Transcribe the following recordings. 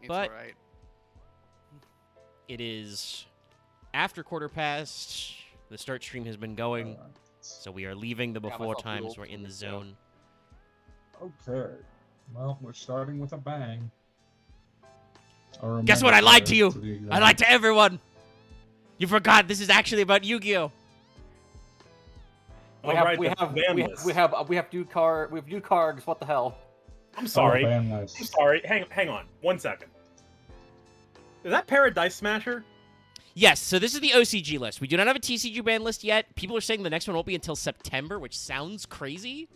It's but all right. it is after quarter past. The start stream has been going, so we are leaving the before times. We're in the zone. Okay. Well, we're starting with a bang. Guess what? I lied to you. I lied to everyone. You forgot this is actually about Yu-Gi-Oh. We have new cards. What the hell? I'm sorry. I'm sorry. Hang on. 1 second. Is that Paradise Smasher? Yes, so this is the OCG list. We do not have a TCG ban list yet. People are saying the next one won't be until September, which sounds crazy.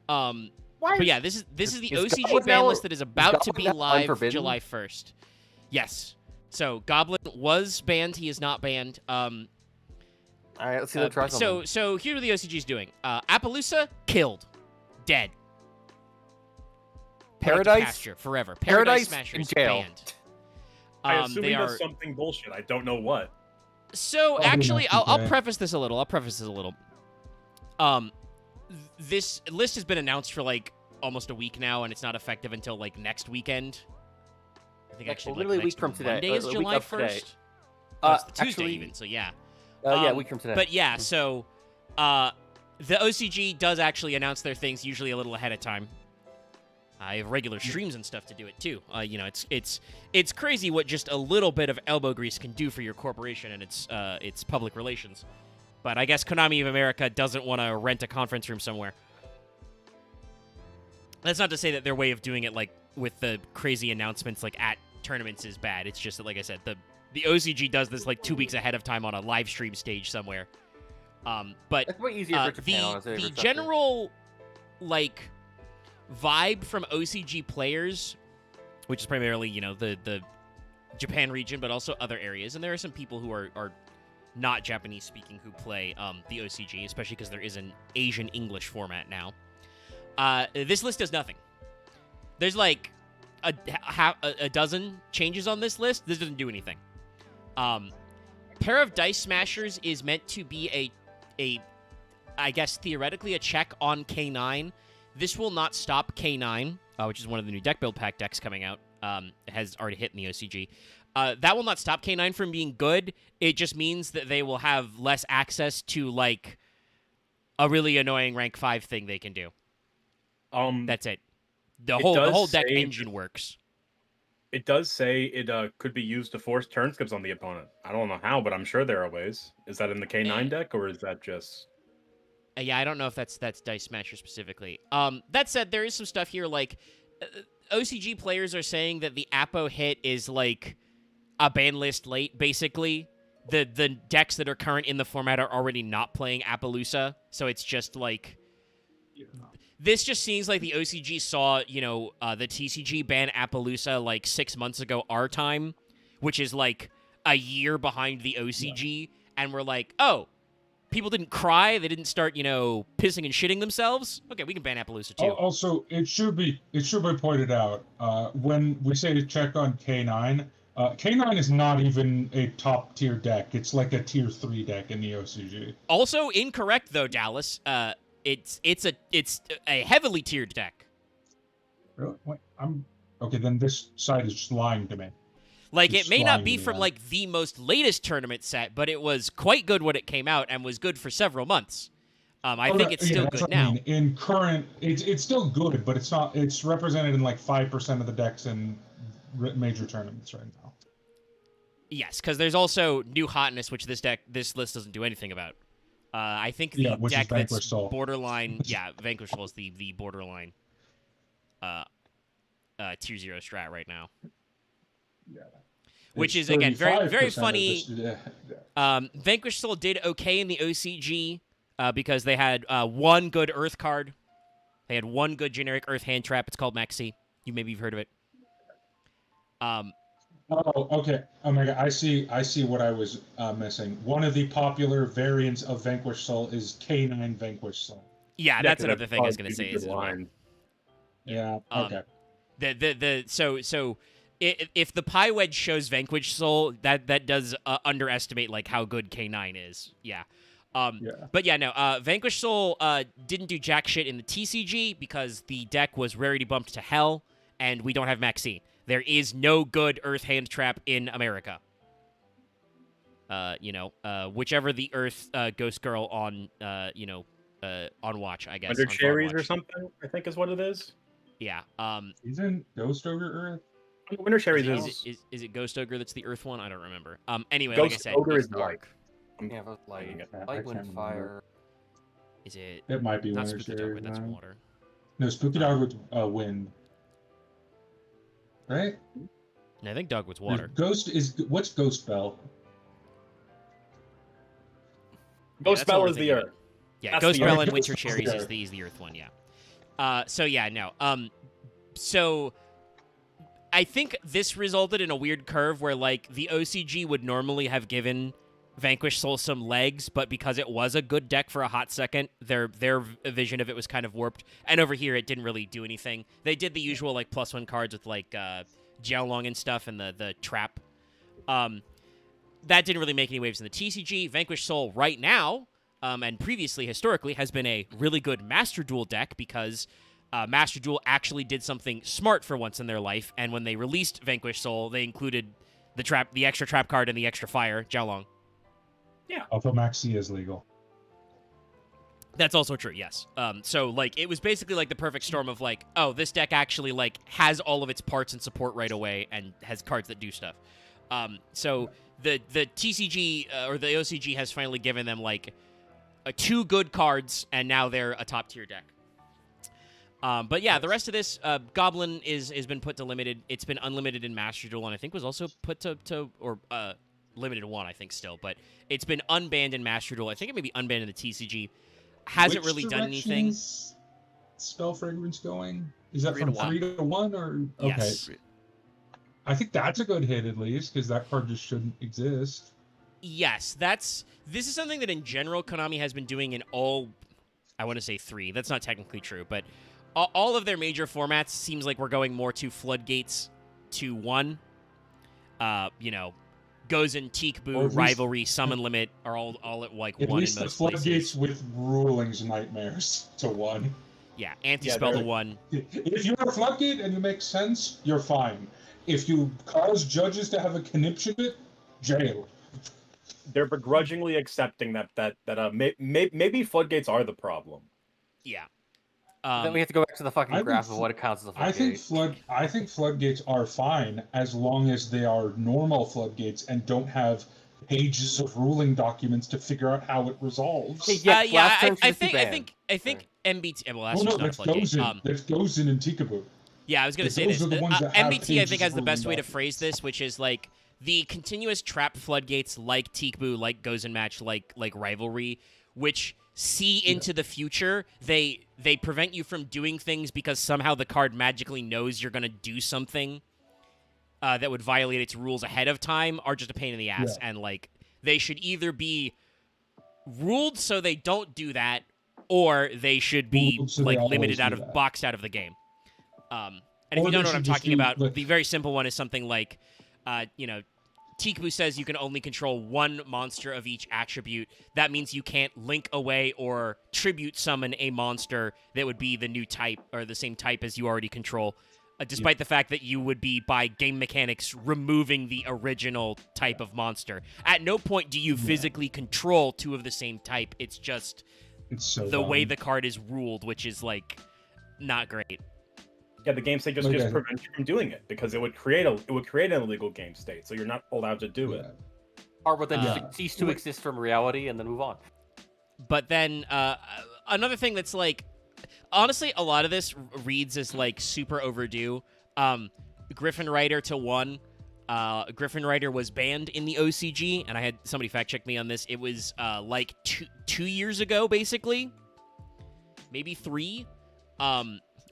But yeah, this is the OCG ban list that is about to be live July 1st. Yes. So Goblin was banned. He is not banned. All right, let's see the try. So here's what the OCG is doing. Appaloosa killed, dead. Paradise forever. Paradise Smashers banned. I assume he does something bullshit. I don't know what. So actually, I'll preface this a little. This list has been announced for like almost a week now, and it's not effective until like next weekend. I think actually literally like, a week from today. Monday is July 1st. It's Tuesday even. So yeah. Yeah, a week from today. But yeah, so the OCG does actually announce their things usually a little ahead of time. I have regular streams and stuff to do it too. You know, it's crazy what just a little bit of elbow grease can do for your corporation and its public relations. But I guess Konami of America doesn't want to rent a conference room somewhere. That's not to say that their way of doing it, like with the crazy announcements, like at tournaments, is bad. It's just that, like I said, the OCG does this like 2 weeks ahead of time on a live stream stage somewhere. But it's way easier for Japan, the general like vibe from OCG players, which is primarily, you know, the Japan region, but also other areas, and there are some people who are not Japanese speaking who play the OCG, especially because there is an Asian English format now. This list does nothing. There's like a dozen changes on this list. This doesn't do anything. Pair of Dice Smashers is meant to be a I guess theoretically a check on K9. This will not stop K9, which is one of the new deck build pack decks coming out. It has already hit in the OCG. That will not stop K9 from being good. It just means that they will have less access to like a really annoying rank 5 thing they can do. That's it. The whole deck engine works. It does say it could be used to force turn skips on the opponent. I don't know how, but I'm sure there are ways. Is that in the K9 deck, or is that just... Yeah, I don't know if that's Dice Smasher specifically. That said, there is some stuff here, like... OCG players are saying that the Apo hit is, like, a ban list late, basically. The decks that are current in the format are already not playing Appaloosa, so it's just, like... This just seems like the OCG saw, you know, the TCG ban Appaloosa like 6 months ago our time, which is like a year behind the OCG, and we're like, oh, people didn't cry, they didn't start, you know, pissing and shitting themselves. Okay, we can ban Appaloosa too. Also, it should be pointed out when we say to check on K9. K9 is not even a top tier deck. It's like a tier 3 deck in the OCG. Also incorrect though, Dallas. It's a heavily tiered deck. Really? Wait, okay. Then this side is just lying to me. Like, it may not be from like the most latest tournament set, but it was quite good when it came out and was good for several months. I think it's still good now. I mean. In current, it's still good, but it's not. It's represented in like 5% of the decks in major tournaments right now. Yes, because there's also new hotness, which this list doesn't do anything about. I think the deck that's borderline... Yeah, Vanquish Soul is the borderline tier 0 strat right now. Yeah. Which is, again, very, very funny. Vanquish Soul did okay in the OCG because they had one good Earth card. They had one good generic Earth hand trap. It's called Maxi. Maybe you've heard of it. Oh, okay. Oh my god, I see what I was missing. One of the popular variants of Vanquish Soul is K9 Vanquish Soul. Yeah, that's another thing I was going to say. Is yeah. Okay. So if the Pie Wedge shows Vanquish Soul, that does underestimate like how good K9 is. Yeah. But yeah, no. Vanquish Soul didn't do jack shit in the TCG because the deck was rarity bumped to hell. and we don't have Maxine. There is no good Earth hand trap in America. Whichever the Earth Ghost Girl on, on watch, I guess. Winter on Farm cherries or Watch. something, I think is what it is. Yeah. Isn't Ghost Ogre Earth? Winter cherries is Is it Ghost Ogre that's the Earth one? I don't remember. Anyway, Ghost like I said, Ogre it's is light. Yeah, but Lighting it. light, I wind, can't fire. Is it It might be not Winter Spooky Cherry. Dog, but that's water. No, Spooky Dog with wind. Right? No, I think Dogwood's water. What's Ghost Bell? Ghost that's what Bell we're is the thinking Earth. of. Yeah, That's Ghost the Bell Earth. and Winter Ghost Cherries Bell. is the Earth one, yeah. So yeah, no. So I think this resulted in a weird curve where like the OCG would normally have given Vanquish Soul some legs, but because it was a good deck for a hot second, their vision of it was kind of warped. And over here, it didn't really do anything. They did the usual like +1 cards with like Jiaolong and stuff and the trap. That didn't really make any waves in the TCG. Vanquish Soul right now, and previously historically, has been a really good Master Duel deck because Master Duel actually did something smart for once in their life. And when they released Vanquish Soul, they included the extra trap card and the extra fire, Jiaolong. Although Maxi is legal. That's also true, yes. So, like, it was basically, like, the perfect storm of, like, oh, this deck actually, like, has all of its parts and support right away and has cards that do stuff. So, the TCG, or the OCG has finally given them, like, 2 good cards, and now they're a top-tier deck. But, yeah, the rest of this, Goblin has been put to limited. It's been unlimited in Master Duel, and I think was also put to limited 1, I think, still. But it's been unbanned in Master Duel. I think it may be unbanned in the TCG. Hasn't really done anything. Spell Fragrance going? Is that 3 from to 1. 3 to 1 or okay? Yes. I think that's a good hit at least because that card just shouldn't exist. Yes, this is something that in general Konami has been doing in all, I want to say 3. That's not technically true, but all of their major formats seems like we're going more to Floodgates to 1. Goes in Teak Boo, Rivalry, Summon Limit are all at like At 1 in least the most Floodgates places. with Rulings Nightmares to 1. Yeah, Anti-Spell to 1. If you're a Floodgate and you make sense, you're fine. If you cause judges to have a conniption bit, jail. They're begrudgingly accepting that maybe floodgates are the problem. Yeah. Then we have to go back to the fucking I graph think of what it counts as a I floodgate. think floodgates are fine as long as they are normal floodgates and don't have pages of ruling documents to figure out how it resolves. Okay, yeah, last turn I should be think banned. MBT. Well, that's Well, no, just not a that's floodgate. Gozen. That's Gozen and Tikaboo. Yeah, I was going to say Those this. are the ones that have MBT, I pages think, of has the best ruling way to documents. phrase this, which is like the continuous trap floodgates, like Teakboo, like Gozen Match, like Rivalry, which see into the future. They prevent you from doing things because somehow the card magically knows you're going to do something that would violate its rules ahead of time. Are just a pain in the ass, and like they should either be ruled so they don't do that, or they should be Ruled so like they always limited do out of that. boxed out of the game. And if Or you don't they know what should I'm just talking do, about, like- the very simple one is something like, Teakboo says you can only control 1 monster of each attribute. That means you can't link away or tribute summon a monster that would be the new type or the same type as you already control, despite the fact that you would be, by game mechanics, removing the original type of monster. At no point do you physically control 2 of the same type. It's just It's so the way dumb. the card is ruled, which is, like, not great. Yeah, the game state just Okay. prevents you from doing it because it would create an illegal game state, so you're not allowed to do it. Or would then Yeah. just cease to exist from reality and then move on. But then another thing that's like, honestly, a lot of this reads as like super overdue. Griffin Rider to 1. Griffin Rider was banned in the OCG, and I had somebody fact check me on this. It was like 2 years ago, basically, maybe 3,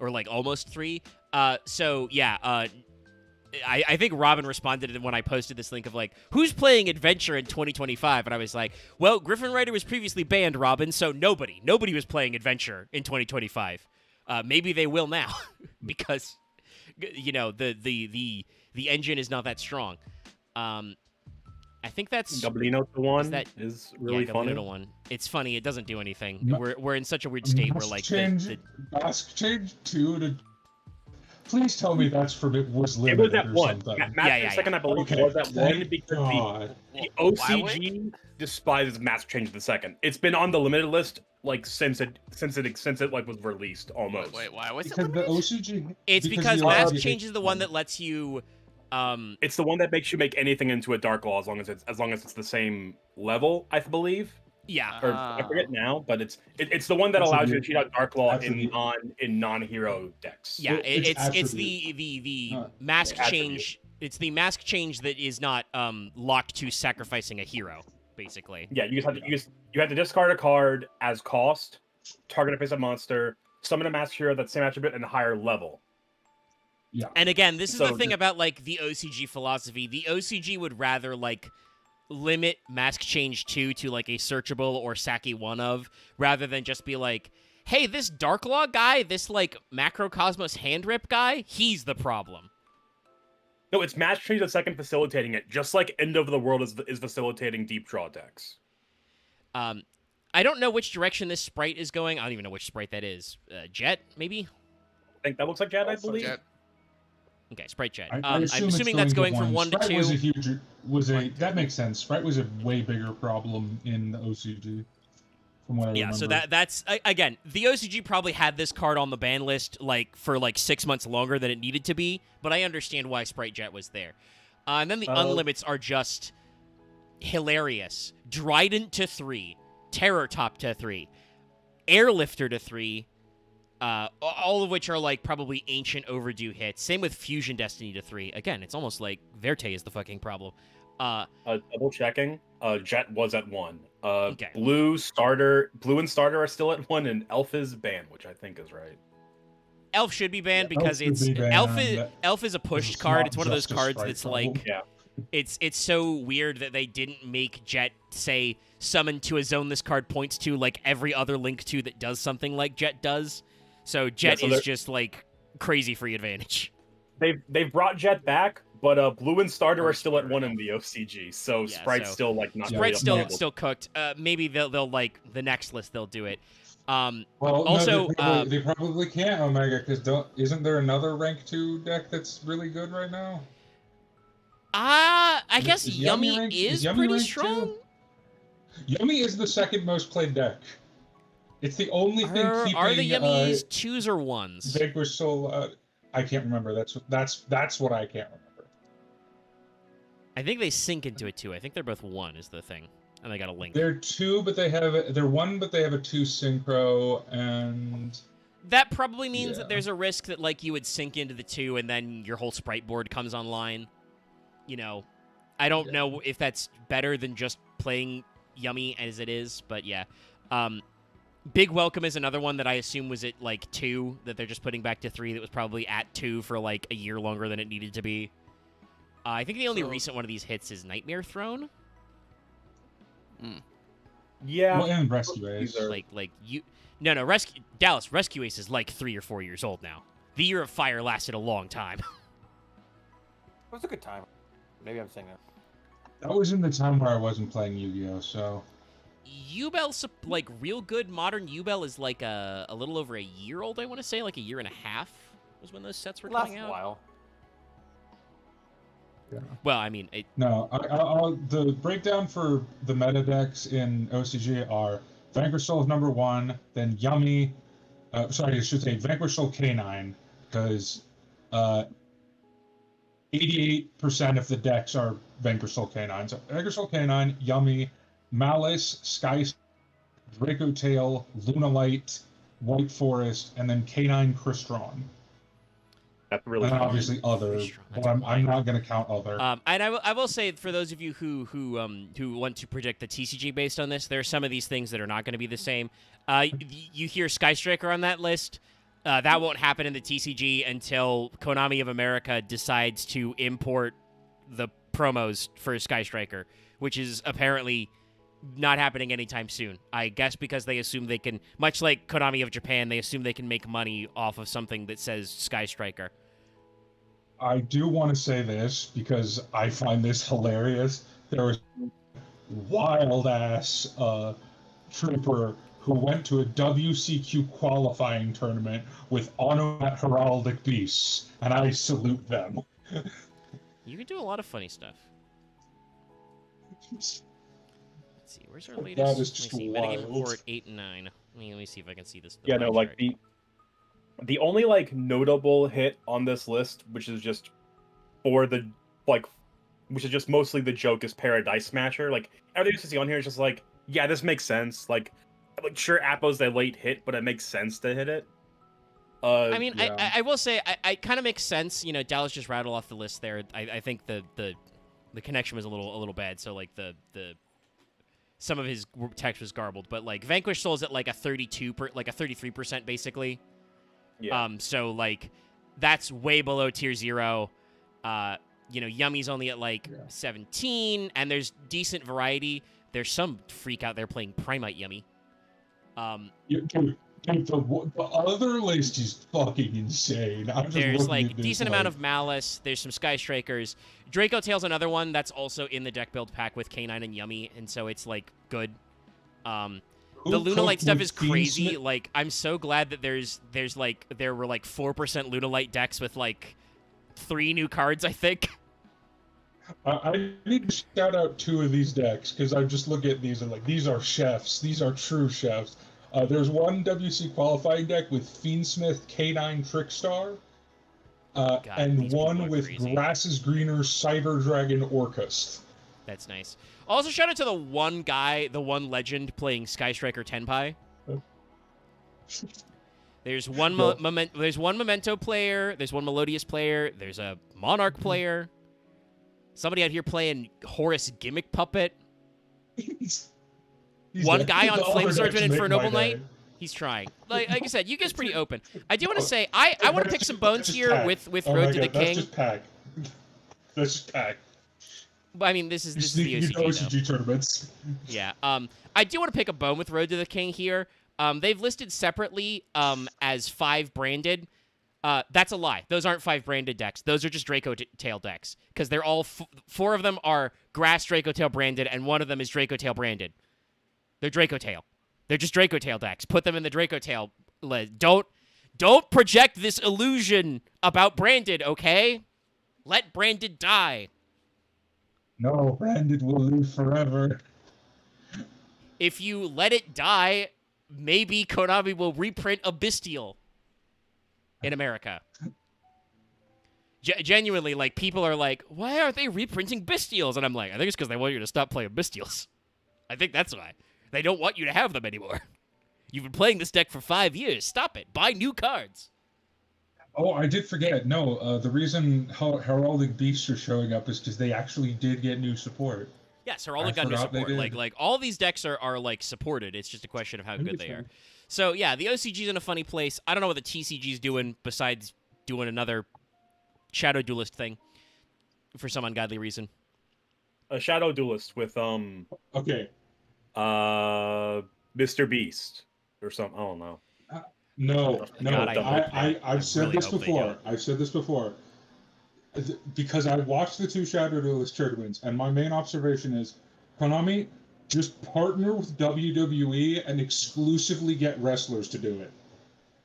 or like almost 3. So yeah, I think Robin responded when I posted this link of like, who's playing Adventure in 2025? And I was like, well, Griffin Rider was previously banned, Robin, so nobody was playing Adventure in 2025. Maybe they will now because the engine is not that strong. I think that's Gablino to 1 that- is really funny. Gablino 1. It's funny. It doesn't do anything. Ma- we're in such a weird state where Mask like change 2 to Please tell me that's from it was It limited was at or one. something. Master Second, I believe, Okay, was at one thank because God. the Why would- OCG despises Master Change the Second. It's been on the limited list like since it like was released almost. Wait, why was it Because the limited? OCG. It's because the Mask OCG Change is the one that lets you. It's the one that makes you make anything into a Dark Law as long as it's the same level, I believe. Yeah. Or I forget now, but it's the one that That's allows you to attribute. cheat out Dark Law Attribute. in non-hero decks. Yeah, It's it's attribute. the Huh. mask Attribute. change. It's the mask change that is not locked to sacrificing a hero, basically. Yeah, you have to discard a card as cost, target a face-up monster, summon a mask hero that's same attribute and higher level. Yeah. And again, this is So the thing just- about like the OCG philosophy. The OCG would rather like limit mask change 2 to like a searchable or Saki 1 of, rather than just be like, hey, this Dark Law guy, this like Macrocosmos hand rip guy, he's the problem. No, it's Mask Change the Second facilitating it, just like End of the World is facilitating deep draw decks. I don't know which direction this sprite is going. I don't even know which sprite that is. Jet, maybe? I think that looks like Jet, I Also believe. Jet. Okay, sprite Jet. I I'm assume it's assuming that's going from 1 to Sprite 2. was a huge. That two. makes sense. Sprite was a way bigger problem in the OCG, from what I Yeah, remember. so that's again, the OCG probably had this card on the ban list like for like 6 months longer than it needed to be, but I understand why Sprite Jet was there. And then the unlimits are just hilarious. Drident to 3, Terror Top to 3, Airlifter to 3, all of which are like probably ancient overdue hits. Same with Fusion Destiny to 3. Again, it's almost like Verte is the fucking problem. Double checking. Jet was at 1. Okay. Blue and Starter are still at 1, and Elf is banned, which I think is right. Elf should be banned Yeah, because Elf should it's be banned. Elf is a pushed It's card. not It's one of those just a cards Sprite that's problem. like Yeah. it's so weird that they didn't make Jet say summon to a zone this card points to like every other link to that does something like Jet does. So Jet so is they're- just like crazy free advantage. They've brought Jet back, but Blue and Starter Or are still at Starter 1 Elf. in the OCG, so Yeah, Sprite's so- still like not. Yeah, Sprite's really still up. cooked. Maybe they'll like the next list they'll do it. Well, also, no, they probably can't Omega because isn't there another rank 2 deck that's really good right now? I guess Is Yummy rank- is Yummy pretty rank strong. 2? Yummy is the second most played deck. It's the only thing keeping Are the Yummies 2s or 1s? Vanquish Soul. I can't remember. That's what I can't remember. I think they sink into it too. I think they're both 1 is the thing, and they got a link. They're 2, but they're 1, but they have a 2 synchro, and That probably means that Yeah. there's a risk that like you would sink into the 2 and then your whole sprite board comes online. You know, I don't Yeah. know if that's better than just playing Yummy as it is, but yeah. Big Welcome is another one that I assume was at like 2 that they're just putting back to 3 that was probably at 2 for like a year longer than it needed to be. I think the only So- recent one of these hits is Nightmare Throne. Yeah. well, and Rescue Ace. These are- Like you No, Dallas Rescue Ace is like 3 or 4 years old now. The Year of Fire lasted a long time. It was a good time. Maybe I'm saying that. That was in the time where I wasn't playing Yu-Gi-Oh, so Yubel, like real good modern Yubel is like a little over a year old, I want to say, like a year and a half was when those sets were It lasts coming a out. while. Well, I mean, no. The breakdown for the meta decks in OCG are Vanquish Soul is number 1, then Yummy. Sorry, I should say Vanquish Soul K9 because 88% of the decks are Vanquish Soul K9. So Vanquish Soul K9, Yummy, Malice, Sky, Draco Tail, Lunalight, White Forest, and then K9 Crystron. That's really And fun. obviously other, Crystron, but that's I'm not going to count other. and I will say for those of you who want to predict the TCG based on this, there are some of these things that are not going to be the same. You hear Sky Striker on that list. That won't happen in the TCG until Konami of America decides to import the promos for Sky Striker, which is apparently not happening anytime soon. I guess because they assume they can, much like Konami of Japan, they assume they can make money off of something that says Sky Striker. I do want to say this because I find this hilarious. There was wild ass trooper who went to a WCQ qualifying tournament with Onomat Heraldic Beasts, and I salute them. You can do a lot of funny stuff. Let's see, where's our latest? That is just Let me see, wild. Metagame report 8 and 9. Let me see if I can see this. Yeah, no, like the only like notable hit on this list, which is just for the like, which is just mostly the joke, is Paradise Smasher. Like everything you see on here is just like, yeah, this makes sense. Like sure, Appo's the late hit, but it makes sense to hit it. I mean, yeah. I will say, I kind of makes sense. You know, Dallas just rattled off the list there. I think the connection was a little bad. So like the some of his text was garbled, but like Vanquish Soul is at like a 33% basically. Yeah. So like that's way below tier 0. You know, Yummy's only at like 17, and there's decent variety. There's some freak out there playing Primite Yummy. The other list is fucking insane. There's like decent amount of Malice. There's some Sky Strikers. Draco Tail's another one that's also in the deck build pack with K9 and Yummy, and so it's like good. The Lunalight stuff is crazy. Like I'm so glad that there were like 4% Lunalight decks with like 3 new cards, I think. I need to shout out 2 of these decks because I just look at these and like these are chefs. These are true chefs. There's one WC qualifying deck with Fiendsmith, K9 Trickstar, and one with crazy. Grass is Greener, Cider Dragon, Orcust. That's nice. Also, shout out to the one guy, the one legend playing Sky Striker Tenpai. There's one there's one Memento player. There's one Melodious player. There's a Monarch player. Somebody out here playing Horus Gimmick Puppet. One guy on Flame Swordsman and Infernoble Knight. He's trying. Like I said, you guys pretty open. I do want to say I want to pick some bones here with Road to the King. That's just pack. That's just pack. But I mean, this is the OCG tournaments. Yeah. I do want to pick a bone with Road to the King here. They've listed separately as 5 branded. That's a lie. Those aren't 5 branded decks. Those are just Draco Tail decks because they're all 4 of them are Grass Draco Tail branded, and 1 of them is Draco Tail branded. They're Draco Tail. They're just Draco Tail decks. Put them in the Draco Tail list. Don't project this illusion about branded, okay? Let branded die. No, branded will live forever. If you let it die, maybe Konami will reprint a Bestial in America. Genuinely, like, people are like, why aren't they reprinting Bestials? And I'm like, I think it's because they want you to stop playing Bestials. I think that's why. They don't want you to have them anymore. You've been playing this deck for 5 years. Stop it. Buy new cards. Oh, I did forget. No, the reason Heraldic Beasts are showing up is because they actually did get new support. Yes, Heraldic got new support. Like all these decks are like supported. It's just a question of how good they are. So yeah, the OCG's in a funny place. I don't know what the TCG's doing besides doing another Shadow Duelist thing for some ungodly reason. A Shadow Duelist with Okay. Mr. Beast or something. I don't know. No. God, I've said this before. I've said this before. Because I watched the 2 Shadow Duelist tournaments, and my main observation is, Konami, just partner with WWE and exclusively get wrestlers to do it.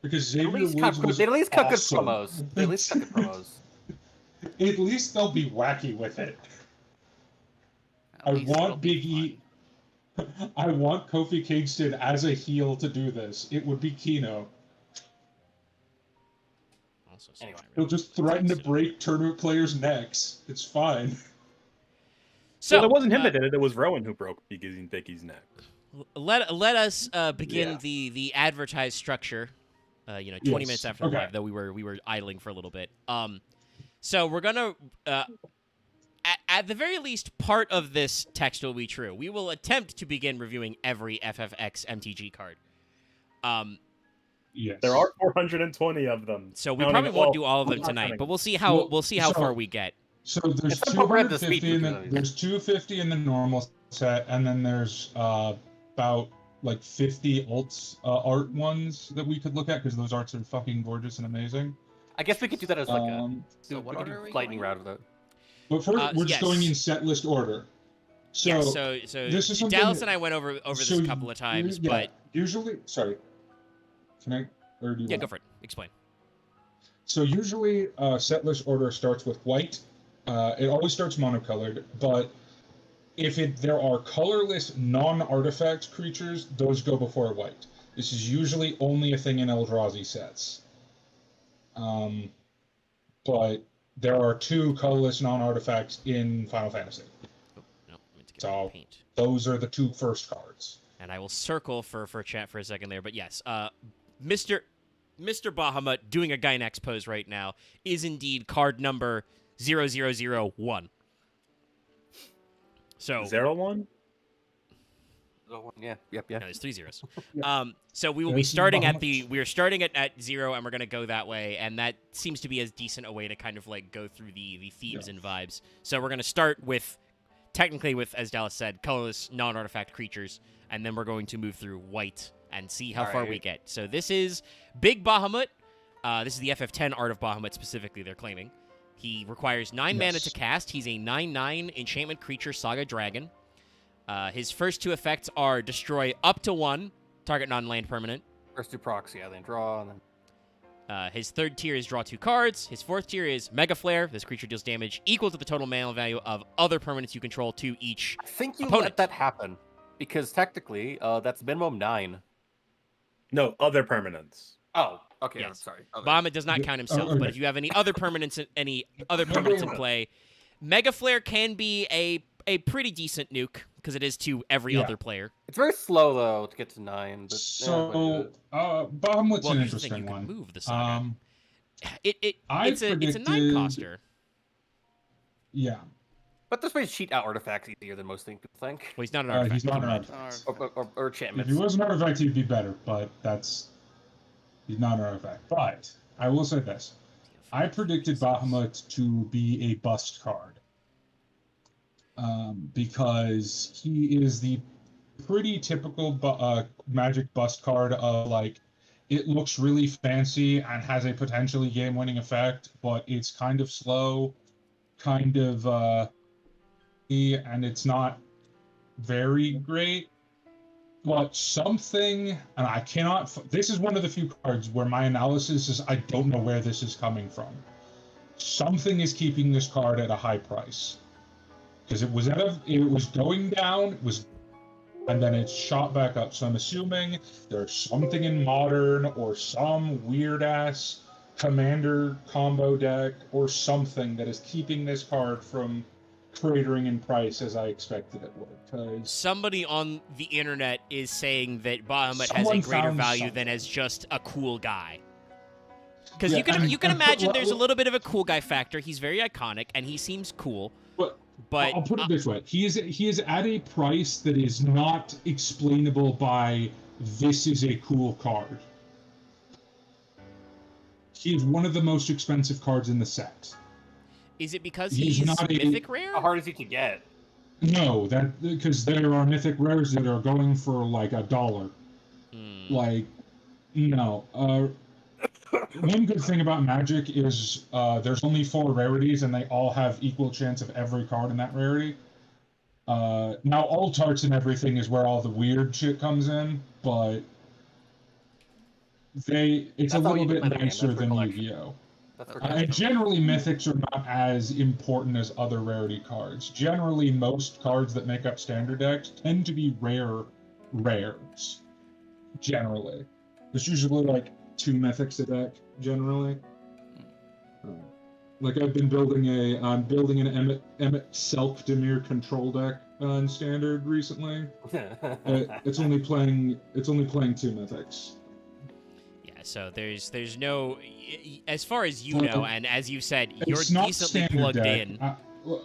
Because Xavier Woods was they at least cut awesome. good promos. They at least cut good promos. At least they'll be wacky with it. I want Big E. I want Kofi Kingston as a heel to do this. It would be Kino. Anyway. He'll just threaten to break tournament players' necks. It's fine. So it wasn't him that did it. It was Rowan who broke Biggie's neck. Let us begin the advertised structure. 20 minutes after the live, though we were idling for a little bit. So we're gonna at the very least, part of this text will be true. We will attempt to begin reviewing every FFX MTG card. Yes. There are 420 of them. So we probably won't do all of them tonight, but we'll see how far we get. So there's 250 in the normal set, and then there's about like 50 alts art ones that we could look at because those arts are fucking gorgeous and amazing. I guess we could do that as like So what order are we lightning going round of it. But first, we're just yes. going in set list order. So, yeah, so this is something Dallas that- and I went over this so a couple of times, yeah, but usually, sorry, can I? Or do you yeah, want? go for it. Explain. So usually, set list order starts with white. It always starts monocolored, but if there are colorless non-artifact creatures, those go before white. This is usually only a thing in Eldrazi sets. But there are 2 colorless non-artifacts in Final Fantasy. Oh, no, I meant to get So paint. those are the 2 first cards. And I will circle for chat for a second there, but yes, Mr. Bahamut doing a Gynax pose right now is indeed card number 0001. So 01? Yeah. Yep. no, there's 3 zeros. Yeah. So we will Yeah, be this is starting at Bahamut. we're starting at 0, and we're gonna go that way, and that seems to be as decent a way to kind of like go through the themes Yeah. and vibes. So we're gonna start with, technically with, as Dallas said, colorless non-artifact creatures, and then we're going to move through white and see how far we Alright. get. So this is Big Bahamut. This is the FF10 Art of Bahamut specifically, they're claiming. He requires 9 mana Yes. to cast. He's a 9/9 enchantment creature Saga Dragon. His first 2 effects are destroy up to 1 target non-land permanent. First 2 proxy, then draw, and then His 3rd tier is draw 2 cards. His 4th tier is Mega Flare. This creature deals damage equal to the total mana value of other permanents you control to each. I think you Opponent. let that happen because technically, that's minimum 9. No, other permanents. Oh, okay. I'm Yes. sorry. Other. Bahamut does not Yeah, count himself, okay. but if you have any other permanents in play, Mega Flare can be a pretty decent nuke because it is to every Yeah. other player. It's very slow though to get to 9. But, So, Bahamut's Well, an here's the thing, interesting you can one. move the Saga. It's I a 9 predicted- coster. Yeah, but this way to cheat out artifacts easier than most people think. Well, he's not an artifact. he's not keep an in mind. artifact. Or If enchantments. he was an artifact, he'd be better, but he's not an artifact. But I will say this: I predicted Bahamut to be a bust card because he is the pretty typical Magic bust card of like it looks really fancy and has a potentially game-winning effect, but it's kind of slow, kind of and it's not very great. But something, and I cannot. This is one of the few cards where my analysis is I don't know where this is coming from. Something is keeping this card at a high price because it was going down, and then it shot back up. So I'm assuming there's something in Modern or some weird ass Commander combo deck or something that is keeping this card from cratering in price as I expected it would. Because Somebody on the internet is saying that Bahamut has a Someone greater found value something. than as just a cool guy. Because Yeah, you can and- imagine well, there's a little bit of a cool guy factor. He's very iconic and he seems cool. But I'll put it this way: he is at a price that is not explainable by this is a cool card. He is one of the most expensive cards in the set. is it because he's he's not a- mythic rare? How hard is he to get? No, that because there are mythic rares that are going for like $1. Hmm. Like, no. One good thing about Magic is there's only 4 rarities, and they all have equal chance of every card in that rarity. Now, alt arts and everything is where all the weird shit comes in, but it's That's a how little you bit play the game, nicer that's for than collection. Yu-Gi-Oh! That's for And generally, mythics are not as important as other rarity cards. Generally, most cards that make up standard decks tend to be rare rares. Generally. There's usually like 2 mythics a deck, generally. Like I'm building an Emmett Selk-Demir control deck on standard recently. It's only playing 2 mythics. Yeah, so there's no, as far as you know, and as you said, you're It's not decently standard plugged deck. in.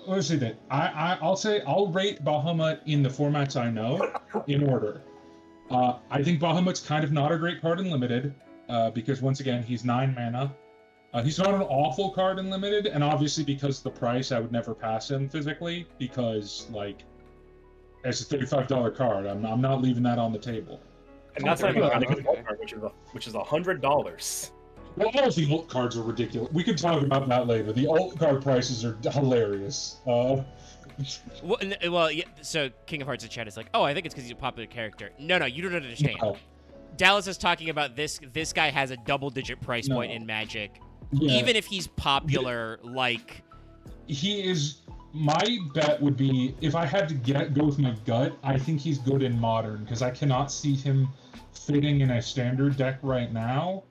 Let's say that I'll rate Bahamut in the formats I know in order. I think Bahamut's kind of not a great card in limited because once again he's 9 mana. He's not an awful card in limited, and obviously because of the price, I would never pass him physically because like it's a $35 card. I'm not leaving that on the table. And that's not even a good card, which is $100. Well, all of the alt cards are ridiculous. We could talk about that later. The alt card prices are hilarious. Well, yeah, so King of Hearts in chat is like, oh, I think it's because he's a popular character. No, you don't understand. No. Dallas is talking about this guy has a double-digit price point No. in Magic. Yeah. Even if he's popular, like... He is... My bet would be, if I had to go with my gut, I think he's good in Modern, because I cannot see him fitting in a Standard deck right now.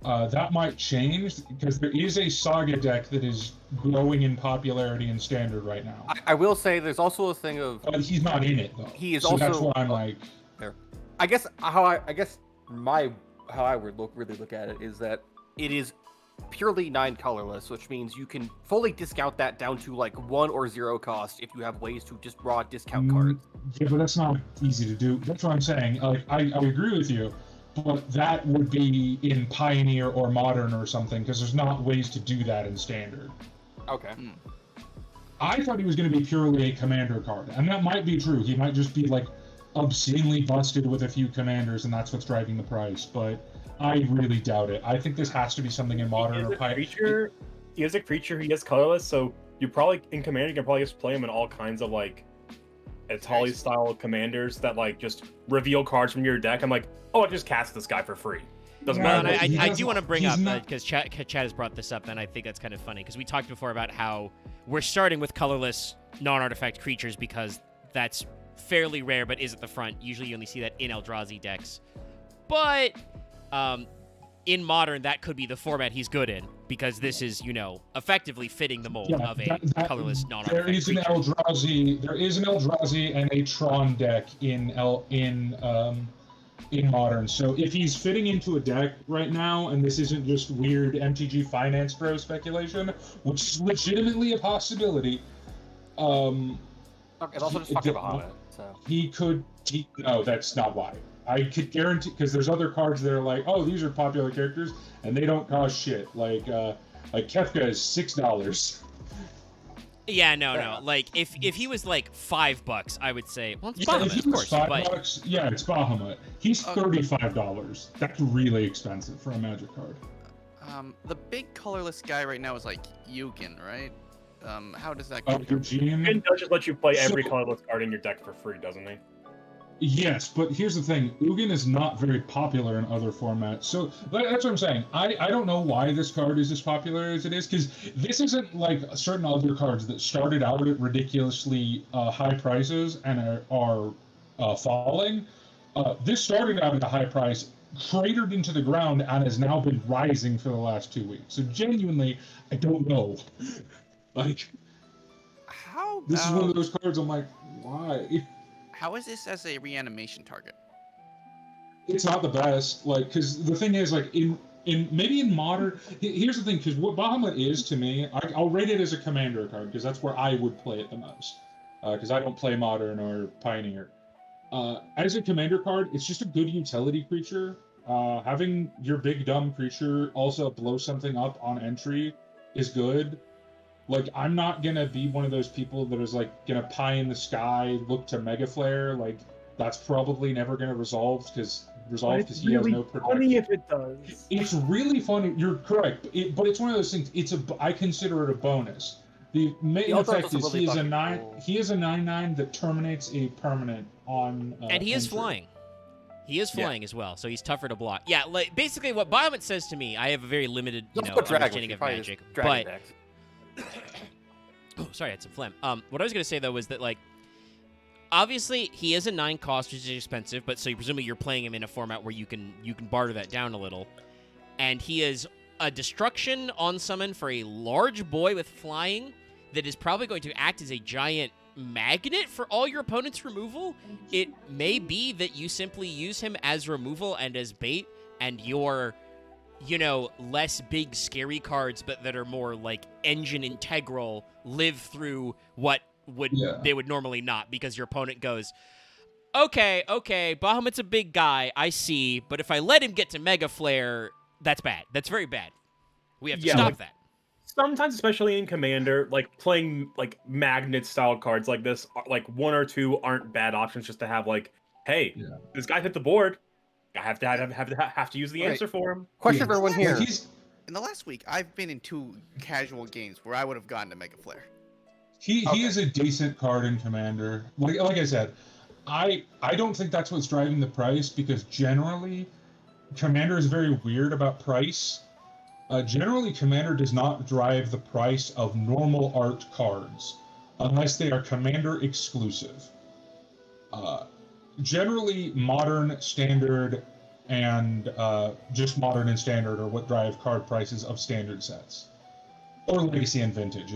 That might change, because there is a Saga deck that is growing in popularity in Standard right now. I will say there's also a thing of... But he's not in it, though. He is so also... that's why I'm like... There. I guess how I would really look at it is that it is purely 9 colorless, which means you can fully discount that down to like 1 or 0 cost if you have ways to just raw discount cards. Yeah, but that's not easy to do. That's what I'm saying. Like, I agree with you, but that would be in Pioneer or Modern or something, because there's not ways to do that in Standard. Okay. I thought he was going to be purely a Commander card, and that might be true. He might just be like obscenely busted with a few commanders, and that's what's driving the price, but I really doubt it. I think this has to be something in Modern or Pioneer. He is a creature, he is colorless, so you probably, in Commander, you can probably just play him in all kinds of, like, Atali style commanders that, like, just reveal cards from your deck. I'm like, oh, I just cast this guy for free. Doesn't matter. I do want to bring up, because Chad has brought this up, and I think that's kind of funny, because we talked before about how we're starting with colorless non-artifact creatures because that's fairly rare, but is at the front. Usually you only see that in Eldrazi decks. But in Modern, that could be the format he's good in, because this is, effectively fitting the mold of a colorless non-artifact there is an Eldrazi and a Tron deck in Modern. So if he's fitting into a deck right now, and this isn't just weird MTG Finance Pro speculation, which is legitimately a possibility, It also just talking about it. So. No, that's not why. I could guarantee, because there's other cards that are like, oh, these are popular characters, and they don't cost shit. Like Kefka is $6. Yeah, no. Like, if he was like $5, I would say, well, it's Yeah, Bahamut, if he of was course. $5, yeah, it's Bahamut. He's $35. That's really expensive for a Magic card. The big colorless guy right now is like Yugen, right? How does that go? Yugen does just let you play every colorless card in your deck for free, doesn't he? Yes, but here's the thing. Ugin is not very popular in other formats. So that's what I'm saying. I don't know why this card is as popular as it is, because this isn't like certain other cards that started out at ridiculously high prices and are falling. This started out at a high price, cratered into the ground, and has now been rising for the last 2 weeks. So genuinely, I don't know. Like, this is one of those cards I'm like, why? How is this as a reanimation target? It's not the best, like, because the thing is, like, maybe in Modern, here's the thing, because what Bahamut is to me, I'll rate it as a Commander card, because that's where I would play it the most, because I don't play Modern or Pioneer. As a Commander card, it's just a good utility creature. Having your big dumb creature also blow something up on entry is good. Like, I'm not gonna be one of those people that is, like, gonna pie in the sky, look to Mega Flare. Like, that's probably never gonna resolve because he has no protection. Funny if it does. It's really funny. You're correct, but it's one of those things. I consider it a bonus. The main effect is he is a 9/9 that terminates a permanent on. And he is entry. flying. He is flying as well, so he's tougher to block. Yeah, like basically what Bahamut says to me, I have a very limited understanding of Magic, but. Oh, sorry, I had some phlegm. What I was going to say, though, was that, like, obviously, he is a 9 cost, which is expensive, but so presumably you're playing him in a format where you can barter that down a little. And he is a destruction on summon for a large boy with flying that is probably going to act as a giant magnet for all your opponent's removal. It may be that you simply use him as removal and as bait, and your... less big scary cards, but that are more like engine integral, live through what they would normally not, because your opponent goes, okay, Bahamut's a big guy, I see, but if I let him get to Mega Flare, that's bad. That's very bad. We have to stop that. Sometimes, especially in Commander, like playing like magnet style cards like this, like 1 or 2 aren't bad options just to have like, hey, this guy hit the board. I have to use the answer for him. Question for everyone here. In the last week, I've been in 2 casual games where I would have gotten to Mega Flare. He is a decent card in Commander. Like I said, I don't think that's what's driving the price, because generally Commander is very weird about price. Generally, Commander does not drive the price of normal art cards unless they are Commander exclusive. Generally, Modern, Standard, and just Modern and Standard are what drive card prices of Standard sets. Or Legacy and Vintage.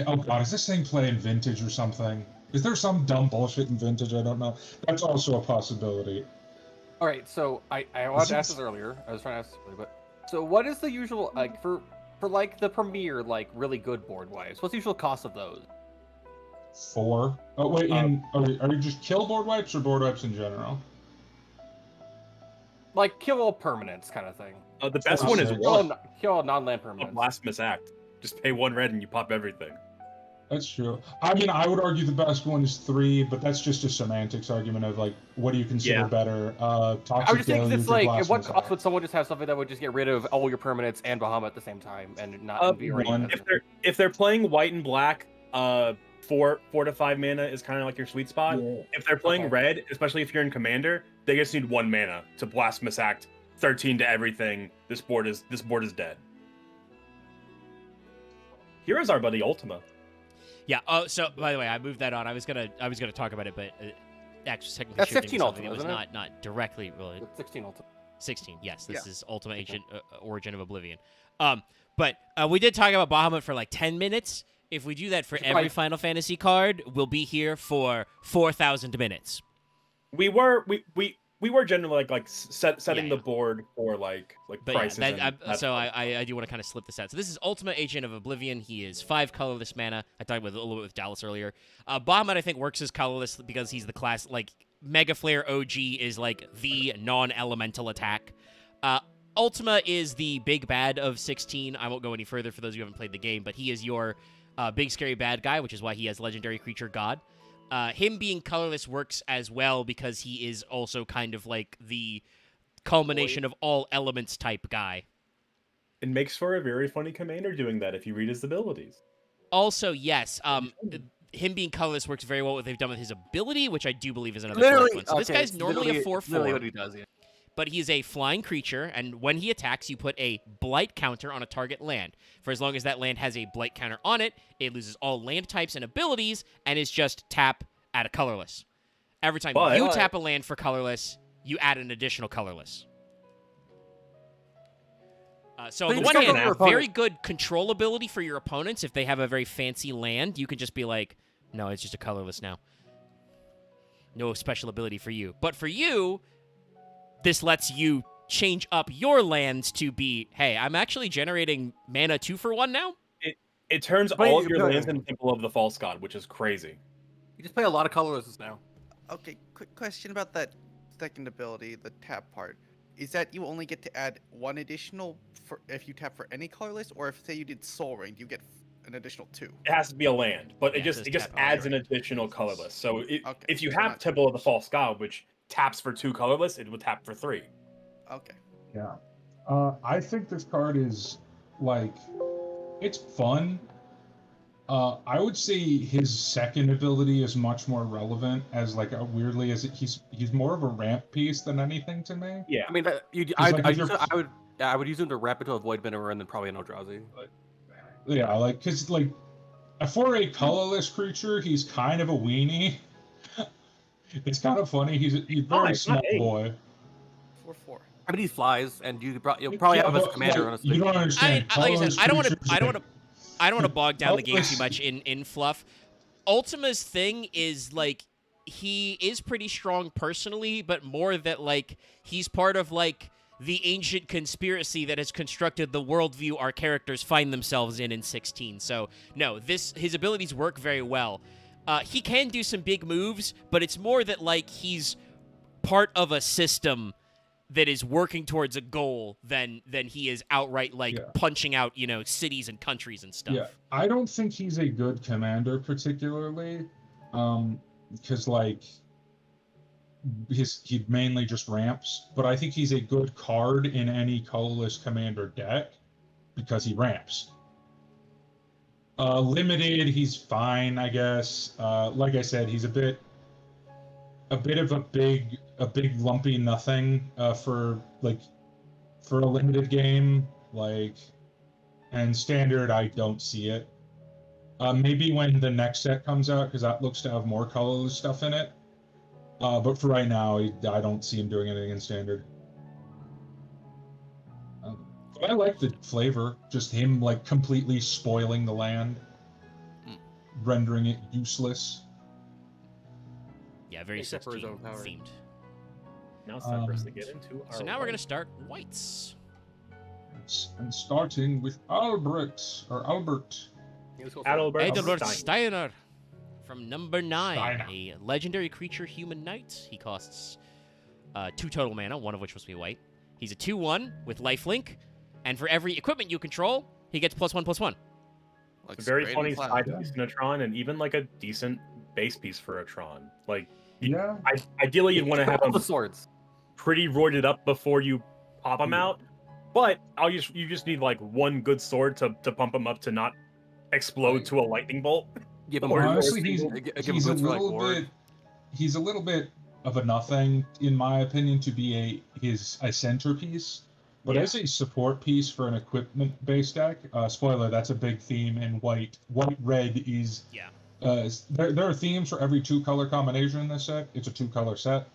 Oh god, is this thing playing Vintage or something? Is there some dumb bullshit in Vintage? I don't know. That's also a possibility. All right, so I wanted to ask this earlier. I was trying to ask this earlier, but so what is the usual like for like the premier like really good board wipes? What's the usual cost of those? 4. Oh wait, are you just kill board wipes or board wipes in general? Like kill all permanents kind of thing. The best one is Kill all non-land permanents. Blasphemous Act. Just pay 1 red and you pop everything. That's true. I mean, I would argue the best one is 3, but that's just a semantics argument of like, what do you consider better? Toxic I would just think it's like, at what Blasphemous cost would someone just have something that would just get rid of all your permanents and Bahamut at the same time and not be one. If they're playing white and black, 4 to 5 mana is kind of like your sweet spot. Yeah. If they're playing red, especially if you're in Commander, they just need 1 mana to Blasphemous Act, 13 to everything. This board is dead. Here is our buddy Ultima. Yeah. Oh, so by the way, I moved that on. I was gonna talk about it, but actually, technically, That's shifting 15 something Ultima, that was isn't it? not directly related. 16 ultimate. 16. Yes, this Yeah. is Ultima Ancient Origin of Oblivion. But we did talk about Bahamut for like 10 minutes. If we do that for every Final Fantasy card, we'll be here for 4,000 minutes. We were generally setting the board for like But prices. yeah, I do want to kind of slip this out. So this is Ultima Agent of Oblivion. He is 5 colorless mana. I talked about a little bit with Dallas earlier. Bahamut, I think, works as colorless because he's the class, like, Mega Flare OG is like the non-elemental attack. Ultima is the big bad of 16. I won't go any further for those who haven't played the game, but he is your big scary bad guy, which is why he has Legendary Creature God. Him being colorless works as well because he is also kind of like the culmination of all elements type guy. It makes for a very funny commander doing that if you read his abilities. Also, yes, him being colorless works very well with what they've done with his ability, which I do believe is another correct one. So this guy's normally a 4/4. What he does, yeah. But he is a flying creature, and when he attacks, you put a blight counter on a target land. For as long as that land has a blight counter on it, it loses all land types and abilities, and is just tap at a colorless. Every time you tap a land for colorless, you add an additional colorless. So on the one hand, very good control ability for your opponents. If they have a very fancy land, you can just be like, no, it's just a colorless now. No special ability for you. But for you, this lets you change up your lands to be, hey, I'm actually generating mana 2 for 1 now? It turns all of your lands into Temple of the False God, which is crazy. You just play a lot of colorless now. Okay, quick question about that second ability, the tap part. Is that you only get to add 1 additional for if you tap for any colorless, or if say you did Soul Ring, you get an additional 2? It has to be a land, but it just adds an additional colorless. So if you have Temple of the False God, which taps for 2 colorless, it would tap for 3. Okay. Yeah. I think this card is, like, it's fun. I would say his second ability is much more relevant, as like weirdly as he's more of a ramp piece than anything to me. Yeah. I mean, I would use him to wrap into a Void Minimer and then probably an Eldrazi. But... Yeah, like, because like for a colorless creature, he's kind of a weenie. It's kind of funny. He's a very small boy. 4/4. I mean, he flies, and you'll probably have him as a commander. Honestly, you don't understand. Like I said, I don't want to bog down the game too much in fluff. Ultima's thing is like he is pretty strong personally, but more that like he's part of like the ancient conspiracy that has constructed the worldview our characters find themselves in 16. So no, his abilities work very well. He can do some big moves, but it's more that like he's part of a system that is working towards a goal than he is outright like punching out, cities and countries and stuff. Yeah, I don't think he's a good commander particularly, because like he mainly just ramps. But I think he's a good card in any colorless commander deck because he ramps. Limited, he's fine, I guess. Like I said, he's a bit of a big lumpy nothing for a limited game. And standard, I don't see it. Maybe when the next set comes out, because that looks to have more colorless stuff in it. But for right now, I don't see him doing anything in standard. I like the flavor, just him completely spoiling the land, rendering it useless. Yeah, very Except for his 16 own power. themed. Now it's time for us to get into our So now we're gonna white. start whites. And starting with Albert. Adalbert Edward Stein. Steiner from number 9, Steiner. a legendary creature, human knight. He costs 2 total mana, one of which must be white. He's a 2/1 with lifelink, and for every equipment you control, he gets +1/+1. It's Looks a very great funny in cloud. side piece in a Tron, and even a decent base piece for a Tron. Yeah. Ideally, you'd want to have all them the swords. pretty roided up before you pop them out. But you just need one good sword to pump them up to not explode Right. to a lightning bolt. Give him Or- Honestly, or he's single- he's a little bit of a nothing, in my opinion, to be a centerpiece. But Yeah. as a support piece for an equipment-based deck, spoiler, that's a big theme in white. White-red is... Yeah. There are themes for every 2-color combination in this set. It's a 2-color set.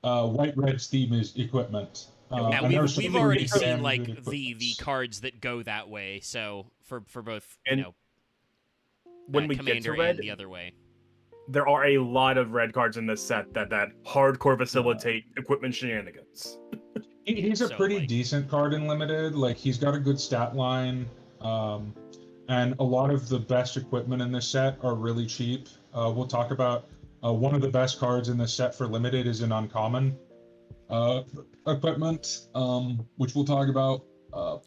White-red's theme is equipment. Yeah, and there's we've some already pretty seen damn like good the equipments. cards that go that way. So for both And when we get commander to red, and the other way. there are a lot of red cards in this set that hardcore facilitate equipment shenanigans. He's a So, pretty decent card in limited. He's got a good stat line, and a lot of the best equipment in this set are really cheap. We'll talk about one of the best cards in this set for limited is an uncommon equipment, which we'll talk about.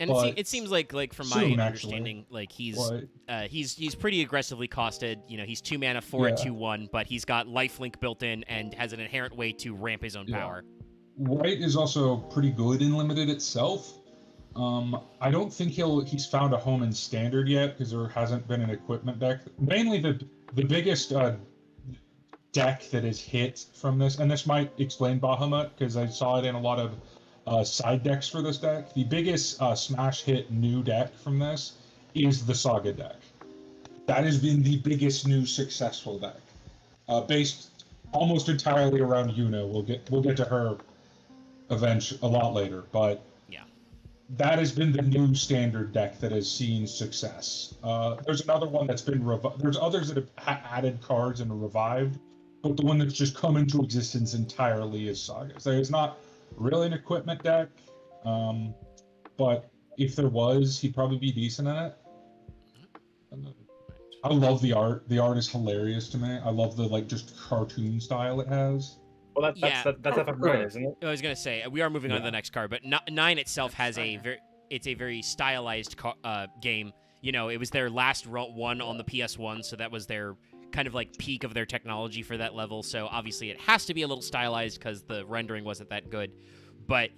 And it seems like from my soon, understanding, actually. he's pretty aggressively costed. He's 2 mana for a Yeah. 2/1, but he's got lifelink built in and has an inherent way to ramp his own Yeah. power. White is also pretty good in limited itself. I don't think he's found a home in standard yet because there hasn't been an equipment deck. Mainly the biggest deck that is hit from this, and this might explain Bahamut because I saw it in a lot of side decks for this deck. The biggest smash hit new deck from this is the Saga deck. That has been the biggest new successful deck, based almost entirely around Yuna. We'll get to her a lot later, but Yeah. that has been the new standard deck that has seen success. There's another one that's been there's others that have added cards and revived, but the one that's just come into existence entirely is Saga. So it's not really an equipment deck, but if there was, he'd probably be decent in it. I love the art. The art is hilarious to me. I love the just cartoon style it has. Well, Yeah. that's FF9, isn't it? I was gonna say we are moving on to Yeah. the next card, but 9 itself has a very stylized game. It was their last one on the PS1, so that was their kind of peak of their technology for that level. So obviously it has to be a little stylized because the rendering wasn't that good. But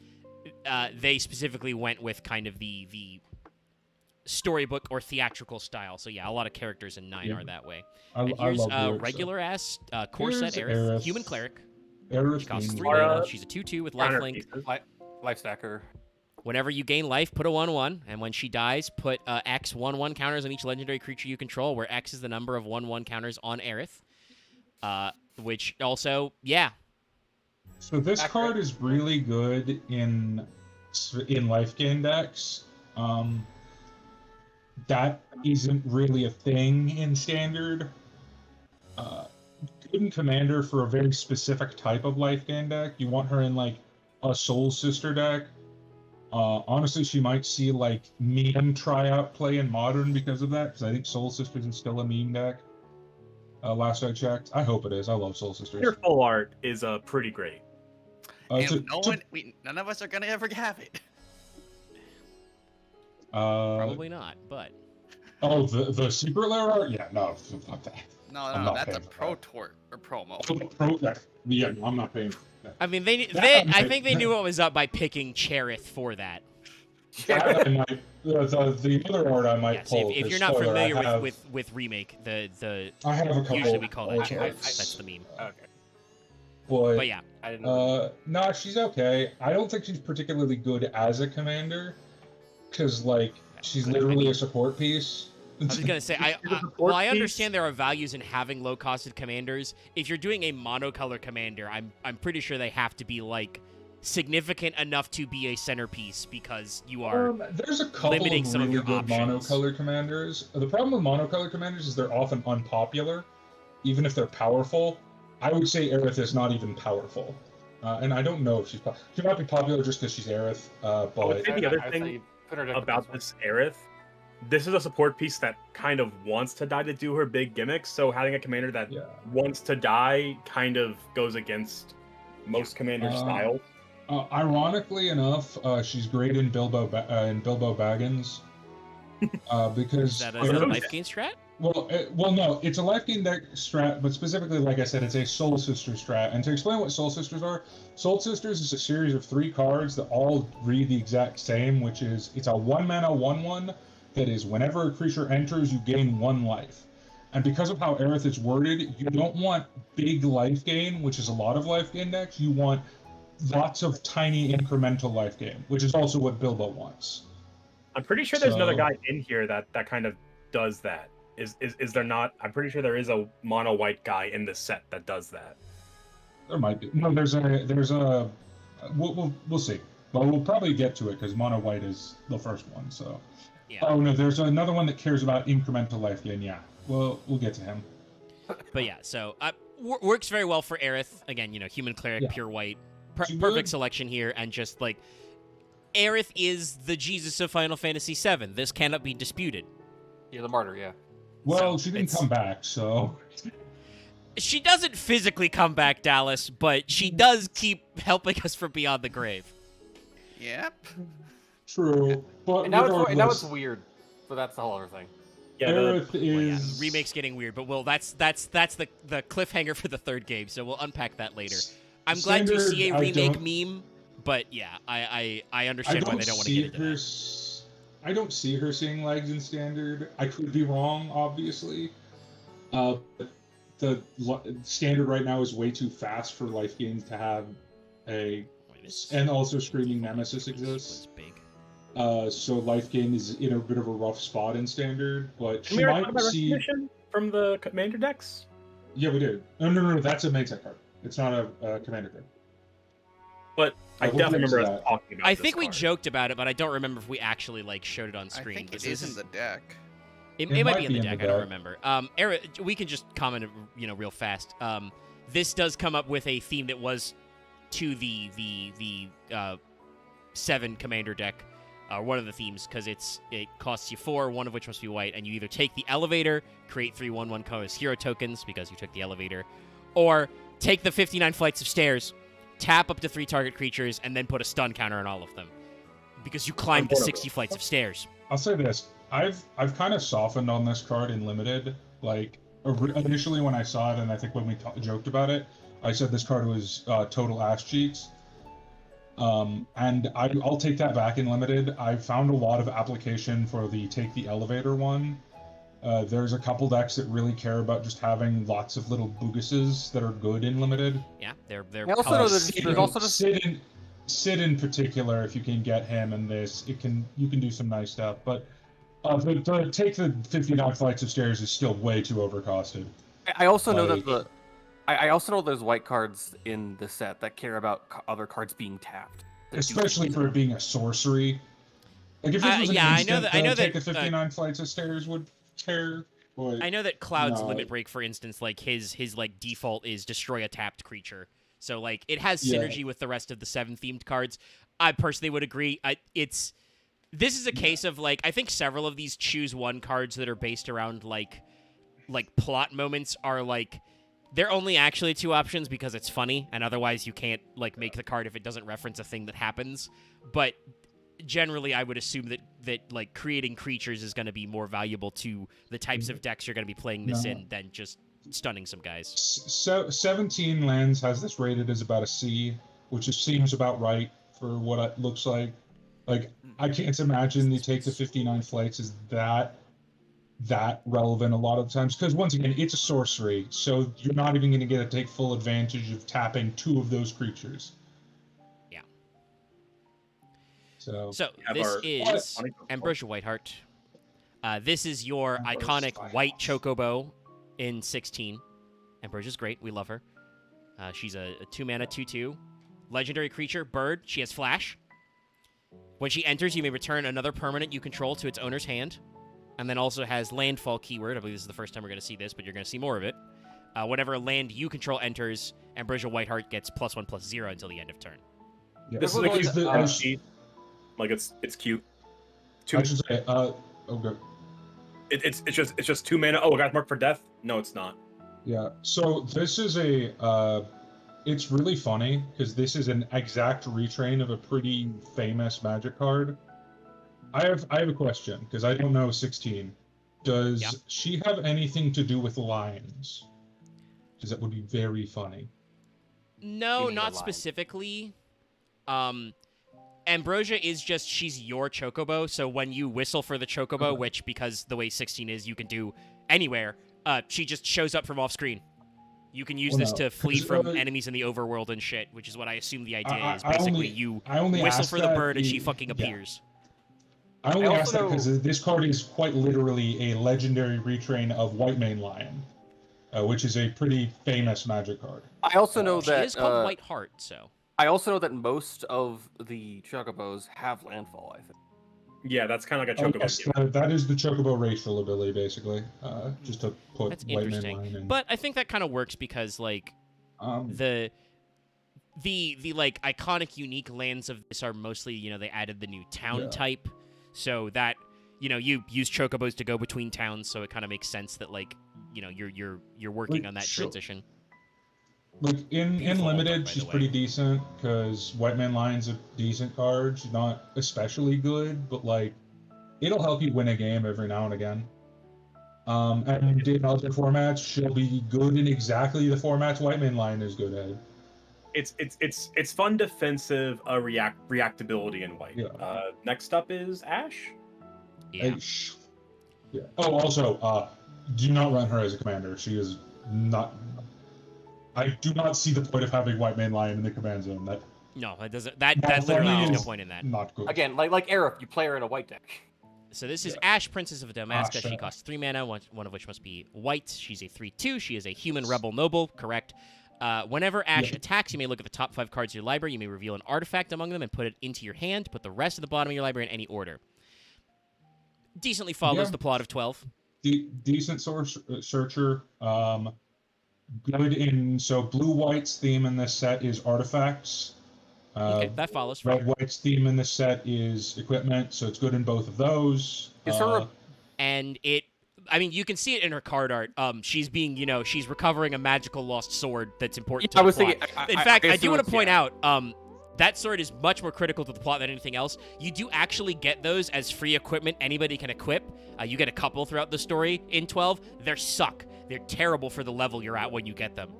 they specifically went with kind of the storybook or theatrical style. So yeah, a lot of characters in 9 Yeah. are that way. I And here's love the art, so. regular ass core set Here's Aerith, Aerith. human cleric. Aerith She costs being 3 Mara- mana. She's a 2/2 with Counter lifelink. pieces. Life stacker. Whenever you gain life, put a 1/1, and when she dies, put X 1/1 counters on each legendary creature you control, where X is the number of 1/1 counters on Aerith. Which also, yeah, So this Accurate. card is really good in life gain decks. That isn't really a thing in standard. Good in commander for a very specific type of life gain deck. You want her in a Soul Sister deck. Honestly, she might see meme tryout play in modern because of that. Because I think Soul Sisters is still a meme deck. Last I checked, I hope it is. I love Soul Sisters. Your full art is pretty great. And none of us are gonna ever have it. probably not, but Oh, the secret lair art? Yeah, no, fuck that. No, I'm no, not that's a paying for pro that. tour or promo. Yeah, no, I'm not paying for that. I mean, That I I'm think they knew what was up by picking Cherith for that. That I might, the other art I might Yes, pull. if 'cause you're not spoiler, familiar I have, with remake, the I have a couple. usually we call that old generic. arts. That's the meme. Okay. But yeah, I didn't know. No, she's okay. I don't think she's particularly good as a commander, because like she's But, I literally mean- a support piece. I was gonna say, support I piece? understand there are values in having low-costed commanders. If you're doing a monocolor commander, I'm pretty sure they have to be like significant enough to be a centerpiece because you are. There's a couple limiting of some of really your good options. monocolor commanders. The problem with monocolor commanders is they're often unpopular, even if they're powerful. I would say Aerith is not even powerful, and I don't know if she might be popular just because she's Aerith. But think the other I'd thing say put her to about one. this Aerith, this is a support piece that kind of wants to die to do her big gimmicks. So having a commander that yeah. wants to die kind of goes against most commander styles. Ironically enough, she's great in Bilbo Baggins, because Is that a Aerith- life gain strat? Well, no, it's a life gain deck strat, but specifically, like I said, it's a Soul Sister strat. And to explain what Soul Sisters are, Soul Sisters is a series of 3 cards that all read the exact same, which is it's a 1-mana 1/1 that is whenever a creature enters, you gain 1 life. And because of how Aerith is worded, you don't want big life gain, which is a lot of life gain decks. You want lots of tiny incremental life gain, which is also what Bilbo wants. I'm pretty sure there's another So- guy in here that kind of does that. Is there not? I'm pretty sure there is a mono white guy in this set that does that. There might be. No, there's a. We'll see. But we'll probably get to it because mono white is the first one. So. Yeah. Oh no, there's another one that cares about incremental life gain. Yeah. Well, we'll get to him. But yeah, so works very well for Aerith. Again, human cleric, Yeah. pure white, She perfect would- selection here, and just like Aerith is the Jesus of Final Fantasy VII. This cannot be disputed. Yeah, the martyr. Yeah. Well, So, she didn't it's- come back, so. She doesn't physically come back, Dallas, but she does keep helping us from beyond the grave. Yep. True. But And now regardless, it's weird, but that's the whole other thing. Yeah, Aerith Well, yeah, is. remake's getting weird, but that's the cliffhanger for the third game, so we'll unpack that later. I'm glad to see a Standard, I remake don't- meme, but yeah, I I understand why don't they don't want to see get into her. that. I don't see her seeing legs in standard. I could be wrong, obviously. But standard right now is way too fast for life gains to have a. Wait, this- And also Screaming Nemesis this exists. was big. So life gain is in a bit of a rough spot in standard, but Can she we already might talk about see. recognition from the commander decks? Yeah, we did. No, that's a main set card. It's not a commander card. But I we'll definitely get to remember us that. talking about I this think we card. joked about it, but I don't remember if we actually showed it on I screen. think but it this is in the deck. It It might might be in the be in deck. the I don't deck. remember. Eric, we can just comment, real fast. This does come up with a theme that was to the 7 commander deck, one of the themes, because it costs you 4, one of which must be white, and you either take the elevator, create 3 1/1 colors hero tokens because you took the elevator, or take the 59 flights of stairs, tap up to 3 target creatures, and then put a stun counter on all of them because you climbed the one of 60 flights of stairs. I'll say this: I've kind of softened on this card in limited. Like initially when I saw it, and I think when we joked about it, I said this card was total ass cheeks. And I'll take that back in limited. I found a lot of application for the take the elevator one. There's a couple decks that really care about just having lots of little booguses that are good in limited. Yeah, they're I also know there's Sid, also just Sid in particular, if you can get him in this, you can do some nice stuff. But to take the 59 flights of stairs is still way too overcosted. I also know Like- that I also know there's white cards in the set that care about other cards being tapped. Especially for it being a sorcery. Like if this was an yeah, instant, I know take that, the 59 flights of stairs would care. But I know that Cloud's No. limit break, for instance, like his default is destroy a tapped creature. So it has Yeah. synergy with the rest of the 7 themed cards. I personally would agree. This is a case of I think several of these choose one cards that are based around like plot moments are they're only actually 2 options because it's funny, and otherwise you can't make the card if it doesn't reference a thing that happens. But generally, I would assume that creating creatures is going to be more valuable to the types of decks you're going to be playing this No. in than just stunning some guys. So 17 lands has this rated as about a C, which seems about right for what it looks like. Like, I can't imagine the Take the 59 Flights is that relevant a lot of the times, because once again, it's a sorcery, so you're not even going to get to take full advantage of tapping 2 of those creatures. Yeah. So have this our- is What? Ambrosia Whiteheart. This is your Ambrosia iconic Whiteheart. white chocobo in 16. Ambrosia's great. We love her. She's a 2-mana 2/2 legendary creature, bird. She has flash. When she enters, you may return another permanent you control to its owner's hand, and then also has landfall keyword. I believe this is the first time we're going to see this, but you're going to see more of it. Whenever a land you control enters, Ambrosia Whiteheart gets +1/+0 until the end of turn. yeah. This is Well, like it's the- like it's cute. I should say, okay. It's just 2 mana. Oh, I got marked for death. No, it's not. Yeah, so this is it's really funny because this is an exact retrain of a pretty famous Magic card. I have a question because I don't know 16. Does she have anything to do with lions? Because that would be very funny. No, You mean a not line. specifically. Ambrosia is just, she's your chocobo, so when you whistle for the chocobo, which, because the way 16 is, you can do anywhere, she just shows up from off screen. You can use Well, this no, to flee 'cause, from enemies in the overworld and shit, which is what I assume the idea is. I Basically, only- you I only whistle asked for the that bird and she the- fucking yeah. appears. I only I asked that also because this card is quite literally a legendary retrain of White Mane Lion, which is a pretty famous Magic card. I also know She that is called White Heart, so. I also know that most of the chocobos have landfall. I think. Yeah, that's kind of like a Oh, chocobo. yes, gimmick. that is the Chocobo racial ability, basically. Just to put That's White Mane interesting. Lion in. But I think that kind of works because, like, the like iconic unique lands of this are mostly, you know, they added the new town Yeah. type, so that, you know, you use chocobos to go between towns, so it kind of makes sense that, like, you know, you're working Like, on that sure. transition. Like in Beautiful art, limited, by she's the way. pretty decent because White Man Lion's a decent card. She's not especially good, but like it'll help you win a game every now and again. And in other formats, she'll be good in exactly the formats White Man Lion is good at. It's fun defensive reactability in white. Yeah. Next up is Ash. Yeah. Yeah. Oh, also, do not run her as a commander. She is not. I do not see the point of having White Man Lion in the command zone. That No, that doesn't. That No, literally for me there's no is point in that. not good. Again, like Aerith, you play her in a white deck. So this is Yeah. Ash, Princess of Damaska. Ash, She costs 3 mana, one of which must be white. She's a 3/2. She is a human rebel noble, correct? Whenever Ash Yeah. attacks, you may look at the top 5 cards of your library. You may reveal an artifact among them and put it into your hand. Put the rest of the bottom of your library in any order. Decently follows Yeah. the plot of 12. Decent searcher. Good in so blue white's theme in this set is artifacts. Okay, that follows. Red white's theme in this set is equipment, so it's good in both of those. Is her a- And it, I mean, you can see it in her card art. She's being, you know, she's recovering a magical lost sword that's important to I the was plot. thinking. In fact, I do assume want to it's- point yeah. out, that sword is much more critical to the plot than anything else. You do actually get those as free equipment anybody can equip. You get a couple throughout the story in 12. They suck. They're terrible for the level you're at when you get them.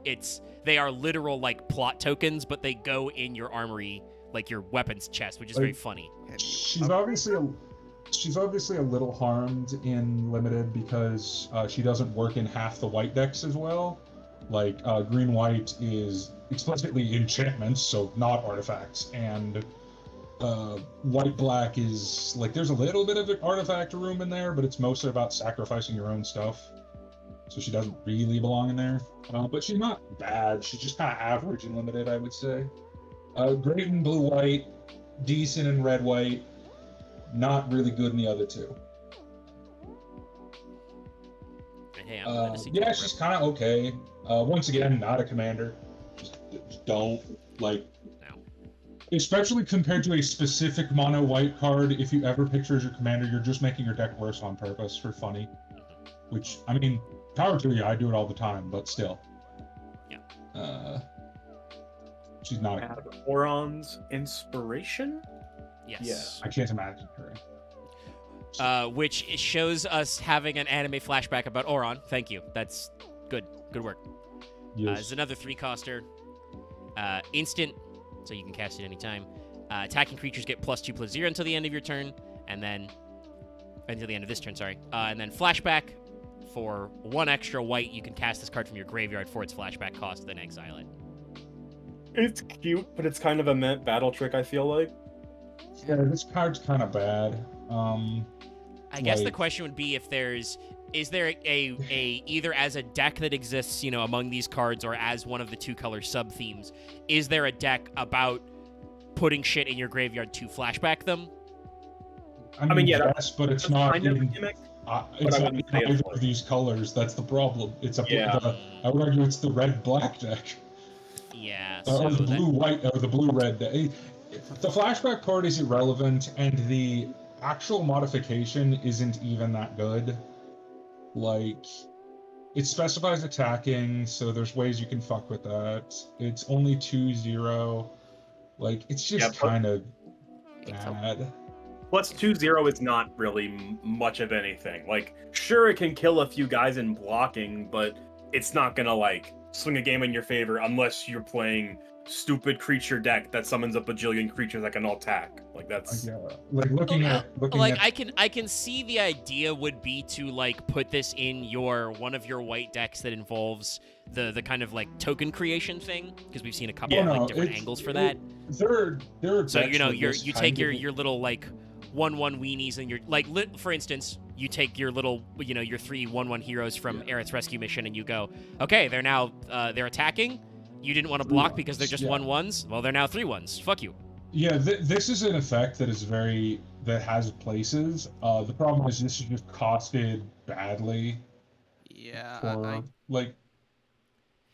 They are literal, like, plot tokens, but they go in your armory, like your weapons chest, which is very Like- funny. Can you She's upgrade obviously a little harmed in limited because she doesn't work in half the white decks as well. Like green white is explicitly enchantments, so not artifacts, and white black is like there's a little bit of artifact room in there, but it's mostly about sacrificing your own stuff. So she doesn't really belong in there. But she's not bad. She's just kind of average in limited, I would say. Great in blue white, decent in red white, not really good in the other two. And hey, I'm glad to see Yeah, Joe she's Rip. kind of okay. Once again, not a commander. Just don't like. No. Especially compared to a specific mono white card, if you ever picture as your commander, you're just making your deck worse on purpose for funny. Which, I mean, power to you, I do it all the time, but still. Yeah. She's not a Have Oron's inspiration. Yes. I can't imagine her. Which shows us having an anime flashback about Oron. Thank you. That's good. Good work. Yes. It's another 3-coster. Instant, so you can cast it anytime. Attacking creatures get +2/+0 until the end of your turn, and then until the end of this turn, sorry. And then flashback for 1 extra white. You can cast this card from your graveyard for its flashback cost, then exile it. It's cute, but it's kind of a battle trick, I feel like. Yeah, this card's kind of bad. I guess the like- question would be if is there a either as a deck that exists, among these cards, or as one of the 2-color sub-themes, is there a deck about putting shit in your graveyard to flashback them? I mean, yeah, yes, but it's that's not kind of a in, gimmick. it's I not wouldn't in say it's either like- of these colors. That's the problem. It's a Yeah. I would argue it's the red-black deck. Yeah, Or so the that, blue-white, or the blue-red deck. The flashback part is irrelevant, and the actual modification isn't even that good. Like, it specifies attacking, so there's ways you can fuck with that. It's only 2/0. Like, it's just Yeah, but- kind of It's a- bad. +2/0 is not really much of anything. Like, sure, it can kill a few guys in blocking, but it's not gonna, like, swing a game in your favor unless you're playing stupid creature deck that summons a bajillion creatures that can all attack. Like, that's... Yeah, like looking at I can see the idea would be to like put this in one of your white decks that involves the kind of like token creation thing, because we've seen a couple Yeah, of like no, different it's- angles for that. there are So decks with you this take kind your of- little like 1/1 weenies and your like for instance, you take your little your 3 1/1 heroes from Aerith's rescue mission and you go, okay, they're now they're attacking. You didn't want to block because they're just Yeah. 1/1s. Well, they're now 3/1s. Fuck you. Yeah, this is an effect that has places. The problem is this is just costed badly Yeah, for like.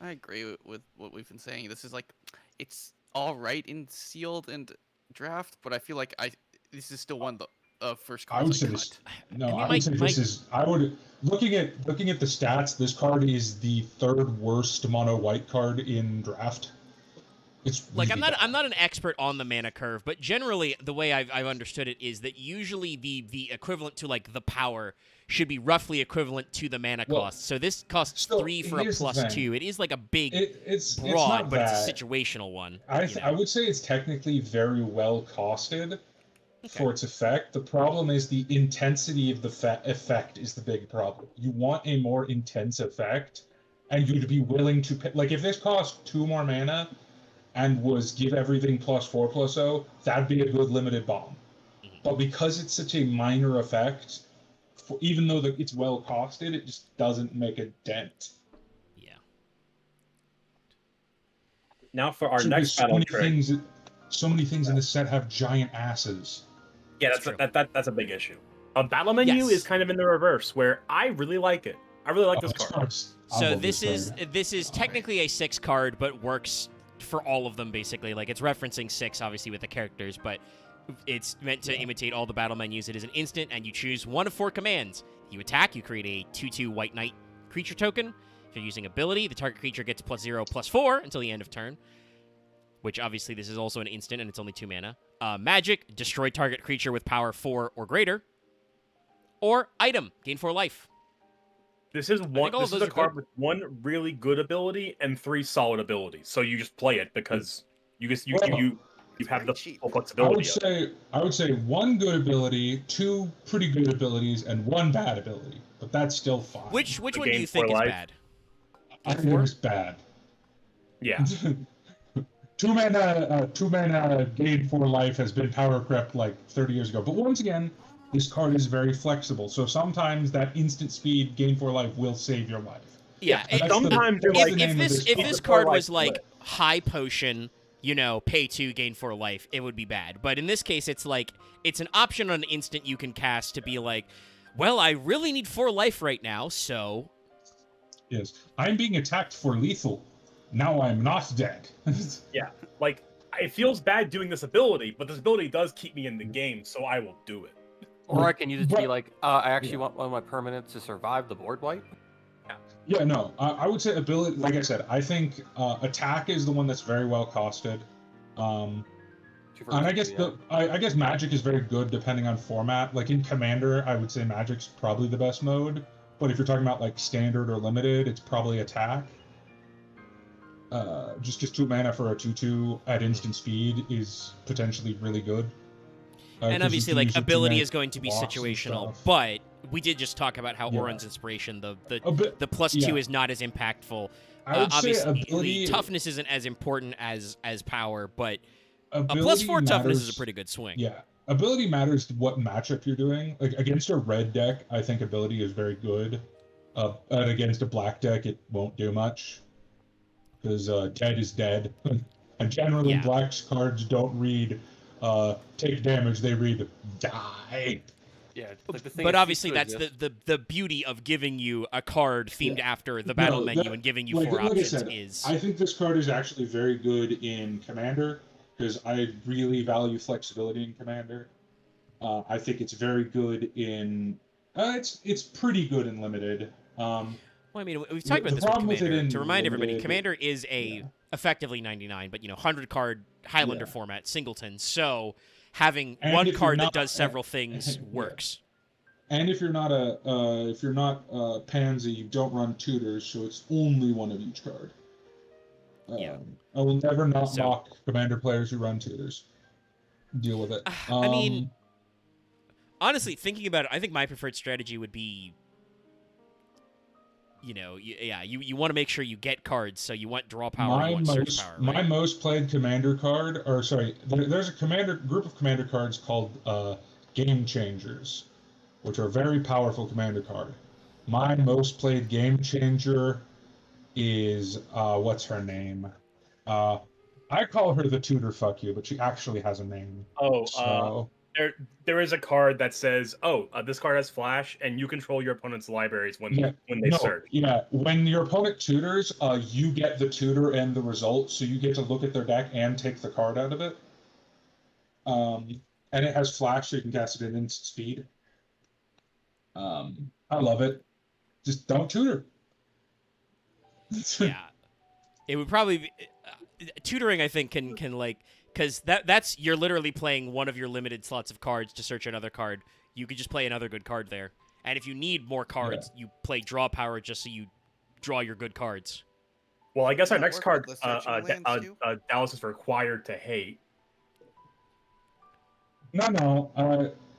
I agree with what we've been saying. This is like, it's all right in sealed and draft, but I feel like this is still one of the first I would cards say I this. cut. No, I mean, I would say my- this is. I would looking at the stats. This card is the 3rd worst mono white card in draft. It's Like really I'm not an expert on the mana curve, but generally the way I've understood it is that usually the equivalent to like the power should be roughly equivalent to the mana Well, cost. So this costs so 3 for a here's the thing. +2. It is like a big It's broad, not but that. it's a situational one. I would say it's technically very well costed for its effect. The problem is the intensity of the effect is the big problem. You want a more intense effect, and you'd be willing to pay. Like, if this cost 2 more mana and was give everything +4/+0, that'd be a good limited bomb. But because it's such a minor effect, even though it's well costed, it just doesn't make a dent. Yeah. Now for our So next there's battle trick. so many things in this set have giant asses. Yeah, That's that's a big issue. A battle menu Yes. is kind of in the reverse, where I really like it. I really like this card. So this is technically a 6 card, but works for all of them basically. Like it's referencing 6 obviously with the characters, but it's meant to imitate all the battle menus. It is an instant, and you choose one of 4 commands. You attack, you create a 2/2 White Knight creature token. If you're using ability, the target creature gets +0/+4 until the end of turn. Which obviously this is also an instant, and it's only 2 mana. Magic, destroy target creature with power 4 or greater. Or item, gain 4 life. This is all of This is those a are card good. with 1 really good ability and 3 solid abilities. So you just play it because you have the Very cheap. full I flexibility. would say 1 good ability, 2 pretty good abilities, and 1 bad ability. But that's still fine. Which The one do you gain think 4 is life. bad? I think it was bad. Yeah. 2 mana gain 4 life has been power crept like 30 years ago. But once again, this card is very flexible. So sometimes that instant speed gain 4 life will save your life. Yeah, And that's the- sometimes you're that's like- the if name of this card. card Life was like split. high potion, pay 2, gain 4 life, it would be bad. But in this case, it's like it's an option on an instant you can cast to be like, well, I really need 4 life right now, so Yes, I'm being attacked for lethal. Now I'm not dead. Yeah. Like, it feels bad doing this ability, but this ability does keep me in the game, so I will do it. Or I can use it to be But- like, I actually yeah. want one of my permanents to survive the board wipe. Yeah, no, I would say ability. Like I said, I think attack is the one that's very well costed. 2 for And I 2, guess yeah. I guess Magic is very good depending on format. Like in Commander, I would say Magic's probably the best mode. But if you're talking about like standard or limited, it's probably attack. Just because 2 mana for a 2/2 at instant speed is potentially really good. And 'Cause you obviously, can like, use it to ability make is going to be blocks and situational, stuff. but we did just talk about how Yeah. Oren's Inspiration, A bit, the +2 yeah. is not as impactful. I would say Obviously, the ability toughness isn't as important as power, but a ability +4 toughness is a matters. pretty good swing. Yeah, ability matters to what matchup you're doing. Like against a red deck, I think ability is very good. And against a black deck, it won't do much because dead is dead. And generally, Yeah. black's cards don't read take damage; they read die. Yeah, like the thing But is, obviously, cease to that's exist. the beauty of giving you a card themed Yeah. after the battle No, menu that- and giving you like, 4 like I options said, is. I think this card is actually very good in Commander because I really value flexibility in Commander. I think it's very good in. It's pretty good in Limited. Well, I mean, we've talked about the this with problem with it Commander. in To remind everybody, Limited- Commander is yeah. effectively 99, but 100 card Highlander Yeah. format singleton. So having And one if you're card that not- does several things yeah. works. And if you're not a pansy, you don't run tutors, so it's only one of each card. Yeah. I will never not So- mock Commander players who run tutors. Deal with it. I mean, honestly, thinking about it, I think my preferred strategy would be, you want to make sure you get cards, so you want draw power, you want search power, my right? most played commander card, or sorry, there's a group of commander cards called Game Changers, which are a very powerful commander card. My most played Game Changer is what's her name? I call her the tutor fuck you, but she actually has a name. Oh, So there is a card that says, this card has flash, and you control your opponent's libraries when yeah, they search. Yeah, when your opponent tutors, you get the tutor and the result, so you get to look at their deck and take the card out of it. And it has flash, so you can cast it at instant speed. I love it. Just don't tutor. Yeah, it would probably be, tutoring. I think can like, because that's you're literally playing one of your limited slots of cards to search another card. You could just play another good card there, and if you need more cards, you play draw power just so you draw your good cards. Well, I guess our Doesn't next work card, with the searching lands, too? Dallas is required to hate. No.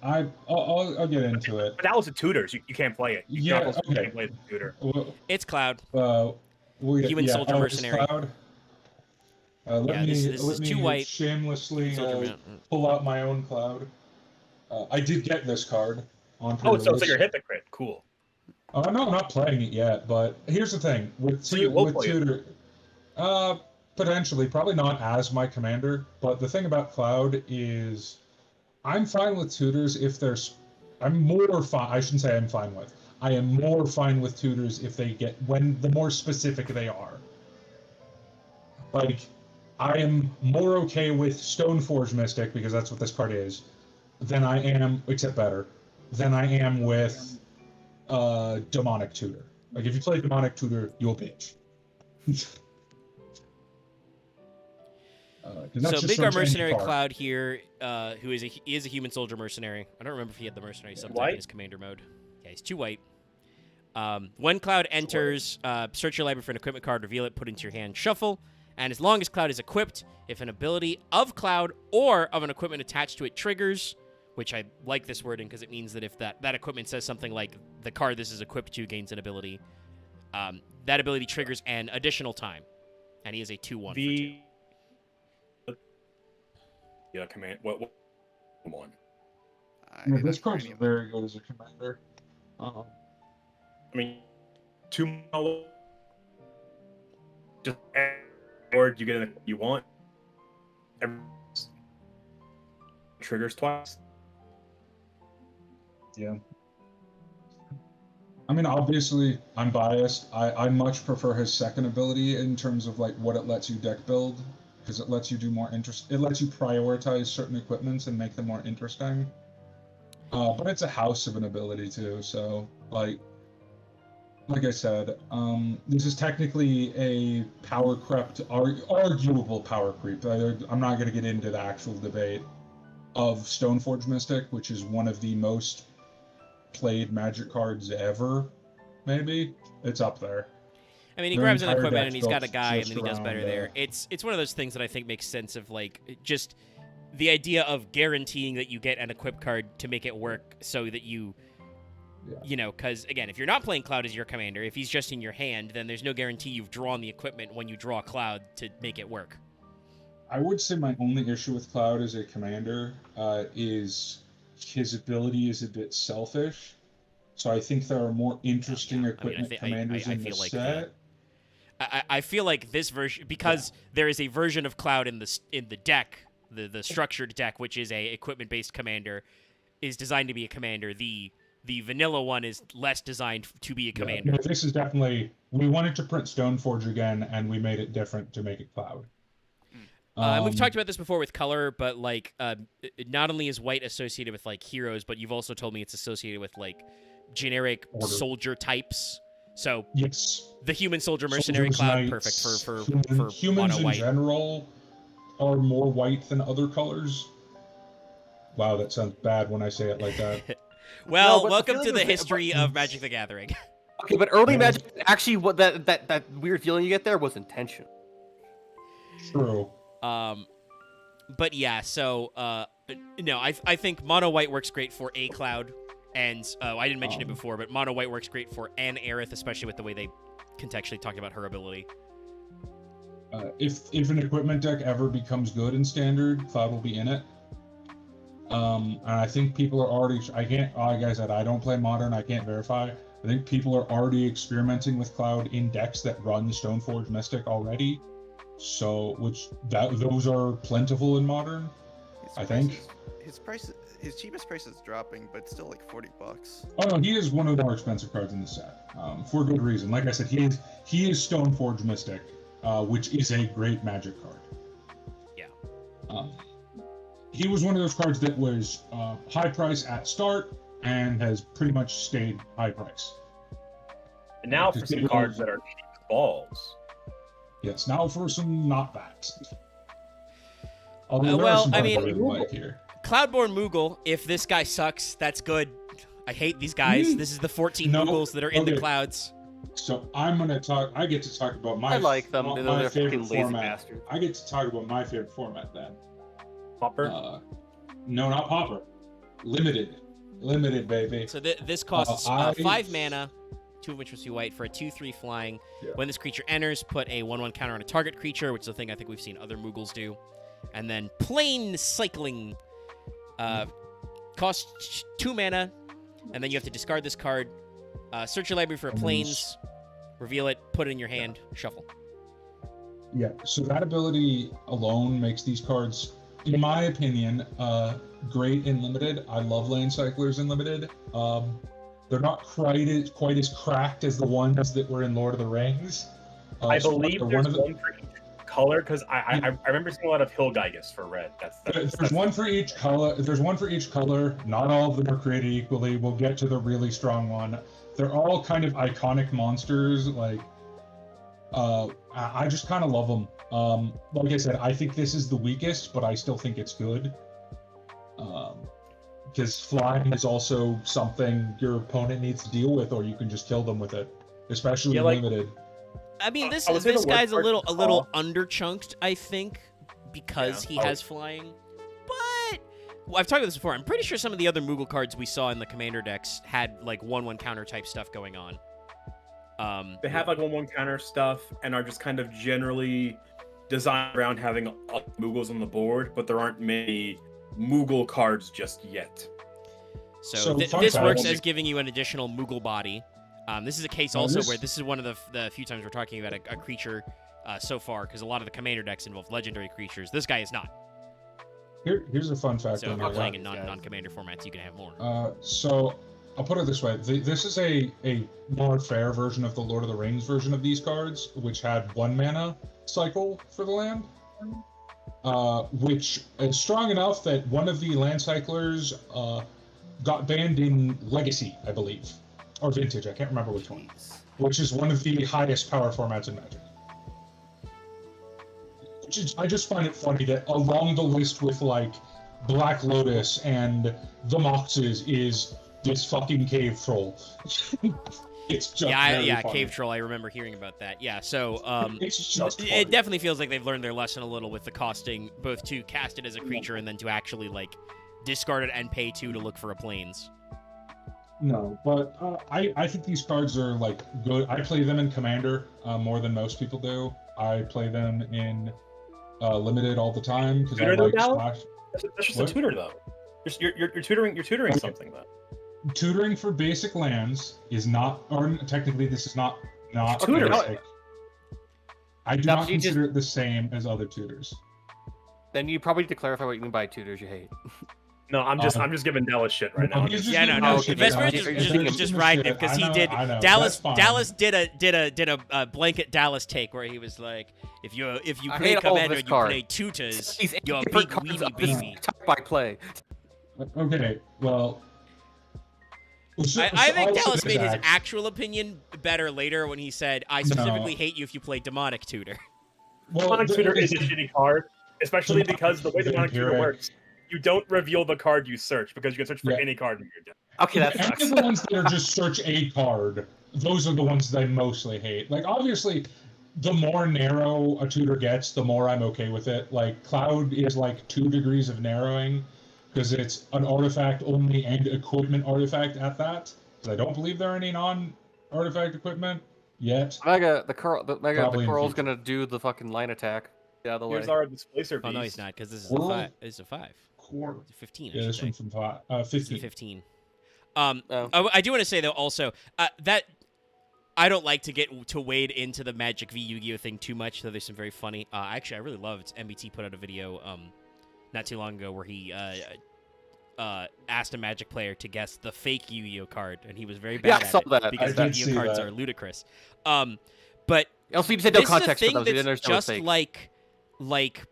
I'll get into it. But Dallas is tutors. You can't play it. You Yeah, can't okay. play the tutor. Well, It's Cloud. Human Soldier Mercenary. Cloud. Let this me is 2 white. shamelessly Soldier pull out my own cloud. I did get this card on Oh, so pre-release. you're hypocrite. Cool. No, I'm not playing it yet, but here's the thing with So you will play it? tutor. Potentially, probably not as my commander, but the thing about Cloud is, I'm fine with tutors if there's. I'm more fine. I shouldn't say I'm fine with. I am more fine with tutors if they get the more specific they are. Like, I am more okay with Stoneforge Mystic because that's what this card is, than I am, except better, than I am with Demonic Tutor. Like, if you play Demonic Tutor, you'll bitch. So Big Our Mercenary Cloud here, who is a human soldier mercenary. I don't remember if he had the mercenary subtype in White? his commander mode. Yeah, he's 2 white. When Cloud enters, search your library for an equipment card, reveal it, put it into your hand, shuffle. And as long as Cloud is equipped, if an ability of Cloud or of an equipment attached to it triggers, which I like this wording because it means that if that equipment says something like the card this is equipped to gains an ability, that ability triggers an additional time. And he is a 2/1 for 2. Yeah, command. What? Come on. Yeah, didn't this try card's any of very good as a commander. I mean, 2 mana. Just or you get anything you want. Triggers twice. Yeah. I mean, obviously, I'm biased. I much prefer his second ability in terms of like what it lets you deck build, because it lets you do more interest. It lets you prioritize certain equipments and make them more interesting. But it's a house of an ability too, so like I said, this is technically a power crept, arguable power creep. I'm not going to get into the actual debate of Stoneforge Mystic, which is one of the most played Magic cards ever. Maybe it's up there. I mean, he Their grabs an entire equipment deck's and he's got a built guy, and just then he does better around, there. It's one of those things that I think makes sense of like just the idea of guaranteeing that you get an equip card to make it work, so that you know, because again, if you're not playing Cloud as your commander, if he's just in your hand, then there's no guarantee you've drawn the equipment when you draw Cloud to make it work. I would say my only issue with Cloud as a commander is his ability is a bit selfish. So I think there are more interesting equipment commanders in the set. I feel like this version, because there is a version of Cloud in the deck, the structured deck, which is a equipment-based commander, is designed to be a commander. The vanilla one is less designed to be a commander. No, this is definitely, we wanted to print Stoneforge again, and we made it different to make it Cloud. And we've talked about this before with color, but like, not only is white associated with like heroes, but you've also told me it's associated with like generic soldier types. So yes, the human soldier mercenary Cloud, knights, perfect for humans mono in white. general are more white than other colors. Wow, that sounds bad when I say it like that. Well, No, welcome to the history of Magic the Gathering. Okay, but early Magic, actually, what that weird feeling you get there was intentional. True. But yeah, so no, I think mono white works great for a Cloud, and I didn't mention it before, but mono white works great for an Aerith, especially with the way they contextually talked about her ability. If an equipment deck ever becomes good in Standard, Cloud will be in it. And I think people are already. Like I said, I don't play Modern. I can't verify. I think people are already experimenting with Cloud in decks that run Stoneforge Mystic already. So, those are plentiful in Modern. I think His cheapest price is dropping, but still like $40. Oh no, he is one of the more expensive cards in the set, for good reason. Like I said, he is Stoneforge Mystic, which is a great Magic card. Yeah. He was one of those cards that was high price at start and has pretty much stayed high price. And now for some cards that are cheap balls. Yes, now for some not that. Well, I mean, here. Cloudborn Moogle, if this guy sucks, that's good. I hate these guys. This is the 14 Moogles that are in the clouds. So I get to talk about my I like them. my They're favorite fucking lazy format. bastards. I get to talk about my favorite format then. Popper? No, not Popper. Limited, baby. So this costs 5 mana, 2 of which must be white, for a 2/3 flying. Yeah. When this creature enters, put a 1/1 counter on a target creature, which is a thing I think we've seen other Moogles do. And then plane cycling costs 2 mana, and then you have to discard this card, search your library for planes, reveal it, put it in your hand, shuffle. Yeah, so that ability alone makes these cards, in my opinion, great in Limited. I love Lane Cyclers in Limited. They're not quite as cracked as the ones that were in Lord of the Rings. I believe there's one for each color, because I remember seeing a lot of Hillgeigus for red. There's one for each color. There's one for each color. Not all of them are created equally. We'll get to the really strong one. They're all kind of iconic monsters. Like, I just kind of love them. Like I said, I think this is the weakest, but I still think it's good. Because flying is also something your opponent needs to deal with, or you can just kill them with it, especially Limited. I mean, this would say the guy's a worst little part- underchunked, I think, because he has flying. But I've talked about this before. I'm pretty sure some of the other Moogle cards we saw in the Commander decks had like 1/1 counter type stuff going on. They have like 1/1 counter stuff and are just kind of generally designed around having Moogles on the board, but there aren't many Moogle cards just yet. So this works as giving you an additional Moogle body. This is a case also where this is one of the few times we're talking about a creature so far, because a lot of the Commander decks involve legendary creatures. This guy is not. Here's a fun fact. So if you're playing in non-Commander formats, you can have more. So I'll put it this way. This is a more fair version of the Lord of the Rings version of these cards, which had 1 mana cycle for the land. Which is strong enough that one of the land cyclers got banned in Legacy, I believe. Or Vintage, I can't remember which one. Which is one of the highest power formats in Magic. I just find it funny that along the list with like Black Lotus and the Moxes is this fucking cave troll. It's just very funny. Cave Troll. I remember hearing about that. Yeah, so It's just funny. it definitely feels like they've learned their lesson a little with the costing, both to cast it as a creature and then to actually like discard it and pay 2 to look for a planes. No, but I think these cards are like good. I play them in Commander more than most people do. I play them in Limited all the time because I Tutor like though? splash. That's just What? a tutor though. You're tutoring Okay. something though. Tutoring for basic lands is not, or technically this is not Tutor. basic. I do Now, not you just- consider it the same as other tutors. Then you probably need to clarify what you mean by tutors you hate. No, I'm just giving Dallas shit right No, now. he's just Yeah, no, giving no. us shit, Vesper guys. just, You're just, giving just him riding shit. it because I he know, did. I know. Dallas That's fine. Dallas did a blanket Dallas take where he was like, if you I play hate all of Commander, this you card. play tutors, These you're a different big cards weenie of this baby. type I play. Okay, well. I think I'll say Dallas this, made his Axe. actual opinion better later when he said, "I specifically hate you if you play Demonic Tutor." Well, Demonic the- Tutor is a shitty card, especially because the way Demonic Tutor Vampiric. works, you don't reveal the card you search because you can search for Yeah. any card in your deck. Okay, that Any sucks. of the ones that are just search a card, those are the ones that I mostly hate. Like, obviously, the more narrow a tutor gets, the more I'm okay with it. Like, Cloud is like 2 degrees of narrowing, because it's an artifact only and equipment artifact at that. Because I don't believe there are any non-artifact equipment yet. The Probably in the Coral's future. gonna do the fucking line attack. Get out of the way. Here's our Displacer Oh Beast. no, he's not because this is Well, a 5. This is a 5. Core. It's a 15. I Yeah, should this say. one's from This is a 15. 15. Oh. I do want to say though also that I don't like to get to wade into the Magic v Yu-Gi-Oh thing too much. Though there's some very funny. Actually, I really loved MBT put out a video not too long ago where he asked a Magic player to guess the fake Yu-Gi-Oh card, and he was very bad Yeah, I at saw it that. because I did Yu-Gi-Oh see cards that. are ludicrous. But Also, you said no this is a context for thing those. You didn't that's understand just what's fake. like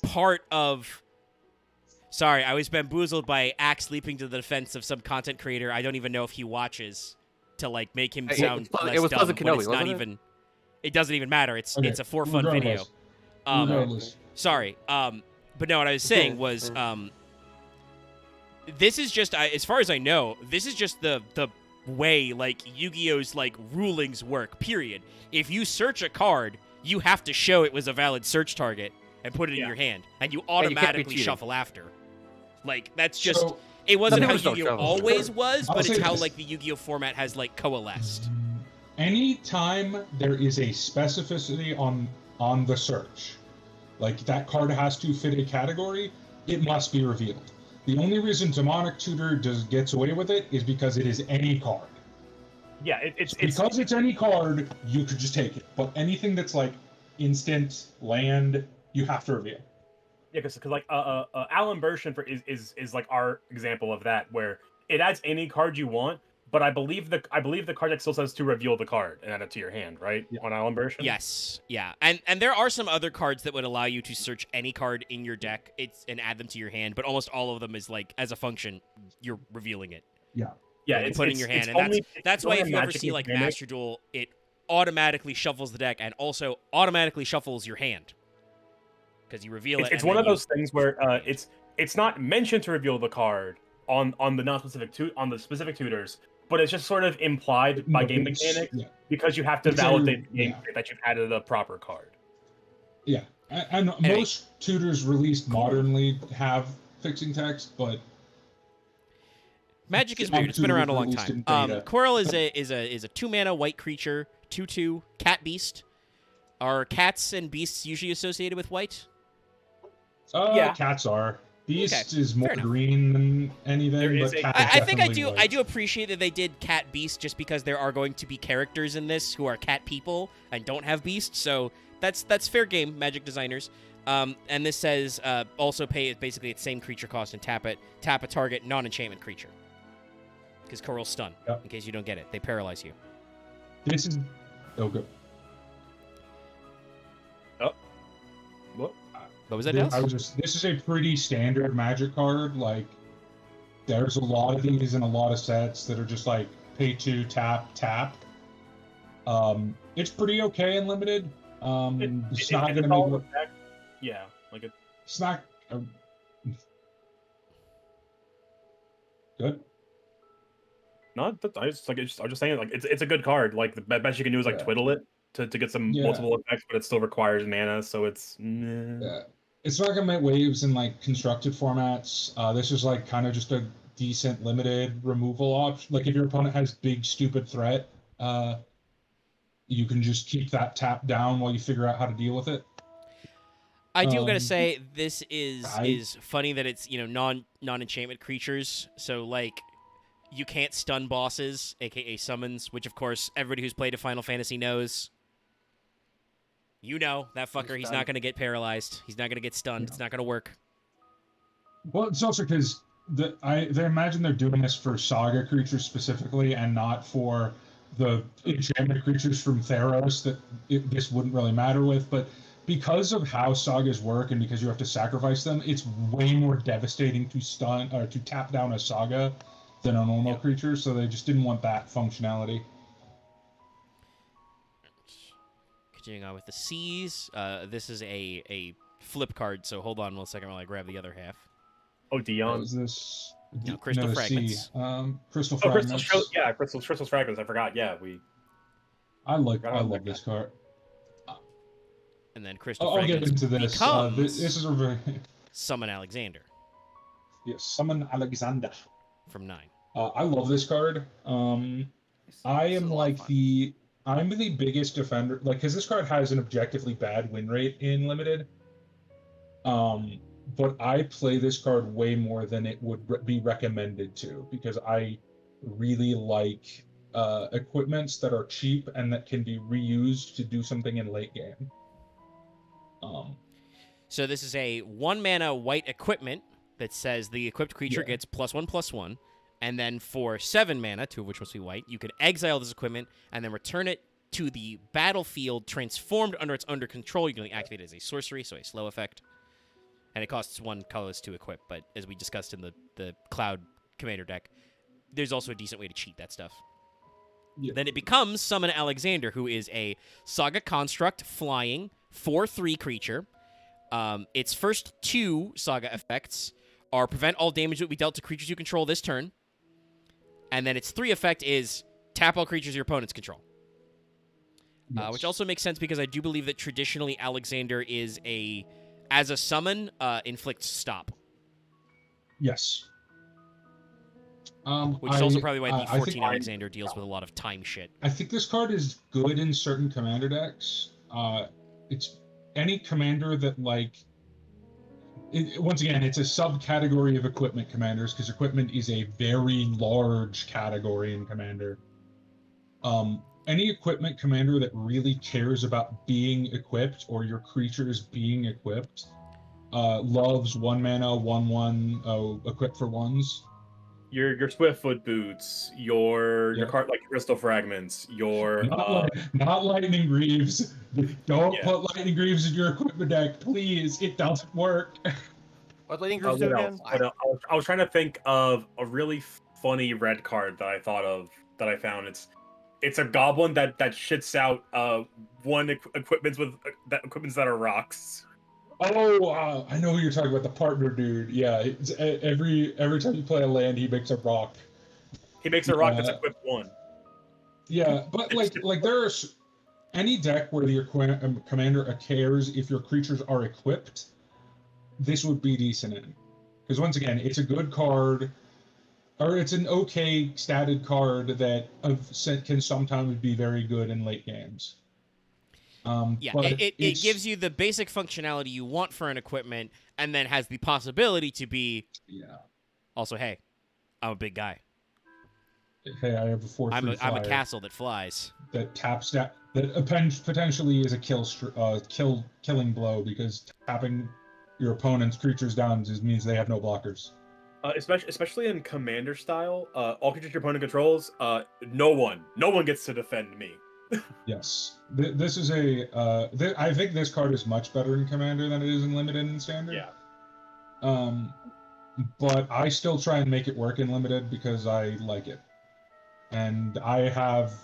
part of. Sorry, I was bamboozled by Axe leaping to the defense of some content creator I don't even know if he watches to like make him It- sound it was less dumb, Pleasant but Kenobi, it's not wasn't it? even. It doesn't even matter. It's Okay, it's a for fun video. regardless. Um, Regardless. sorry. But no, what I was saying was this is just as far as I know, this is just the way like Yu-Gi-Oh's like rulings work. Period. If you search a card, you have to show it was a valid search target and put it in Yeah. your hand, and you can't be automatically cheating. shuffle after. Like that's just So, it wasn't how Numbers don't Yu-Gi-Oh show. always was, I'll but it's say how this. like the Yu-Gi-Oh format has like coalesced. anytime there is a specificity on the search, like that card has to fit a category, it must be revealed. The only reason Demonic Tutor gets away with it is because it is any card. Yeah, it's Because it's any card, you could just take it. But anything that's like instant land, you have to reveal. yeah, because like Alan Bershin is like our example of that, where it adds any card you want, but I believe the card deck still says to reveal the card and add it to your hand, right? Yeah. On Alan Bershin. Yes, yeah, and there are some other cards that would allow you to search any card in your deck, and add them to your hand, but almost all of them is like as a function, you're revealing it. yeah, You it's put it in your hand, and that's why if you ever see like Master Duel, it automatically shuffles the deck and also automatically shuffles your hand because you reveal it. It's and one then of those things where it's not mentioned to reveal the card on the non-specific on the specific tutors, but it's just sort of implied by game mechanics Yeah. because you have to Because validate the game yeah. that you've added a proper card. Yeah. And Anyway. most tutors released modernly have fixing text, but Magic is Some weird. It's been around a long released in time. beta. Coral is a 2-mana white creature, 2/2 cat beast. Are cats and beasts usually associated with white? Yeah. cats are. Beast is fair more enough. green than anything, There is but a- cat is I think I definitely do. white. I do appreciate that they did cat beast just because there are going to be characters in this who are cat people and don't have beast. So that's fair game, Magic designers. And this says also pay basically its same creature cost and tap it. Tap a target non-enchantment creature. Because Coral's stun. Yep. In case you don't get it, they paralyze you. This is good. What was that, Dallas? This is a pretty standard Magic card. Like, there's a lot of these in a lot of sets that are just like pay 2, tap, tap. It's pretty okay in limited. It's not going to all make. effect. Yeah, like it. It's not. Good. Not that I just I'm just saying like it's a good card. Like the best you can do is like Yeah. twiddle it to get some Yeah. multiple effects, but it still requires mana, so it's Yeah. It's not gonna make waves in like constructed formats. This is like kind of just a decent limited removal option. Like if your opponent has big stupid threat, you can just keep that tap down while you figure out how to deal with it. I do gotta Um, say this is I- funny that it's non enchantment creatures, so like you can't stun bosses, aka summons, which of course everybody who's played a Final Fantasy knows. You know that fucker. He's not gonna get paralyzed. He's not gonna get stunned. Yeah. It's not gonna work. Well, it's also because they imagine they're doing this for Saga creatures specifically, and not for the enchantment creatures from Theros that this wouldn't really matter with. But because of how Sagas work, and because you have to sacrifice them, it's way more devastating to stun or to tap down a Saga than a normal creature. So they just didn't want that functionality. Continuing on with the C's, this is a flip card. So hold on 1 second while I grab the other half. oh Dion. Is this? No, crystal the fragments. C. Crystal Oh, fragments. crystal fragments. I forgot. Yeah, I Forgot about love that this card. And then crystal I'll get fragments into this. becomes This is a very Summon Alexander Summon Alexander. from 9. I love this card. I This am is a lot like of fun. I'm the biggest defender, like, because this card has an objectively bad win rate in limited. But I play this card way more than it would be recommended to, because I really like equipments that are cheap and that can be reused to do something in late game. So this is a 1 mana white equipment that says the equipped creature Yeah. gets +1/+1, and then for 7 mana, 2 of which must be white, you can exile this equipment and then return it to the battlefield transformed under its under control. You can activate it as a sorcery, so a slow effect. And it costs 1 colorless to equip, but as we discussed in the Cloud Commander deck, there's also a decent way to cheat that stuff. Yeah. Then it becomes Summon Alexander, who is a Saga Construct flying 4/3 creature. Its first 2 Saga effects are prevent all damage that will be dealt to creatures you control this turn. And then its 3 effect is tap all creatures your opponents control. Yes. Which also makes sense because I do believe that traditionally Alexander is as a summon, inflicts stop. Yes. Which is also probably why I the 14 think Alexander deals with a lot of time shit. I think this card is good in certain commander decks. It's any commander that once again, it's a subcategory of equipment commanders, because equipment is a very large category in commander. Any equipment commander that really cares about being equipped, or your creatures being equipped, loves 1 mana, 1/1 equip for 1s. your Swiftfoot boots, your Yeah. card like crystal fragments, your Not Lightning Greaves. Don't Yeah. put Lightning Greaves in your equipment deck, please. It doesn't work. What Lightning Grooves do what again? else? What else? I was trying to think of a really funny red card that I thought of that I found. It's a goblin that shits out equipments that are rocks. Oh, I know who you're talking about. The partner dude. Yeah, it's, every time you play a land, he makes a rock. He makes a rock that's Yeah. equipped 1. Yeah, but like there's any deck where the commander cares if your creatures are equipped, this would be decent in. Because once again, it's a good card, or it's an okay statted card that can sometimes be very good in late games. Yeah, but it gives you the basic functionality you want for an equipment, and then has the possibility to be also, hey, I'm a big guy. Hey, I have a 4/3 I'm a flyer castle that flies. that taps that potentially is a killing blow, because tapping your opponent's creatures down means they have no blockers. Especially in commander style, all creatures your opponent controls, no one gets to defend me. Yes, this is I think this card is much better in Commander than it is in Limited and Standard. Yeah. But I still try and make it work in Limited because I like it, and I have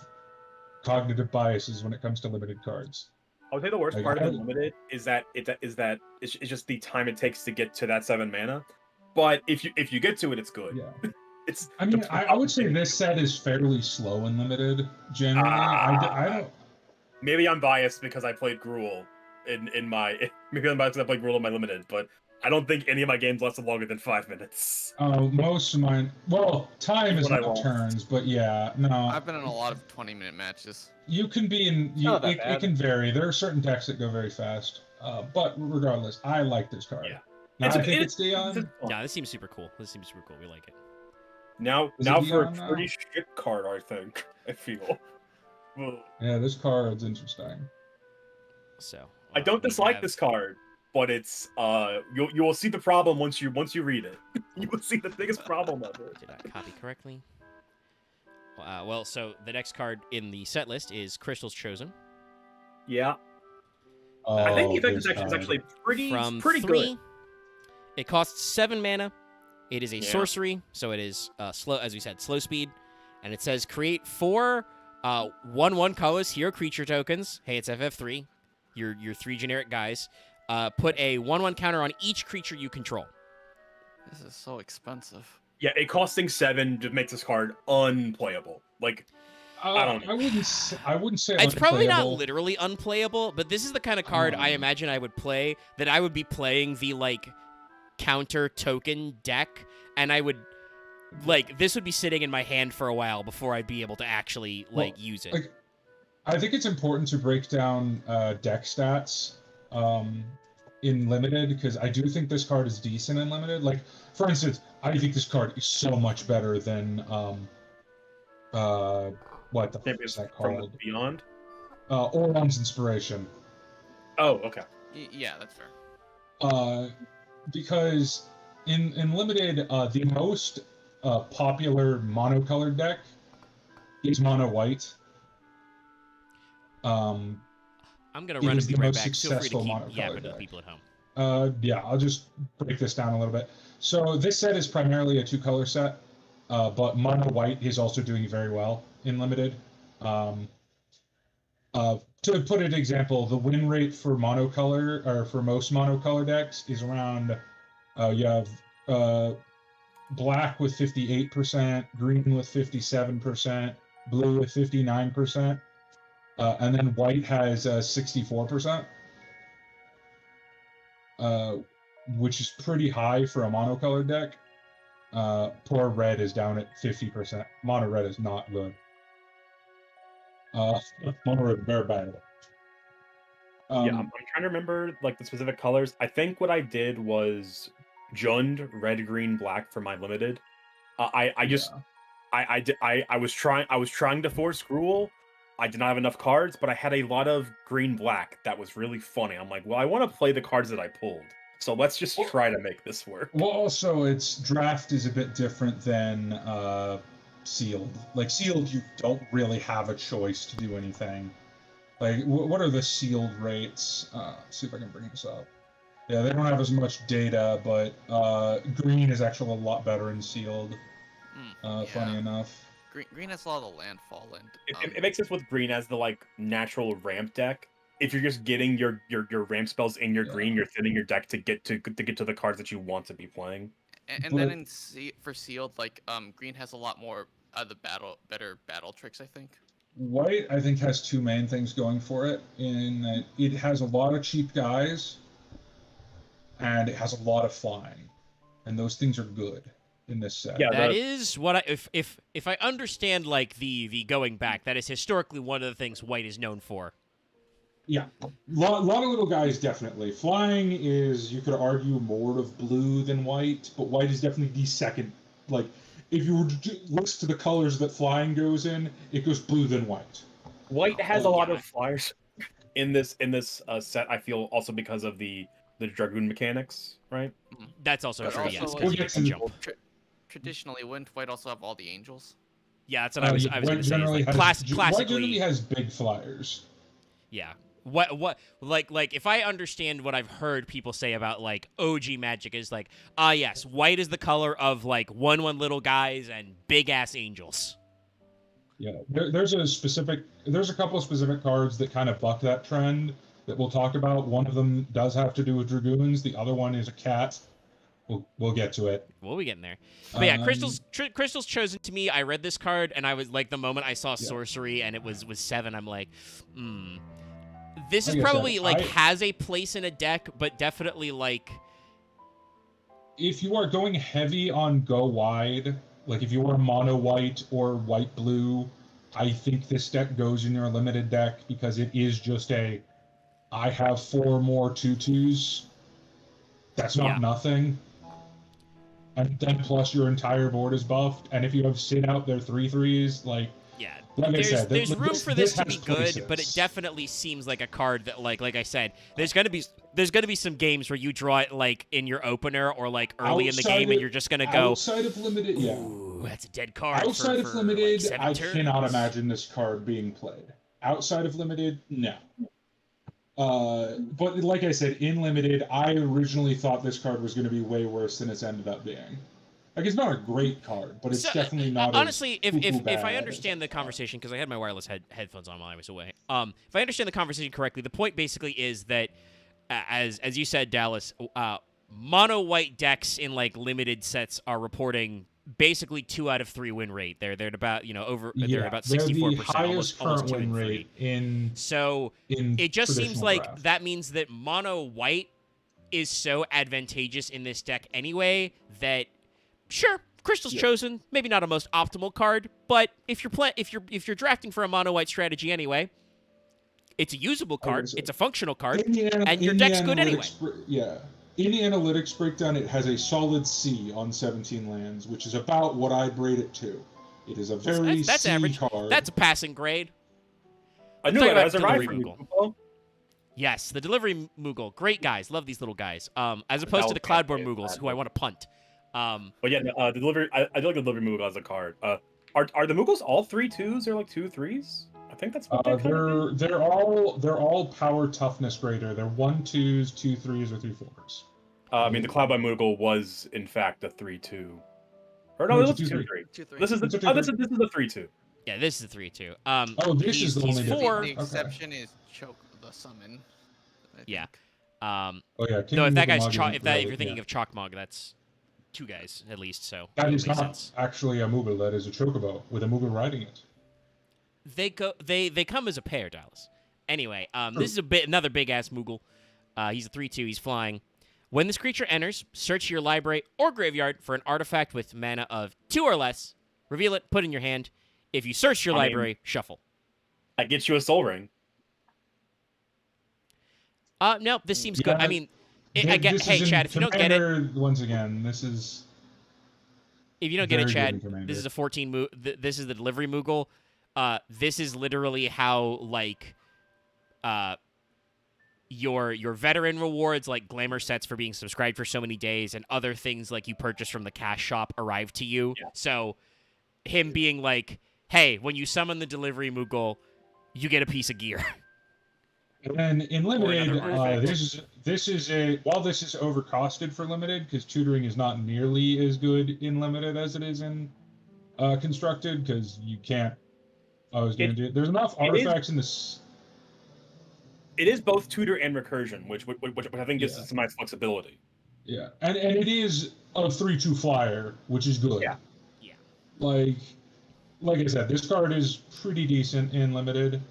cognitive biases when it comes to limited cards. I would say the worst Like, part of I- the limited is that it's just the time it takes to get to that 7 mana. But if you get to it, it's good. Yeah. It's. I mean, I would say this set is fairly slow and limited. Generally, I don't. Maybe I'm biased because I played Gruul in my. Maybe I'm biased because I played Gruul in my limited, but I don't think any of my games lasted longer than 5 minutes. Most of mine. Well, time is What I not lost. turns, but yeah, no. I've been in a lot of 20-minute matches. You can be in. not that It bad. can vary. There are certain decks that go very fast. But regardless, I like this card. Yeah. Now, It's- I think it- it's Dion. it's fun. Yeah, this seems super cool. This seems super cool. We like it. Now Is it for a Dion now? pretty shit card, I think. I feel. Ugh. Yeah, this card's interesting. So I don't we dislike have- this card, but it's you will see the problem once you read it. You will see the biggest problem of it. Did I copy correctly? Well, so the next card in the set list is Crystal's Chosen. Yeah, Oh, I think the effect this is actually card. pretty From pretty 3. good. It costs 7 mana. It is a Yeah. sorcery, so it is slow, as we said, slow speed. And it says create 4 1/1 colorless hero creature tokens. Hey, it's FF3. Your 3 generic guys. Put a 1/1 counter on each creature you control. This is so expensive. Yeah, it costing 7 just makes this card unplayable. Like, I don't know. I wouldn't say It's probably not unplayable. literally unplayable, but this is the kind of card I imagine I would play, that I would be playing the, like, counter token deck, and I would, like, this would be sitting in my hand for a while before I'd be able to actually, like, use it. Like, I think it's important to break down deck stats in limited, because I do think this card is decent in limited. Like, for instance, I think this card is so much better than what the fuck Maybe is it's that from the called? Beyond. Orion's Inspiration. Oh, okay. Yeah, that's fair. Because in limited, the most popular monocolored deck is mono white. I'm gonna it run is and be the right most back. Feel free to successful keep monocolored yapping to the deck. people at home. Yeah, I'll just break this down a little bit. So this set is primarily a 2-color set, but mono white is also doing very well in limited. To put an example, the win rate for monocolor, or for most monocolor decks, is around. You have black with 58%, green with 57%, blue with 59%, and then white has 64%. Which is pretty high for a monocolored deck. Poor red is down at 50%. Mono red is not good. Mono red very bad. Yeah, I'm trying to remember like the specific colors. I think what I did was Jund red, green, black for my limited. I was trying to force Gruul. I did not have enough cards, but I had a lot of green black that was really funny. I'm like, well, I want to play the cards that I pulled. So let's just try to make this work. Well, also, its draft is a bit different than sealed. Like sealed, you don't really have a choice to do anything. Like, what are the sealed rates? Let's see if I can bring this up. Yeah, they don't have as much data, but green is actually a lot better in sealed. Funny Yeah. enough. Green has a lot of landfall, and It makes sense with green as the like natural ramp deck. If you're just getting your ramp spells in your Yeah. green, you're thinning your deck to get to the cards that you want to be playing. and then for sealed, like green has a lot more better battle tricks, I think. White, I think, has two main things going for it. In that it has a lot of cheap guys, and it has a lot of flying, and those things are good in this set. Yeah, That the- is what if I understand like the going back, that is historically one of the things white is known for. Yeah, lot of little guys, definitely. Flying is, you could argue, more of blue than white, but white is definitely the second. Like, if you were to list to the colors that flying goes in, it goes blue then white. White has Oh, a lot yeah. of flyers in this set. I feel also because of the dragoon mechanics, right? That's also But true. also, Yes, like, 'cause We'll you get can to- jump. Traditionally, wouldn't white also have all the angels? Yeah, that's what I was White going to say. Is generally like has, White classically, generally has big flyers. yeah. What like if I understand what I've heard people say about like OG Magic is like, yes, white is the color of like 1/1 little guys and big ass angels. Yeah, there's a couple of specific cards that kind of buck that trend that we'll talk about. One of them does have to do with dragoons. The other one is a cat. We'll get to it. We'll be getting there. But yeah, Um, Crystal's chosen to me. I read this card, and I was like, the moment I saw Yeah. sorcery and it was 7, I'm like, this is Like I said, probably has a place in a deck, but definitely like. If you are going heavy on go wide, like if you are mono white or white blue, I think this deck goes in your limited deck because it is just I have 4 more 2/2s. That's not nothing. And then plus your entire board is buffed. And if you have sit out their 3/3s, like there's room for this to be good, places. but it definitely seems like a card that like I said, there's gonna be some games where you draw it like in your opener or like early in the game, and you're just gonna go outside of limited. Yeah, ooh, that's a dead card. outside for of limited, like 7 I turns. cannot imagine this card being played. Outside of limited, no. But like I said, in limited, I originally thought this card was going to be way worse than it's ended up being. Like, it's not a great card, but it's definitely not. Honestly, as if I bad understand the conversation, because I had my wireless headphones on while I was away. If I understand the conversation correctly, the point basically is that, as you said, Dallas, mono white decks in like limited sets are reporting basically 2 out of 3 win rate. They're at about they're about 64%, almost 2 in 3. It just seems like draft. that means that mono white is so advantageous in this deck anyway that sure, Crystal's chosen, maybe not a most optimal card, but if you're drafting for a mono white strategy anyway, it's a usable card, it's a functional card, and your deck's good anyway. In the analytics breakdown, it has a solid C on 17 lands, which is about what I'd rate it to. It is a very that's C average. card. That's a passing grade. I knew Talk it about as a ride delivery for Moogle. you. Yes, the delivery Moogle. Great guys. Love these little guys. As opposed to the Cloudborne Moogles, who I want to punt. But yeah, the delivery. I do like the delivery Moogle as a card. Are the Moogles all 3/2s or like 2/3s? I think that's what they kind of do. They're all power toughness greater. They're 1/2s, 2/3s, or 3/4s. I mean, the Cloudborne Moogle was in fact a 3/2. Or no, No, it it's was a 2/3. 2/3. This is It's a the this is the 3/2. Yeah, this is the 3/2. This is the he's only 4. The exception is choke the summon. I Yeah. think. Oh yeah. No, if that guy's King if Moogle you're thinking yeah. of Chalkmog, that's 2 guys at least. So That is makes not sense. actually a Moogle. That is a Chocobo with a Moogle riding it. They come as a pair, Dallas. Anyway, this is another big ass Moogle. He's a 3/2. He's flying. When this creature enters, search your library or graveyard for an artifact with mana of 2 or less. Reveal it. Put it in your hand. If you search your library, shuffle. That gets you a Soul Ring. No, this seems good. I mean, I get. This Hey, is in Chad, if you don't get it, Commander, once again, this is. if you don't get it, very good in Chad, Commander. this is a 14. This is the delivery Moogle. This is literally how like, your veteran rewards like glamour sets for being subscribed for so many days and other things like you purchase from the cash shop arrive to you. Yeah. So, him being like, hey, when you summon the delivery Moogle, you get a piece of gear. And then in limited, another artifact. this is while this is overcosted for limited because tutoring is not nearly as good in limited as it is in constructed because you can't. I was going to do it. There's enough artifacts in this. It is both tutor and recursion, which I think gives it some nice flexibility. Yeah, and it is a 3/2 flyer, which is good. Yeah. Yeah. Like I said, this card is pretty decent in limited.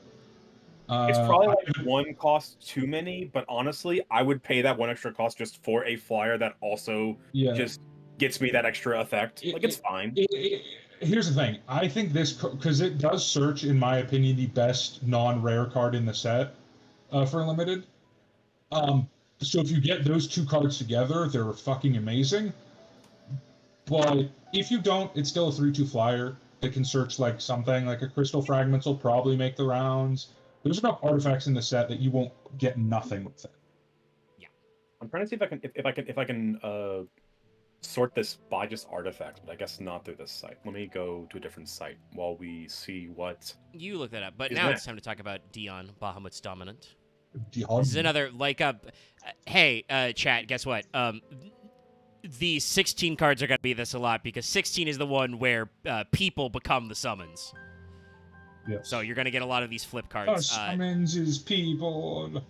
It's probably like 1 cost too many, but honestly, I would pay that 1 extra cost just for a flyer that also just gets me that extra effect. It's fine. Here's the thing. I think this, because it does search, in my opinion, the best non-rare card in the set for limited. So if you get those 2 cards together, they're fucking amazing. But if you don't, it's still a 3/2 flyer. It can search like something like a Crystal Fragments will probably make the rounds. There's enough artifacts in the set that you won't get nothing with it. Yeah. I'm trying to see if I can sort this by just artifacts, but I guess not through this site. Let me go to a different site while we see what. You look that up, but Is now that- it's time to talk about Dion, Bahamut's dominant. Dion. This is another like hey, chat, guess what? The 16 cards are going to be this a lot because 16 is the one where people become the summons. Yes. So you're going to get a lot of these flip Our cards. summons is people.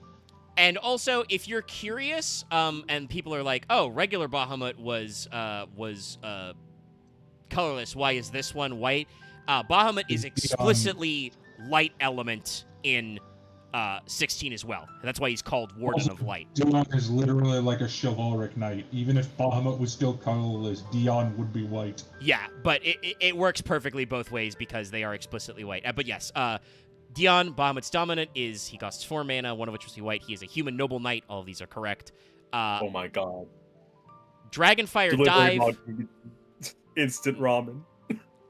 And also, if you're curious, and people are like, "Oh, regular Bahamut was colorless. Why is this one white?" Bahamut is explicitly light element in 16 as well. And that's why he's called Warden of Light. Dion is literally like a chivalric knight. Even if Bahamut was still colorless, Dion would be white. Yeah, but it works perfectly both ways because they are explicitly white. But yes, Dion, Bahamut's dominant, is he costs 4 mana, one of which was white. He is a human noble knight. All of these are correct. Oh my god. Dragonfire Delivery Dive. dog- Instant ramen.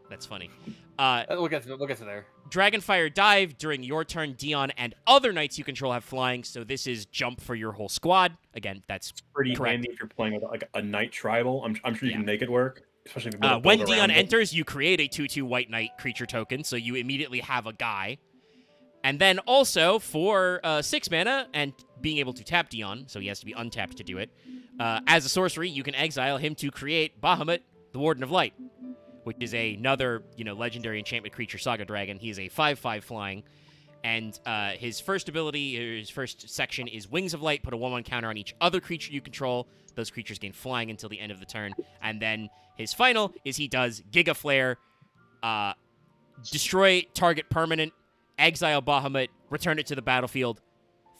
That's funny. We'll get to there. Dragonfire Dive, during your turn, Dion and other knights you control have flying, so this is jump for your whole squad. Again, that's Pretty correct. handy if you're playing with like a knight tribal. I'm sure you can make it work. Especially if you build when around Dion it. enters, you create a 2/2 white knight creature token, so you immediately have a guy. And then also, for 6 mana, and being able to tap Dion, so he has to be untapped to do it, as a sorcery, you can exile him to create Bahamut, the Warden of Light, which is another, legendary enchantment creature, Saga Dragon. He is a 5/5 flying, and his first ability, his first section is Wings of Light. Put a 1/1 counter on each other creature you control. Those creatures gain flying until the end of the turn. And then his final is he does Giga Flare, destroy target permanent, exile Bahamut, return it to the battlefield,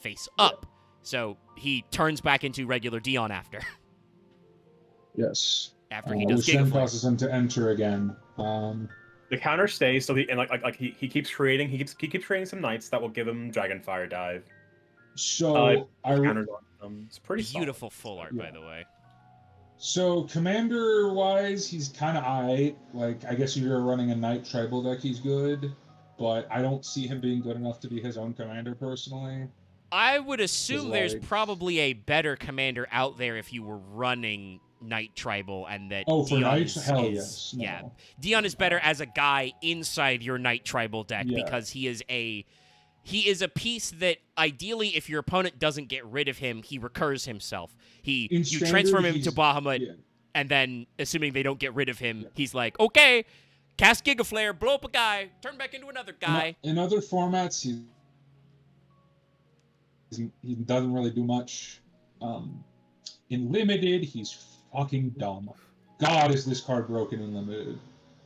face up. So he turns back into regular Dion after. Yes. After he does which then Giga Flare. causes him to enter again. The counter stays, so he keeps creating some knights that will give him Dragonfire Dive. So Counters on them. It's pretty Beautiful full art, by the way. So commander-wise, he's kind of aight. Like, I guess if you're running a knight tribal deck, he's good. But I don't see him being good enough to be his own commander, personally. I would assume there's like- probably a better commander out there if you were running Knight Tribal, and that Oh, for Dion knights? is, Hell is- yes. No. Yeah, Dion is better as a guy inside your Knight Tribal deck Yeah. because he is a piece that ideally, if your opponent doesn't get rid of him, he recurs himself. You Standard, transform him to he's- Bahamut, Yeah. and then assuming they don't get rid of him, he's like, okay, cast Giga Flare, blow up a guy, turn back into another guy. In other formats, he doesn't really do much. In limited, he's fucking dumb. God, is this card broken in limited?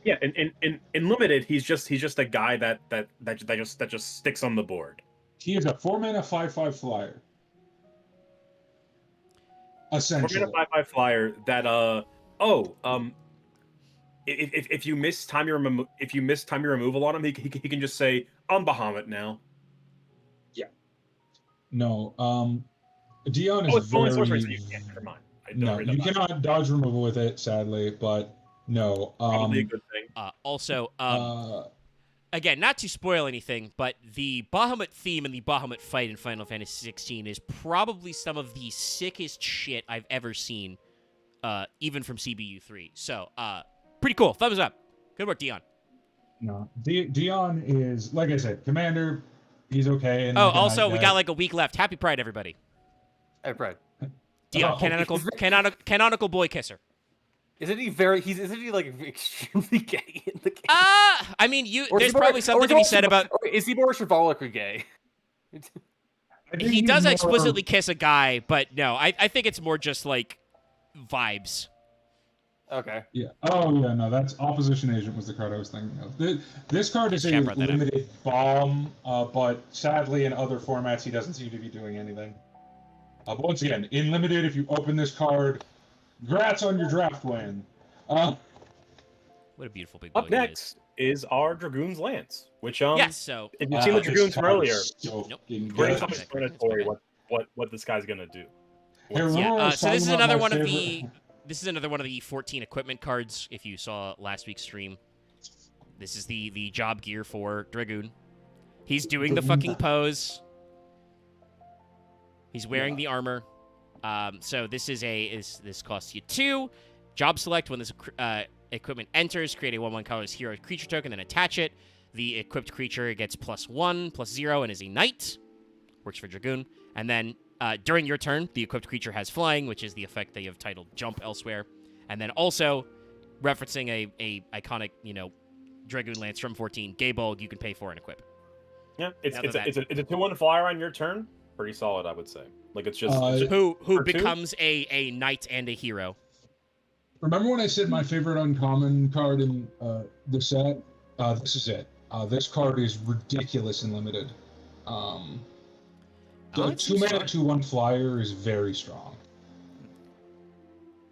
Yeah, in limited, he's just a guy that just sticks on the board. He is a 4-mana 5/5 flyer. Essentially. 4-mana 5/5 flyer that if you miss time your removal on him, he can just say, I'm Bahamut now. No, Dion is Oh, it's only very... sorcery, so you can't. Never mind. I don't No, read that you back. cannot dodge removal with it, sadly, but no. Probably a good thing. Also, again, not to spoil anything, but the Bahamut theme and the Bahamut fight in Final Fantasy 16 is probably some of the sickest shit I've ever seen, even from CBU 3. So, pretty cool. Thumbs up. Good work, Dion. No, Dion is, like I said, commander. He's okay. And Oh, like a also, knight we deck. got like a week left. Happy Pride, everybody. Hey, Brad. Dion, Oh. canonical boy kisser. Isn't he like extremely gay in the game? I mean, Or is there's he more- probably or something is to he be more said about. or is he more symbolically gay? I think He he's does more- explicitly kiss a guy, but no, I think it's more just like vibes. Okay. Yeah. Oh, yeah. No, that's Opposition Agent was the card I was thinking of. This card is a Chat brought that up. limited bomb, but sadly in other formats he doesn't seem to be doing anything. But once again, in limited, if you open this card, congrats on your draft win. What a beautiful big boy Up he is. next is our Dragoon's Lance, which Yes, so if you've seen the this Dragoons from card earlier, is so Nope. fucking pretty good. self-explanatory what this guy's gonna do. Hey, remember yeah, when I was so this is talking about another my one of favorite- this is another one of the 14 equipment cards. If you saw last week's stream, this is the job gear for Dragoon. He's doing the fucking pose. He's wearing the armor. So this this costs you 2. Job select when this equipment enters. Create a 1/1 colorless hero creature token, then attach it. The equipped creature gets +1/+0 and is a knight. Works for Dragoon. And then during your turn, the equipped creature has flying, which is the effect they have titled Jump elsewhere. And then also, referencing a iconic, Dragoon Lance from 14, Gaybulg, you can pay for and equip. Yeah, it's Other a 2/1 flyer on your turn, pretty solid, I would say. Like it's just, Who for two? becomes a knight and a hero. Remember when I said my favorite uncommon card in the set? This is it. This card is ridiculous and limited. The it 2 seems mana strong. 2/1 flyer is very strong.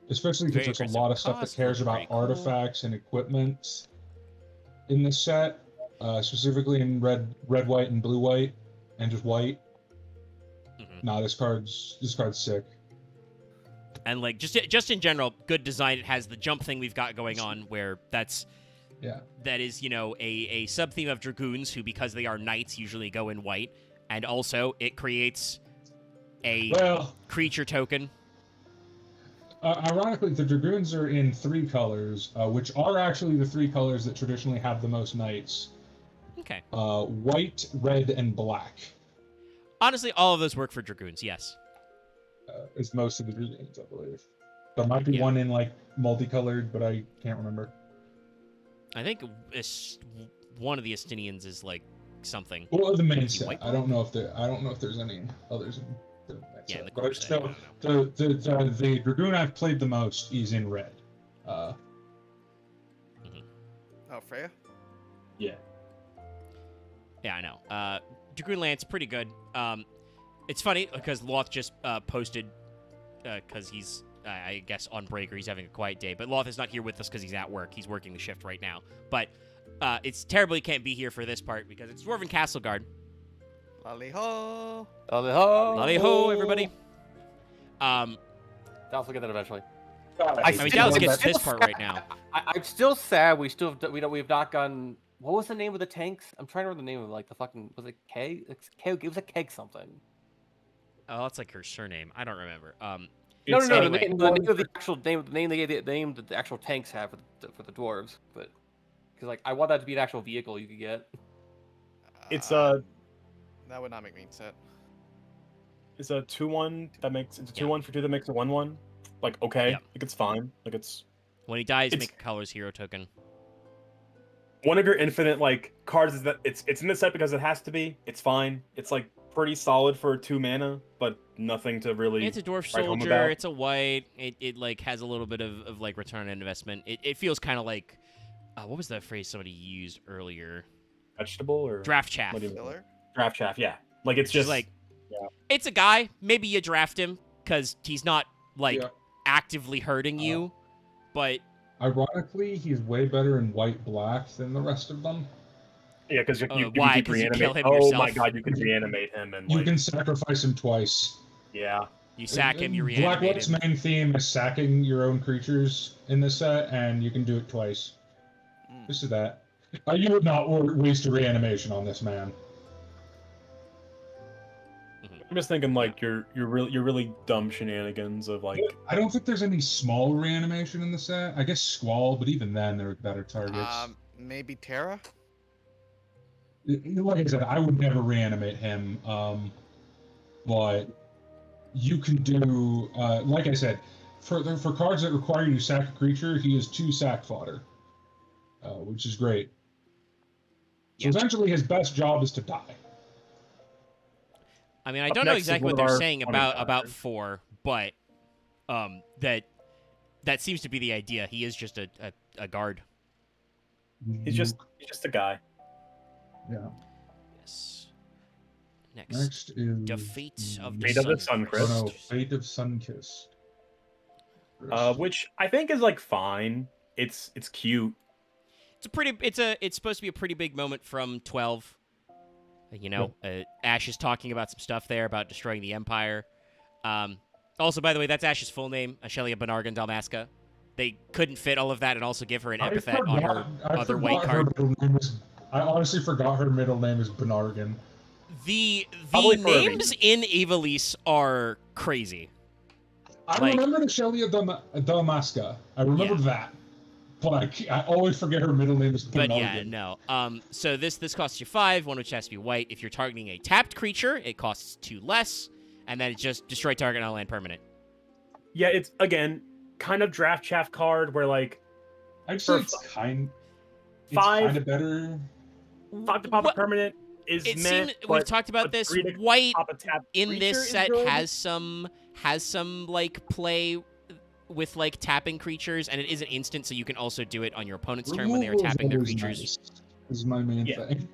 Especially because Very there's a aggressive lot of stuff that cost, cares looks about pretty cool. artifacts and equipment in this set, specifically in red, white, and blue, white, and just white. Mhm. Nah, this card's sick. And like just in general, good design. It has the jump thing we've got going on, where that is a sub theme of dragoons who, because they are knights, usually go in white, and also it creates a Well, creature token. ironically, the dragoons are in 3 colors, which are actually the 3 colors that traditionally have the most knights: Okay. white, red, and black. Honestly, all of those work for dragoons. Yes. Is most of the dragoons, I believe. There might be Yeah. one in like multicolored, but I can't remember. I think one of the Estinians is like something. Well, the main Is he set. white I don't know if there's any others in the main Yeah, set. in the But core it's set, I still don't know. the dragoon I've played the most is in red. Oh, Freya? Yeah. Yeah, I know. Dragoon Lance, pretty good. It's funny because Loth just posted, because he's, I guess, on break or he's having a quiet day. But Loth is not here with us because he's at work. He's working the shift right now. But it's terrible he can't be here for this part because it's Dwarven Castle Guard. Lally ho! Lolly ho, everybody. Dallas will get that eventually. I mean, Dallas gets this part right now. I'm still sad. We have not gotten. What was the name of the tanks? I'm trying to remember the name of the fucking. Was it Keg? It was a Keg something. Oh, that's like her surname. I don't remember. No. Anyway. The name of the actual name. The name that the actual tanks have for the dwarves. But because like I want that to be an actual vehicle you could get. It's That would not make me sad. It's a 2/1 that makes it's a Yeah. 2/1 for 2 that makes a 1/1. Like okay, Yeah. like it's fine. Like it's When he dies, It's- make a color's hero token. one of your infinite like cards is that it's in the set because it has to be. It's fine. It's like pretty solid for 2 mana, but nothing to really. It's a dwarf write home soldier. about. It's a white. It like has a little bit of like return on investment. It feels kind of like what was that phrase somebody used earlier? Vegetable or Draft chaff. What do you- Filler? draft chaff. Yeah, like it's just like yeah. it's a guy. Maybe you draft him because he's not like Yeah. actively hurting you, but Ironically, he's way better in white black than the rest of them. Yeah, because you why? can 'Cause you reanimate. kill him Oh my yourself? god, you can reanimate him and You like can sacrifice him twice. yeah. you sack him, you Black reanimate White's him. main theme is sacking your own creatures in this set, and you can do it twice. Mm. This is that. You would not waste a reanimation on this man. I'm just thinking like your really dumb shenanigans of like I don't think there's any small reanimation in the set. I guess Squall, but even then, they're better targets. Maybe Terra? Like I said, I would never reanimate him. But you can do, like I said, for cards that require you to sack a creature, he is 2 sack fodder, which is great. So Yeah. essentially, his best job is to die. I mean, I Up don't know next is exactly one what of they're our saying funny about cards. 4, but that seems to be the idea. He is just a guard. he's just a guy. Yeah. Yes. Next, Next is Defeat of the Fate of the Sun. Oh no, Suncrest. Fate of Sunkissed. Which I think is like fine. It's cute. It's supposed to be a pretty big moment from 12. You know, Ash is talking about some stuff there about destroying the Empire. Also, by the way, that's Ash's full name, Ashelia Benargan Dalmasca. They couldn't fit all of that and also give her an epithet on her other white card. I honestly forgot her middle name is Benargan. The Probably for a names in Ivalice are crazy. I Like- remembered Ashelia Dalmasca. I remembered that. But I always forget her middle name is But Benargan. yeah, no. So this costs you 5, one which has to be white. If you're targeting a tapped creature, it costs 2 less, and then it's just destroy target on land permanent. Yeah, it's again kind of draft chaff card where like I'd say for it's kind. It's 5 kind of better. 5 to pop a What- permanent. is It meh, seems we've but talked about a this. 3 to White pop a tap in creature this is set good. has some like play with like tapping creatures, and it is an instant, so you can also do it on your opponent's turn when they are Removal is tapping their always creatures. nice, is my main Yeah. thing.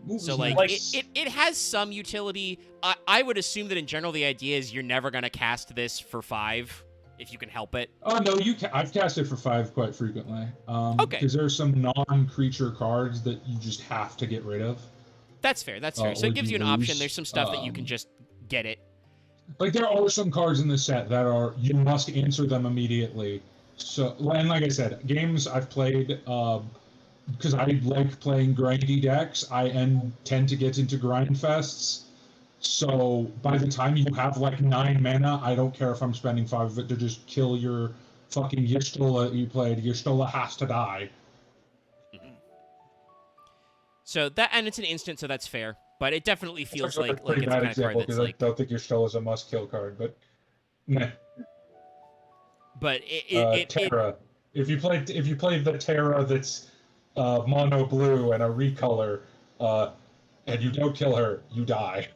Removal So is like nice. it has some utility. I would assume that in general the idea is you're never gonna cast this for 5 if you can help it. Oh no, I've cast it for 5 quite frequently. Okay. Because there's some non-creature cards that you just have to get rid of. That's fair. That's fair. So or it gives you an lose. option. There's some stuff that you can just get it. Like there are some cards in this set that are you must answer them immediately. So and like I said, games I've played because I like playing grindy decks. I tend to get into grind fests. So by the time you have like 9 mana, I don't care if I'm spending 5 of it to just kill your fucking Y'shtola you played. Y'shtola has to die. So that, and it's an instant, so that's fair. But it definitely feels That's like a pretty it's the bad kind of card example that's because like. I don't think Y'shtola is a must-kill card, but meh. But it Terra. If you play the Terra that's mono blue and a recolor, and you don't kill her, you die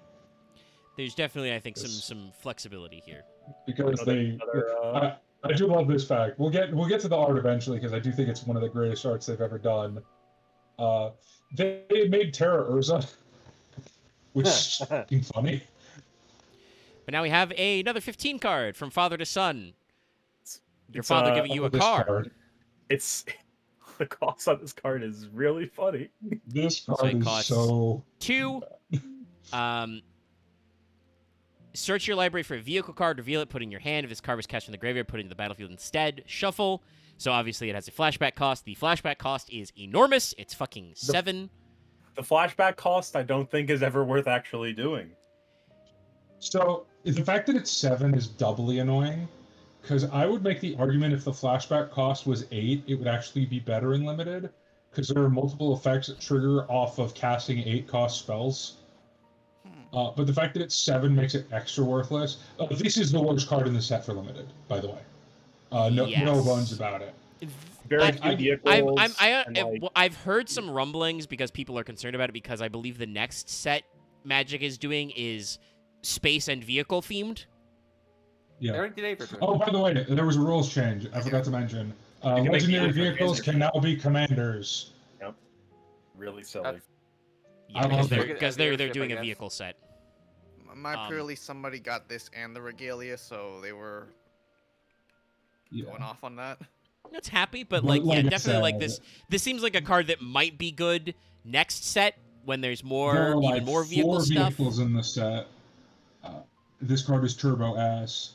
there's definitely I think some flexibility here. because Another, I do love this fact. We'll get to the art eventually because I do think it's one of the greatest arts they've ever done. They made Terra Urza, which is fucking funny. But now we have another 15 card from father to son. Your It's, father giving you a This card. It's the cost on this card is really funny. This So card it is costs so 2. Search your library for a vehicle card, reveal it, put it in your hand. If this card was cast from the graveyard, put it in the battlefield instead. Shuffle. So obviously it has a flashback cost. The flashback cost is enormous. It's fucking 7. The flashback cost I don't think is ever worth actually doing. So the fact that it's 7 is doubly annoying, because I would make the argument if the flashback cost was 8, it would actually be better in limited, because there are multiple effects that trigger off of casting 8-cost spells. But the fact that it's 7 makes it extra worthless. This is the worst card in the set for limited, by the way. No bones about it. Very few vehicles. I've heard some rumblings because people are concerned about it because I believe the next set Magic is doing is space and vehicle themed. Yeah. Oh, by the way, there was a rules change. I forgot to mention. Legendary vehicles can now be commanders. Yep. Really silly. Yeah, because they're doing a vehicle set. My purely somebody got this and the regalia, so they were going off on that. That's happy, but like yeah, definitely like this. This seems like a card that might be good next set when there's more there are even more vehicle 4 stuff. vehicles in the set. This card is turbo ass.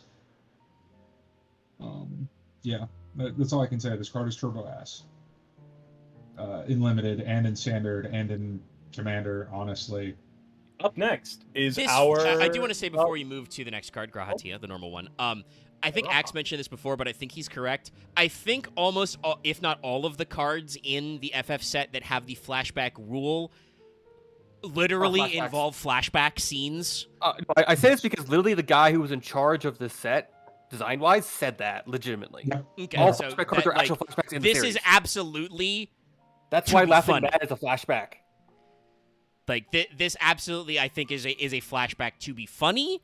Yeah, that's all I can say. This card is turbo ass. In limited and in standard and in commander, honestly. Up next is I do want to say before we move to the next card, Grahatia, the normal one. I think Axe mentioned this before, but I think he's correct. I think almost, if not all of the cards in the FF set that have the flashback rule literally involve flashback scenes. I say this because literally the guy who was in charge of this set, design-wise, said that legitimately. Okay, All so flashback cards are actual flashbacks in the this series. is absolutely. That's to why be Laughing funny. Mad is a flashback. Like this absolutely, I think is a flashback to be funny,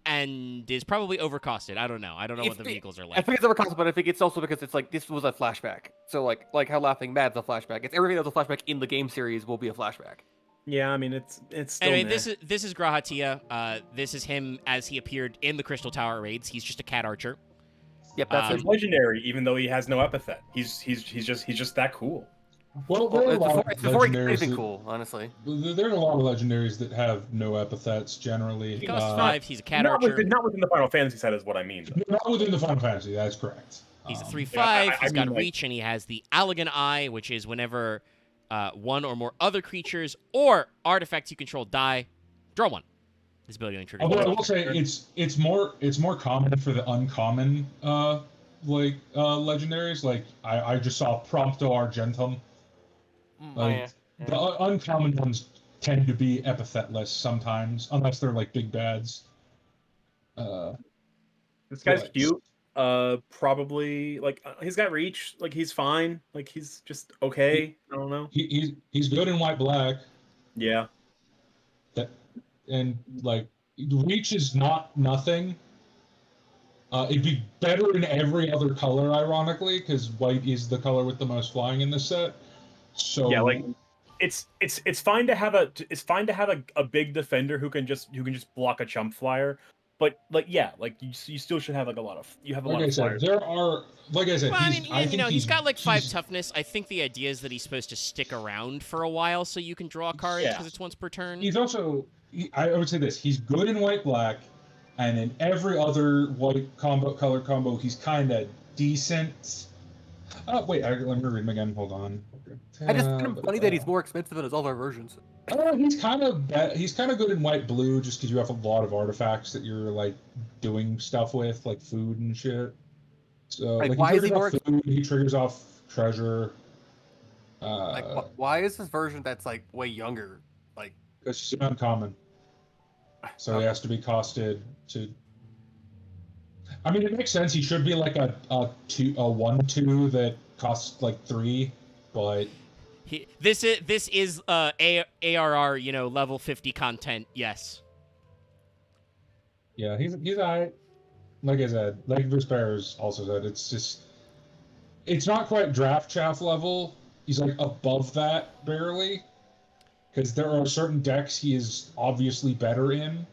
and is probably overcosted. I don't know. I don't know what the vehicles are like. I think it's overcosted, but I think it's also because it's like this was a flashback. So like how Laughing Mad's a flashback. It's everything that's a flashback in the game series will be a flashback. Yeah, I mean it's still Anyway, meh. this is Grahatia. This is him as he appeared in the Crystal Tower raids. He's just a cat archer. Yep, that's He's legendary, even though he has no epithet. He's just that cool. Well, there are a lot of before he did anything legendaries cool, honestly. There are a lot of legendaries that have no epithets generally. He costs 5. He's a cat Not archer. Not within the Final Fantasy set is what I mean. Though. Not within the Final Fantasy. That's correct. He's a 3/5. I He's got mean, like- reach, and he has the Allagan Eye, which is whenever one or more other creatures or artifacts you control die, draw one. This ability only triggers. Although I once will per turn. say it's more common for the uncommon legendaries. Like I just saw Prompto Argentum. Like the uncommon ones tend to be epithetless sometimes, unless they're like big bads. This guy's But- cute. Probably like he's got reach. Like he's fine. Like he's just okay. I don't know. He's good in white black. Yeah. That and like reach is not nothing. It'd be better in every other color, ironically, because white is the color with the most flying in this set. So Yeah, like it's fine to have a big defender who can just block a chump flyer, but like yeah, like you still should have like a lot of like I said, flyers. there are like I said, Well, I mean, I think he's got like 5 he's toughness. I think the idea is that he's supposed to stick around for a while so you can draw cards Yeah. because it's once per turn. he's also I would say this: he's good in white black, and in every other white color combo, he's kind of decent. Wait, let me read him again. Hold on. I just find him funny that he's more expensive than his other versions. He's kind of good in white blue, just because you have a lot of artifacts that you're like doing stuff with, like food and shit. So Like, like why he is he triggers more off food, he triggers off treasure. Like, why is this version that's like way younger? Like, Because he's uncommon, so he has to be costed to. I mean, it makes sense. He should be like a 1/2 that costs like 3, but This is ARR, level 50 content. Yes. yeah, he's alright. Like I said, like Vesper's also said, it's not quite draft chaff level. He's like above that barely, because there are certain decks he is obviously better in.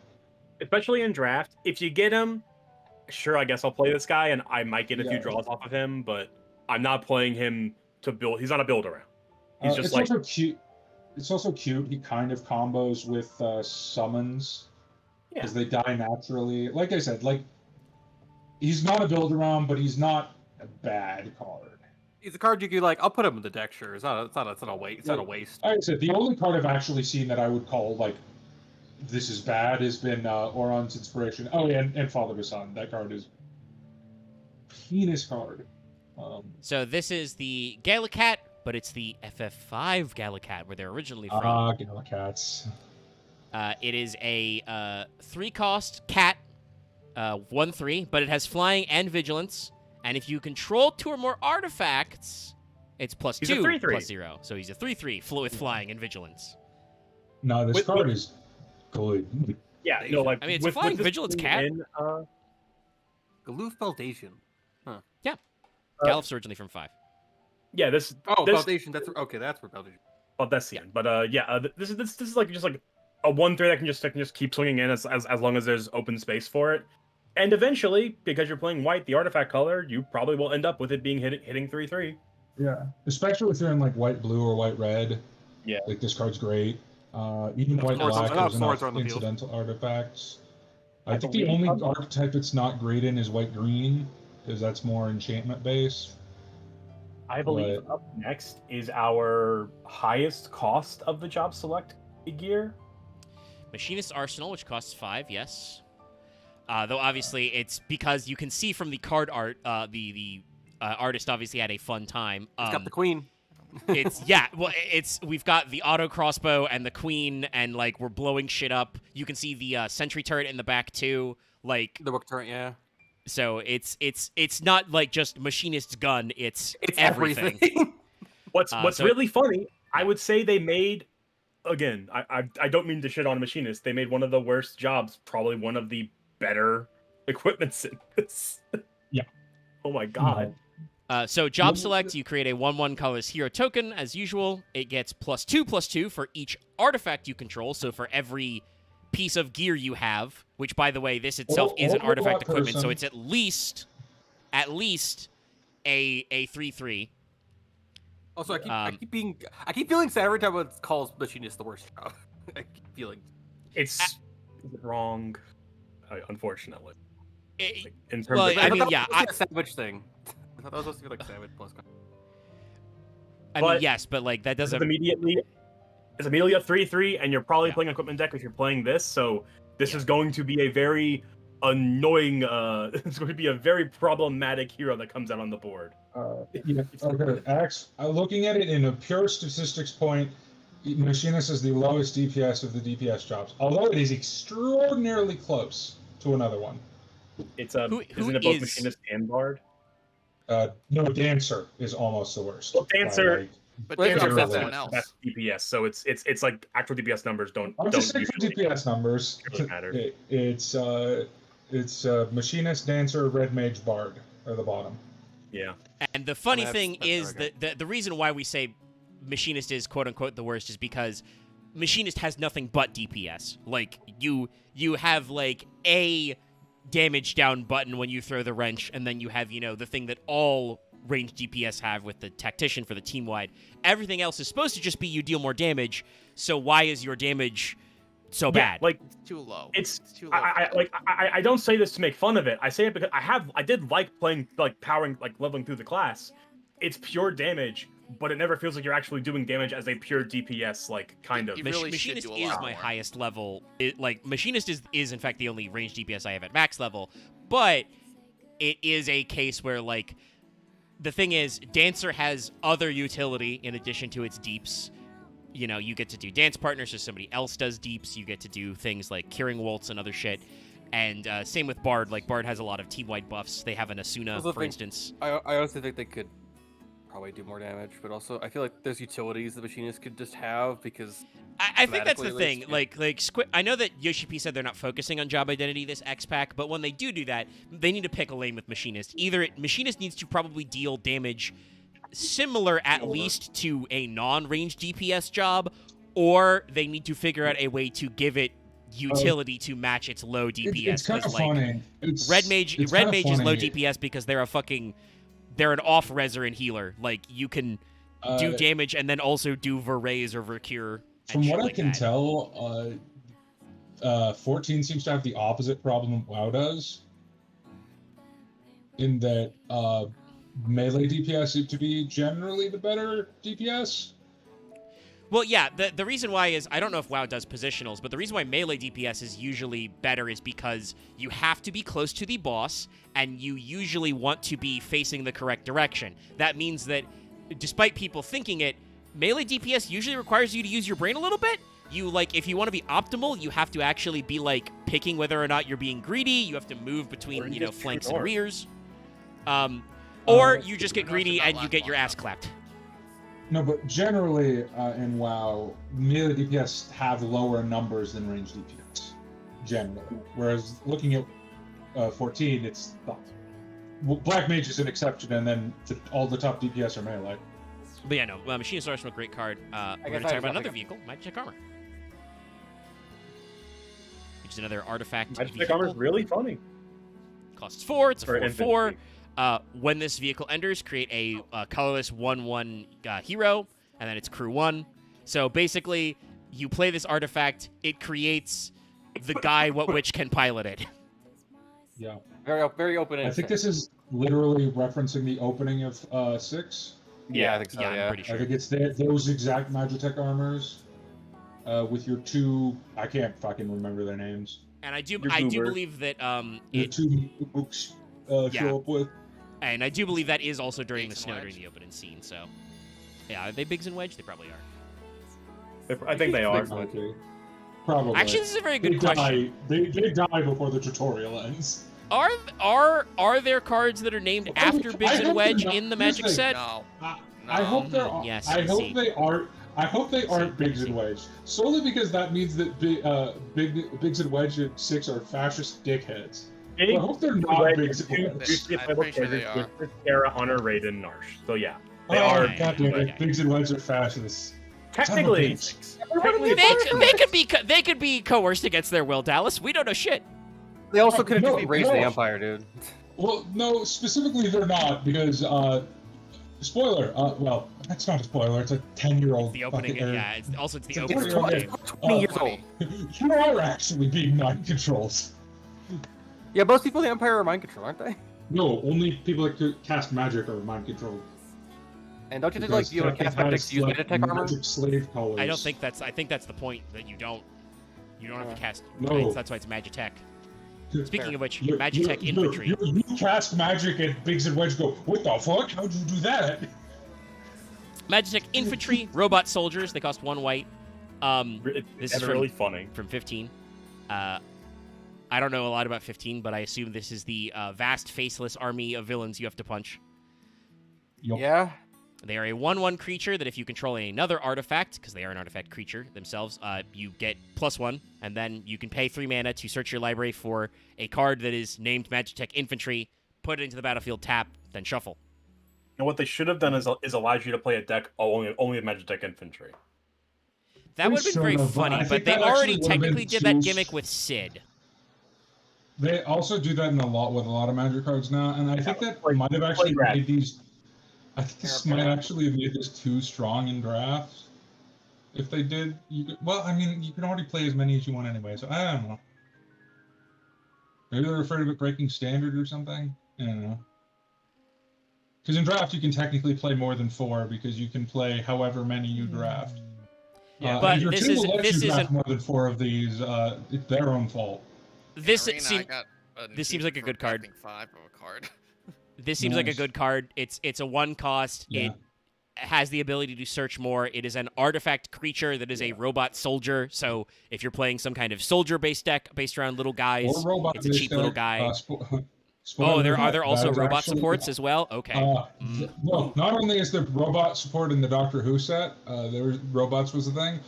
Especially in draft, if you get him, sure, I guess I'll play this guy, and I might get a few Yeah. draws off of him, but I'm not playing him to build. He's not a build around. He's just It's like also cute. It's also cute. He kind of combos with summons yeah. because they die naturally. Like I said, like he's not a build around, but he's not a bad card. he's a card you could like. I'll put him in the deck. Sure, it's not a waste. It's not a waste. Like I said, the only card I've actually seen that I would call like this is bad has been Oron's Inspiration. Oh yeah, and Father to Son. That card is penis card. So this is the Gallicat, but it's the FF5 Gallicat, where they're originally from. Gallicats. It is a 3-cost cat, 1/3, but it has flying and vigilance. And if you control 2 or more artifacts, it's +2, He's a 3/3. +0. So he's a 3/3 with flying and vigilance. No, this card is good. Yeah, no, like I mean, it's a flying this vigilance being cat. in, Galoof Baldasian. Gallif's originally from 5. yeah, this Oh, this, Baldasian. That's that's where Baldasian. well, that's the end. But yeah, this is like just like a 1/3 that can just keep swinging in as long as there's open space for it. And eventually, because you're playing white, the artifact color, you probably will end up with it being hitting 3/3. Yeah, especially if you're in like white blue or white red. Yeah. Like this card's great. Even white Swords- black enough has swords enough on the field. incidental artifacts. I think believe- the only archetype it's not great in is white green, because that's more enchantment based. I believe up next is our highest cost of the job select gear. Machinist Arsenal, which costs 5, yes. Though obviously it's because you can see from the card art, the artist obviously had a fun time. He's got the queen. We've got the auto crossbow and the queen, and like we're blowing shit up. You can see the sentry turret in the back too. Like The book turret. Yeah. so, it's not like just machinist's gun. It's everything. everything. What's So- really funny, I would say they made, again, I don't mean to shit on machinist. They made one of the worst jobs, probably one of the better equipments in this. Yeah. Oh my god. So job select, you create a 1/1 colorless hero token as usual. It gets +2/+2 for each artifact you control. So for every piece of gear you have, which by the way, this itself is an or artifact black equipment, so person. it's at least a 3/3. Also, I keep feeling sad every time it calls machinist the worst job. I keep feeling. It's wrong, unfortunately. It- In terms well, of, I mean, thought yeah, that was like a savage thing. I thought that was supposed to be like savage plus. I mean, But- yes, but like that it's doesn't. immediately a 3/3, and you're probably Yeah. playing equipment deck if you're playing this. So this is going to be a very annoying. It's going to be a very problematic hero that comes out on the board. Yeah, okay. Looking at it in a pure statistics point, Machinist is the lowest DPS of the DPS jobs, although it is extraordinarily close to another one. It's Who isn't it both is- machinist and bard? No, Dancer is almost the worst. Well, Dancer- By, like, But Well, damage it's is really- someone That's else. DPS, so it's like actual DPS numbers don't I'm just saying for usually DPS numbers. really matter. It's Machinist, Dancer, Red Mage, Bard are the bottom. Yeah. And the funny that's- thing that's is okay. that the reason why we say Machinist is quote unquote the worst is because Machinist has nothing but DPS. Like you have like a damage down button when you throw the wrench, and then you have, you know, the thing that all ranged DPS have with the Tactician for the team wide. Everything else is supposed to just be you deal more damage. So why is your damage so bad? Like It's too low. it's too low. I don't say this to make fun of it. I say it because I did like playing, like powering, like leveling through the class. It's pure damage, but it never feels like you're actually doing damage as a pure DPS, like kind of. You really should Machinist do a is lot my more. highest level. Machinist is in fact the only ranged DPS I have at max level, but it is a case where, like, the thing is, Dancer has other utility in addition to its deeps. You know, you get to do dance partners, so somebody else does deeps. You get to do things like curing waltz and other shit. And same with Bard. Like, Bard has a lot of team-wide buffs. They have an Asuna, Also for think- instance. I also think they could probably do more damage, but also I feel like there's utilities the Machinist could just have because I think that's the thematically, at thing. least, Like I know that Yoshi P said they're not focusing on job identity this X pack, but when they do that, they need to pick a lane with Machinist. Either Machinist needs to probably deal damage similar at least to a non-ranged DPS job, or they need to figure out a way to give it utility to match its low DPS. It's kind 'cause, of like, funny. Red Mage it's Red kinda Mage is low funny. DPS because they're an off-reser and healer. Like, you can do damage and then also do Verraise or Vercure. and From shit what I like can that. tell, 14 seems to have the opposite problem WoW does. In that melee DPS seem to be generally the better DPS. Well, yeah, the reason why is, I don't know if WoW does positionals, but the reason why melee DPS is usually better is because you have to be close to the boss, and you usually want to be facing the correct direction. That means that, despite people thinking it, melee DPS usually requires you to use your brain a little bit. You, like, if you want to be optimal, you have to actually be, like, picking whether or not you're being greedy. You have to move Or between, you you know, just flanks ignore and it. rears. Or you just get Ignore greedy should not and you last get your long ass enough. clapped. No, but generally in WoW, melee DPS have lower numbers than ranged DPS. Generally. Whereas looking at 14, it's Black Mage is an exception, and then all the top DPS are melee. But yeah, no, Machinist is also a great card. We're guess going to I talk have about another nothing- vehicle, Magic Armor. Which is another artifact Magic vehicle. Armor is really funny. Costs 4, it's a Or 4/4. infantry. When this vehicle enters, create a colorless 1/1 hero, and then it's crew 1. So basically, you play this artifact, it creates the guy which can pilot it. Yeah. very open. I think this is literally referencing the opening of 6. Yeah, I think so. yeah, Yeah, I'm pretty I sure. think it's those exact Magitech armors with your two. I can't fucking remember their names. And I do Your Goober. believe that The it two books Yeah. show up with. and I do believe that is also during the Biggs and snow Wedge. during the opening scene. So yeah, are they Biggs and Wedge? They probably are. I think they are. Okay. Probably. Actually, this is a very they good question. die. They die before the tutorial ends. Are there cards that are named I after hope Biggs and they're Wedge not. in the Here's Magic the thing. set? No. I hope there are. Yes, I hope see. they aren't. I hope they aren't See, Biggs see. and Wedge. Solely because that means that Biggs and Wedge and 6 are fascist dickheads. Big I hope they're not Wedge Biggs and and two Wedge. juicy I'm playable pretty sure they characters with Sarah, Honor, Raiden, Narsh. So yeah, they Oh, are. God damn okay. it. Biggs and Wedge are fascists. Technically, technically, They could be coerced against their will, Dallas. We don't know shit. They also could have No, just raised no. the Empire, dude. Well, no, specifically they're not because spoiler. Well, that's not a spoiler. It's a 10-year-old. The opening, fucking- yeah. It's the It's opening It's of the 20 game. 20 years old. You are actually being mind controlled. Yeah, most people in the Empire are mind control, aren't they? No, only people that could cast magic are mind controlled. And don't you think like you would cast magic to use Meditech armor? Magic slave colors. I don't think that's. I think that's the point that you don't have to cast. No. Right? That's why it's Magitech. Speaking of which, You- Magitech you- infantry. You cast magic and Biggs and Wedge go, what the fuck? How'd you do that? Magitech infantry, robot soldiers. They cost 1 white. This it's is from- really funny. from 15. I don't know a lot about 15, but I assume this is the vast faceless army of villains you have to punch. Yup. Yeah. They are a 1/1 creature that if you control another artifact, because they are an artifact creature themselves, you get +1, and then you can pay 3 mana to search your library for a card that is named Magitech Infantry, put it into the battlefield, tap, then shuffle. And what they should have done is allowed you to play a deck only with Magitech Infantry. That would have been very Sort of, but I funny, think but they that actually already would have been technically did that too gimmick with Sid. They also do that with a lot of Magic cards now, and I think that Like, might have actually Grad. made these. I think this might actually have made this too strong in drafts. If they did, well, I mean, you can already play as many as you want anyway, so I don't know. Maybe they're afraid of it breaking standard or something. I don't know. Because in draft, you can technically play more than 4 because you can play however many you draft. Yeah, But if your this team will isn't- let this you draft isn't- more than 4 of these, it's their own fault. This Arena, seems I got a this seems like a for good card. tapping 5 of a card. This seems like a Nice. good card. It's a 1 cost. Yeah. It has the ability to search more. It is an artifact creature that is a robot soldier. So if you're playing some kind of soldier-based deck based around little guys, Or robot it's a cheap little guy. Oh, Are there also robot supports as well? Okay. Well, not only is there robot support in the Doctor Who set, robots was the thing.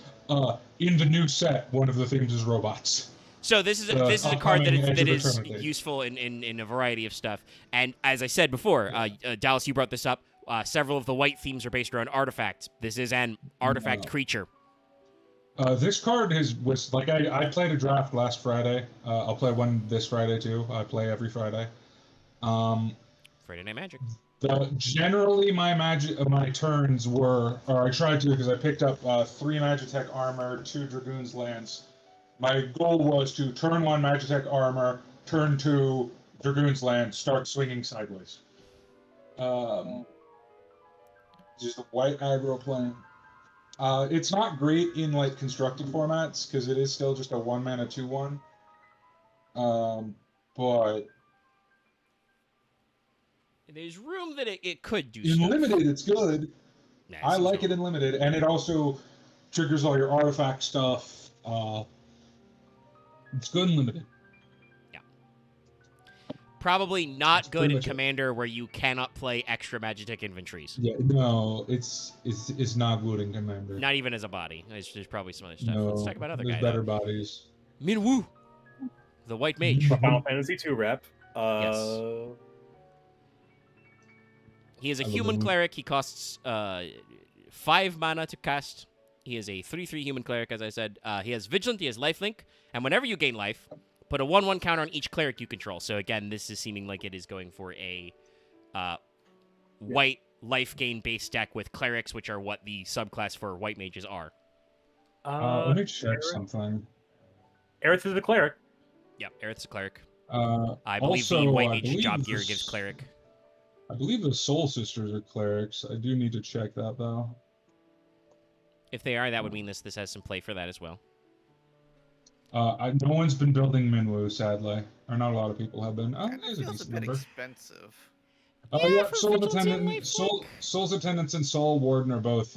In the new set, one of the themes is robots. So this is a card upcoming Edge that of is Eternity. useful in a variety of stuff. And as I said before, Dallas, you brought this up. Several of the white themes are based around artifacts. This is an artifact creature. This card was like I played a draft last Friday. I'll play one this Friday too. I play every Friday. Friday Night Magic. Generally, my turns were, or I tried to because I picked up 3 Magitech armor, 2 Dragoon's Lance. My goal was to turn 1 Magitech armor, turn 2 Dragoon's Lance, start swinging sideways. Just a white aggro plan. It's not great in like constructed formats because it is still just a 1 mana 2/1. But There's room that it could do in stuff. limited, it's good. Nah, I seems like it no- in limited, and it also triggers all your artifact stuff. It's good in limited. Probably not That's good pretty in much it. Commander where you cannot play extra Magitech inventories. Yeah, no, it's not good in Commander. Not even as a body. There's probably some other stuff. No, Let's talk about other there's guy. better bodies. Min Woo, the white mage. For Final Fantasy II rep. He is a I love human him. cleric. He costs 5 mana to cast. He is a 3/3 human cleric, as I said. He has Vigilant, he has Lifelink, and whenever you gain life, put a 1/1 counter on each cleric you control. So again, this is seeming like it is going for a white life gain based deck with clerics, which are what the subclass for white mages are. Let me check something. Aerith is the cleric. Yep, Aerith's a cleric. I believe the white mage job gear gives cleric. I believe the Soul Sisters are clerics. I do need to check that though. If they are, that would mean this has some play for that as well. No one's been building Minwu, sadly, or not a lot of people have been. Kind of There's a feels a decent bit number. expensive. Yeah, for Soul's Vigilante and Attendant, Lifelink. Soul's Attendants and Soul Warden are both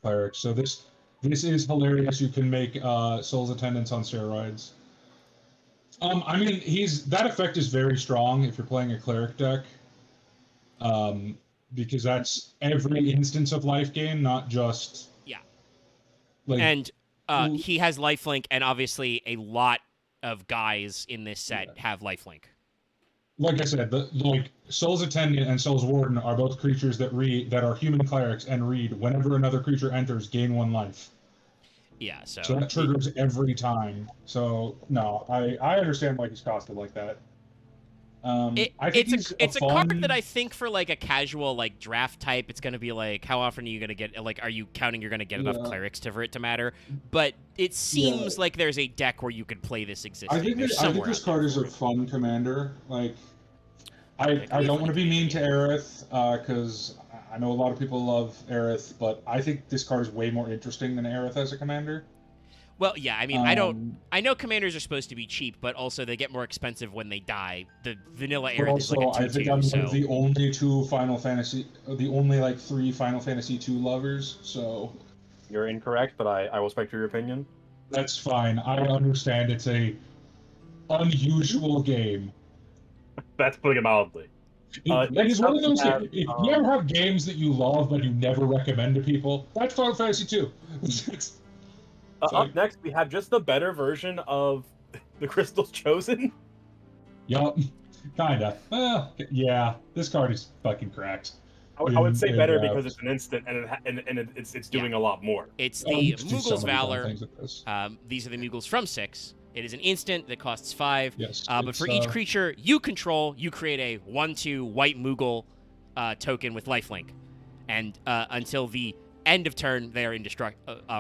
clerics. So this is hilarious. You can make Soul's Attendants on steroids. I mean, that effect is very strong if you're playing a cleric deck. Because that's every instance of life gain, not just And he has lifelink, and obviously a lot of guys in this set have lifelink. Like I said, Soul's Attendant and Soul's Warden are both creatures that are human clerics and read whenever another creature enters, gain 1 life. Yeah, so So that triggers every time. So no, I understand why he's costed like that. I think it's a card that I think for like a casual like draft type, it's gonna be like, how often are you gonna get, like, are you counting you're gonna get enough clerics for it to matter? But it seems like there's a deck where you could play this existing. I think this card is a fun commander. Like, I don't want to be mean to Aerith because I know a lot of people love Aerith, but I think this card is way more interesting than Aerith as a commander. Well, yeah, I mean, I know commanders are supposed to be cheap, but also they get more expensive when they die. The vanilla Aerith is like a 2/2, I think I'm one of the only 3 Final Fantasy II lovers, so You're incorrect, but I respect your opinion. that's fine. I understand it's a unusual game. That's putting it mildly. It Next is one up, of those. we have, If you ever have games that you love but you never recommend to people, that's Final Fantasy 2. up next, we have just the better version of the Crystals Chosen. Yup, kinda. Yeah, this card is fucking cracked. I would say in better draft. because it's an instant and it's doing a lot more. It's Oh, the you can do so Mughals many dumb Valor. things with this. These are the Mughals from 6. It is an instant that costs 5. Yes, But for each creature you control, you create a 1/2 white Mughal token with lifelink. And until the end of turn, they are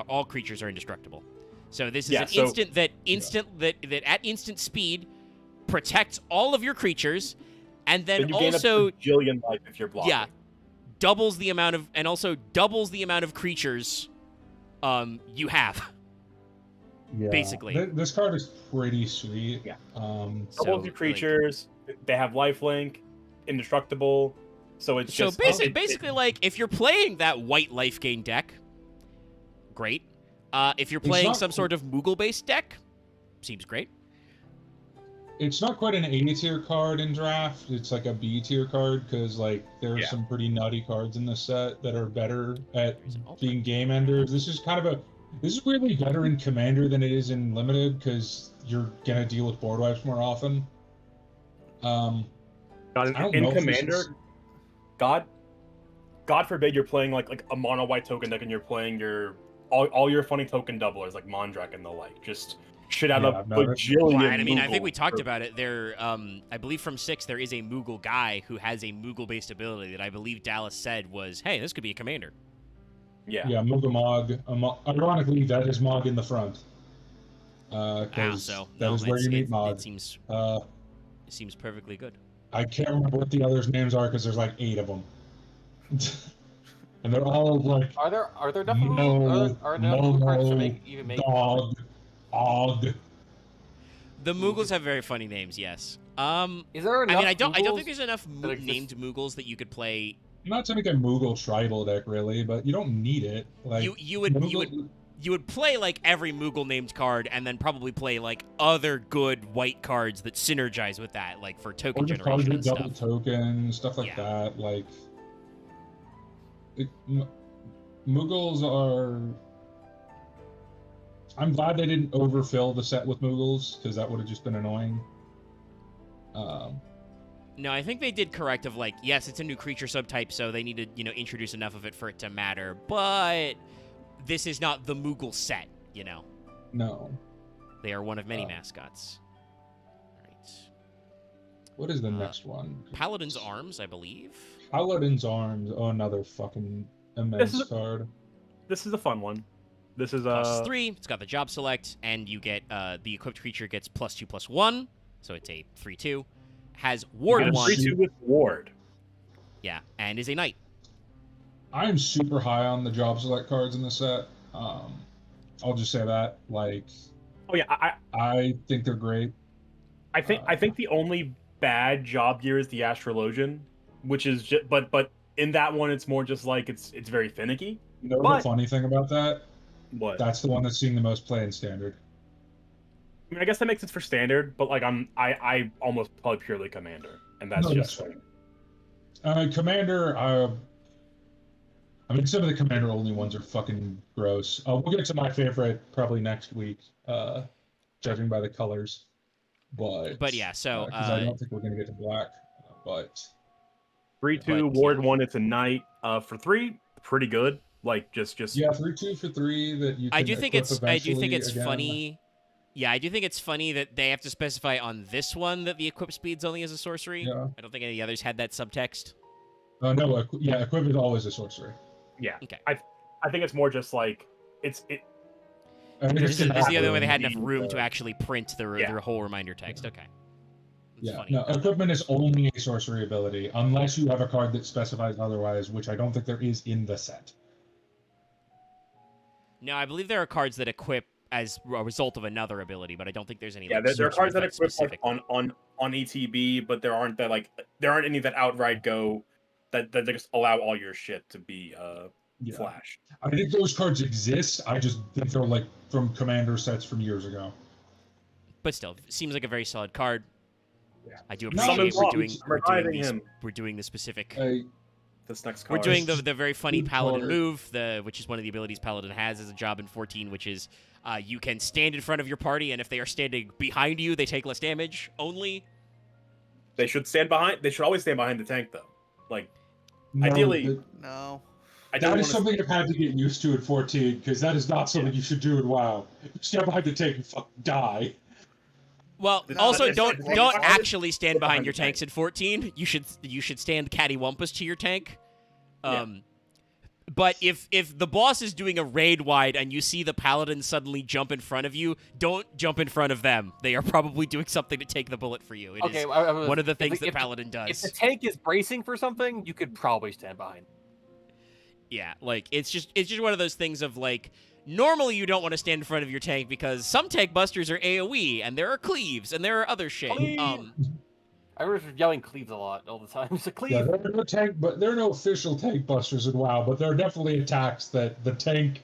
all creatures are indestructible. So this is instant that at instant speed protects all of your creatures, and then you also gain a bajillion life if you're blocking. Yeah, doubles the amount of creatures you have. Yeah. Basically. This card is pretty sweet. Yeah. So, your creatures, they have lifelink, indestructible. So it's just basically like if you're playing that white life gain deck, great. If you're playing some sort of Moogle-based deck, seems great. It's not quite an A tier card in draft. It's like a B tier card because like there are some pretty nutty cards in this set that are better at being game enders. This is weirdly better in Commander than it is in Limited because you're gonna deal with board wipes more often. In Commander, God forbid you're playing like a mono white token deck and you're playing your all your funny token doublers like Mondrak and the like. Just shit out of bajillion. Right, I mean, I think we talked about it. There, I believe from 6 there is a Moogle guy who has a Moogle-based ability that I believe Dallas said was, hey, this could be a commander. Yeah. Yeah, Moogle Mog. Ironically, that is Mog in the front. That is where you meet Mog. It seems perfectly good. I can't remember what the others' names are because there's like 8 of them. And they're all like. Are there definitely cards to even make Dog, Og. The Moogles have very funny names. Yes. Is there enough? I don't think there's enough named Moogles that you could play. Not to make a Moogle tribal deck, really, but you don't need it. Like you would play like every Moogle named card, and then probably play like other good white cards that synergize with that, like for token generation and double stuff. Tokens, stuff like that. Like Moogles are. I'm glad they didn't overfill the set with Moogles because that would have just been annoying. No, I think they did correct of like, yes, it's a new creature subtype, so they need to, introduce enough of it for it to matter. But this is not the Moogle set, No. They are one of many mascots. All right. What is the next one? Paladin's Arms, I believe. Paladin's Arms. Oh, another fucking immense card. This is a fun one. This is Costs 3. It's got the job select, and you get the equipped creature gets +2/+1, so it's a 3/2. Has Ward 1. 3/2 with Ward. Yeah, and is a knight. I am super high on the job select cards in the set. I'll just say that. Like, oh yeah, I think they're great. I think the only bad job gear is the Astrologian, which is just, but in that one it's more just like it's very finicky. You know the funny thing about that? What? That's the one that's seeing the most play in Standard. I mean, I guess that makes sense for Standard, but like I almost probably purely Commander, and that's just Commander. I mean, some of the Commander only ones are fucking gross. We'll get to my favorite probably next week, judging by the colors. But yeah, so because I don't think we're gonna get to black, but 3/2 Ward 1. It's a knight. For 3, pretty good. Like just 3/2 for 3 that you. Can I do think it's again. funny. Yeah, I do think it's funny that they have to specify on this one that the equip speed's only as a sorcery. Yeah. I don't think any of the others had that subtext. No, equip is always a sorcery. Yeah. Okay. I think it's more just like it. This is the other way they had enough room to actually print their whole reminder text. Okay. That's funny. No, equipment is only a sorcery ability unless you have a card that specifies otherwise, which I don't think there is in the set. No, I believe there are cards that equip as a result of another ability, but I don't think there's any. Yeah, like, there are cards that equip specific. like, on ETB, but there aren't any that outright go that just allow all your shit to be flash. I think those cards exist. I just think they're like from Commander sets from years ago. But still, seems like a very solid card. I do No, appreciate Summon we're doing him. we're doing the specific. This next We're card. doing the very funny Good paladin card. move, which is one of the abilities paladin has as a job in 14, which is you can stand in front of your party, and if they are standing behind you, they take less damage only. They should stand behind. They should always stand behind the tank, though. Like, No, ideally, No. I don't that want is something I've had to get used to at 14, because that is not something you should do in WoW. You stand behind the tank and fucking die. Well, No, also it's- don't it's- don't it's- actually stand behind behind your the tank. tanks in 14. You should stand cattywampus to your tank. But if the boss is doing a raid wide and you see the paladin suddenly jump in front of you, don't jump in front of them. They are probably doing something to take the bullet for you. It is one of the things that paladin If does. the tank is bracing for something, you could probably stand behind. Yeah, like it's just one of those things of like normally you don't want to stand in front of your tank because some tank busters are AoE and there are cleaves and there are other shit. I remember yelling cleaves a lot all the time. It's a cleave. Yeah, there are no tank, but there are no official tank busters in WoW. But there are definitely attacks that the tank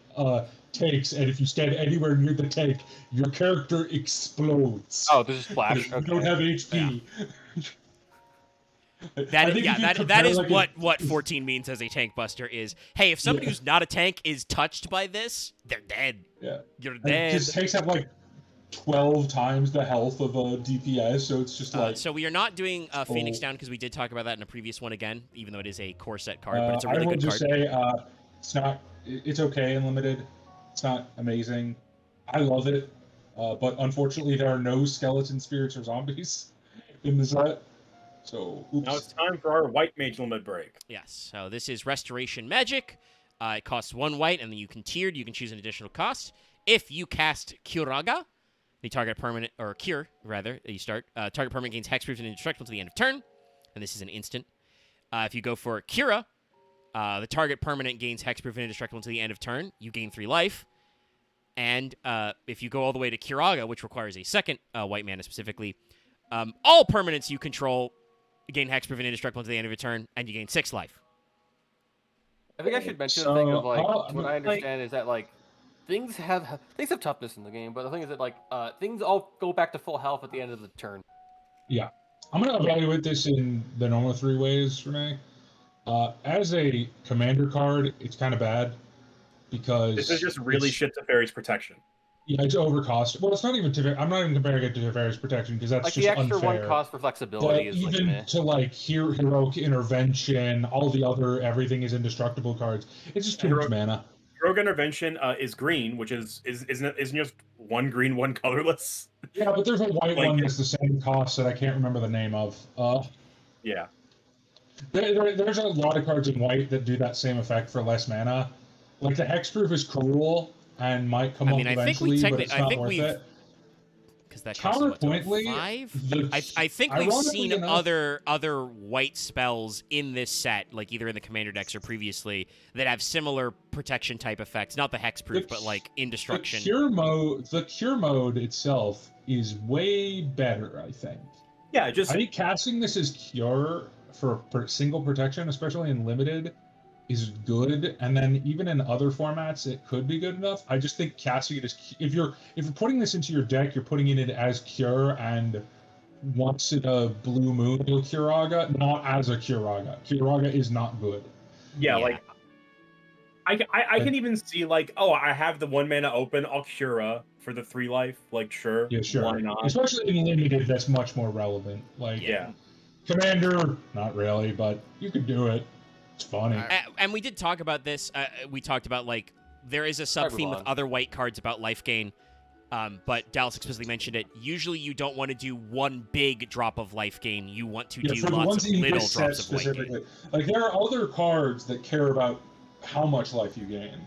takes, and if you stand anywhere near the tank, your character explodes. Oh, there's a splash. You don't have HP. That is what 14 means as a tank buster is. Hey, if somebody who's not a tank is touched by this, they're dead. Yeah, You're dead. Because tanks have like 12 times the health of a DPS, so it's just like. So we are not doing Phoenix Down because we did talk about that in a previous one again, even though it is a core set card, but it's a really I good will card. just say it's not. It's okay in limited. It's not amazing. I love it, but unfortunately there are no skeleton spirits or zombies in the set. So oops. Now it's time for our white mage limit break. Yes. So this is Restoration Magic. It costs 1 white, and then you can tiered. You can choose an additional cost. If you cast Curaga, the target permanent, or Cure, rather, you start. Target permanent gains hexproof and indestructible to the end of turn. And this is an instant. If you go for Cura, the target permanent gains hexproof and indestructible to the end of turn. You gain 3 life. And if you go all the way to Curaga, which requires a second white mana specifically, all permanents you control gain hexproof and indestructible to the end of your turn, and you gain 6 life. I think I should mention So, the thing of like I'll- what I understand is that like things have toughness in the game, but the thing is that like things all go back to full health at the end of the turn. Yeah, I'm gonna evaluate this in the normal 3 ways for me. As a commander card, it's kind of bad because This is just really shit to Fairy's protection. Yeah, it's overcost. Well, it's not even. I'm not even comparing it to Teferi's protection because that's Like just the extra unfair. 1 cost for But flexibility is like even meh. to like heroic intervention, all the other everything is indestructible cards. It's just too much mana. Rogue Intervention is green, which isn't just 1 green, 1 colorless. Yeah, but there's a white Like- one that's the same cost that I can't remember the name of. Yeah. There's a lot of cards in white that do that same effect for less mana. Like the hexproof is cool and might come up I think eventually, we but it's not worth it. because that costs what, Counterpointly, 5? I think we've ironically seen enough- other white spells in this set, like either in the commander decks or previously, that have similar protection type effects. Not the hexproof, but like indestruction. The cure mode itself is way better, I think. Yeah, just I think casting this as cure for single protection, especially in limited, is good, and then even in other formats, it could be good enough. I just think casting it as if you're putting this into your deck, you're putting it in as cure, and once in a blue moon, you'll Curaga, not as a Curaga. Curaga is not good. yeah, like I can even see like, oh, I have the 1 mana open, I'll Cura for the 3 life. Like, sure, Yeah, sure. why not? Especially in limited, that's much more relevant. Like, Yeah. Commander, not really, but you could do it. It's funny. And we did talk about this. We talked about like there is a sub theme with on. other white cards about life gain. But Dallas explicitly mentioned it. Usually, you don't want to do 1 big drop of life gain. You want to do for the lots ones of that you little get set drops of white gain. specifically. Like there are other cards that care about how much life you gain,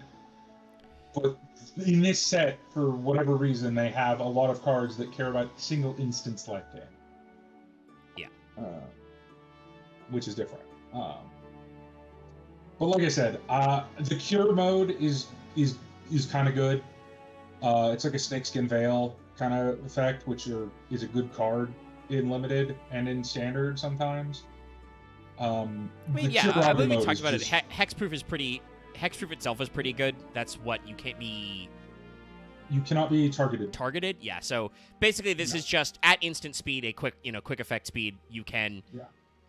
but in this set, for whatever reason, they have a lot of cards that care about single instance life gain. Yeah. Which is different. But like I said, the cure mode is kind of good. It's like a snakeskin veil kind of effect, which is a good card in limited and in standard sometimes. I mean, yeah, I believe we talked about it. Hexproof itself is pretty good. That's what you can't be. You cannot be targeted. Targeted? Yeah. So basically, this is just at instant speed, a quick effect speed. You can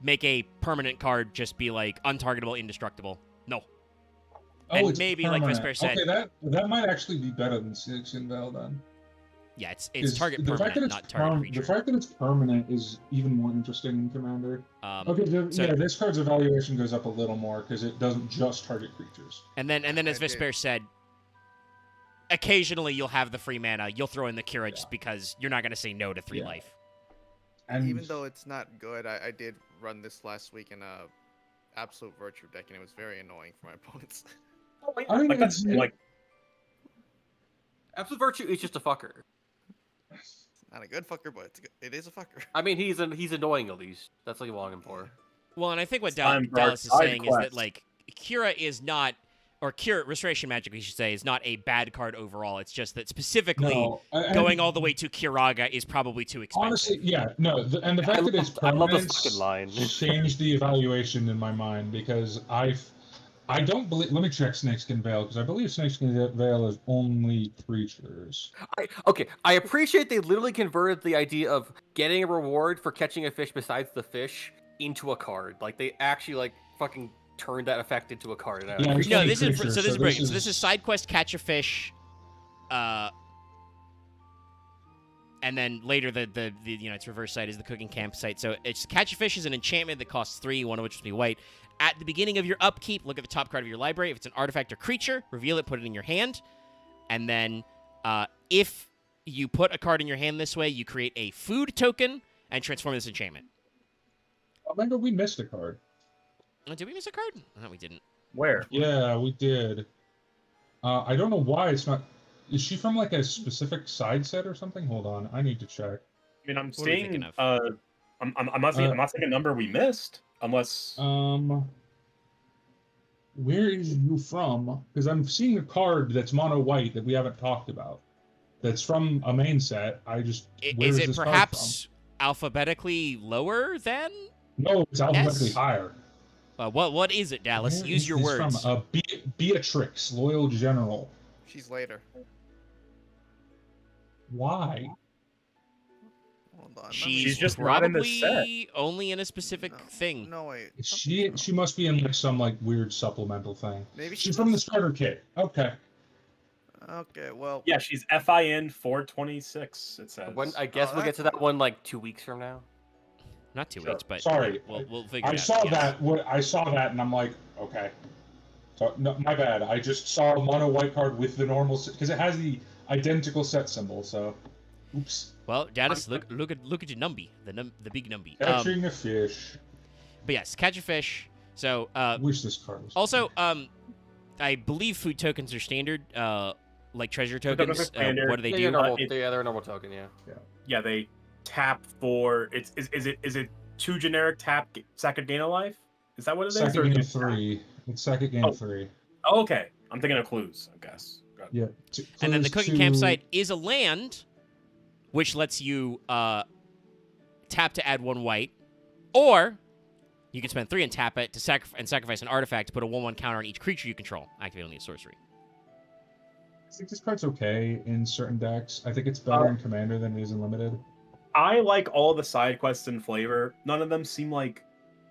make a permanent card just be like untargetable, indestructible. No. Oh, And it's maybe, permanent. like Vesper said, okay, that might actually be better than Snakeskin Veil then. yeah, it's 'Cause target the fact that permanent, it's not target creature. The fact that it's permanent is even more interesting in Commander. Okay, So- yeah, this card's evaluation goes up a little more because it doesn't just target creatures. And then as Vesper said, occasionally you'll have the free mana. You'll throw in the Kira just because you're not going to say no to 3 Yeah. life. And Even though it's not good, I did run this last week in a Absolute Virtue deck, and it was very annoying for my opponents. I mean, Like that's it's- like Absolute Virtue is just a fucker. It's not a good fucker, but it is a fucker. I mean, he's annoying at least. That's what you want him for. Well, and I think what Time for Dallas is our saying is that, quest. like, Kira is not, or Kira Restoration Magic, we should say, is not a bad card overall. It's just that specifically no, going all the way to Kiraga is probably too expensive. honestly, yeah, no, and the fact that it's I love permanent this fucking line. changed the evaluation in my mind because I don't believe. Let me check Snakeskin Veil because I believe Snakeskin Veil is only creatures. I appreciate they literally converted the idea of getting a reward for catching a fish besides the fish into a card. Like they actually like fucking turned that effect into a card. And I Yeah, appreciate No, Any this is creature, so. This so is brilliant. this So this is side quest catch a fish, and then later the its reverse side is the cooking campsite. So it's catch a fish is an enchantment that costs 3, one of which will be white. At the beginning of your upkeep, look at the top card of your library. If it's an artifact or creature, reveal it, put it in your hand, and then if you put a card in your hand this way, you create a food token and transform this enchantment. Remember, we missed a card. Oh, did we miss a card? No, we didn't. where? Yeah, we did. I don't know why it's not. Is she from like a specific side set or something? Hold on, I need to check. I mean, I'm What are we seeing. thinking of? I'm not seeing a number we missed, unless. Where is you from? Because I'm seeing a card that's mono white that we haven't talked about. That's from a main set. Where Is it this card perhaps alphabetically lower than? from? No, it's alphabetically Yes. higher. What is it, Dallas? Where Use is your this words. From? Beatrix, loyal general. She's later. Why? Hold on. She's just not in the set. probably only in a specific thing. No, wait. She must be in like some like weird supplemental thing. Maybe She's from the starter kit. Okay. Okay, well. Yeah, she's FIN 426. It says. When I guess Oh, we'll get to that one like 2 weeks from now. Not 2 Sure. weeks, but Sorry. we'll figure I it out. saw yes. that. I saw that, and I'm like, okay. So no, my bad. I just saw a mono white card with the normal because it has the identical set symbol. So, oops. Well, Dallas, look at your numby, the big numby. Catching a fish. But yes, catch a fish. So I wish this card was. also, I believe food tokens are standard, like treasure tokens. tokens are standard. What do they Yeah, do? they're a normal token. Yeah. Yeah, they tap for. Is it 2 generic tap second gain of life? Is that what it is? Second or game just- 3. It's second game Oh. 3. Oh, okay. I'm thinking of clues. I guess. Got it. Yeah. And then the Clues cooking to- campsite is a land, which lets you tap to add 1 white, or you can spend 3 and tap it to sacrifice an artifact to put a 1/1 counter on each creature you control. Activate only a sorcery. I think this card's okay in certain decks. I think it's better in Commander than it is in Limited. I like all the side quests and flavor. None of them seem like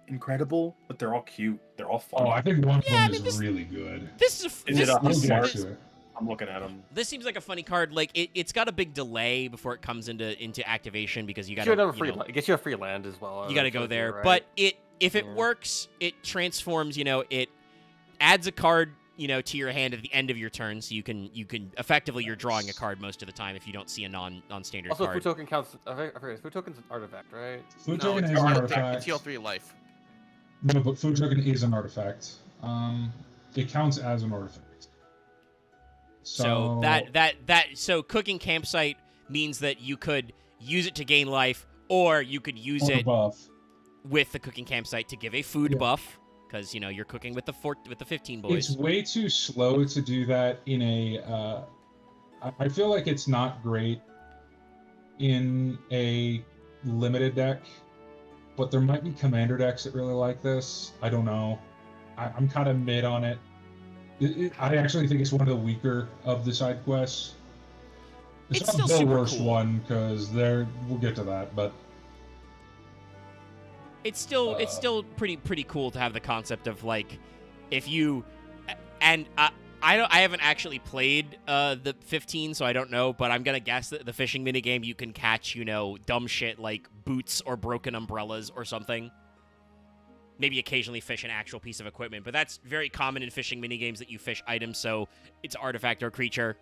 incredible, but they're all cute. They're all fun. Oh, I think one of Yeah, I them mean, is this- really good. This is Is this, it a We'll this, get Smart. to it. I'm looking at them. this seems like a funny card. Like it's got a big delay before it comes into activation because you got Get you another to free. It gets you a free land as well. you got to go eventually, there. right? But if it Yeah. works, it transforms. It adds a card to your hand at the end of your turn, so you can effectively you're drawing a card most of the time if you don't see a non-standard Also, card. food token counts. I forget. Food token's an artifact, right? Food No, token it's is an artifact. artifact. It's heal 3 life. No, but food token is an artifact. It counts as an artifact. So so cooking campsite means that you could use it to gain life, or you could use or it buff. with the cooking campsite to give a food Yeah. buff because you're cooking with the 15 boys. It's way too slow to do that in a. I feel like it's not great in a limited deck, but there might be commander decks that really like this. I don't know. I'm kind of mid on it. I actually think it's one of the weaker of the side quests. It's, It's not still the super worst cool. one because we'll get to that, but It's still pretty cool to have the concept of like, if you, and I haven't actually played the 15, so I don't know, but I'm gonna guess that the fishing minigame you can catch, dumb shit like boots or broken umbrellas or something. Maybe occasionally fish an actual piece of equipment, but that's very common in fishing minigames that you fish items, so it's artifact or creature.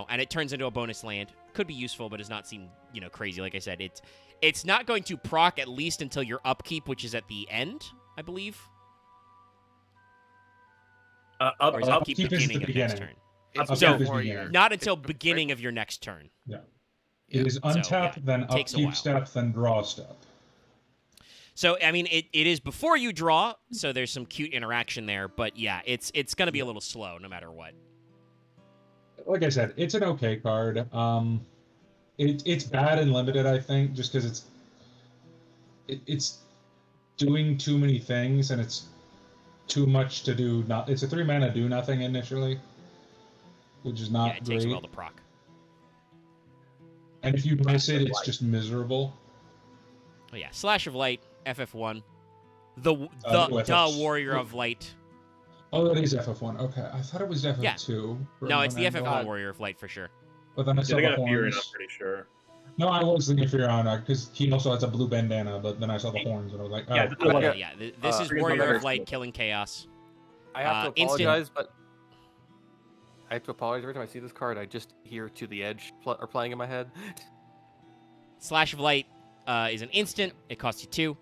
And it turns into a bonus land. Could be useful, but does not seem, crazy. Like I said, it's not going to proc at least until your upkeep, which is at the end, I believe. Or is upkeep upkeep is beginning the of next beginning. It's So, before your Not until it's beginning of your next turn. Yeah. Yeah. It is untap, then takes a while. upkeep step, then draw step. So, I mean, it is before you draw, so there's some cute interaction there. But yeah, it's going to be a little slow no matter what. Like I said, it's an okay card. It's bad and limited, I think, just because it's doing too many things and it's too much to do. It's a 3-mana do nothing initially, which is not Yeah, it takes a great. while to proc. And if you miss it, it's just miserable. Oh yeah, Slash of Light, FF1. The FF. Warrior of Light. Oh, that is FF1. Okay, I thought it was FF2. No, it's the angle. FF1 Warrior of Light for sure. But then I Yeah, saw they the got a Fury, I'm horns. pretty sure. No, I was thinking Furion because he also has a blue bandana. But then I saw the horns and I was like, oh. Yeah, Oh, Okay. yeah. This is Freeze Warrior Warrior. of Light killing chaos. I have to instant. apologize, but I have to apologize every time I see this card. I just hear "To the Edge" are playing in my head. Slash of Light is an instant. It costs you 2.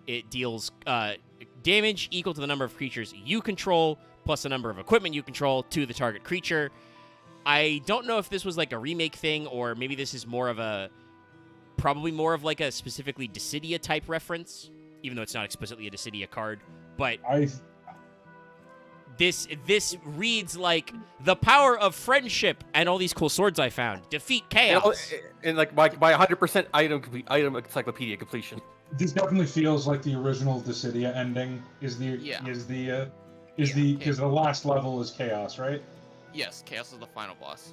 It deals damage equal to the number of creatures you control plus the number of equipment you control to the target creature. I don't know if this was like a remake thing or maybe this is probably more of like a specifically Dissidia type reference, even though it's not explicitly a Dissidia card. But this reads like the power of friendship and all these cool swords I found. Defeat chaos. And like my 100% item encyclopedia completion. This definitely feels like the original Dissidia ending. Because the last level is chaos, right? Yes, Chaos is the final boss.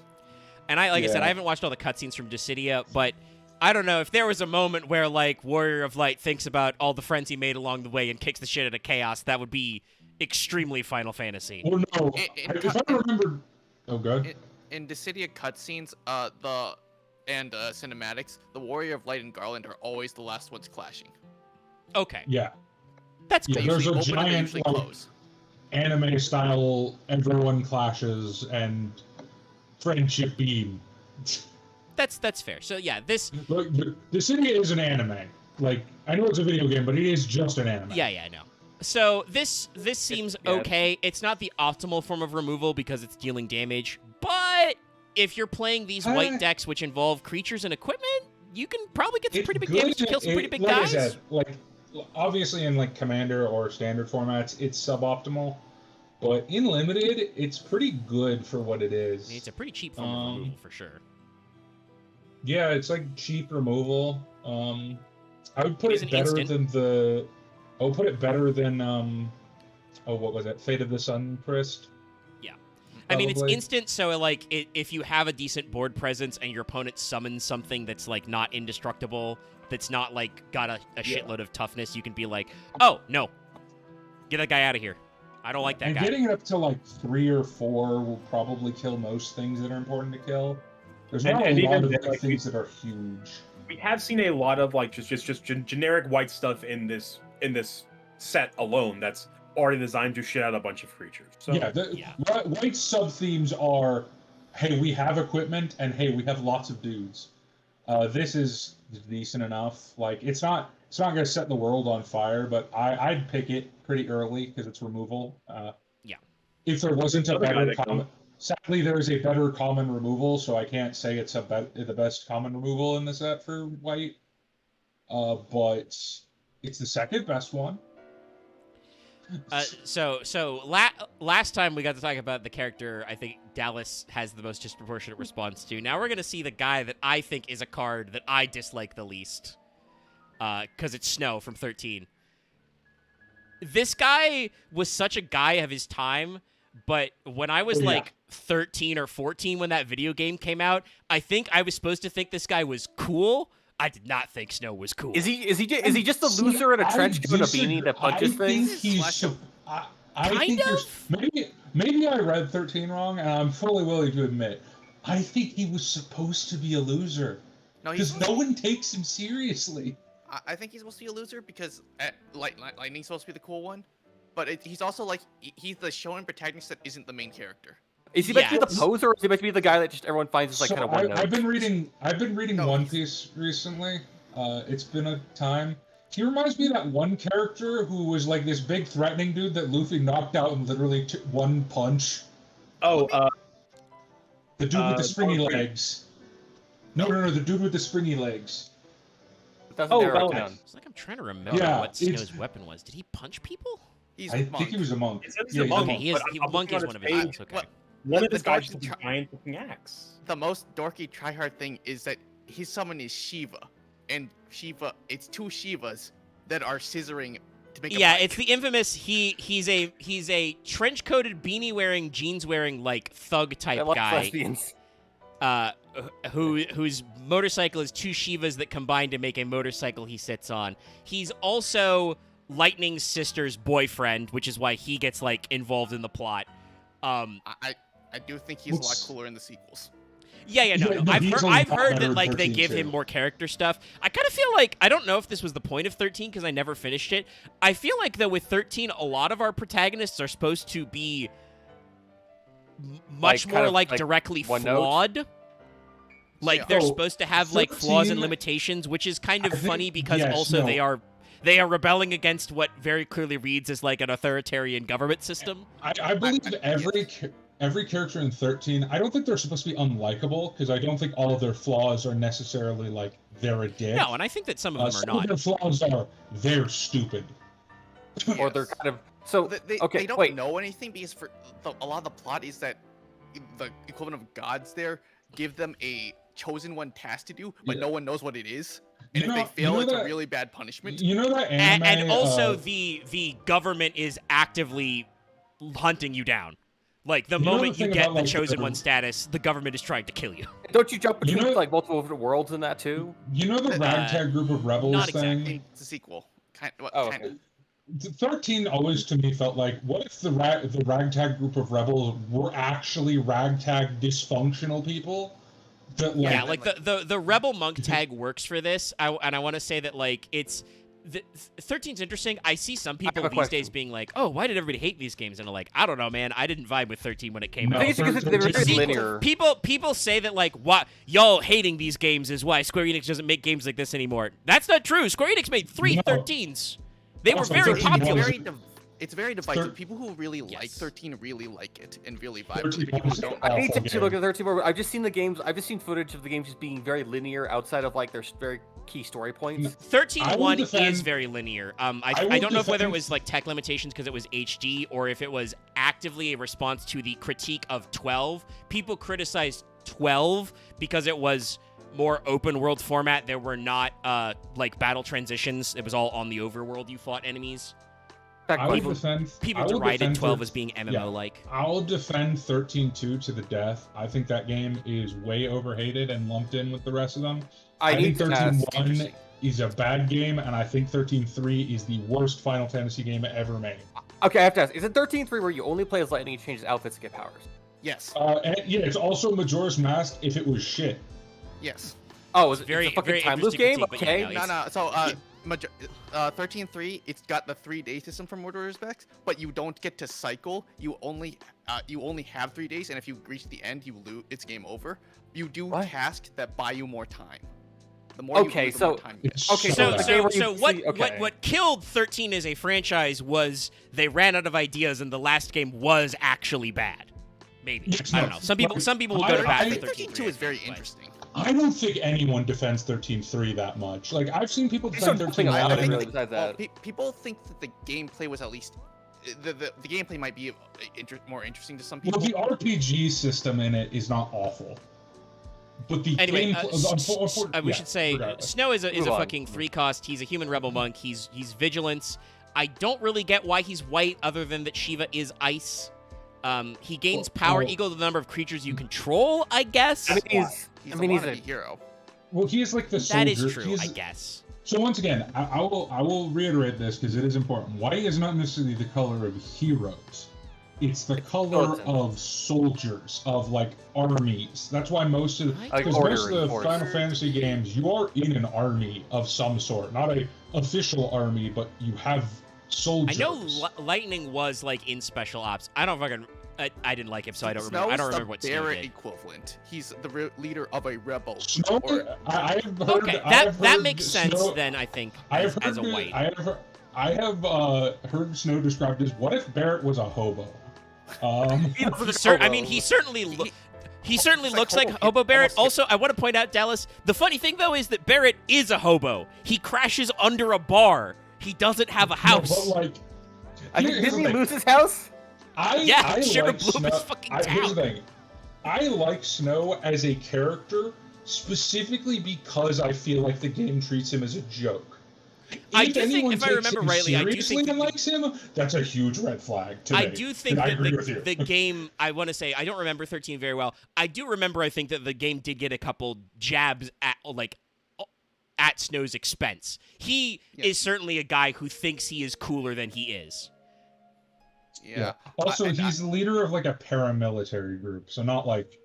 And I said, Yeah. I haven't watched all the cutscenes from Dissidia, but I don't know if there was a moment where like Warrior of Light thinks about all the friends he made along the way and kicks the shit out of chaos. That would be extremely Final Fantasy. Oh no! If I remember, oh good. In Dissidia cutscenes, cinematics, the Warrior of Light and Garland are always the last ones clashing. Okay, Yeah, that's yeah. cool. They There's usually a open and they giant usually like, close. anime style. Everyone clashes and friendship beam. That's fair. So yeah, this. Look, Dissidia is an anime. Like I know it's a video game, but it is just an anime. Yeah, I know. So this seems yeah. okay. It's not the optimal form of removal because it's dealing damage, but if you're playing these white decks which involve creatures and equipment, you can probably get some It's pretty big good damage to kill some pretty big like guys. I said, like obviously in like Commander or standard formats, it's suboptimal. But in limited, it's pretty good for what it is. I mean, it's a pretty cheap form of removal for sure. Yeah, it's like cheap removal. I would put It's it an better instant. than I would put it better than what was it? Fate of the Suncrist. I mean, it's Probably. instant, so like if you have a decent board presence and your opponent summons something that's like not indestructible, that's not like got a shitload of toughness, you can be like, oh no, get that guy out of here. I don't like that And guy. getting it up to like 3 or 4 will probably kill most things that are important to kill. There's not And a lot even of then, like, things that are huge. We have seen a lot of like just generic white stuff in this set alone that's already designed to shit out a bunch of creatures. So Yeah, white sub themes are, hey, we have equipment, and hey, we have lots of dudes. This is decent enough. Like it's not going to set the world on fire, but I'd pick it pretty early because it's removal. Yeah. If there wasn't a Another guy better that common, sadly there is a better common removal, so I can't say it's the best common removal in the set for white. But it's the second best one. Last time we got to talk about the character I think Dallas has the most disproportionate response to. Now we're going to see the guy that I think is a card that I dislike the least. Because it's Snow from 13. This guy was such a guy of his time, but when I was Oh, yeah. like 13 or 14 when that video game came out, I think I was supposed to think this guy was cool. I did not think Snow was cool. Is he just a loser in a trench coat and a beanie that punches I things? think he's. Slash I Kind think you're. of? Maybe I read 13 wrong, and I'm fully willing to admit. I think he was supposed to be a loser No, because no one takes him seriously. I think he's supposed to be a loser because Lightning's supposed to be the cool one, but he's also like he's the shonen protagonist that isn't the main character. Is he meant to be Yeah. the poser, or is he meant to be the guy that just everyone finds is like So kind of one note? I've been reading No, One he's- Piece recently. It's been a time. He reminds me of that one character who was like this big threatening dude that Luffy knocked out in literally one punch. Oh, The dude with the springy Bellamy. legs. No, the dude with the springy legs. It doesn't Oh, narrow it Bellamy. down. It's like I'm trying to remember Yeah, what it's- Snow's weapon was. Did he punch people? He's I a monk. think he was a monk. It says he's Yeah, a he's a monk, monk. Okay, but I'm monk looking is on one of his his page. names. Okay. What- One of The his guys dorky is a tra- giant fucking axe. The most dorky tryhard thing is that his summon is Shiva, and Shiva, it's two Shivas that are scissoring to make a Yeah, bike. it's the infamous he's a trench coated beanie wearing jeans wearing like thug type I like guy lesbians. whose motorcycle is two Shivas that combine to make a motorcycle he sits on. He's also Lightning's sister's boyfriend, which is why he gets like involved in the plot. I do think he's a lot What's- cooler in the sequels. Yeah, Yeah, no. no, I've he's heard, a I've lot heard better that in like they 13 give him too. more character stuff. I kind of feel like I don't know if this was the point of 13 because I never finished it. I feel like though with 13, a lot of our protagonists are supposed to be much Like, kind more of, like like, directly one note? flawed. Like Yeah. they're Oh, supposed to have like flaws and 13 limitations, which is kind of I think- funny because yes, also no. they are rebelling against what very clearly reads as like an authoritarian government system. I believe every character in 13. I don't think they're supposed to be unlikable because I don't think all of their flaws are necessarily like they're a dick. No, and I think that some of them are Some not. of their flaws are they're stupid. Or they're kind of so. Okay, they don't wait. know anything because a lot of the plot is that the equivalent of gods there give them a chosen one task to do, but Yeah. no one knows what it is. And You if know- they fail, you know it's a that- really bad punishment. You know that anime, And also the government is actively hunting you down. Like the You know moment the you thing get about, the like, chosen the- one status, the government is trying to kill you. Don't you jump You between know- like multiple different worlds in that too? you know the ragtag group of rebels not thing. exactly. It's a sequel. Oh, Kind of. 13 always to me felt like, what if the ragtag group of rebels were actually ragtag dysfunctional people? That, like, Yeah, like the rebel monk tag works for this. And I want to say that like it's 13's interesting. I see some people have a these days question. being like, "Oh, why did everybody hate these games?" And I'm like, "I don't know, man. I didn't vibe with 13 when it came No, out." I think it's because they're very 13 linear. People say that like what y'all hating these games is why Square Enix doesn't make games like this anymore. That's not true. Square Enix made three No. 13s. They were Also, very 13 popular. was- It's very divisive. Thir- People who really like Yes. 13 really like it and really vibe 13 with it. People was who don't. a I need to awful actually look game. at 13 more. I've just seen the games. I've just seen footage of the games just being very linear outside of like their very key story points. 13.1 is defend- very linear. I I will don't know if whether it defend- was like tech limitations because it was HD or if it was actively a response to the critique of 12. People criticized 12 because it was more open world format. There were not like battle transitions. It was all on the overworld. You fought enemies. In fact, I will people- defend. People I will derided defend 12 thir- as being yeah. MMO like. I'll defend 13-2 to the death. I think that game is way overhated and lumped in with the rest of them. I think need to ask. 13-1 is a bad game, and I think 13-3 is the worst Final Fantasy game ever made. Okay, I have to ask. Is it 13.3 where you only play as Lightning and change his outfits to get powers? Yes. And yeah, it's also Majora's Mask if it was shit. Yes. Oh, is it Very- a fucking very time loop interesting game? critique, but yeah, Okay. no, No. So 13.3, it's got the 3-day system from Majora's Mask, but you don't get to cycle. You only have 3 days, and if you reach the end, you lose. It's game over. You do What? tasks that buy you more time. The more you Okay, do, the more so- time you get. It's Okay, So, the bad. game where you so what, see- okay. what killed 13 as a franchise was they ran out of ideas and the last game was actually bad. Maybe. Yes, I don't no. know. Some people will I- go to bat I- for 13.2 is very interesting. I don't think anyone defends 13-3 that much. Like, I've seen people There's defend something 13 about it, and really, besides that. People think that the gameplay was at least the gameplay might be more interesting to some people. Well, the RPG system in it is not awful. But the Anyway, game... we should say regardless. Snow is a Move on. fucking 3-cost. He's a human rebel monk. He's vigilance. I don't really get why he's white other than that Shiva is ice. He gains power equal to the number of creatures you control, I guess. I mean, He's I mean, he's a a hero. Well, he is like the soldier. That is true, He is- I guess. So once again, I will reiterate this because it is important. White is not necessarily the color of heroes. It's the color of soldiers, of like armies. That's why most of Like because order most of the and force. Final Fantasy games, you are in an army of some sort, not a official army, but you have I soldiers. know Lightning was like in Special Ops. I don't fucking. I didn't like him, so I don't remember. I don't remember what Snow Barrett did. equivalent. He's the leader of a rebel. Snow. I have heard. Okay, I have that heard makes sense Snow, then. I think I as, have heard as a white. I have heard Snow described as what if Barrett was a hobo? I mean, he certainly looks like Hobo Barrett. Also, I want to point out, Dallas, the funny thing, though, is that Barrett is a hobo. He crashes under a bar. He doesn't have a house. No, but like, Didn't he lose his house? I Shiver like blew Snow. his fucking Here's the town. thing. I like Snow as a character specifically because I feel like the game treats him as a joke. I If do think, anyone if I takes remember him rightly, I do seriously think and that likes him, that's a huge red flag to me. I do think And I that agree with you. the game, I want to say, I don't remember 13 very well. I do remember, I think, that the game did get a couple jabs at Snow's expense. He is certainly a guy who thinks he is cooler than he is. Yeah. Also, he's the leader of like a paramilitary group, so not like.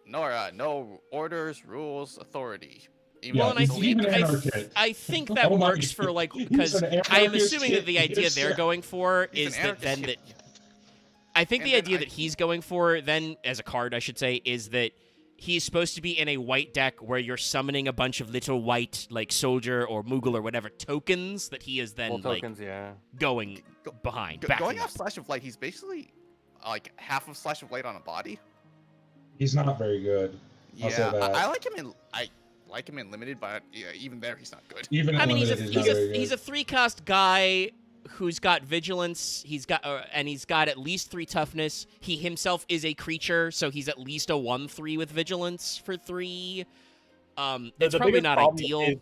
No orders, rules, authority. Well, and I he's think even anarchist. I think that Oh my- works for like he's because an I am anarchist assuming that the kid. idea Yes, they're sir. going for He's is an that then anarchist. that I think And the then idea that he's going for then as a card I should say is that he's supposed to be in a white deck where you're summoning a bunch of little white like soldier or Moogle or whatever tokens that he is then Tokens, yeah. going behind. Going backing off up. Slash of Light, he's basically like half of Slash of Light on a body. He's not very good. I'll say Yeah, that. I like him in limited, but even there he's not good. Even at I mean, limited, he's not very good. he's a 3-cost guy who's got vigilance. He's got at least 3 toughness. He himself is a creature, so he's at least a 1/3 with vigilance for 3. It's The probably biggest not problem ideal.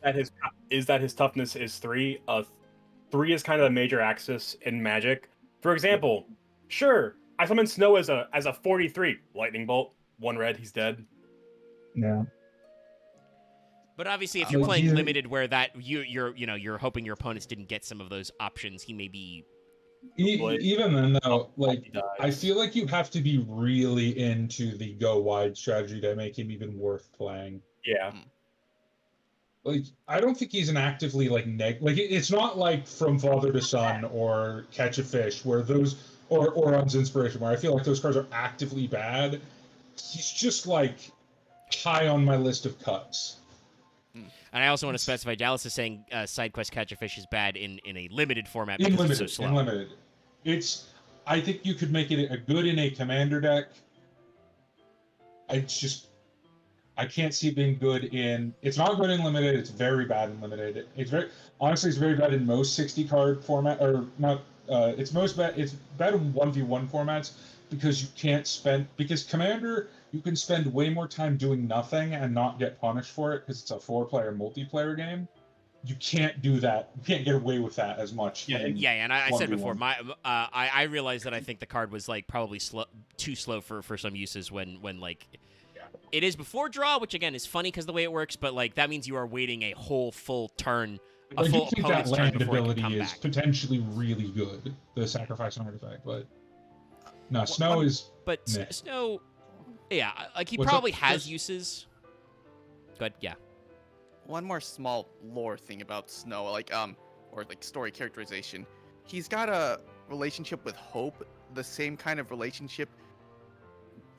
Is that his toughness is 3. 3 is kind of a major axis in Magic. For example, sure, I summon Snow as a 43 lightning bolt, 1 red, he's dead. Yeah. But obviously, if you're Like, playing you- limited, where that you're hoping your opponents didn't get some of those options, he may be. Even then, though, like He dies. I feel like you have to be really into the go wide strategy to make him even worth playing. Yeah. Like I don't think he's an actively like it's not like From Father to Son or Catch a Fish where those or On's Inspiration where I feel like those cards are actively bad. He's just like high on my list of cuts. And I also want to specify Dallas is saying side quest Catch a Fish is bad in a limited format In because limited, it's so slow. in limited. I think you could make it a good in a commander deck. I can't see it being good in. It's not good in limited. It's very bad in limited. It's very bad in most 60 card format or not. It's bad in 1v1 formats because because commander you can spend way more time doing nothing and not get punished for it because it's a 4-player multiplayer game. You can't do that. You can't get away with that as much. Yeah, in Yeah, and I said 1v1. before, I realized that I think the card was like probably too slow for some uses when like it is before draw, which again is funny because the way it works, but like that means you are waiting a whole full turn, a I do full think that opponent's turn land before it can ability come is back. potentially really good. The sacrifice and artifact, but no, What- Snow what- is. But Meh. Snow, yeah, like he What's probably up? has There's- uses. Good, yeah. One more small lore thing about Snow, or like story characterization. He's got a relationship with Hope, the same kind of relationship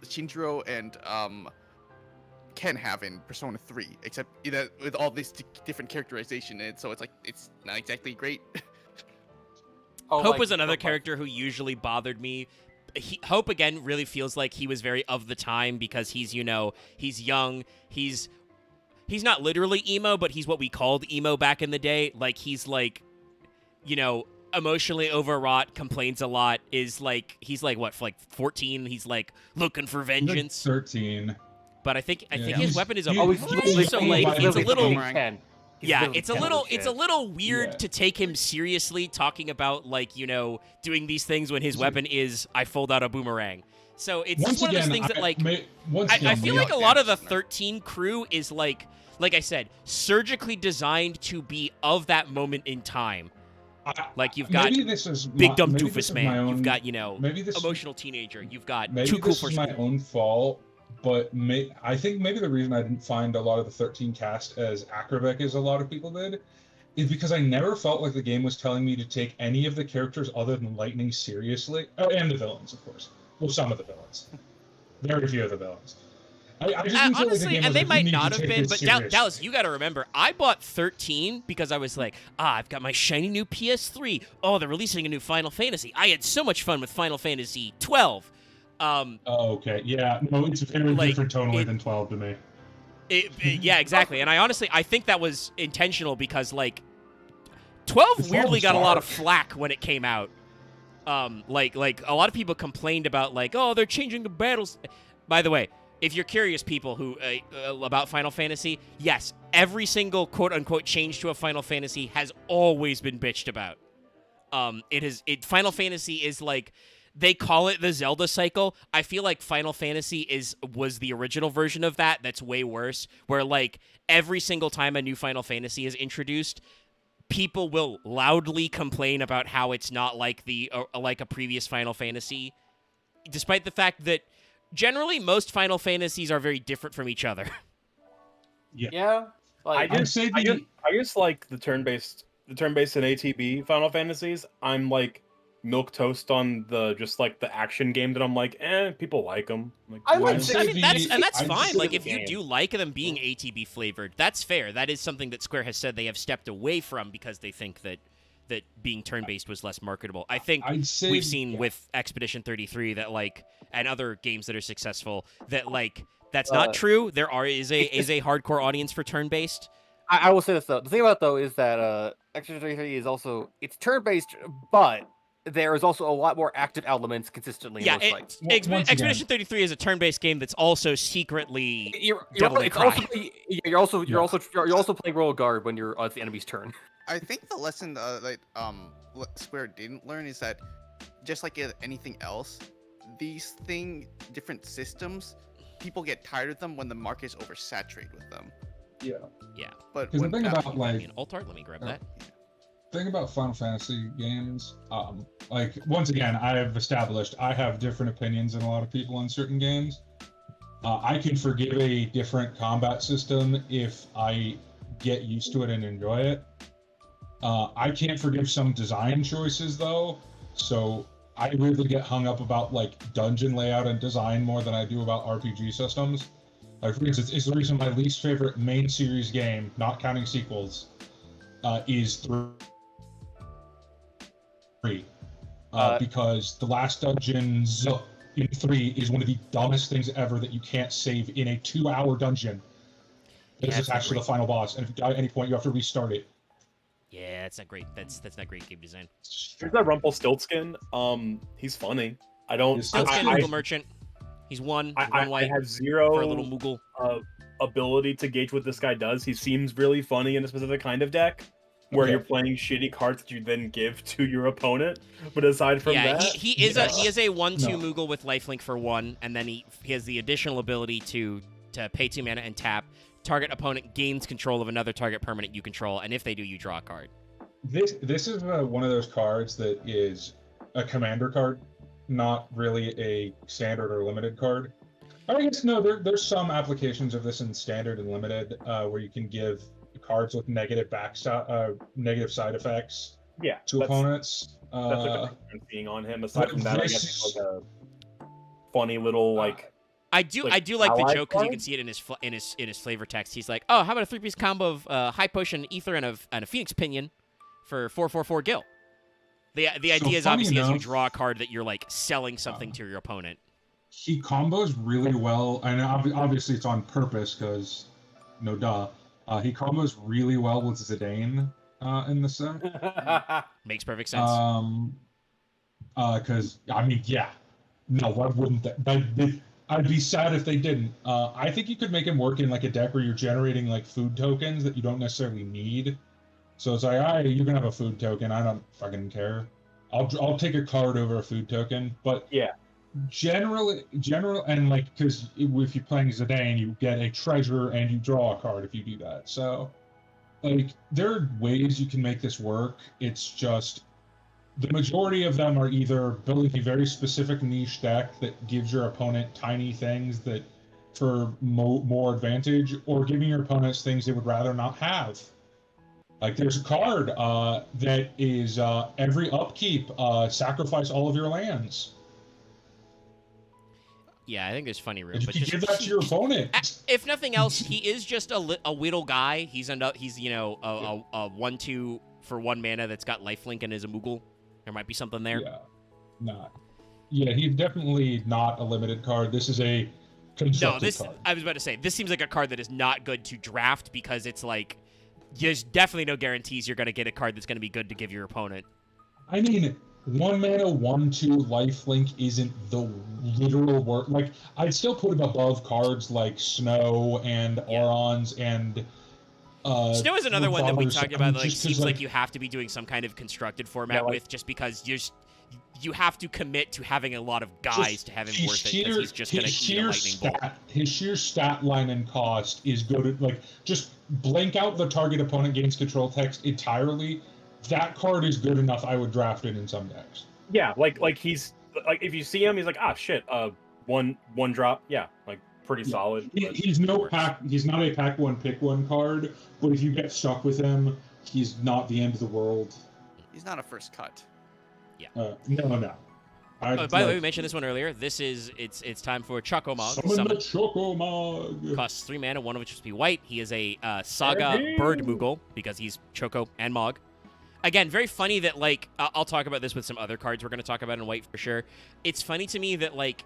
Shinjiro and Ken have in Persona 3, except with all this different characterization, and so it's not exactly great. Hope was another character who usually bothered me. Hope again really feels like he was very of the time because he's he's young, he's not literally emo, but he's what we called emo back in the day. Like he's like emotionally overwrought, complains a lot, he's like what, like 14, he's like looking for vengeance. 13. But I think Yeah. his weapon is a he's blade, so like it's a little Yeah, it's a little weird to take him seriously talking about like, doing these things when his weapon is I fold out a boomerang. So it's just one of those things that, like, I feel like a Beyond lot of the damage, 13 crew is, like I said, surgically designed to be of that moment in time. Like, you've got maybe this is big dumb maybe doofus this is man. my own, You've got, you know, maybe this emotional teenager. You've got maybe too cool this for is my school. own fault, but I think maybe the reason I didn't find a lot of the 13 cast as acrobatic as a lot of people did is because I never felt like the game was telling me to take any of the characters other than Lightning seriously. Oh, and the villains, of course. Well, some of the villains. Very few of the villains. I just didn't feel like the Honestly, game and was they like, might "You need not to have take been, this but seriously." Dallas, you got to remember, I bought 13 because I was like, I've got my shiny new PS3. Oh, they're releasing a new Final Fantasy. I had so much fun with Final Fantasy 12. Oh, okay. Yeah, no, it's very Like, different tonally than 12 to me. Yeah, exactly. And I think that was intentional because, like, 12 weirdly got a lot of flack when it came out. Like a lot of people complained about, like, oh, they're changing the battles. By the way, if you're curious, people who about Final Fantasy, yes, every single quote unquote change to a Final Fantasy has always been bitched about. Final Fantasy is like, they call it the Zelda cycle. I feel like Final Fantasy was the original version of that. That's way worse. Where, like, every single time a new Final Fantasy is introduced, people will loudly complain about how it's not like like a previous Final Fantasy, despite the fact that generally most Final Fantasies are very different from each other. Yeah. Like, I just like the turn-based and ATB Final Fantasies. I'm like milk toast on the action game that I'm like, people like them. Like, I like why? I mean, that's I'd fine. say Like, the if you game. do like them being ATB flavored, that's fair. That is something that Square has said they have stepped away from because they think that being turn-based was less marketable. I think I'd say, we've seen with Expedition 33 that, like, and other games that are successful, that, like, that's not true. There is a hardcore audience for turn-based. I will say this though. The thing about it, though, is that Expedition 33 is also, it's turn-based, but there is also a lot more active elements consistently in those fights. Expedition 33 is a turn-based game that's also secretly Devil May Cry. You're also playing roll guard when you're it's the enemy's turn. I think the lesson what Square didn't learn is that, just like anything else, these different systems, people get tired of them when the market is oversaturated with them. Yeah. Yeah. But Because the thing about, Give like, me an alt art. Let me grab that. thing about Final Fantasy games, like, once again, I have established I have different opinions than a lot of people on certain games. I can forgive a different combat system if I get used to it and enjoy it. I can't forgive some design choices, though, so I really get hung up about, like, dungeon layout and design more than I do about RPG systems. Like, for instance, it's the reason my least favorite main series game, not counting sequels, is 3. Because the last dungeons in 3 is one of the dumbest things ever, that you can't save in a 2-hour dungeon. It's attached to the final boss, and if you die at any point, you have to restart it. Yeah, that's not great. That's not great game design. There's that Rumpelstiltskin. He's funny. I don't. Stiltskin Moogle Merchant. He's one I white have zero for a little Moogle. Ability to gauge what this guy does. He seems really funny in a specific kind of deck, where you're playing shitty cards that you then give to your opponent. But aside from that, he is a 1/2 Moogle with lifelink for 1, and then he has the additional ability to pay 2 mana and tap. Target opponent gains control of another target permanent you control, and if they do, you draw a card. This is one of those cards that is a commander card, not really a standard or limited card. I guess no, there's some applications of this in standard and limited, where you can give cards with negative negative side effects to opponents. That's like the difference being on him. Aside from that, I guess it's like a funny little like. I do like the joke because you can see it in his flavor text. He's like, oh, how about a 3-piece combo of high potion, ether, and a phoenix pinion for 4/4/4 Gil. The idea is obviously as you draw a card that you're, like, selling something to your opponent. He combos really well, and obviously it's on purpose because no duh. He combos really well with Zidane in the set. Makes perfect sense. Because I mean, yeah, no, why wouldn't that? I'd be sad if they didn't. I think you could make him work in, like, a deck where you're generating, like, food tokens that you don't necessarily need. So it's like, all right, you can have a food token. I don't fucking care. I'll take a card over a food token. But yeah, general, and like because if you're playing Zidane, you get a treasure and you draw a card if you do that. So, like, there are ways you can make this work. It's just the majority of them are either building a very specific niche deck that gives your opponent tiny things that for more advantage, or giving your opponents things they would rather not have. Like there's a card that is every upkeep, sacrifice all of your lands. Yeah, I think there's funny room. And you But can just, give that to your opponent. if nothing else, he is just a whittle guy. He's you know a 1/2 for 1 mana that's got lifelink and is a Moogle. There might be something there. Yeah, not. Yeah, he's definitely not a limited card. This is a constructed card. I was about to say, this seems like a card that is not good to draft because it's like, there's definitely no guarantees you're going to get a card that's going to be good to give your opponent. I mean, 1 mana, 1/2 lifelink isn't the literal word. Like, I'd still put him above cards like Snow and Aurons and. Snow is another one that we talked about. Like, seems like like you have to be doing some kind of constructed format with, just because you have to commit to having a lot of guys to have him worth it, because he's just going to eat a lightning bolt. His sheer stat line and cost is good at, like, just blank out the target opponent gains control text entirely. That card is good enough. I would draft it in some decks. Yeah, like he's like, if you see him, he's like, ah, shit, one drop, yeah, like pretty solid. He's no pack. He's not a pack one pick one card. But if you get stuck with him, he's not the end of the world. He's not a first cut. No. By the way, we mentioned this one earlier. This is it's time for Chocomog. Summon the Chocomog. Costs 3 mana, one of which must be white. He is a Saga Bird Moogle because he's Choco and Mog. Again, very funny that, like, I'll talk about this with some other cards we're going to talk about in white for sure. It's funny to me that, like,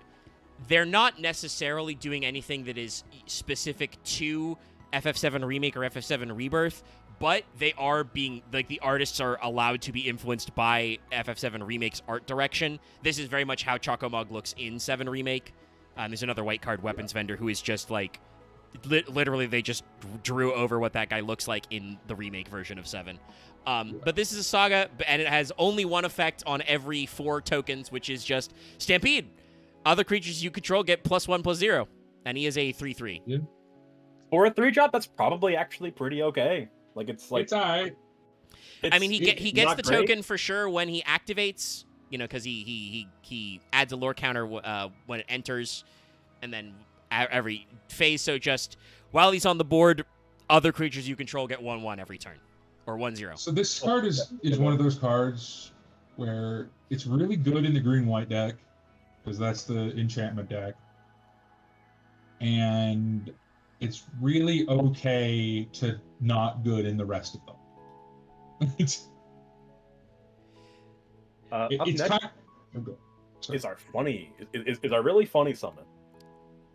they're not necessarily doing anything that is specific to FF7 Remake or FF7 Rebirth, but they are being, like, the artists are allowed to be influenced by FF7 Remake's art direction. This is very much how Chocomog looks in 7 Remake. There's another white card weapons vendor who is just, like, literally they just drew over what that guy looks like in the remake version of 7. But this is a Saga, and it has only one effect on every 4 tokens, which is just Stampede. Other creatures you control get +1/+0, and he is a 3/3. Yeah. For a 3-drop, that's probably actually pretty okay. Like, it's like, It's alright. I mean, he gets not the great. token for sure when he activates, you know, because he adds a lore counter when it enters, and then every phase. So just while he's on the board, other creatures you control get 1/1 every turn, or 1/0. So this card is one of those cards where it's really good in the green-white deck, because that's the enchantment deck. And it's really okay to not good in the rest of them. it's up it's next kind of, is our our really funny summon.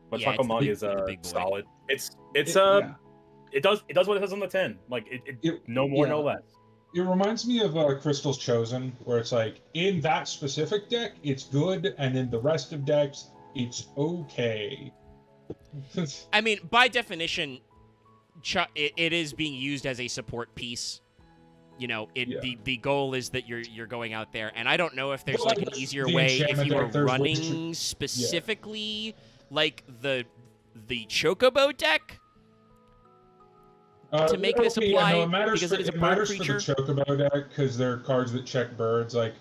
But Yeah, it's Chocomog the is big boy. solid. yeah. It does what it says on the tin. Like no more, no less. It reminds me of Crystal's Chosen, where it's like, in that specific deck, it's good, and in the rest of decks, it's okay. I mean, by definition, it is being used as a support piece. You know, the goal is that you're going out there, and I don't know if there's like an easier way if you are running specifically like the Chocobo deck to make this apply, it matters because for, it is a it bird matters creature. for the Chocobo deck because they're cards that check birds. Like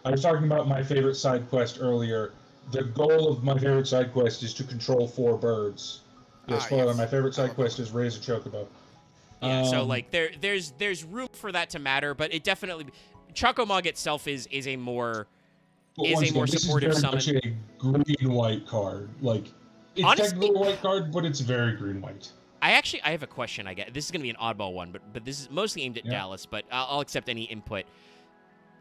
I was talking about my favorite side quest earlier. The goal of my favorite side quest is to control 4 birds. Spoiler, my favorite side quest is raise a Chocobo. Yeah, so like there's room for that to matter, but it definitely Chocomog itself is a more supportive summon. This is very much a green-white card. Like it's Honestly, technically a white card, but it's very green-white. I have a question. I guess this is gonna be an oddball one, but this is mostly aimed at Dallas. But I'll accept any input.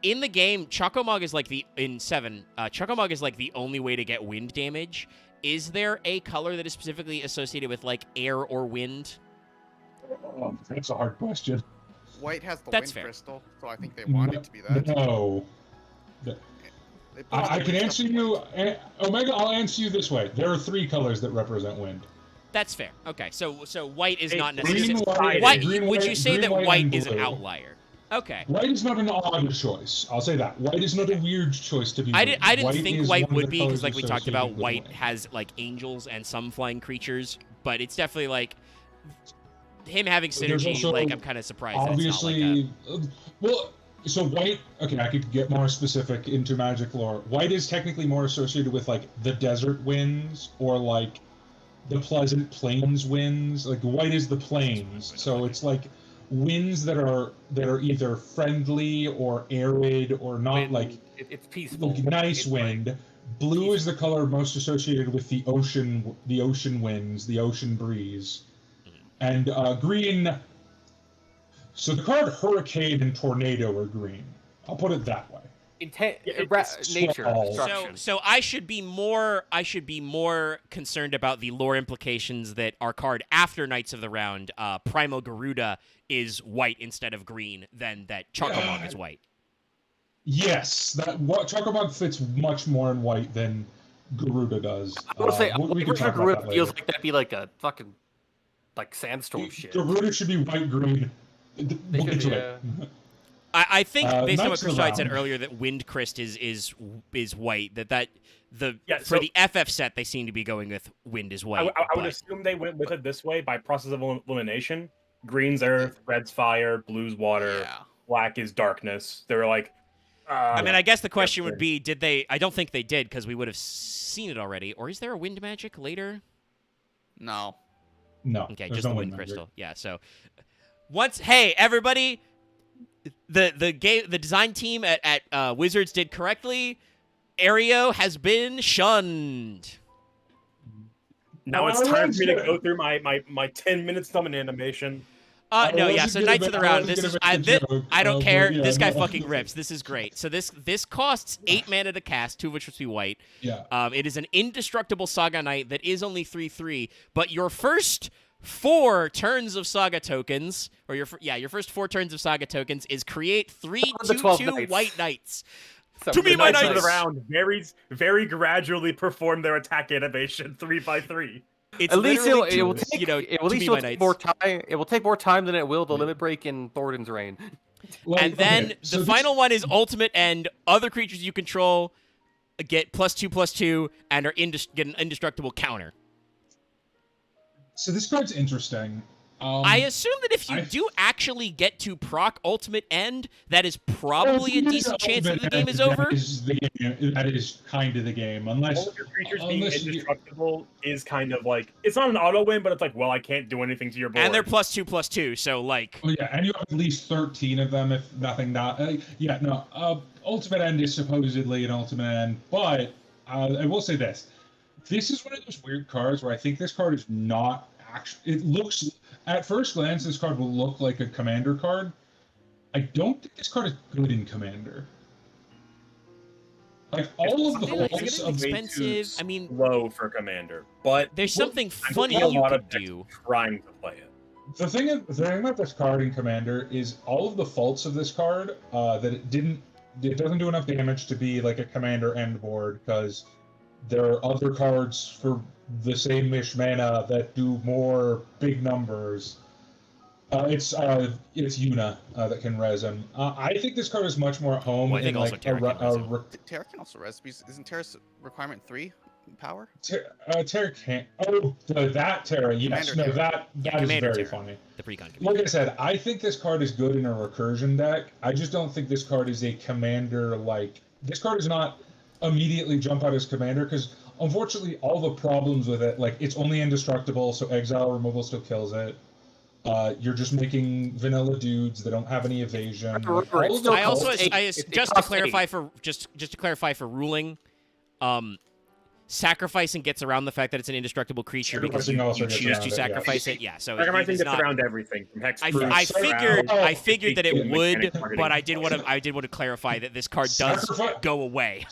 In the game, Chocomog is like Chocomog is like the only way to get wind damage. Is there a color that is specifically associated with like air or wind? Oh, that's a hard question. White has the That's wind fair. crystal, so I think they want it to be that. No. They put I the can wind answer stuff- you, Omega. I'll answer you this way. There are 3 colors that represent wind. That's fair. Okay, so white is not Green, necessarily white, white. green, Would you white, say green, that white, white and is an blue. outlier? Okay. White is not an odd choice. I'll say that. White is not a weird choice to be. I didn't white think is white one of would the be because colors like we talked about, associated with white has like angels and some flying creatures, but it's definitely like him having There's synergy. also Like I'm kind of surprised that it's not like obviously, well, so white. Okay, I could get more specific into Magic lore. White is technically more associated with like the desert winds or like the pleasant plains winds. Like white is the plains, so it's like winds that are either friendly or arid or not Wind, like it's peaceful. nice It's wind. like Blue is the color most associated with the ocean winds, the ocean breeze, and green. So the card Hurricane and Tornado are green. I'll put it that way. nature, swell. destruction. so I should be more concerned about the lore implications that our card after Knights of the Round, Primal Garuda, is white instead of green than that Chocomog is white. Yes, that Chocobog fits much more in white than Garuda does. I will say, we can talk about Garuda that feels later. like that'd be like a fucking like sandstorm shit. Garuda should be white green. We'll get to it. I think based on what Knights of the Crystal said Round. earlier that Wind Crest is white. Yeah, for so- the FF set they seem to be going with Wind is white. I would but- assume they went with it this way by process of elimination. Green's earth, red's fire, blue's water, Yeah. black is darkness. They were like, I mean, I guess the question yeah, would be, did they? I don't think they did because we would have seen it already. Or is there a Wind Magic later? No. No. Okay, there's just no the Wind magic. Crystal. Yeah. So hey everybody, the design team at Wizards did correctly. Aereo has been shunned. now it's time for me to go through my 10 minutes summon animation. No, yeah. wasn't So gonna Knights of the make- I Round. wasn't This gonna is make the joke, I don't but care. yeah, This guy no. fucking rips. This is great. So this costs 8 mana to cast, 2 of which must be white. Yeah. It is an indestructible Saga Knight that is only 3/3, but your first 4 turns of Saga tokens, or your first 4 turns of Saga tokens is create 3 the 12 2/2 knights. white knights. So To be The my Knights of Knights! the Round very gradually perform their attack animation 3 by 3. It's At least literally it will to- take. you know, It to will at least be will my take Knights. more time. It will take more time than it will the limit break in Thoradin's reign. Like, And then okay, the so this- final one is ultimate end. Other creatures you control get +2/+2 and are get an indestructible counter. So this card's interesting. I assume that if you do actually get to proc ultimate end, that is probably a decent chance that the game is over. That is kind of the game, unless All of your creatures being unless you- indestructible is kind of like, it's not an auto win, but it's like, well, I can't do anything to your board. And they're +2/+2, so like Oh yeah, and you have at least 13 of them, if nothing not. Yeah, no. Ultimate End is supposedly an Ultimate End, but I will say this: this is one of those weird cards where I think this card is not actually. It looks at first glance, this card will look like a Commander card. I don't think this card is good in Commander. Like all of the It's faults gonna of be expensive. I mean, low for Commander, but there's something I'm funny seeing a you lot could of decks do. trying to play it. the thing about this card in Commander is all of the faults of this card that it doesn't do enough damage to be like a Commander end board because there are other cards for the same ish mana that do more big numbers. It's Yuna that can res him. I think this card is much more at home Well, I think in also like Terra can res him. Terra can also res. Isn't Terra's requirement 3 power? Terra can't. Oh, that Terra. Yes, Commander no, Terra. that is Commander very Terra. funny. The precon commander. Like I said, I think this card is good in a recursion deck. I just don't think this card is a commander like. This card does not immediately jump out as commander because unfortunately all the problems with it, like it's only indestructible, so exile removal still kills it. You're just making vanilla dudes that don't have any evasion. Like, all of the I also, faults- just to clarify for ruling, sacrificing gets around the fact that it's an indestructible creature because Sacrificing also you gets choose around to it, yeah. sacrifice it. Yeah, so it Sacrificing is gets not. around everything from hexproof. I figured that it Yeah, would, mechanic targeting. but I did want to clarify that this card does Sacrifice- go away.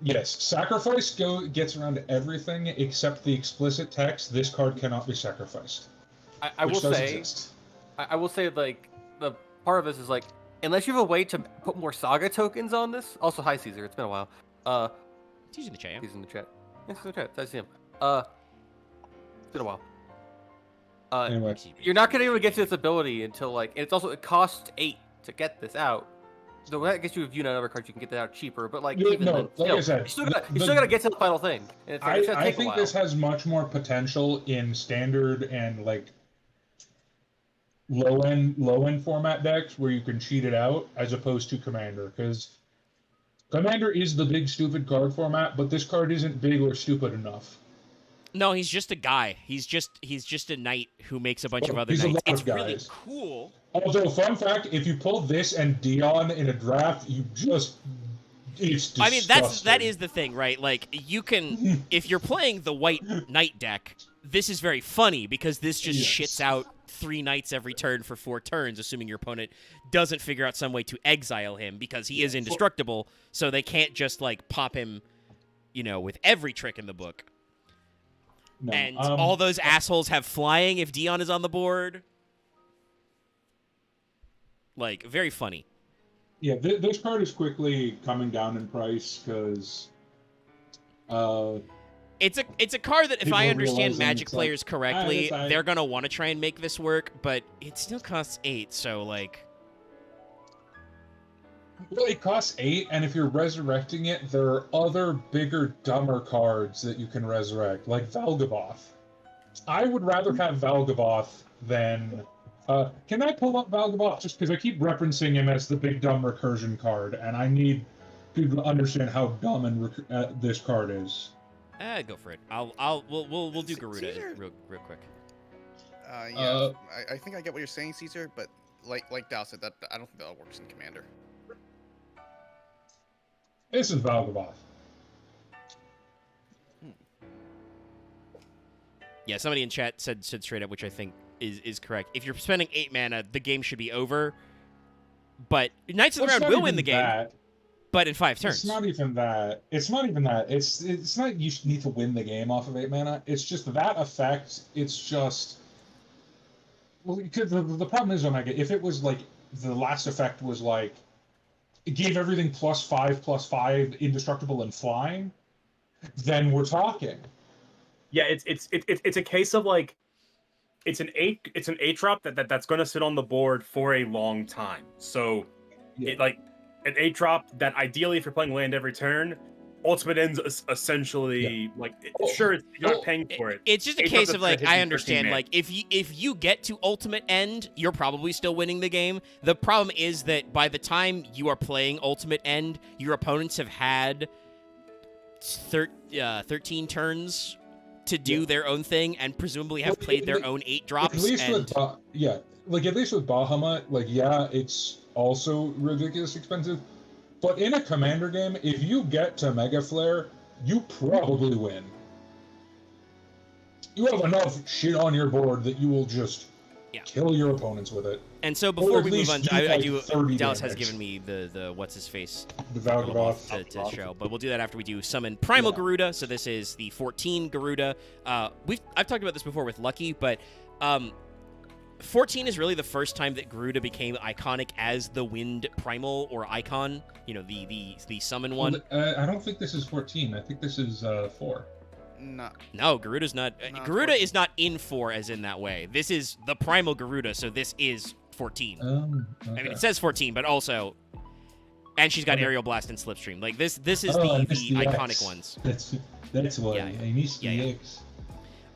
Yes, sacrifice gets around everything except the explicit text. This card cannot be sacrificed. I which will does say, exist. I will say, like the part of this is like, unless you have a way to put more Saga tokens on this. Also, hi Caesar, it's been a while. He's in the chat. He's in the chat. Yes, he's in the chat. I see him. It's been a while. Anyway, You're not gonna be able to get to this ability until like, and it costs 8 to get this out. So I guess you have another card, you can get that out cheaper. But like, No, even no, then, like still, I said, you still gotta get to the final thing. And it's, like, it's gonna I take a think while. this has much more potential in standard and like low end format decks where you can cheat it out as opposed to Commander, because Commander is the big stupid card format, but this card isn't big or stupid enough. No, he's just a guy. He's just a knight who makes a bunch of other He's a knights. lot of It's really guys. cool. Although, fun fact, if you pull this and Dion in a draft, it's disgusting. I mean, that is the thing, right? Like, you can, if you're playing the white knight deck, this is very funny because this just shits out 3 knights every turn for 4 turns, assuming your opponent doesn't figure out some way to exile him because he is indestructible, so they can't just, like, pop him, with every trick in the book. No, and all those assholes have flying if Dion is on the board. Like, very funny. Yeah, this card is quickly coming down in price because it's a card that, if I understand realizing Magic it's like, players correctly, I- they're gonna want to try and make this work, but it still costs 8, so like. well, it costs 8, and if you're resurrecting it, there are other bigger, dumber cards that you can resurrect, like Valgaboth. I would rather have Valgaboth than. Can I pull up Valgaboth just because I keep referencing him as the big dumb recursion card, and I need people to understand how dumb and this card is. Go for it. We'll do Garuda Caesar? real quick. I think I get what you're saying, Caesar, but like Dow said, that I don't think that works in Commander. This is Valgaboth. Yeah, somebody in chat said straight up, which I think is correct. If you're spending 8 mana, the game should be over. But Knights of the Round will win the game, but in 5 turns. It's not even that. It's not even that. It's not you need to win the game off of 8 mana. It's just that effect. It's just because the problem is, Omega, if it was like the last effect was like it gave everything +5/+5 indestructible and flying, then we're talking. Yeah, it's a case of like it's an 8 drop that's going to sit on the board for a long time. So it like an 8 drop that ideally, if you're playing land every turn, ultimate ends essentially like sure you're not paying for it. It's just a 8 case drops of that's like gonna hit I you understand 13 like if you get to ultimate end, you're probably still winning the game. The problem is that by the time you are playing ultimate end, your opponents have had 13 turns to do their own thing and presumably have played their own 8 drops. At least with at least with Bahamut, it's also ridiculous expensive. But in a Commander game, if you get to Mega Flare, you probably win. You have enough shit on your board that you will just kill your opponents with it. And so before at we move on, least I do, do. like, 30 Dallas has damage. given me the what's his face The Valgaboth. to show, but we'll do that after we do summon Primal Garuda. So this is the 14 Garuda. I've talked about this before with Lucky, but 14 is really the first time that Garuda became iconic as the Wind Primal or Icon. The summon one. I don't think this is 14. I think this is 4. No, Garuda's not. Garuda is not in 4 as in that way. This is the Primal Garuda, so this is 14. Okay. I mean, it says 14, but also, and she's got Aerial Blast and Slipstream. Like this is the iconic X. ones. That's why Yeah. I missed the Yeah. X.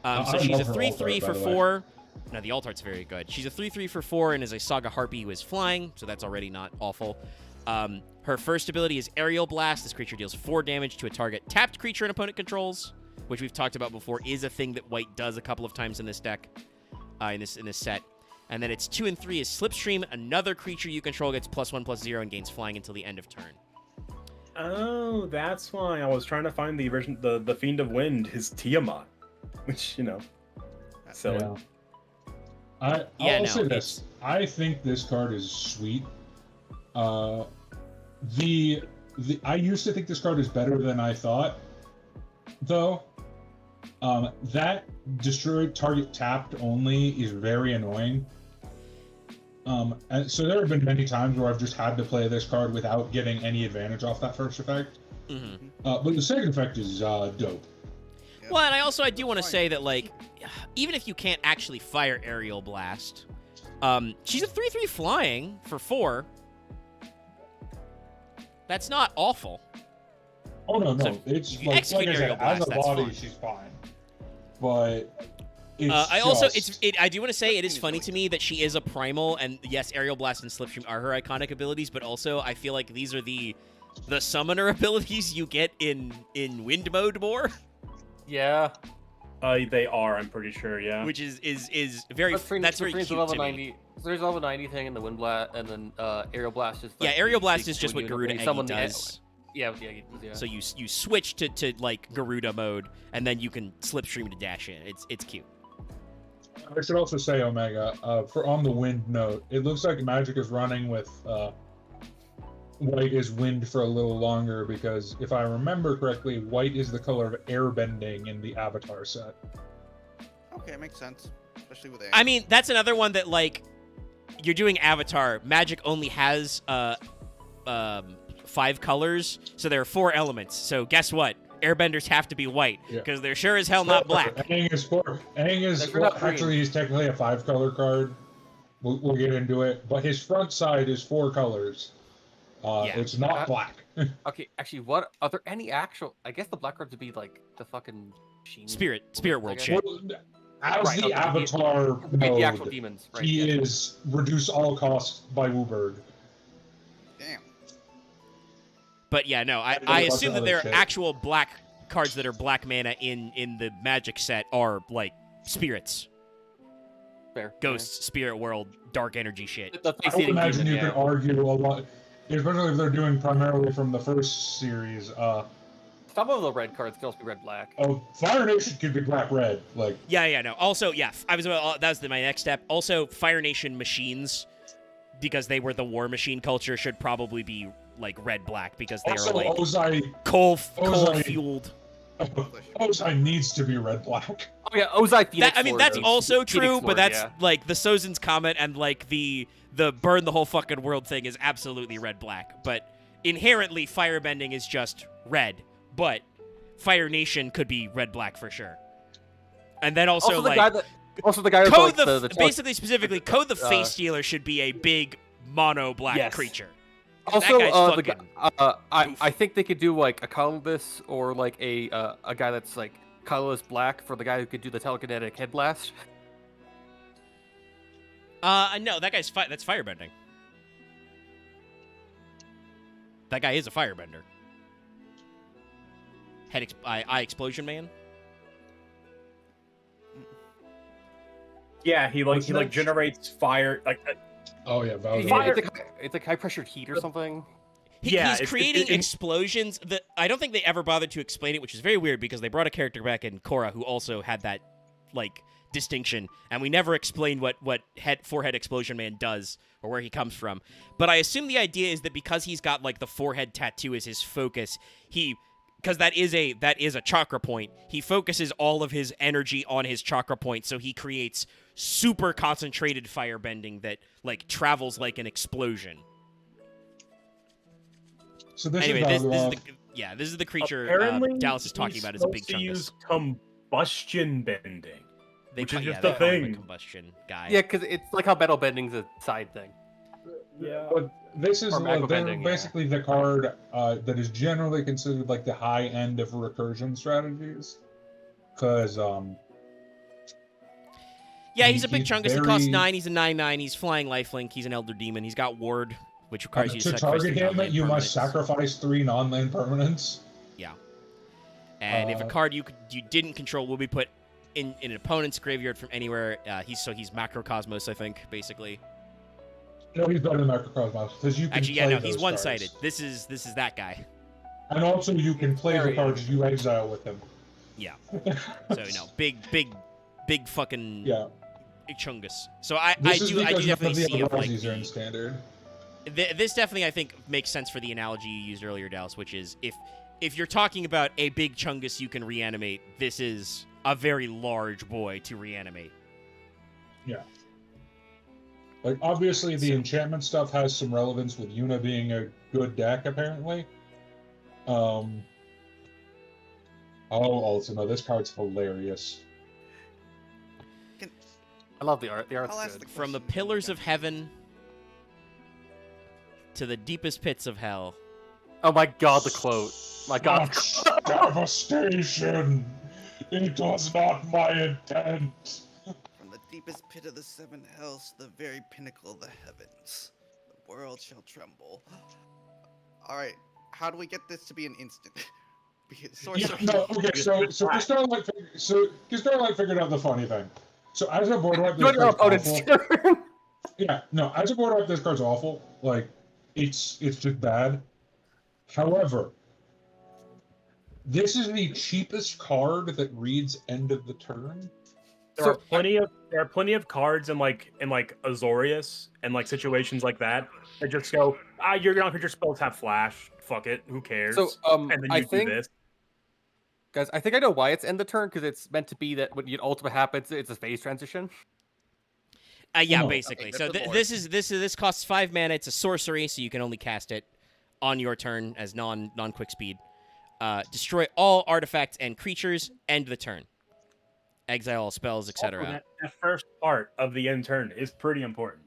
So I she's a love her 3/3 Alt-Art, for by the way. 4. No, the Alt-Art's very good. She's a 3/3 for 4 and is a Saga Harpy who is flying, so that's already not awful. Her first ability is Aerial Blast. This creature deals 4 damage to a target tapped creature an opponent controls, which we've talked about before is a thing that White does a couple of times in this deck, in this set. And then it's 2 and 3 is Slipstream. Another creature you control gets +1/+0 and gains flying until the end of turn. Oh, that's why I was trying to find the version, the Fiend of Wind, his Tiamat, which silly. Yeah. I'll say this. I think this card is sweet. I used to think this card is better than I thought, though. That destroyed target tapped only is very annoying. And so there have been many times where I've just had to play this card without getting any advantage off that first effect. Mm-hmm. But the second effect is dope. Yeah. Well, and I do want to say that, even if you can't actually fire Aerial Blast, she's a 3/3 flying for 4, That's not awful. Oh no, So no, it's if you like execute I aerial said, blast, as a that's body, fine. she's fine. But it's I also, just- I do want to say it is Slipstream is funny really to me that she is a primal, and yes, aerial blast and slipstream are her iconic abilities, but also I feel like these are the summoner abilities you get in wind mode more, Yeah. They are, I'm pretty sure, yeah. which is very that's very cute level to me. 90. So there's level 90 thing in the wind blast, and then aerial blast is. Yeah, like, aerial the blast big is just what unit Garuda when you Eggy summon does. Yeah, with the Eggy does, yeah. So you switch to like Garuda mode, and then you can slipstream to dash in. It's cute. I should also say, Omega, for on the wind note, it looks like Magic is running with white is wind for a little longer because if I remember correctly, white is the color of airbending in the Avatar set. Okay, makes sense, especially with air. I mean, that's another one that like you're doing Avatar. Magic only has 5 colors, so there are 4 elements. So guess what? Airbenders have to be white because they're sure as hell not black. Aang is 4. Aang is They're not green. actually he's technically a 5-color card. We'll get into it, but his front side is 4 colors. Yeah. It's not black. Okay, actually, what are there any actual? I guess the black cards would be like the fucking machine. Spirit world Okay. shit. Well, as Right, the okay, Avatar The actual mode, demons, right? he yeah. is reduce all costs by Wooburg. Damn. But yeah, no, I don't know about assume the that there are other shit. actual black cards that are black mana in the Magic set are like spirits, Fair. ghosts, spirit world, dark energy shit. The I would face-eating imagine demon, you could yeah. argue a lot, especially if they're doing primarily from the first series. Some of the red cards can also be red-black. Fire Nation could be black-red. Like, Yeah, no. Also, yeah, I was about that was my next step. Also, Fire Nation machines, because they were the war machine culture, should probably be like red black because they also are like Ozai coal Ozai- fueled. Ozai needs to be red-black. Oh yeah, Ozai Phoenix. I mean, Lord that's is- also Phoenix true, Lord, but that's yeah. like the Sozin's comment and like the burn the whole fucking world thing is absolutely red black. But inherently, firebending is just red. But Fire Nation could be red black for sure. And then also, the like guy that. Also, the guy with Code like, the the basically specifically Code the Face Stealer should be a big mono black Yes. creature. Also, that guy's fucking I think they could do like a colorless or like a guy that's like colorless black for the guy who could do the telekinetic head blast. No, that guy's that's firebending. That guy is a firebender. Eye explosion man. Yeah, he What's like next? generates fire like Oh yeah, Valkyrie. Fire- It's like high pressured heat or something. Yeah, He's it's- creating it- explosions that I don't think they ever bothered to explain it, which is very weird because they brought a character back in Korra who also had that like distinction, and we never explained what forehead explosion man does or where he comes from. But I assume the idea is that because he's got like the forehead tattoo as his focus, because that is a chakra point, he focuses all of his energy on his chakra point, so he creates super concentrated firebending that like travels like an explosion. So this Anyway, is this is the creature apparently Dallas is talking he's about as a big supposed to chungus. use combustion bending. which is yeah, just they a call him thing. combustion guy. Yeah, because it's like how metal bending's a side thing. Yeah. But this is Or magma bending, yeah. basically the card that is generally considered like the high end of recursion strategies. Because Yeah, he's a big He's chungus. He costs very- 9. He's a 9/9. He's flying lifelink. He's an elder demon. He's got ward, which requires you to to sacrifice target 3 him, non-land you must permanents. sacrifice 3 non-land permanents. And if a Uh, card you didn't control will be put in an opponent's graveyard from anywhere, he's Macrocosmos, I think, basically. No, he's better than Macrocosmos because you can Actually, yeah, play no, he's those one-sided. cards. This is that guy. And also, you can play the Very cards you exile with him. Yeah. So big fucking Yeah. chungus. So I This do is because definitely none of the see other like Aussies are in standard. this definitely I think makes sense for the analogy you used earlier, Dallas, which is if you're talking about a big chungus you can reanimate, this is a very large boy to reanimate. Like, obviously, the enchantment stuff has some relevance with Yuna being a good deck, apparently. Also, no, this card's hilarious. I love the art. The art's I'll ask good. the From the question. pillars of heaven to the deepest pits of hell, Oh my god, the quote. My god. Such devastation! It was not my intent. From the deepest pit of the seven hells to the very pinnacle of the heavens, the world shall tremble. Alright, how do we get this to be an instant? Because sorcery. Okay. So Kistarlight figured out the funny thing. So as a board wipe, Good, your this card's opponent's awful. turn. Yeah, no, as a board wipe, this card's awful. Like, it's just bad. However, this is the cheapest card that reads end of the turn. There are plenty of cards in like Azorius and like situations like that just go, your non-creature spells have flash. Fuck it, who cares? So, and then you do this. Guys, I think I know why it's end the turn, because it's meant to be that when your ultimate happens, it's a phase transition. Yeah, No. basically. Okay, So good lord. this costs 5 mana. It's a sorcery, so you can only cast it on your turn as non-quick speed. Destroy all artifacts and creatures. End the turn. Exile all spells, etc. That first part of the end turn is pretty important.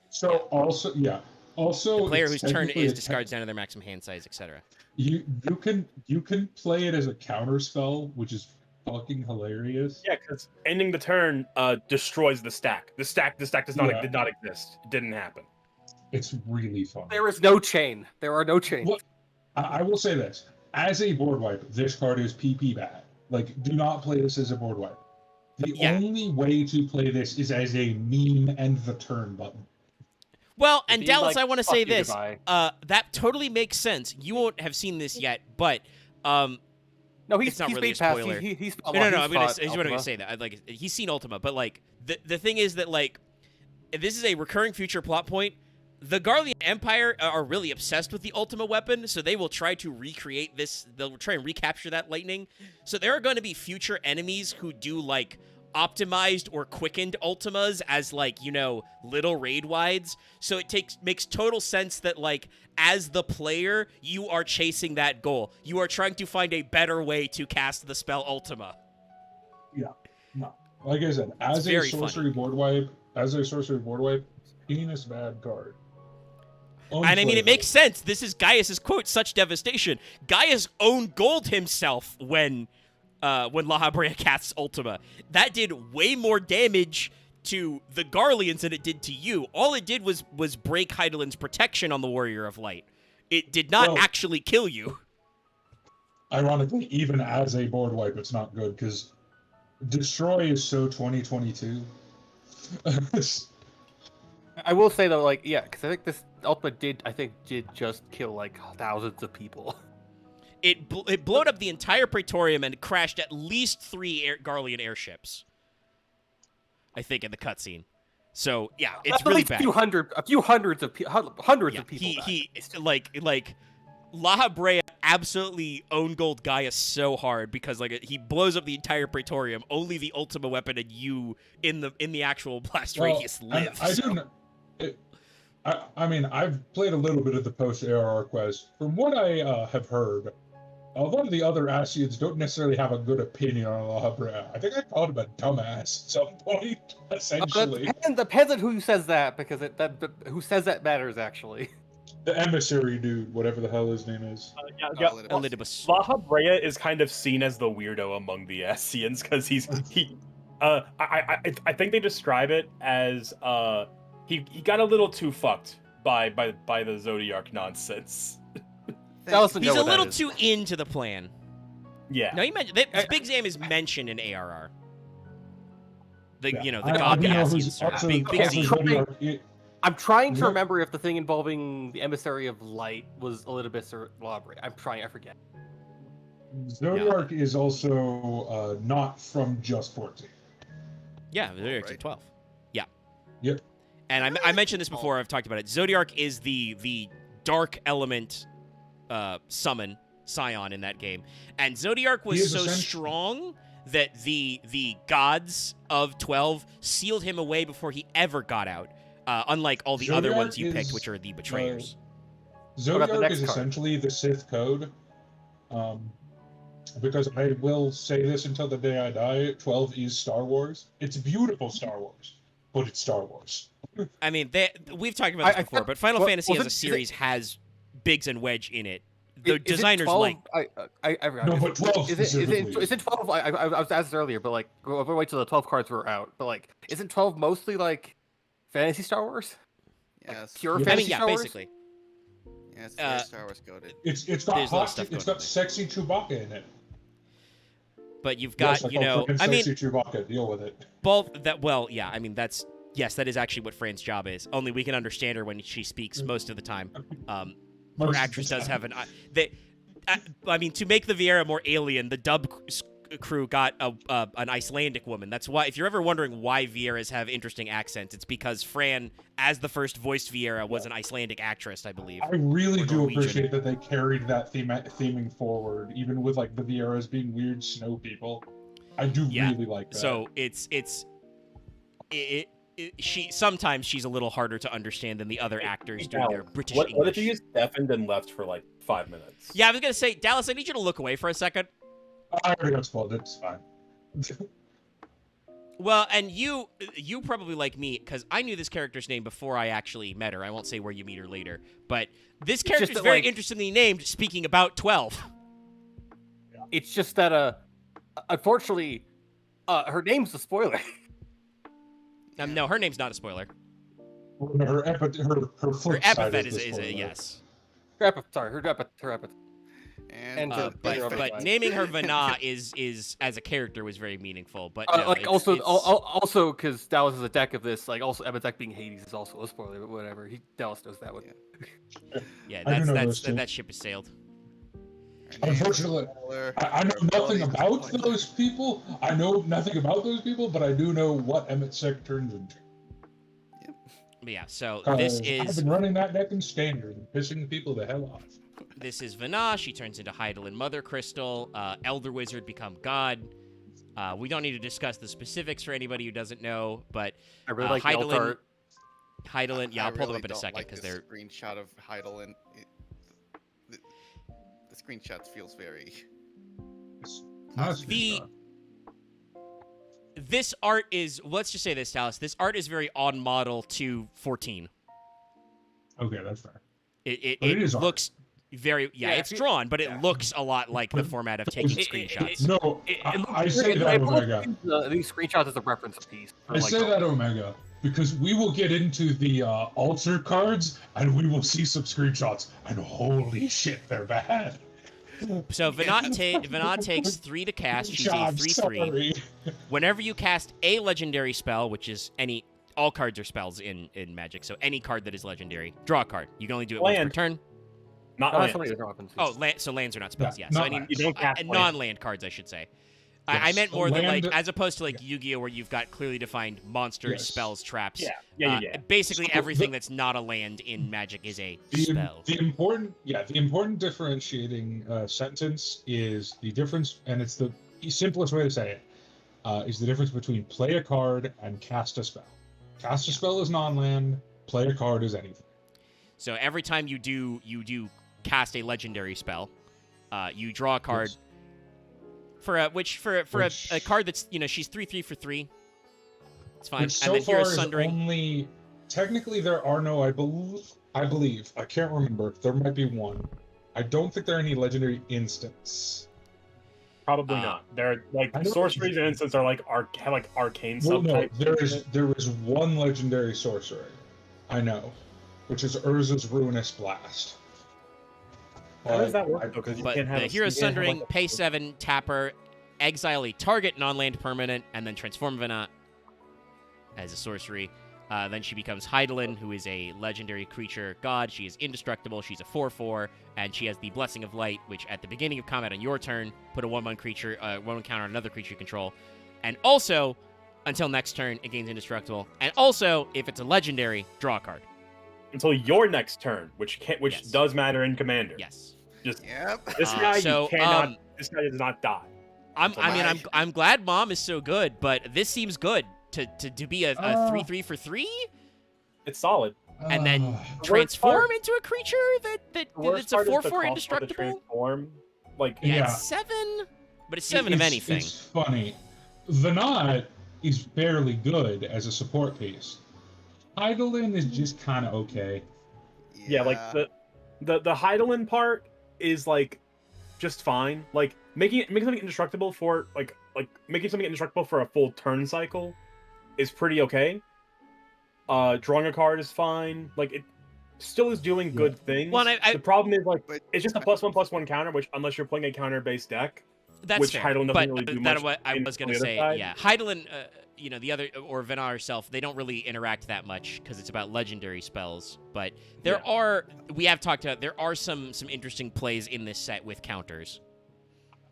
So also, yeah. Also, The player it's whose turn technically is a discards down to their maximum hand size, etc. You can play it as a counter spell, which is fucking hilarious. Yeah, because ending the turn destroys the stack. The stack did not exist. It didn't happen. It's really fun. There is no chain. There are no chains. What? I will say this: as a board wipe, this card is PP bad. Like, do not play this as a board wipe. The only way to play this is as a meme end the turn button. Well, and Be Dallas, like, I want to "Fuck say you, this. goodbye." That totally makes sense. You won't have seen this yet, but No, he's it's not he's really a made past. spoiler. He's no. I'm gonna say that. Like, he's seen Ultima, but like the thing is that like this is a recurring future plot point. The Garlean Empire are really obsessed with the Ultima weapon, so they will try to recreate this. They'll try and recapture that lightning. So there are going to be future enemies who do like optimized or quickened Ultimas as like, you know, little raid wides. So it makes total sense that like as the player, you are chasing that goal. You are trying to find a better way to cast the spell Ultima. Yeah, no. Like I said, as a very sorcery board wipe, heinous bad card. And I mean, it Unplayable. makes sense. This is Gaius's quote, such devastation. Gaius owned gold himself when La Habrea casts Ultima. That did way more damage to the Garleans than it did to you. All it did was break Heidelin's protection on the Warrior of Light. It did not actually kill you. Ironically, even as a board wipe, it's not good because Destroy is so 2022. I will say though, like, yeah, because I think this Ultima did just kill like thousands of people. It blowed up the entire Praetorium and crashed at least 3 Garlean airships. I think in the cutscene. So yeah, it's really bad. A few hundreds of people. He like La Habrea absolutely own gold Gaius so hard because like he blows up the entire Praetorium. Only the Ultima weapon and you in the actual blast radius live. I mean, I've played a little bit of the post-ARR quest. From what I have heard, a lot of the other Asians don't necessarily have a good opinion on La Habrea. I think I called him a dumbass at some point, essentially. Depends on who says that, because who says that matters, actually. The emissary dude, whatever the hell his name is. Elidibus. La Habrea is kind of seen as the weirdo among the Asians because I think they describe it as he got a little too fucked by the Zodiark nonsense. He's a little too into the plan. Yeah. No, you mentioned Big Zam is mentioned in ARR. The god I the know Asian who's star. also- Big also Z. Zodiark. I'm trying to Yeah. remember if the thing involving the Emissary of Light was Elidibus or La Habrea. I forget. Zodiark is also not from just 14. Yeah, Zodiark's right. at 12. Yeah. Yep. And I mentioned this before. I've talked about it. Zodiark is the dark element summon Scion in that game, and Zodiark He was is so essentially- strong that the gods of 12 sealed him away before he ever got out. Unlike all the other Zodiark ones you picked, is, which are the betrayers. Zodiark next is card? essentially the Sith code. Because I will say this until the day I die, 12 is Star Wars. It's beautiful Star Wars, but it's Star Wars. I mean, we've talked about this before, but Final Fantasy as a series has Biggs and Wedge in it. Is The it designers 12? like I forgot. No, Is but it- 12 is it specifically. is it 12? I was asked earlier, but like we'll wait till the 12 cards were out. But like, isn't 12 mostly like fantasy Star Wars? Yes. Pure Yeah. I mean, fantasy yeah, Star Wars? basically. Yeah, it's very Uh, Star Wars coded. It's got There's a lot of hot, stuff it's going got on sexy Chewbacca in it. But you've Yes, got, I you call know, friggin' I mean, sexy Chewbacca. Deal with it. both that. Well, yeah, I mean yes, that is actually what Fran's job is. Only we can understand her when she speaks most of the time. Her Most of actress the does time. have an. I mean, to make the Vieira more alien, the dub crew got an Icelandic woman. That's why, if you're ever wondering why Vieiras have interesting accents, it's because Fran, as the first voiced Vieira, was an Icelandic actress, I believe. I really Or do Norwegian. appreciate that they carried that theming forward, even with like the Vieiras being weird snow people. I do Yeah. really like that. So she sometimes she's a little harder to understand than the other actors doing their British What English. if you just deafened and left for like 5 minutes? Yeah, I was gonna say, Dallas, I need you to look away for a second. I already got spoiled. It's fine. Well, and you probably like me, because I knew this character's name before I actually met her. I won't say where you meet her later, but this character's that, very like- interestingly named. Speaking about 12, It's just that unfortunately, her name's a spoiler. no, her name's not a spoiler. Her Her flip side epithet is is the a spoiler. yes. her epithet. And And But naming her Vana is as a character was very meaningful. But no, Like it's- also, it's- also because Dallas is a deck of this. Like also, epithet being Hades is also a spoiler. But whatever, Dallas knows that one. yeah, I do know that's those two. that ship has sailed. Unfortunately, I know nothing about those people. I know nothing about those people, but I do know what Emmett Sick turns into. But yeah, so this 'Cause I've is been running that deck in standard and pissing people the hell off. Vana. She turns into Hydaelyn Mother Crystal. Elder Wizard become God. We don't need to discuss the specifics for anybody who doesn't know, but I really like the alt Hydaelyn. art. Hydaelyn, yeah, I'll pull them really up in a don't second like because this they're screenshot of Heidelin. The screenshot feels very. It's not a The- screenshot. this art is. Let's just say this, Dallas. This art is very on model to 14. Okay, that's fair. It But it is art. looks very it's drawn, but it looks a lot like the format of taking screenshots. No, It I say that, Omega. These screenshots as a reference piece. for, I like, say that, Omega, because we will get into the altar cards and we will see some screenshots, and holy shit, they're bad. So Vana takes 3 to cast. She's a I'm 3/3. sorry. Whenever you cast a legendary spell, which is all cards are spells in Magic, so any card that is legendary, draw a card. You can only do it once per Land. turn. Not Oh, land. somebody with weapons. Oh, so lands are not spells. Yeah, Yeah, so not I mean lands. You don't cast land. non-land cards, I should say. I Yes, meant more than like land- as opposed to like Yu-Gi-Oh, where you've got clearly defined monsters, Yes. spells, traps. Yeah. Basically, So everything the- that's not a land in Magic is a The, spell. the important differentiating sentence is the difference, and it's the simplest way to say it, is the difference between play a card and cast a spell. Cast a spell is non-land, play a card is anything. So every time you do cast a legendary spell, you draw a card. Yes. For a card that's she's 3/3 for 3. It's fine. Which so and then far here's is Sundering. only technically there are no. I believe I can't remember. There might be one. I don't think there are any legendary instants. Probably Uh, not. They're like I know- sorceries and instants are like have like arcane Well, no, subtypes. there is one legendary sorcery, I know, which is Urza's Ruinous Blast. How does that I- work though? Because you But can't have the a- Hero you can't have, Sundering, like, pay 7, tapper, exile a target non-land permanent, and then transform Vana as a sorcery. Then she becomes Hydaelyn, who is a legendary creature god. She is indestructible. She's a 4/4, and she has the Blessing of Light, which at the beginning of combat on your turn, put a 1/1 creature, 1/1 counter on another creature you control. And also, until next turn, it gains indestructible. And also, if it's a legendary, draw a card. until your next turn, which Yes. does matter in Commander. Yes. Just Yep. this Uh, guy so, you cannot. um, This guy does not die. I'm glad Mom is so good, but this seems good to be a 3/3 for 3. It's solid. And then Ah, transform into a creature The worst that's a part is the 4/4 cost of the indestructible. Transform. Like Yeah, Yeah. it's 7, but it's 7 of it's- anything. It's funny. Vanat is barely good as a support piece. Hydaelyn is just kind of okay. yeah, like The Heidelin part is like just fine. Like making something indestructible for like making something indestructible for a full turn cycle is pretty okay. Drawing a card is fine. Like it still is doing good things. Well, the problem is like But- it's just a +1/+1 counter, which unless you're playing a counter-based deck, That's which fair. Heidelin doesn't But really do that's much what I in- was on gonna the other say. side. Yeah, Heidelin, the other or Venar herself, they don't really interact that much because it's about legendary spells. But we have talked about there are some interesting plays in this set with counters.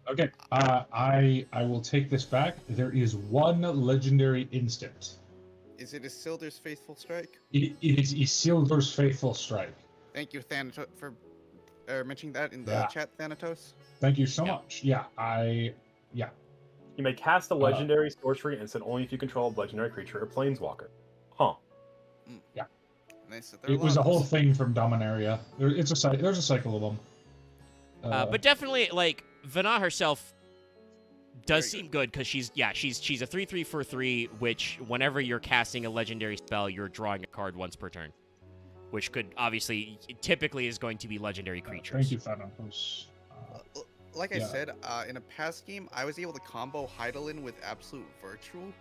Okay, I will take this back. There is one legendary instant. Is it Isildur's Faithful Strike? It is Isildur's Faithful Strike. Thank you, Thanatos, for mentioning that in the Yeah. chat, Thanatos. Thank you so Yeah. much. Yeah, You may cast a legendary sorcery instant only if you control a legendary creature or planeswalker. Huh. Nice. There it was a whole thing from Dominaria. There's a cycle of them. But definitely, like Venar herself does Very seem good because she's a 3/3 for 3, which whenever you're casting a legendary spell, you're drawing a card once per turn, which could obviously typically is going to be legendary creatures. Thank you, Thanatos. Like I Yeah. said, in a past game, I was able to combo Heidelin with Absolute Virtue.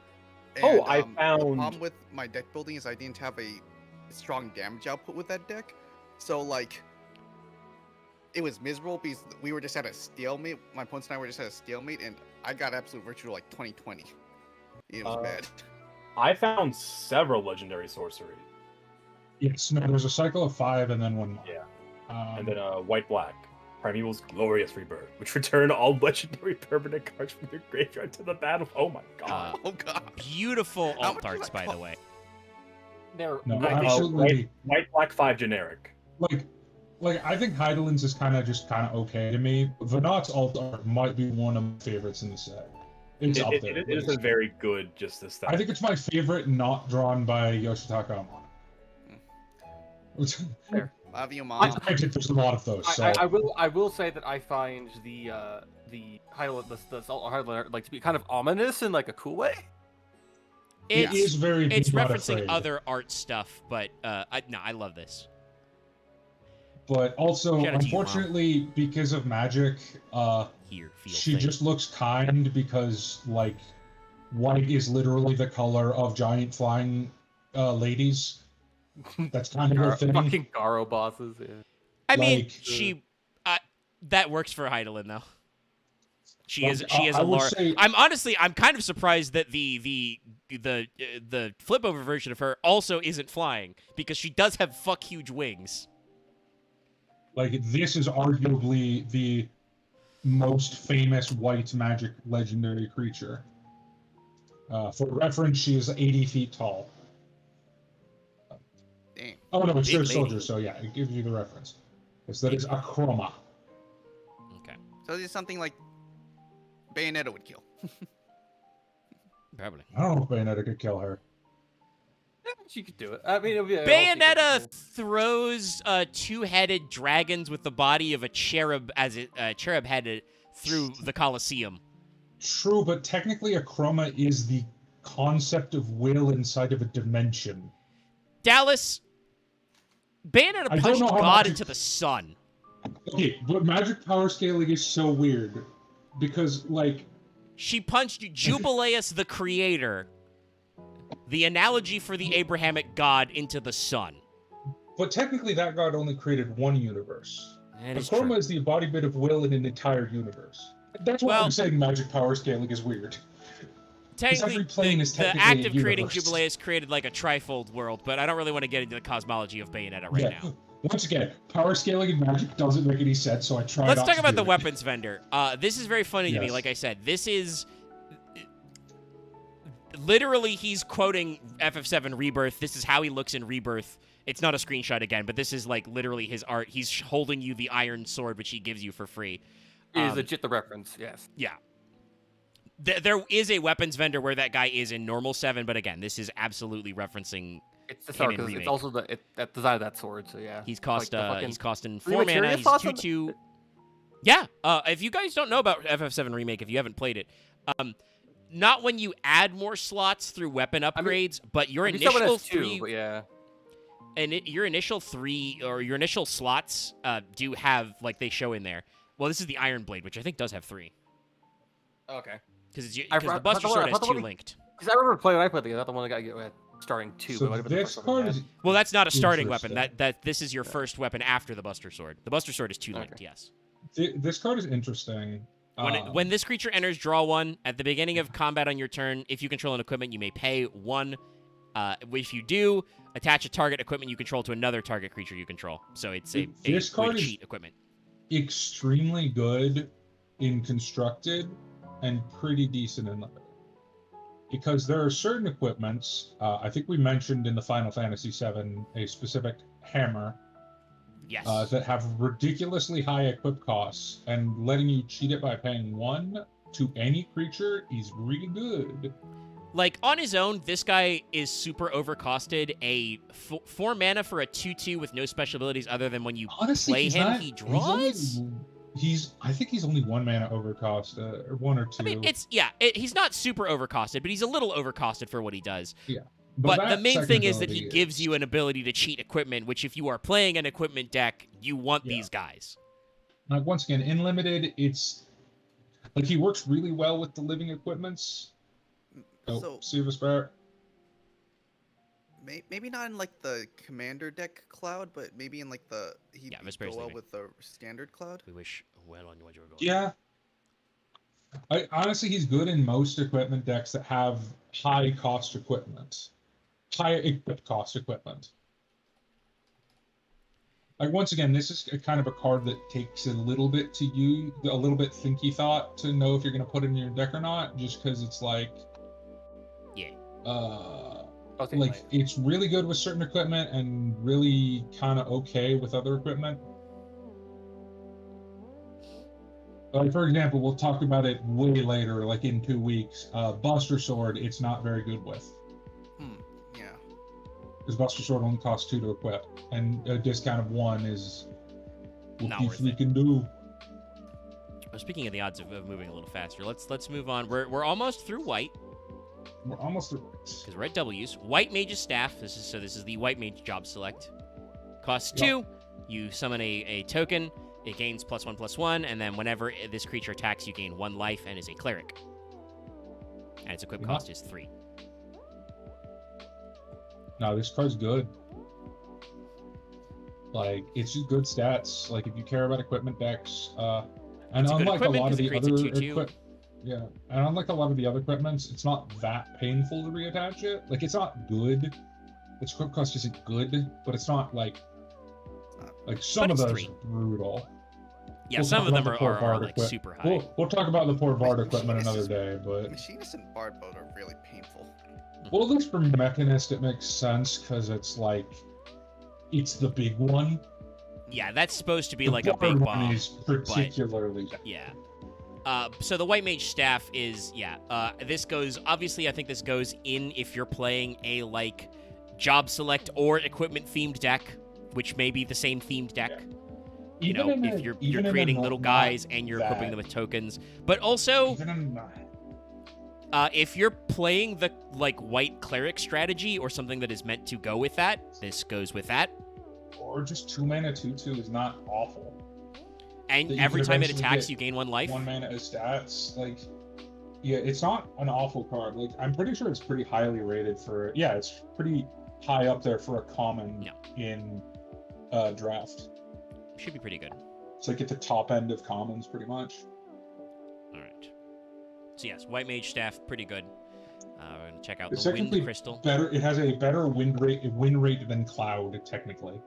Oh, And, I The found- problem with my deck building is I didn't have a strong damage output with that deck. So, like, it was miserable because we were just at a stalemate. My opponents and I were just at a stalemate, and I got Absolute Virtue like 2020. It was bad. I found several legendary sorcery, Yes, no, there's a cycle of 5 and then one more. Yeah. Um, and then white-black. Primeval's Glorious Rebirth, which return all legendary permanent cards from your graveyard to the battle. Oh my god. Oh god. Beautiful How alt much arts, does that by the cost? way. They're no, Right, absolutely. White-black 5 generic. Like I think Heidelin's is kind of okay to me. Venat's alt art might be one of my favorites in the set. It's up there. It is a very good just aesthetic. I think it's my favorite not drawn by Yoshitaka Amano. Fair. Love you, mom. Granted, there's a lot of those. So I will say that I find the Heidelin, the Heidelin like to be kind of ominous in like a cool way. it It's is very. it's Be Not referencing Afraid. other art stuff, but I love this. But also, Shout out to you, Mom. unfortunately, because of Magic, Here, feel she thing. just looks kind because like white is literally the color of giant flying ladies. That's kind of her thing. Fucking Garo bosses. Yeah. I mean, like, she that works for Heidelin though. She is I a would Laura. say- I'm kind of surprised that the flip over version of her also isn't flying because she does have fuck huge wings. Like this is arguably the most famous white magic legendary creature. For reference, she is 80 feet tall. Damn. Oh no, it's Big Shirt Soldier, lady. so yeah, it gives you the reference. Yes, that is Akroma. Okay, So it's something like Bayonetta would kill. probably. I don't know if Bayonetta could kill her. She could do it. I mean, it'll be Bayonetta throws two-headed dragons with the body of a cherub as it cherub headed through the Colosseum. True, but technically Akroma is the concept of will inside of a dimension. Dallas, Bayonetta I don't punched know how God much- into the sun. Okay, but magic power scaling is so weird because like She punched Jubileus the Creator, the analogy for the Abrahamic God, into the sun. but technically that god only created one universe. That is Akroma true. is the embodiment of will in an entire universe. That's why Well- I'm saying magic power scaling is weird. Technically, every plane is the technically act a of creating universe. Jubileus created like a trifold world, but I don't really want to get into the cosmology of Bayonetta right Yeah. now. Once again, power scaling in magic doesn't make any sense, so I try Let's not talk to about do the it. weapons vendor. This is very funny to me. Yes. Like I said, this is literally he's quoting FF7 Rebirth. This is how he looks in Rebirth. It's not a screenshot again, but this is like literally his art. He's holding you the iron sword, which he gives you for free. is legit the reference. Yes. Yeah. There is a weapons vendor where that guy is in normal 7, but again, this is absolutely referencing. It's the Him sword in because Remake. it's also that design of that sword. So yeah. He's cost Like the fucking- he's costing Three 4 mana. materia He's slots 2/2. on- Yeah. If you guys don't know about FF7 Remake, if you haven't played it, not when you add more slots through weapon mean, upgrades, but your I mean, someone initial has two, 3. but yeah. and your initial 3 or your initial slots do have, like, they show in there. Well, this is the Iron Blade, which I think does have 3. Okay. Because I the thought Buster the one- Sword I has thought the 2 one- linked. Because I remember playing when I played the game. I thought the one that got starting 2. So but it might have been the this first one card I is had. Well, that's not a starting weapon. Interesting. This is your first weapon after the Buster Sword. The Buster Sword is 2 linked, Okay. yes. this card is interesting. When this creature enters draw 1, at the beginning of combat on your turn, if you control an equipment, you may pay 1. If you do, attach a target equipment you control to another target creature you control. So it's a This way card to is- cheat equipment. extremely good in constructed and pretty decent in limited. Because there are certain equipments, I think we mentioned in the Final Fantasy VII a specific hammer Yes. that have ridiculously high equip costs, and letting you cheat it by paying 1 to any creature is really good. Like, on his own, this guy is super overcosted. 4 mana for a 2/2 with no special abilities other than when you Honestly, play he's him, not, he draws? I think he's only 1 mana overcost, or 1 or 2. I mean, he's not super overcosted, but he's a little overcosted for what he does. Yeah. But the that main second thing is that ability he gives you an ability to cheat equipment, which if you are playing an equipment deck, you want Yeah. these guys. Like, once again, in limited, it's like he works really well with the living equipments. Oh, So Siva Barrett. maybe not in like the commander deck cloud, but maybe in like the he'd Yeah, Miss go Bear's well leaving. with the standard cloud. We wish well on what you were going. Yeah. Honestly, he's good in most equipment decks that have high cost equipment. High equip cost equipment. Like, once again, this is a kind of a card that takes a little bit thinky thought to know if you're going to put it in your deck or not, just because it's like, Yeah. like, it's really good with certain equipment and really kind of okay with other equipment. Like, for example, we'll talk about it way later, like in 2 weeks. Buster Sword, it's not very good with. Yeah. Because Buster Sword only costs 2 to equip, and a discount of 1 is what Not you worth it. freaking do. Well, speaking of the odds of moving a little faster, let's move on. We're almost through white We're almost through. because we're at W's. White Mage's Staff. This is the White Mage job select. Costs 2. Yep. You summon a token. It gains +1/+1, and then whenever this creature attacks, you gain 1 life and is a cleric. And its equip Yep. cost is 3. No, this card's good. Like, it's just good stats. Like, if you care about equipment decks, and It's a good unlike a equipment lot of 'cause it the creates a other 2/2. yeah, and unlike a lot of the other equipments, it's not that painful to reattach it. Like, it's not good. Its equip cost isn't good, but it's not like some But of it's those 3. are brutal. Yeah, We'll some talk of them about the poor are Bard like equip- super high. We'll talk about the poor Bard equipment Machinist another is- day, but Machinist and Bard both are really painful. well, at least for Mechanist, it makes sense because it's like it's the big one. Yeah, that's supposed to be The like a Bard big one bomb. is particularly Yeah. So the White Mage Staff is, this goes, obviously I think this goes in if you're playing a, like, job select or equipment themed deck, which may be the same themed deck. You know, Even in if a- you're even in a creating not little guys and you're equipping that- them with tokens. But also, even in if you're playing the, like, white cleric strategy or something that is meant to go with that, this goes with that. or just 2 mana 2/2 is not awful. And That you every could time it eventually attacks, get you gain 1 life. 1 mana as stats, like, yeah, it's not an awful card. Like, I'm pretty sure it's pretty highly rated for. Yeah, it's pretty high up there for a common No. in draft. Should be pretty good. It's like at the top end of commons, pretty much. All right. So yes, White Mage Staff, pretty good. We're gonna check out It's the Wind technically Crystal. better. It has a better win rate than Cloud, technically.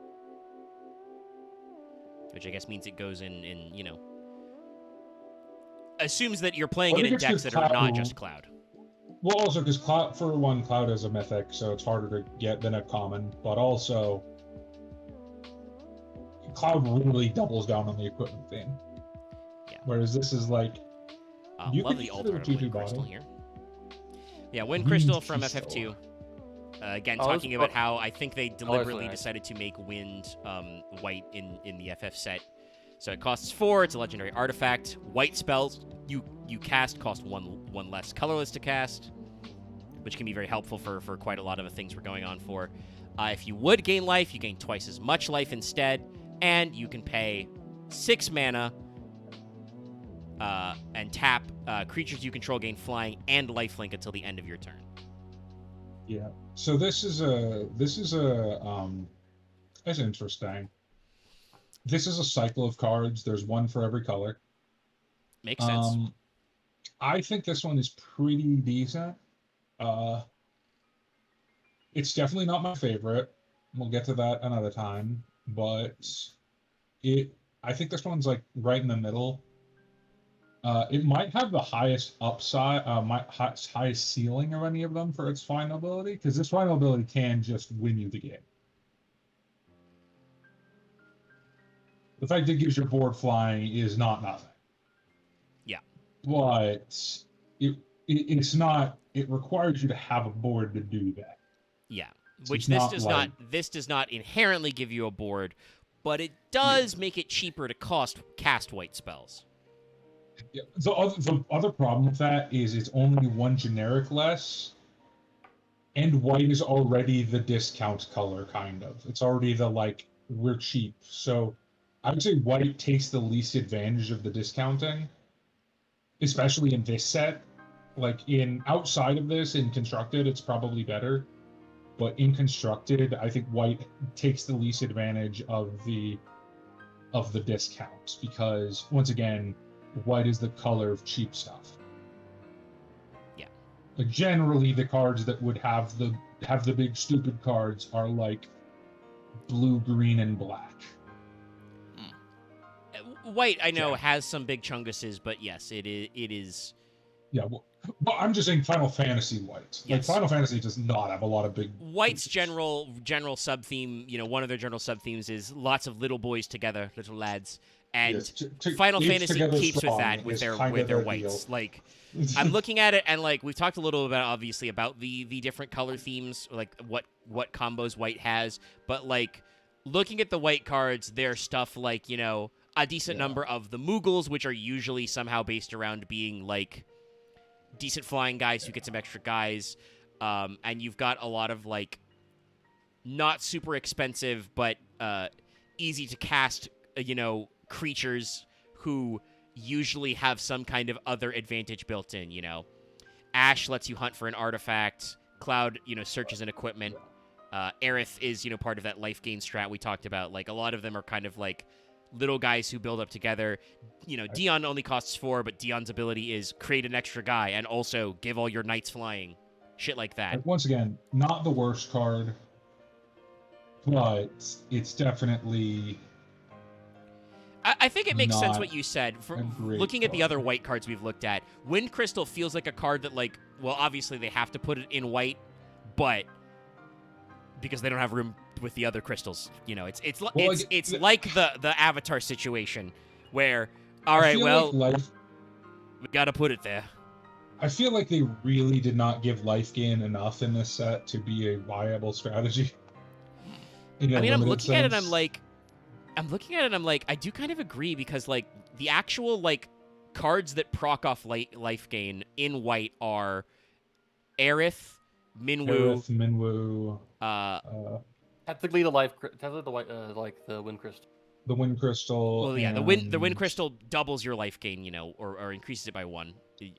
Which I guess means it goes in, assumes that you're playing I it think in it's decks just that are not Cloud. just Cloud. Well, also because Cloud, for one, Cloud is a mythic, so it's harder to get than a common. But also, Cloud really doubles down on the equipment theme. Yeah. Whereas this is like, you Love could the use it alternative with Wind GG Crystal bottom. here. Yeah, Wind Wind Crystal from Crystal. FF2. Again, Oh, that's talking about fun. how I think they deliberately nice. decided to make Wind white in the FF set. So it costs 4. It's a legendary artifact. White spells you cast cost one less colorless to cast, which can be very helpful for quite a lot of the things we're going on for. If you would gain life, you gain twice as much life instead, and you can pay 6 mana and tap creatures you control gain flying and lifelink until the end of your turn. Yeah. So this is that's interesting. This is a cycle of cards. There's one for every color. Makes sense. I think this one is pretty decent. It's definitely not my favorite. We'll get to that another time, but I think this one's like right in the middle. It might have the highest upside, highest ceiling of any of them for its final ability, because this final ability can just win you the game. The fact that it gives your board flying is not nothing. Yeah. But it's not. It requires you to have a board to do that. Yeah. So Which it's this does not inherently give you a board, but it does make it cheaper to cast white spells. Yeah. The other problem with that is it's only one generic less, and white is already the discount color, kind of. It's already the, like, we're cheap. So I would say white takes the least advantage of the discounting, especially in this set. Like, outside of this, in Constructed, it's probably better. But in Constructed, I think white takes the least advantage of the discounts, because, once again, white is the color of cheap stuff. Yeah. Like, generally, the cards that would have the big stupid cards are like blue, green, and black. White, I know, has some big chunguses, but yes, it is. Yeah, well, I'm just saying Final Fantasy white. Like, Yes. Final Fantasy does not have a lot of big. White's general sub theme, one of their general sub themes is lots of little boys together, little lads, and Yes, Final Age Fantasy Together keeps with Strong that with is their kind of their whites. deal. Like, I'm looking at it, and like we've talked a little about obviously about the different color themes, like what combos white has, but like looking at the white cards, there's stuff like a decent number of the Moogles, which are usually somehow based around being like decent flying guys who get some extra guys, and you've got a lot of like not super expensive but easy to cast creatures who usually have some kind of other advantage built in. Ash lets you hunt for an artifact. Cloud searches an equipment. Aerith is part of that life gain strat we talked about. Like, a lot of them are kind of like little guys who build up together. Dion only costs 4, but Dion's ability is create an extra guy and also give all your knights flying. Shit like that. Once again, not the worst card, but it's definitely. I think it makes sense Not what you said. From a great looking at the card. other white cards we've looked at, Wind Crystal feels like a card that, like, well, obviously they have to put it in white, but because they don't have room with the other crystals, it's like the Avatar situation where, all right, well, like we got to put it there. I feel like they really did not give life gain enough in this set to be a viable strategy. I mean, I'm looking at it, sense. I'm like, I do kind of agree, because like the actual like cards that proc off life gain in white are Aerith, Minwu, Technically the white, like the Wind Crystal. the Wind Crystal. well, yeah, the Wind Crystal doubles your life gain, or increases it by 1.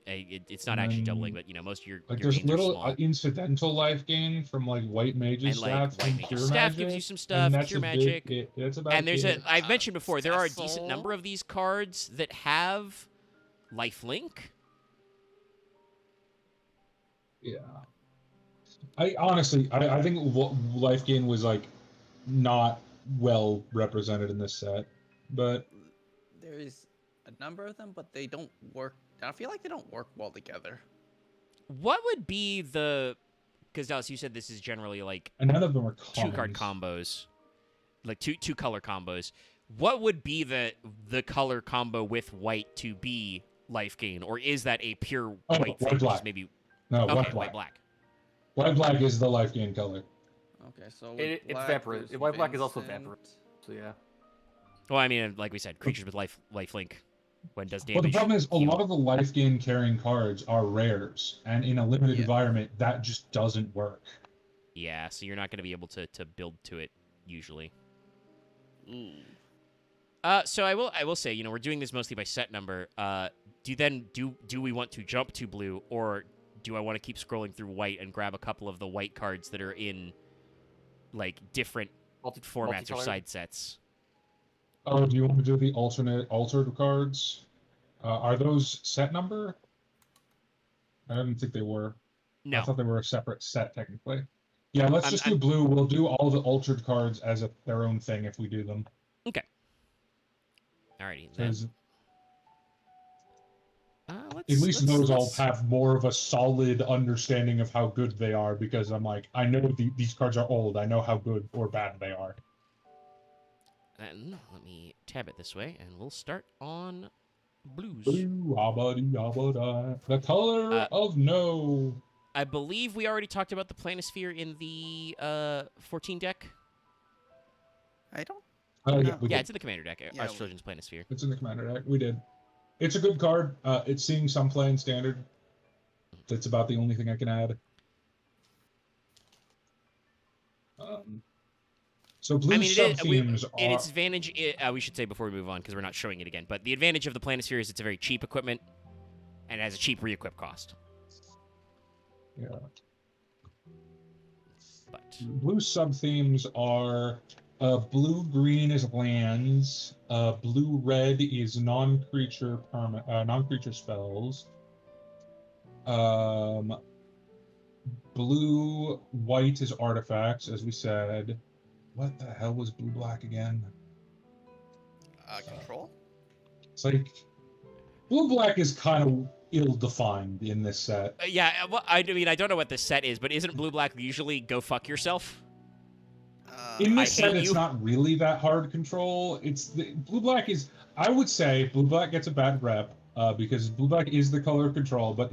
It's not actually doubling, but most of your Like, your there's gains are little small. incidental life gain from like white mages And like stats white and magic pure staff magic, gives you some and stuff, that's cure a magic, that's about and there's it. I've mentioned before, there are a decent Cecil. number of these cards that have lifelink. Yeah. I honestly, I think life gain was like not well represented in this set, but There's a number of them, but they don't work. I feel like they don't work well together. What would be the? Because Dallas, you said this is generally like and none of them are 2-card combos, like two color combos. What would be the color combo with white to be life gain, or is that a pure white white thing? black. Just maybe No, okay, white white black. black. White black is the life gain color. Okay, so It's black, vampire. there's White black is also Vincent. vampire. So yeah. Well, I mean, like we said, creatures with life link when it does damage. Well, the problem is a heal. lot of the life gain carrying cards are rares, and in a limited Yeah. environment, that just doesn't work. Yeah, so you're not going to be able to build to it usually. So I will say, we're doing this mostly by set number. Do we want to jump to blue, or do I want to keep scrolling through white and grab a couple of the white cards that are in like different formats or multicolored? side sets? Oh, do you want to do the altered cards? Are those set number? I didn't think they were. No. I thought they were a separate set technically. Yeah, let's just do I'm- blue. We'll do all the altered cards as their own thing if we do them. Okay. Alrighty. Then. 'Cause Let's, at least let's- those all let's- have more of a solid understanding of how good they are, because I'm like, I know these cards are old. I know how good or bad they are. Then let me tab it this way, and we'll start on blues. Blue, abba-dee-abba-da. The color of no. I believe we already talked about the Planisphere in the 14 deck. I don't. Yeah, we Yeah, did. it's in the Commander deck. Yeah, Children's Planisphere. It's in the commander deck. We did. It's a good card. It's seeing some play in standard. That's about the only thing I can add. So blue sub-themes are... its advantage, we should say before we move on, because we're not showing it again, but the advantage of the Planisphere is it's a very cheap equipment, and it has a cheap re-equip cost. Yeah. But Blue sub-themes are blue-green is lands, blue-red is non-creature spells, blue-white is artifacts, as we said. What the hell was blue-black again? Control. It's like blue-black is kind of ill-defined in this set. yeah, well, I mean, I don't know what this set is, but isn't blue-black usually go fuck yourself? In I this set, hate it's you. not really that hard control. Blue-black is, I would say, blue-black gets a bad rep because blue-black is the color of control. But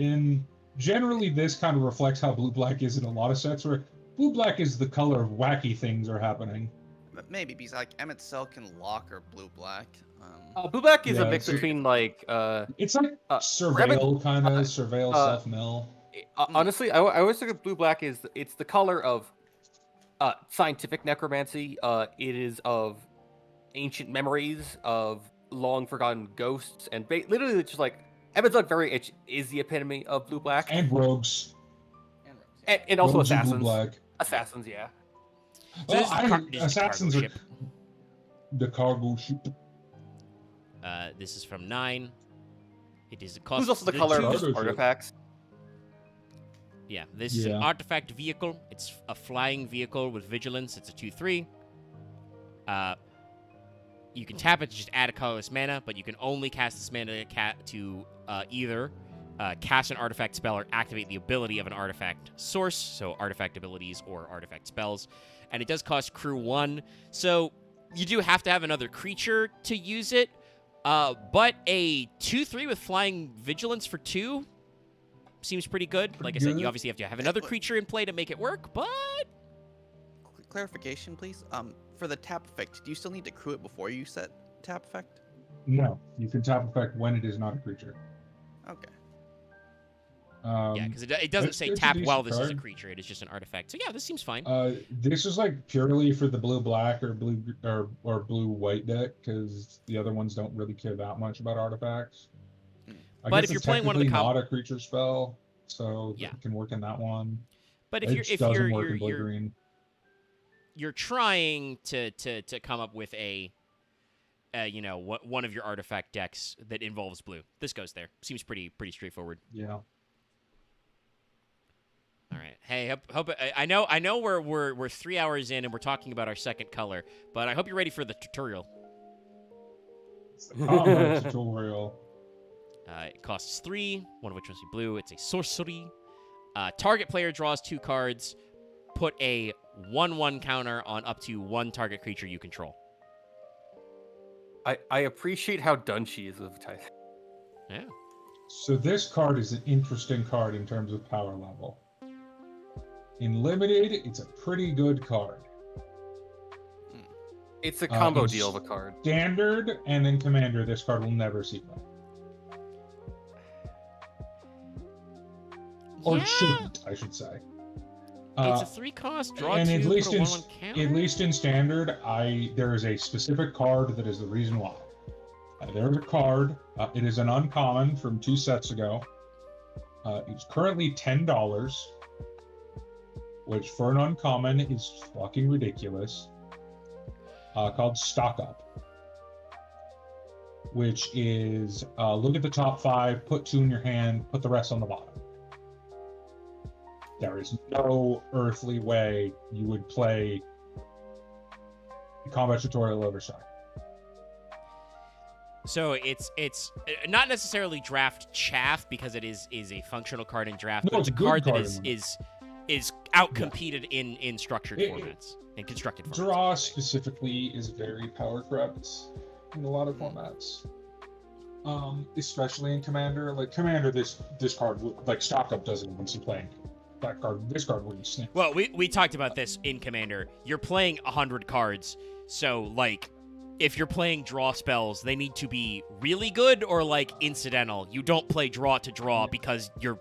generally, this kind of reflects how blue-black is in a lot of sets, where blue-black is the color of wacky things are happening. Maybe because like Emmett Cell can lock or blue-black. Blue-black is Yeah, a mix it's- between like It's like surveil rabbit- kind of surveil self-mill. honestly, I always think of blue-black it's the color of scientific necromancy. It is of ancient memories of long forgotten ghosts, and literally it's just like Emmett's is the epitome of blue-black, And rogues. and also Rogues and assassins. blue-black. Assassins, yeah. So Well, this is the this is the assassins cargo are ship. the cargo ship. This is from 9. It is a cost. Who's also the color Cargo of ship. artifacts? Yeah, this is an Yeah. artifact vehicle. It's a flying vehicle with vigilance. It's a 2/3. You can tap it to just add a colorless mana, but you can only cast this mana to either cast an artifact spell or activate the ability of an artifact source, so artifact abilities or artifact spells. And it does cost crew 1, so you do have to have another creature to use it. But a 2/3 with flying vigilance for 2 seems pretty good. Like I said, you obviously have to have another creature in play to make it work, but Clarification, please. For the tap effect, do you still need to crew it before you set tap effect? No, you can tap effect when it is not a creature. Okay. yeah, because it doesn't say it's a tap decent while this is a card. creature. It is just an artifact. So yeah, this seems fine. This is like purely for the blue black or blue or blue white deck, because the other ones don't really care that much about artifacts. I But guess if you're it's playing one of the technically not a creature spell, so Yeah. it can work in that one. But if It you're doesn't work in blue green. you're trying to come up with a one of your artifact decks that involves blue, this goes there. Seems pretty straightforward. Yeah. All right. Hey, hope I know we're 3 hours in and we're talking about our second color, but I hope you're ready for the tutorial. Combat tutorial. It costs 3, one of which must be blue. It's a sorcery. Target player draws 2 cards. Put a 1/1 counter on up to 1 target creature you control. I appreciate how done she is with Titan. Yeah. So this card is an interesting card in terms of power level. In limited, it's a pretty good card. It's a combo in deal of a card. Standard and in Commander, this card will never see play. Or Yeah. shouldn't, I should say. It's a 3-cost, draw and 2, at least put a in 1/1 counter? at least in standard, there is a specific card that is the reason why. There's a card. It is an uncommon from 2 sets ago. It's currently $10, which for an uncommon is fucking ridiculous. Called Stock Up, which is look at the top 5, put 2 in your hand, put the rest on the bottom. There is no earthly way you would play Combat Tutorial over Stock. So it's not necessarily draft chaff because it is a functional card in draft, but it's a card that is outcompeted in structured formats and constructed formats. Draw specifically is very power crept in a lot of formats, especially in Commander. Like Commander, this card like Stock Up doesn't even see playing. That card, this card wouldn't sniff. Well, we talked about this in Commander. You're playing 100 cards, so like if you're playing draw spells, they need to be really good or like incidental. You don't play draw to draw because you're.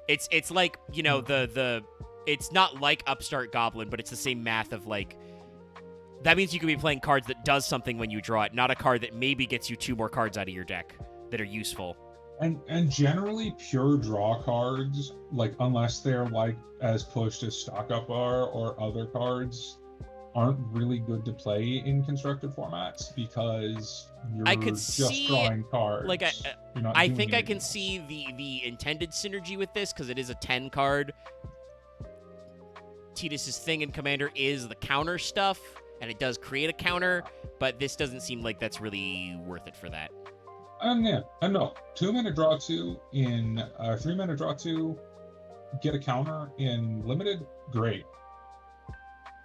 It's like, you know, the it's not like Upstart Goblin, but it's the same math of like. That means you could be playing cards that does something when you draw it, not a card that maybe gets you 2 more cards out of your deck that are useful. And generally pure draw cards, like unless they're like as pushed as Stock Up are or other cards, aren't really good to play in constructed formats because you're just drawing cards. Like I think I can see the intended synergy with this because it is a 10 card. Tidus's thing in Commander is the counter stuff, and it does create a counter, but this doesn't seem like that's really worth it for that. Yeah, no. 2-mana draw 2 in 3-mana draw 2, get a counter in limited, great.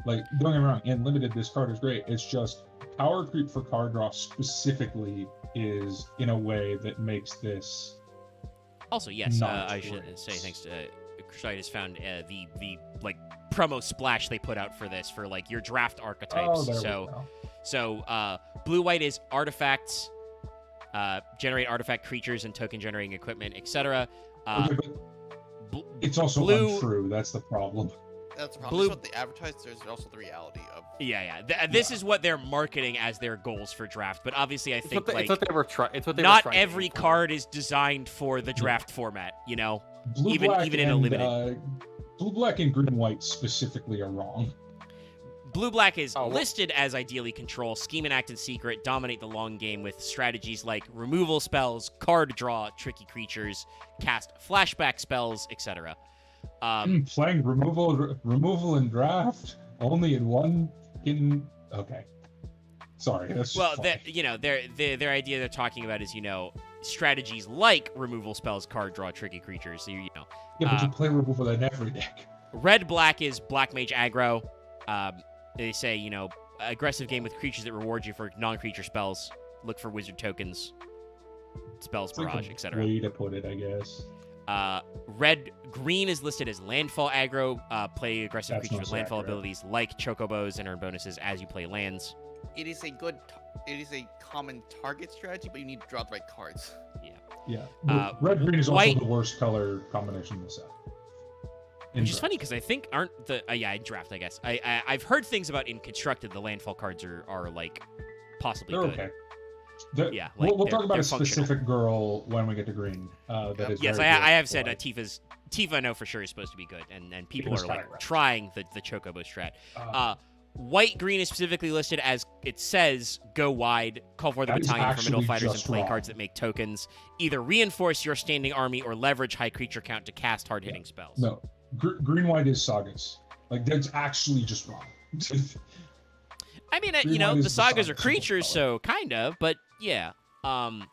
Like, don't get me wrong, in limited this card is great. It's just power creep for card draw specifically is in a way that makes this. Also, yes, I should say thanks to Crusaders found the like promo splash they put out for this for like your draft archetypes. So blue-white is artifacts. Generate artifact creatures and token generating equipment, etc. It's also untrue. That's the problem. That's the problem. That's what they advertise. There's also the reality of. This is what they're marketing as their goals for draft. But obviously, I think it's what they were trying. Not every card is designed for the draft format. You know, even in a limited. Blue, black, and green, white specifically are wrong. Blue-black is listed as ideally control, scheme and act in secret, dominate the long game with strategies like removal spells, card draw, tricky creatures, cast flashback spells, etc. Playing removal and draft only in one okay. Sorry. That's well, their idea they're talking about is strategies like removal spells, card draw, tricky creatures. So yeah, but you play removal in every deck. Red-black is black mage aggro. They say, aggressive game with creatures that reward you for non-creature spells. Look for wizard tokens, spells, barrage, etc. Way to put it, I guess. Red-green is listed as landfall aggro. Play aggressive creatures with landfall abilities like chocobos and earn bonuses as you play lands. It is a common target strategy, but you need to draw the right cards. Yeah. Red-green is also the worst color combination in the set. Which is funny because I think in draft, I guess. I've heard things about in constructed the landfall cards are like possibly they're good. Okay. We'll talk about a specific girl when we get to green. Yes, I have said Tifa I know for sure is supposed to be good, and people are like trying the Chocobo strat. White green is specifically listed as it says go wide, call for the battalion for middle fighters and play cards that make tokens. Either reinforce your standing army or leverage high creature count to cast hard hitting spells. No. Green-white is sagas. Like, that's actually just wrong. I mean, the sagas are creatures, so kind of, but yeah. No.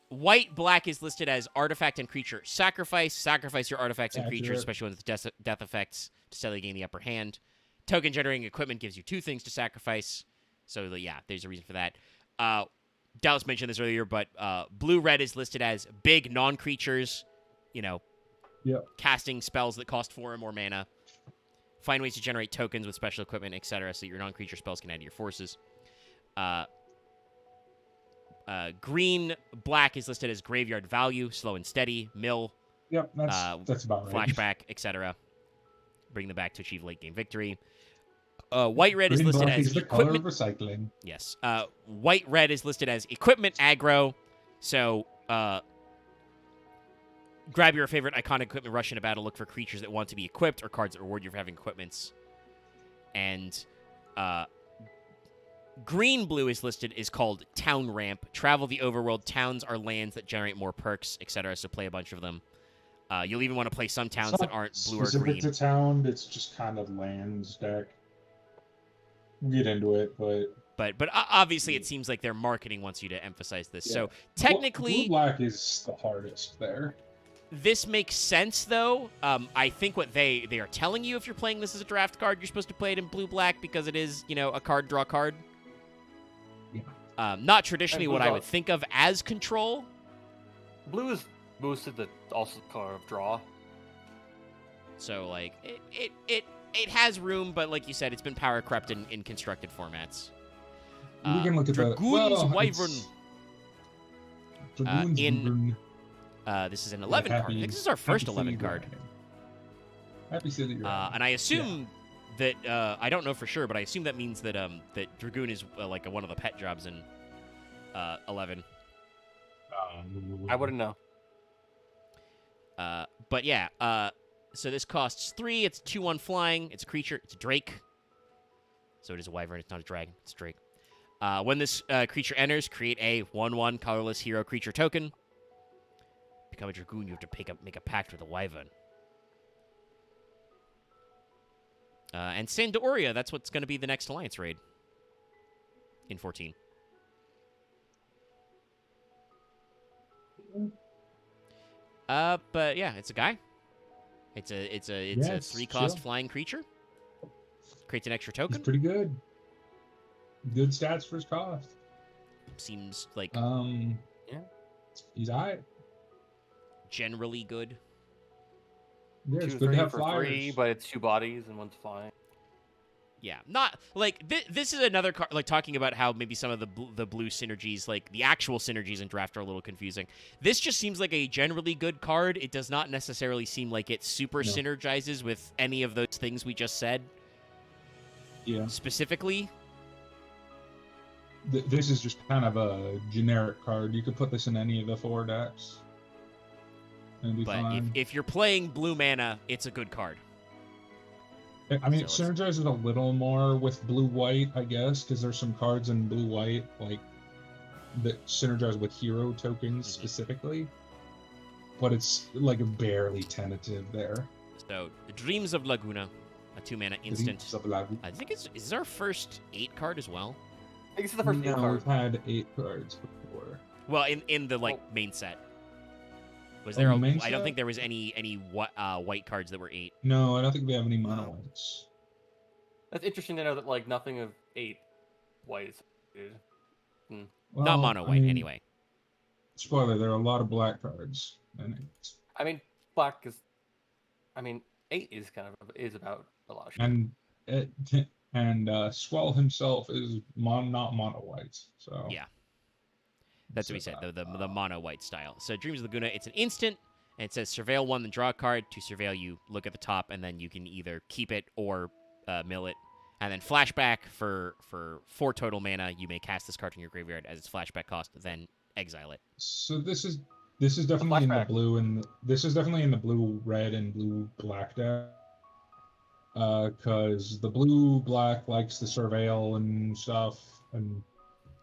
White-black is listed as artifact and creature. Sacrifice your artifacts and creatures, especially with death effects, to steadily gain the upper hand. Token generating equipment gives you 2 things to sacrifice. So, yeah, there's a reason for that. Dallas mentioned this earlier, but blue-red is listed as big non-creatures, casting spells that cost 4 or more mana. Find ways to generate tokens with special equipment, etc., so your non-creature spells can add to your forces. Green-black is listed as graveyard value, slow and steady, mill. Yep, that's about right. Flashback, etc. bring them back to achieve late game victory. White red is Green listed black as is the color of equipment. recycling. Yes. White red is listed as equipment aggro. So grab your favorite iconic equipment, rush into battle, look for creatures that want to be equipped or cards that reward you for having equipments. And green blue is listed is called Town Ramp. Travel the overworld. Towns are lands that generate more perks, etc. So play a bunch of them. You'll even want to play some towns It's that not aren't blue or specific green. to town. It's just kind of lands deck. We'll get into it, but But obviously it seems like their marketing wants you to emphasize this. Yeah. So technically, blue black is the hardest there. this makes sense though. I think what they are telling you, if you're playing this as a draft card, you're supposed to play it in blue black because it is, a card draw card. Yeah. Not traditionally what I blue's would think of as control. Blue is boosted the also color of draw. So like it has room, but like you said, it's been power crept in constructed formats. We can look at Dragoon's Wyvern. Dragoon's in- Wyvern. This is an 11 card. I think this is our first 11 card. Happy to see that you're right. And I assume that I don't know for sure, but I assume that means that that Dragoon is like one of the pet jobs in 11. I wouldn't know. But yeah, so this costs 3. It's 2/1 flying. It's a creature. It's a Drake. So it is a Wyvern. It's not a dragon. It's a Drake. When this creature enters, create a 1/1 colorless hero creature token. Become a Dragoon. You have to make a pact with a Wyvern. And Sandoria, that's what's going to be the next Alliance raid in 14. But yeah, it's a guy. It's a 3-cost chill. flying creature. Creates an extra He's token. pretty good. Good stats for his cost. Seems like Yeah. He's alright. generally good. Yeah, it's 2, good 3 to have for flyers. 3, but it's 2 bodies and 1's flying. Yeah, not like this is another card. Like talking about how maybe some of the blue synergies, like the actual synergies in draft, are a little confusing. This just seems like a generally good card. It does not necessarily seem like it super No. synergizes with any of those things we just said. Yeah. Specifically, This is just kind of a generic card. You could put this in any of the 4 decks. And be but fine. if you're playing blue mana, it's a good card. I mean, it So synergizes a little more with blue-white, I guess, because there's some cards in blue-white, like, that synergize with hero tokens Mhm. specifically. But it's, like, barely tentative there. So, the Dreams of Laguna, a 2-mana instant. Dreams of Lagu- I think this is our first 8 card as well. I think it's the first No, card. we've had 8 cards before. Well, in the like Oh. main set. Was Oh, there? the main I don't set? think there was any white cards that were 8. No, I don't think we have any mono whites. That's interesting to know that like nothing of 8 white is included. Well, Not mono I white mean, anyway. Spoiler, there are a lot of black cards. And I mean, black is. I mean, 8 is kind of is about a lot of shit. and Squall himself is not mono white. So Yeah. That's what we said. The mono white style. So Dreams of Laguna, it's an instant, and it says surveil 1, then draw a card. To surveil, you look at the top, and then you can either keep it or mill it. And then flashback for 4 total mana, you may cast this card from your graveyard as its flashback cost, then exile it. So this is definitely in the flashback. blue and this is definitely in the blue red and blue black deck. Because the blue black likes the surveil and stuff and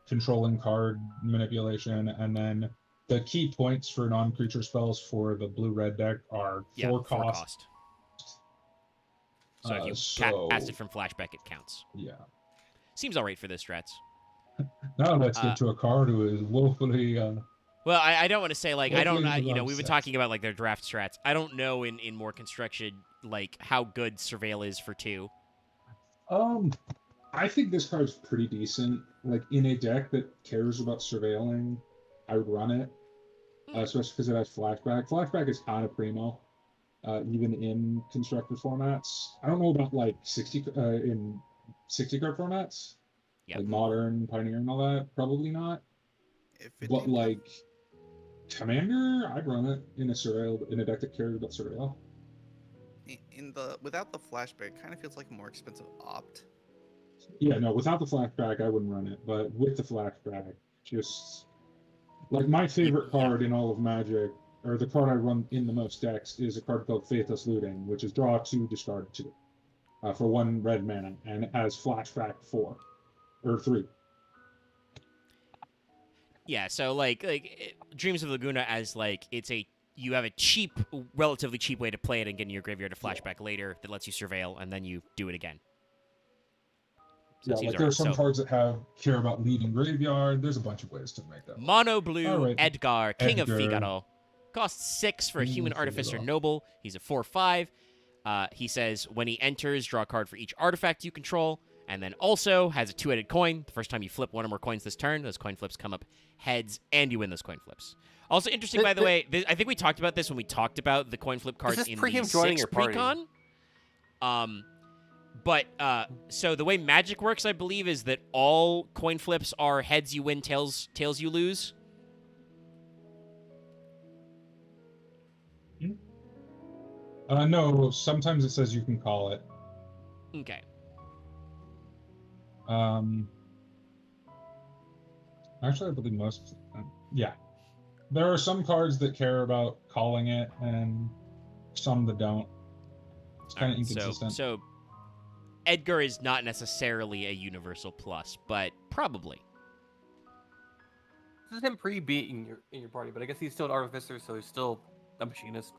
controlling card manipulation, and then the key points for non-creature spells for the blue red deck are 4 cost. So if you cast it from flashback, it counts. Yeah. Seems alright for this strats. Now let's get to a card who is woefully Well, I don't want to say like I don't Hopefully it's we've been upset. talking about like their draft strats. I don't know in more construction like how good surveil is for 2. I think this card's pretty decent. Like in a deck that cares about surveilling, I would run it. Especially because it has flashback. Flashback is kind of primo, even in constructed formats. I don't know about like 60 in 60 card formats, Yeah. like modern, pioneer, and all that. Probably not. If it But didn't- like commander, I'd run it in a deck that cares about surveil. in the without the flashback, it kind of feels like a more expensive opt. Yeah, no, without the flashback, I wouldn't run it. But with the flashback, just like my favorite Yeah. card in all of Magic, or the card I run in the most decks, is a card called Faithless Looting, which is draw 2, discard 2, for 1 red mana, and it has flashback 4 or 3. Yeah, so Dreams of Laguna as like you have a cheap, relatively cheap way to play it and get in your graveyard a flashback later that lets you surveil, and then you do it again. So Yeah, like there are some cards that care about leaving graveyard. There's a bunch of ways to make that. Mono blue, right. Edgar, King of Edgar. Figaro. Costs 6 for a King Human of Artificer Figaro. Noble. He's a 4/5. He says when he enters, draw a card for each artifact you control, and then also has a 2-headed coin. The first time you flip one or more coins this turn, those coin flips come up heads, and you win those coin flips. Also interesting, by the way, I think we talked about this when we talked about the coin flip cards This is in pre the him joining your 6th party. precon. So the way Magic works, I believe, is that all coin flips are heads you win, tails you lose. No, sometimes it says you can call it. Okay. Actually, I believe most. Yeah, there are some cards that care about calling it, and some that don't. It's kind of inconsistent. So Edgar is not necessarily a universal plus, but probably. This is him pre-being in your party, but I guess he's still an artificer, so he's still a machinist.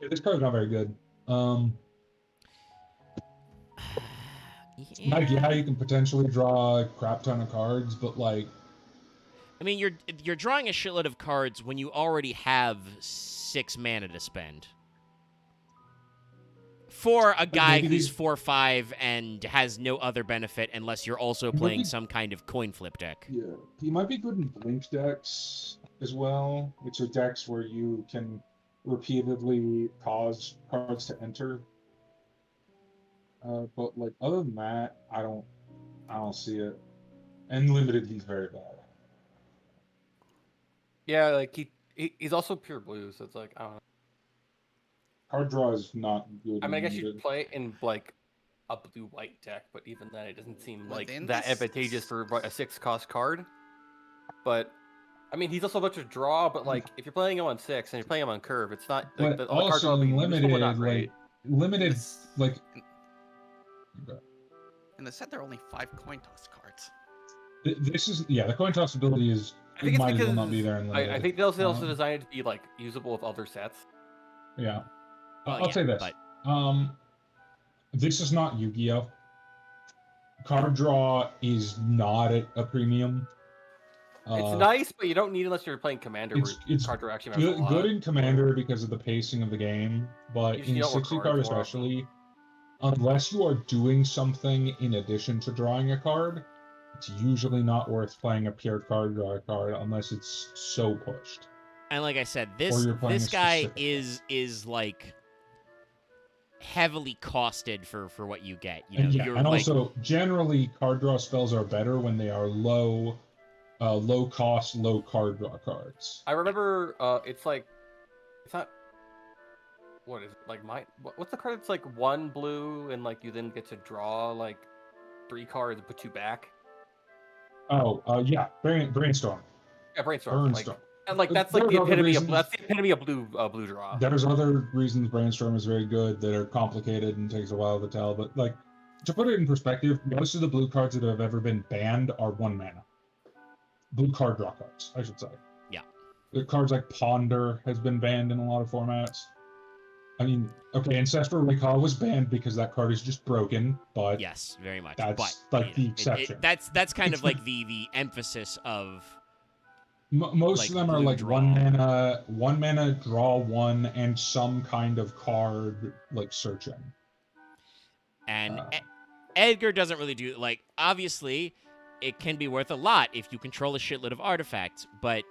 Yeah, this card's not very good. Like, yeah, you can potentially draw a crap ton of cards, but like, I mean, you're drawing a shitload of cards when you already have 6 mana to spend. For a guy who's 4/5 and has no other benefit unless you're also playing some kind of coin flip deck. yeah, he might be good in blink decks as well, which are decks where you can repeatedly cause cards to enter. But like other than that, I don't see it. And limited, he's very bad. Yeah, like he's also pure blue, so it's like I don't know. Card draw is not good. I mean, I guess limited. you play in like a blue-white deck, but even then, it doesn't seem like Within that this- advantageous for a 6-cost card. But I mean, he's also about to draw. But like, if you're playing him on 6 and you're playing him on curve, it's not like But all the cards also are in useful, limited, but not great. limited, This- like. In the set, there are only 5 coin toss cards. This is the coin toss ability is. I think it's might as because well not be there in limited. I think they're also Um, designed to be like usable with other sets. Yeah. Well, I'll yeah, say this. but- This is not Yu-Gi-Oh. Card draw is not at a premium. It's nice, but you don't need unless you're playing Commander, where it's card draw actually matters a lot. good in Commander because of the pacing of the game, but Usually in don't work 60 hard card for it. especially, unless you are doing something in addition to drawing a card, it's usually not worth playing a pure card draw card unless it's so pushed. And like I said, Or you're playing this a guy specific is like heavily costed for what you get. You know, And, you're and like, also generally card draw spells are better when they are low cost, low card draw cards. I remember it's like it's not what is it like what's the card that's like 1 blue and like you then get to draw like 3 cards and put 2 back. Brainstorm. Yeah, brainstorm. Like, Burnstorm. and like that's like There's the other epitome of reasons- that's the epitome of blue draw. There's other reasons Brainstorm is very good that are complicated and takes a while to tell, but like to put it in perspective, most of the blue cards that have ever been banned are 1 mana. Blue card draw cards, I should say. Yeah. The cards like Ponder has been banned in a lot of formats. I mean, okay, Ancestral Recall was banned because that card is just broken, but yes, very much. that's but like the exception. That's kind of like the emphasis of Most like of them are blue like draw. 1 mana, draw 1, and some kind of card like searching. and Uh. Edgar doesn't really do like obviously it can be worth a lot if you control a shitload of artifacts, but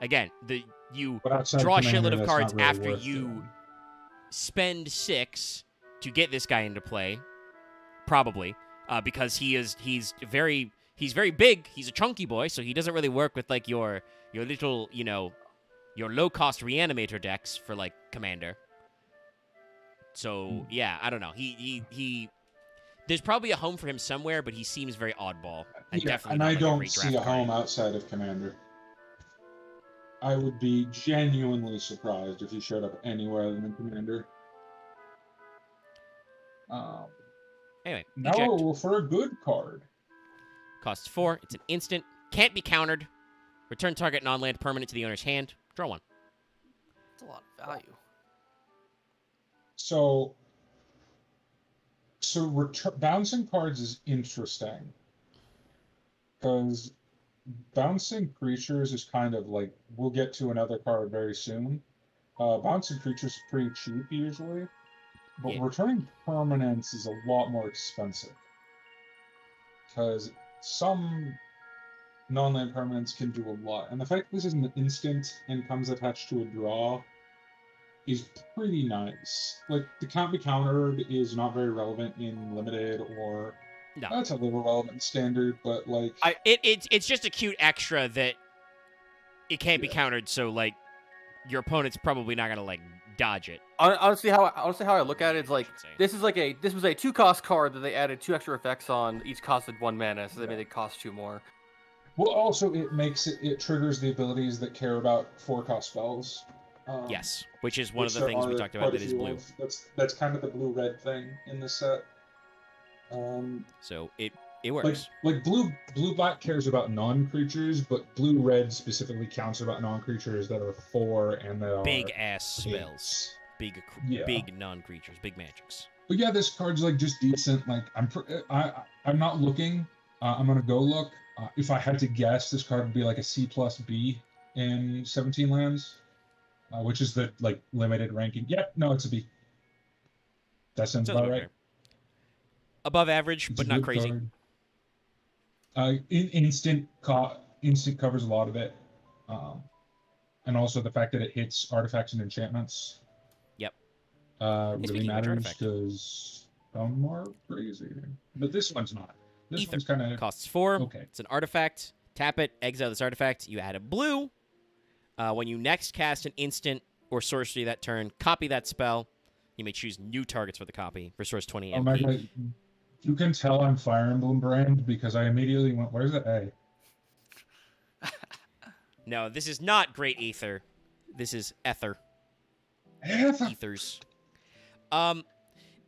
again, you But outside draw a Commander, shitload of that's cards not really after worth you doing. spend 6 to get this guy into play, probably because he's very big. He's a chunky boy, so he doesn't really work with like your little your low cost reanimator decks for like Commander. So yeah, I don't know. He there's probably a home for him somewhere, but he seems very oddball and definitely and not I like a don't great see draft a home card. outside of Commander. I would be genuinely surprised if he showed up anywhere other than Commander. Anyway, Now eject. we'll for a good card. Costs 4. It's an instant. Can't be countered. Return target non-land permanent to the owner's hand. Draw 1. That's a lot of value. So bouncing cards is interesting because bouncing creatures is kind of like, we'll get to another card very soon. Bouncing creatures is pretty cheap usually, but Yeah. returning permanents is a lot more expensive because some non-land permanents can do a lot, and the fact that this is an instant and comes attached to a draw is pretty nice. Like, the can't be countered is not very relevant in limited, or No. that's a little relevant in standard, but like It's just a cute extra that it can't be countered, so like your opponent's probably not gonna like dodge it. Honestly, how I look at it is like, I should say. this was a 2-cost card that they added 2 extra effects on. Each costed 1 mana, so they made it cost 2 more. well, also it triggers the abilities that care about 4-cost spells. Yes, which is one of which the things we there talked are about quite that a is few blue. of. That's kind of the blue-red thing in this set. So it works. Like blue-black cares about non-creatures, but blue-red specifically counts about non-creatures that are 4 and that are Big ass spells. eights. Big big non-creatures, big magics. But yeah, this card's like just decent. Like I'm not looking. I'm gonna go look. If I had to guess, this card would be like a C plus B in 17 lands, which is the like limited ranking. Yep, no, it's a B. That sounds about right. Fair. Above average, It's but a not good crazy. card. Instant covers a lot of it, and also the fact that it hits artifacts and enchantments. Yep. Really speaking of which, matters artifact. because some are crazy, but this one's not. This Ether one's kind of costs 4. okay. It's an artifact. Tap it, exile this artifact. You add a blue. When you next cast an instant or sorcery that turn, copy that spell. You may choose new targets for the copy. Restores 20 Oh my MP. god, you can tell I'm Fire Emblem brand because I immediately went, "Where's the A?" No, this is not Great Aether. This is Ether. Ethers.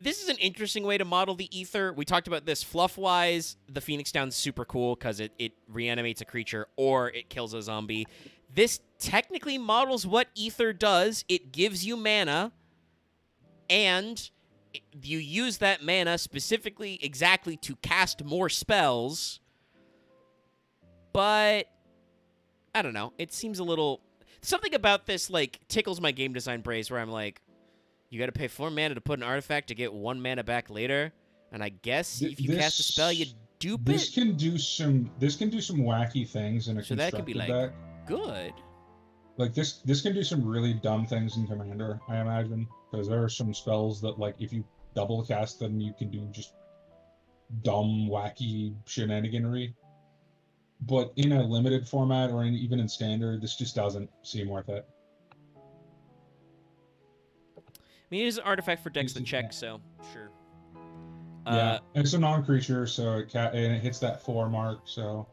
This is an interesting way to model the Ether. We talked about this fluff-wise. The Phoenix Down's super cool because it reanimates a creature or it kills a zombie. This technically models what Ether does. It gives you mana, and you use that mana specifically exactly to cast more spells. But I don't know. It seems a little... Something about this, like, tickles my game design brains where I'm like, you gotta pay 4 mana to put an artifact to get 1 mana back later, and I guess if you cast a spell, you dupe This it. can do some wacky things in a So that could be, constructed like, deck. Good. Like this can do some really dumb things in Commander, I imagine, because there are some spells that, like, if you double cast them, you can do just dumb, wacky shenaniganry. But in a limited format or even in standard, this just doesn't seem worth it. I mean, it is an artifact for decks that It's- check, so sure. Yeah, it's a non-creature, so and it hits that 4 mark. So,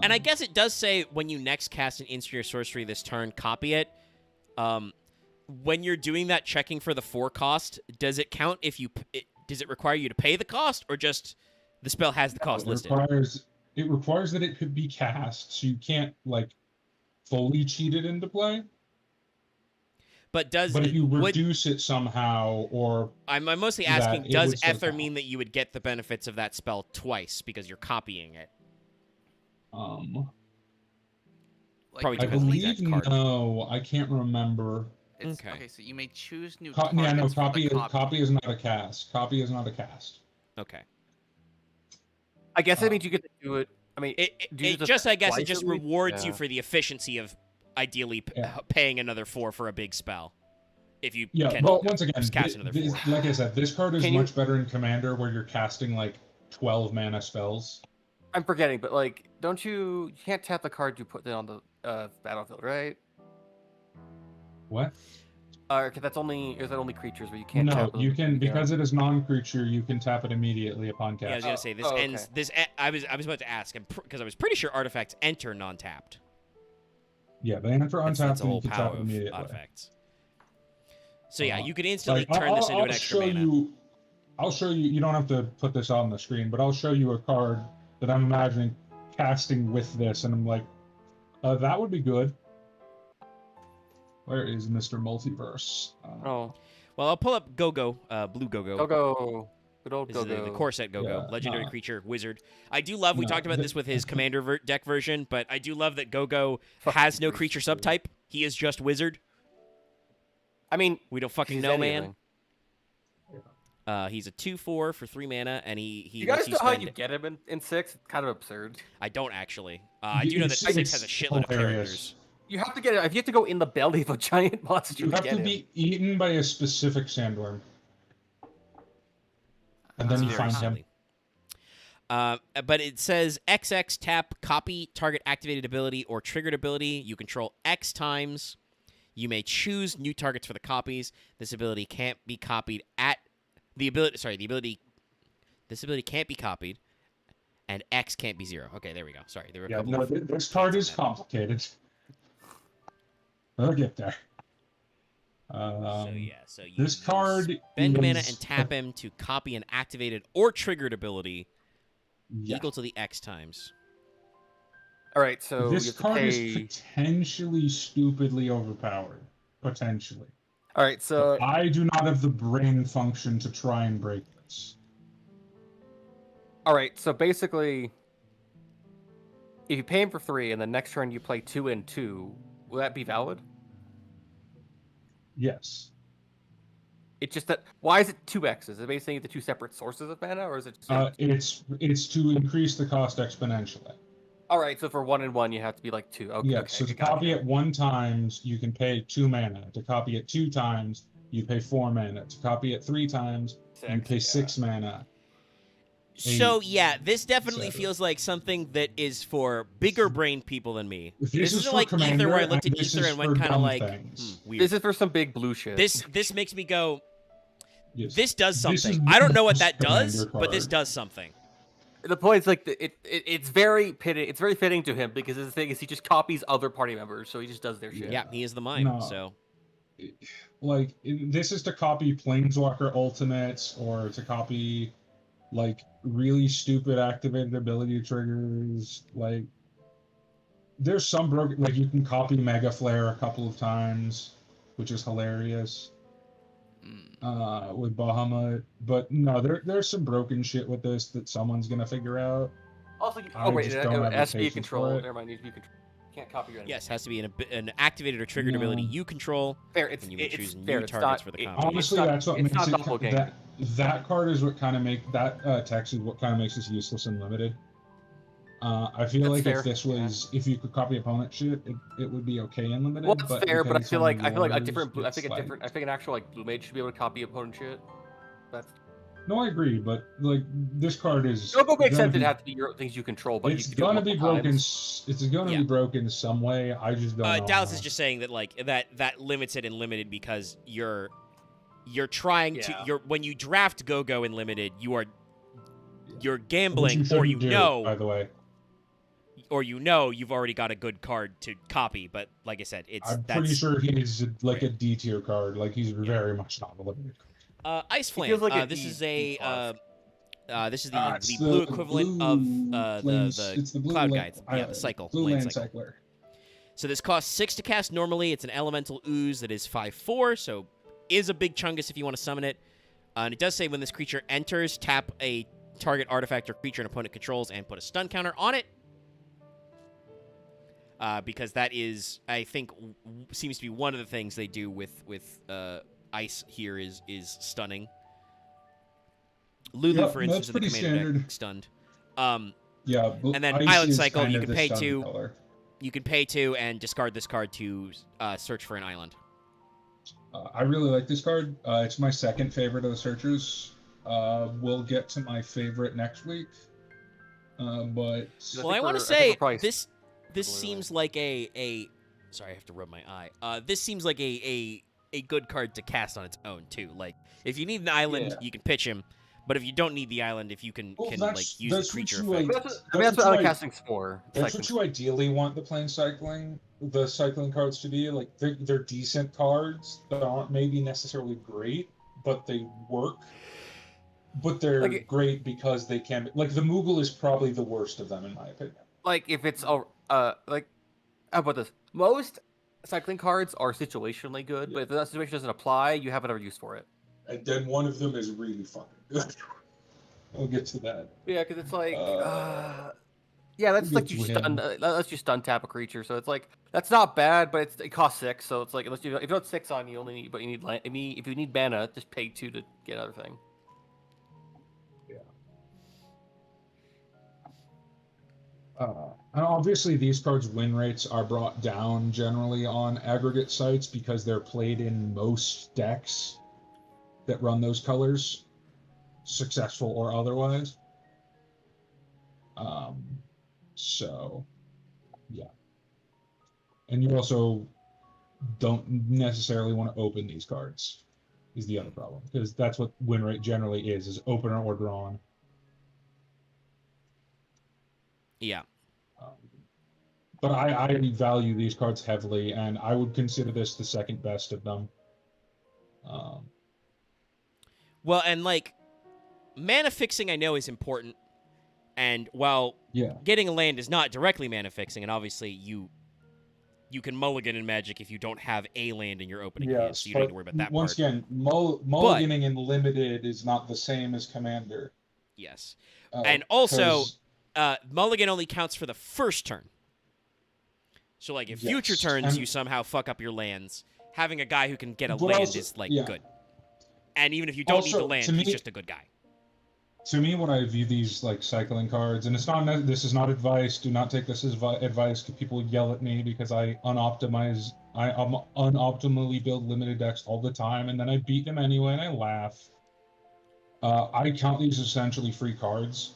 And I guess it does say when you next cast an instant or sorcery this turn, copy it. When you're doing that checking for the 4 cost, does it count if you... does it require you to pay the cost, or just the spell has the cost listed? It requires that it could be cast, so you can't, like, fully cheat it into play. But if you reduce it somehow, or... I'm mostly asking, it does would still Ether count. mean that you would get the benefits of that spell twice because you're copying it? Like, Probably I depends on the believe exact card. no. I can't remember. it's, Okay. so you may choose new Yeah, no. targets for the Copy is not a cast. Copy is not a cast. Okay. I guess that means you get to do it. I mean, do you It just, I guess, it twice just at least? rewards you Yeah. for the efficiency of ideally Yeah. paying another 4 for a big spell. If you Yeah, can but once again, just cast another 4. like I said, this card is Can you- much better in Commander, where you're casting like 12 mana spells. I'm forgetting, but like, you can't tap the card you put it on the battlefield, right? What? Okay, that's only is that only creatures where you can't No, tap them? you can, because it is non-creature, you can tap it immediately upon Yeah, I was cast. gonna say this okay. ends. I was about to ask because I was pretty sure artifacts enter non-tapped. Yeah, they enter That's untapped the and you whole can power tap it of immediately. artifacts. So yeah, Uh, you could instantly Like, turn this into I'll an extra show mana. you. I'll show you. You don't have to put this on the screen, but I'll show you a card that I'm imagining casting with this, and I'm like, that would be good. Where is Mr. Multiverse? Oh, Well, I'll pull up Go-Go, blue Go-Go. Go-Go. Good old This is Go-Go. the core set Go-Go, Yeah, legendary no. creature, wizard. I do love. We No, talked about this with his commander deck version, but I do love that Go-Go has no creature subtype. He is just wizard. I mean, We don't fucking he's know, man. anything. He's a 2/4 for 3 mana, and he You guys lets know how spend. you get him in 6? It's kind of absurd. I don't actually. I do know that It's 6 has a shitload of hilarious. characters. You have to get it. If you have to go in the belly of a giant monster You to have get to him. be eaten by a specific sandworm, and then That's you very find him. silly. But it says XX tap copy target activated ability or triggered ability. You control X times. You may choose new targets for the copies. This ability can't be copied at the ability. Sorry, the ability. This ability can't be copied, and X can't be 0. Okay, there we go. Sorry, there were a Yeah, couple. no, of this card is that. complicated. We'll get there. So yeah, so you this card spend mana is- and tap him to copy an activated or triggered ability Yeah. equal to the X times. All right, so This you have to card is pay. potentially stupidly overpowered. Potentially. All right, so I do not have the brain function to try and break this. basically, if you pay him for 3 and the next turn you play 2 and 2, will that be valid? Yes. It's just that why is it 2x? Is it basically the 2 separate sources of mana, or is it? Just It's to increase the cost exponentially. All right, so for 1 and 1 you have to be like 2. Okay, Yeah, okay, so to gotcha. copy it 1 times, you can pay 2 mana. To copy it 2 times, you pay 4 mana. To copy it 3 times, you pay 6 mana. So yeah, this definitely etc. feels like something that is for bigger brain people than me. This This is isn't for like Ether Commander, where I looked and at this Ether is and went for kind of dumb like things. weird. This is for some big blue shit. This makes me go. Yes. This does This is something. the I don't know what best that does, Commander but this card. does something. The point is like it's very fitting. It's very fitting to him because the thing is he just copies other party members, so he just does their shit. Yeah, he is the mime. No. So Like, this is to copy Planeswalker Ultimates or to copy, like, really stupid activated ability triggers. Like, there's some broken, like, you can copy Mega Flare a couple of times, which is hilarious. With Bahamut, but no, there's some broken shit with this that someone's gonna figure out. Also, I wait, just it don't have the has to be a patience control. for it. Never mind, needs to be a control. Can't copy your enemy. yes, has to be an activated or triggered No. ability you control, Fair. It's and you may it's choose fair. new It's targets not, for the it- combo. Honestly, it's not, that's what it's makes not it doppelganger. that card is what kind of make that text is what kind of makes this useless and limited. I feel That's like fair, if this was if you could copy opponent shit, it would be okay and limited. Well, it's fair, but I because feel like it's only a yours, different blue. I it's think a like- different. I think an actual like blue mage should be able to copy opponent shit. That's No, I agree, but like this card is. Go makes gonna sense. It be- have to be your things you control, but It's you can do it gonna be multiple broken. times. It's gonna Yeah. be broken some way. I just don't know. Dallas how. is just saying that like that limits it in limited because you're trying to Yeah. when you draft Go-Go in limited, you're Which gambling you or shouldn't do, by the way. you've already got a good card to copy, but like I said, I'm that's pretty sure he's like a rare. D tier card. Like he's very much not a limited card. Ice It Flame. feels like a This D- is D+. this is the It's blue equivalent of it's the blue Cloud land- Guides. Yeah, the cycle. Blue land land cycle. cycler. So this costs 6 to cast normally. It's an elemental ooze that is 5/4, so is a big chungus if you want to summon it. And it does say when this creature enters, tap a target artifact or creature an opponent controls and put a stun counter on it. Because that is, I think, seems to be one of the things they do with ice here is stunning. Lulu, Yep, for instance, that's in the pretty commander deck, standard. stunned. Yeah, And then ice Island is Cycle, kind you of can the pay stun to- color. You can pay 2 and discard this card to search for an island. I really like this card. It's my second favorite of the searchers. We'll get to my favorite next week. But I Well, think I want we're- to I think say we're probably this blue. seems like a sorry, I have to rub my eye. This seems like a a good card to cast on its own too. Like if you need an island, Yeah. you can pitch him. But if you don't need the island, if you can Well, like use a that's what creature you, effect. like, That's what uncasting's for. That's what you ideally want the cycling cards to be. Like they're decent cards that aren't maybe necessarily great, but they work. But they're great because they can. Like the Moogle is probably the worst of them in my opinion. Like if it's like how about this? Most cycling cards are situationally good, but if that situation doesn't apply, you have another use for it. And then one of them is really fucking good. We'll get to that. Yeah, because it's like, yeah, that's we'll like get you to stun. Let's just stun tap a creature, so it's like that's not bad, but it costs 6, so it's like unless if you don't 6 on, you only need, but you need if you need mana, just pay 2 to get another thing. And obviously, these cards' win rates are brought down generally on aggregate sites because they're played in most decks that run those colors, successful or otherwise. So, yeah. And you also don't necessarily want to open these cards, is the other problem, because that's what win rate generally is opener or drawn. Yeah. But I value these cards heavily, and I would consider this the second best of them. Well, and like mana fixing, I know is important, and while getting a land is not directly mana fixing, and obviously you can mulligan in Magic if you don't have a land in your opening hand, so you don't need to worry about that once part. again, mulliganing in limited is not the same as commander. Yes, and also mulligan only counts for the first turn. So like if future turns you somehow fuck up your lands, having a guy who can get a land is like good. And even if you don't need the land, he's just a good guy. To me, when I view these like cycling cards, and this is not advice. Do not take this as advice, because people yell at me because I unoptimally build limited decks all the time, and then I beat them anyway, and I laugh. I count these essentially free cards.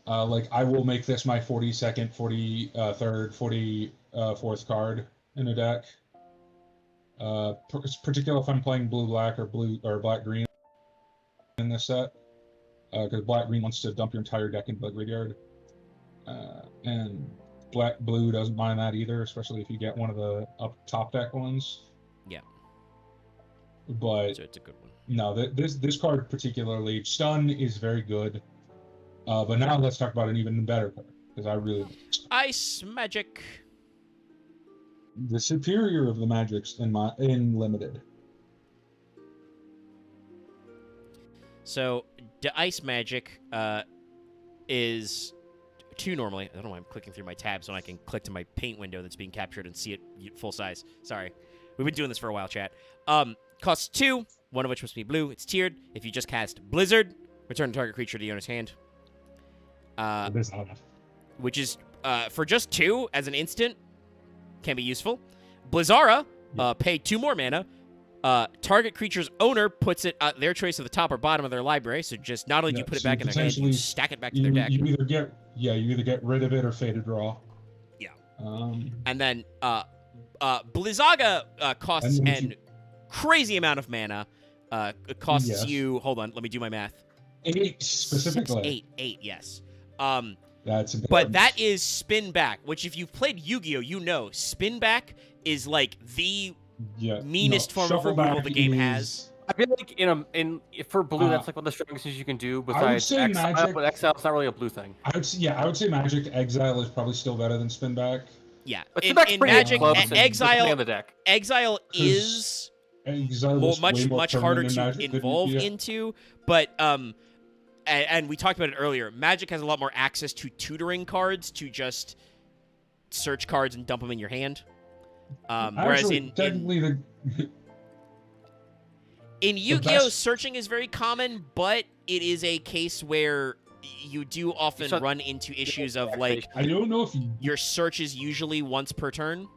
Like I will make this my 42nd, 43rd, 44th card in a deck. Particularly if I'm playing blue-black or black-green in this set, because black-green wants to dump your entire deck into the graveyard, and black-blue doesn't mind that either, especially if you get one of the top deck ones. Yeah. But so it's a good one. No, this card particularly, stun is very good. But now let's talk about an even better card, because I really like Ice Magic. The superior of the magics in limited. So the Ice Magic is 2 normally. I don't know why I'm clicking through my tabs when I can click to my paint window that's being captured and see it full size. Sorry. We've been doing this for a while, chat. Costs 2, one of which must be blue. It's tiered. If you just cast Blizzard, return a target creature to the owner's hand. Which is, for just 2 as an instant, can be useful. Blizzara, pay 2 more mana. Target creature's owner puts it at their choice at the top or bottom of their library. So just not only do you put it back in their hand, you stack it back to their deck. You either get rid of it or fade a draw. Yeah. And then Blizzaga costs an crazy amount of mana. It costs you. Hold on, let me do my math. 8 specifically. 8, yes. But that is spin back, which if you've played Yu-Gi-Oh, you know spin back is like the meanest form of removal the game has. I feel like for blue, that's like one of the strongest things you can do. Besides exile, but exile's not really a blue thing. I would say Magic Exile is probably still better than spin back. Yeah, but in Magic, Exile is much harder to involve into, but and we talked about it earlier. Magic has a lot more access to tutoring cards to just search cards and dump them in your hand. Whereas in Yu-Gi-Oh, searching is very common, but it is a case where you do often run into issues of like I don't know if your search is usually once per turn.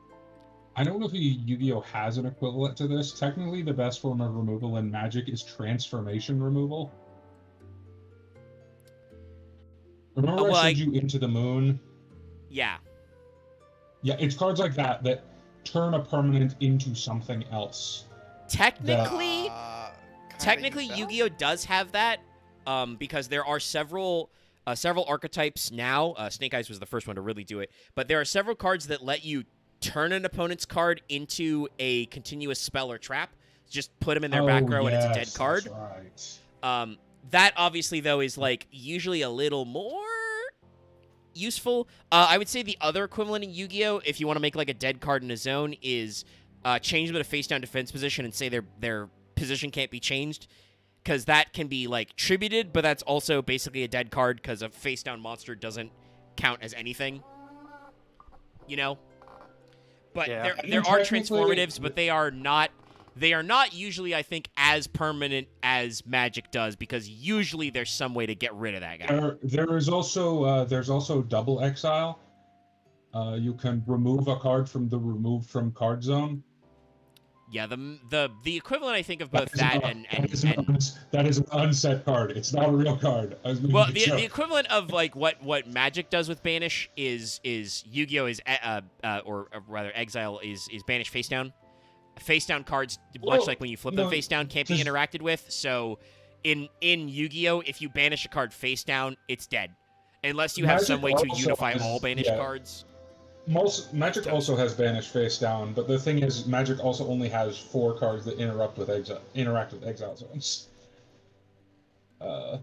I don't know if Yu-Gi-Oh has an equivalent to this. Technically, the best form of removal in Magic is transformation removal. Remember I sent you Into the Moon? Yeah. Yeah, it's cards like that turn a permanent into something else. Technically, Kinda use Yu-Gi-Oh does have that, because there are several archetypes now. Snake Eyes was the first one to really do it, but there are several cards that let you turn an opponent's card into a continuous spell or trap. Just put them in their back row and it's a dead card. That's right. That obviously though is like usually a little more useful. I would say the other equivalent in Yu-Gi-Oh, if you want to make like a dead card in a zone, is change them to face down defense position and say their position can't be changed, because that can be like tributed, but that's also basically a dead card because a face down monster doesn't count as anything. You know? But Yeah. there are transformatives, but they are not usually, I think, as permanent as Magic does, because usually there's some way to get rid of that guy. There's also double exile. You can remove a card from the removed from card zone. Yeah, the equivalent, I think, of both that and that is an unset card. It's not a real card. Well, the equivalent of like what Magic does with Banish is Yu-Gi-Oh is or rather Exile is Banish face down. Face down cards, much like when you flip them face down, can't be interacted with. So in Yu-Gi-Oh, if you banish a card face down, it's dead, unless you have some way to unify all banished cards. Magic also has Banish face down, but the thing is, Magic also only has 4 cards that interact with exile zones. That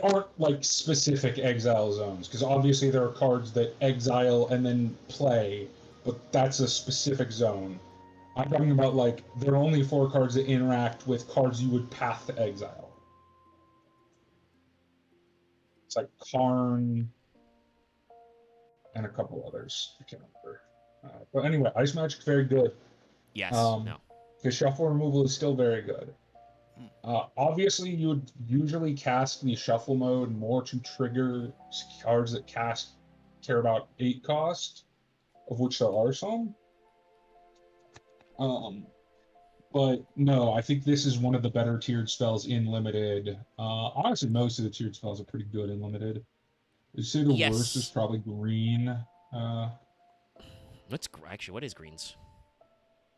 aren't like specific exile zones, because obviously there are cards that exile and then play, but that's a specific zone. I'm talking about like there are only 4 cards that interact with cards you would path to exile. It's like Karn and a couple others. I can't remember. But anyway, Ice Magic's very good. Yes. No. Because shuffle removal is still very good. Obviously, you would usually cast the shuffle mode more to trigger cards that care about 8 cost, of which there are some. But no, I think this is one of the better tiered spells in Limited. Honestly, most of the tiered spells are pretty good in Limited. I'd say the worst is probably green. What is greens?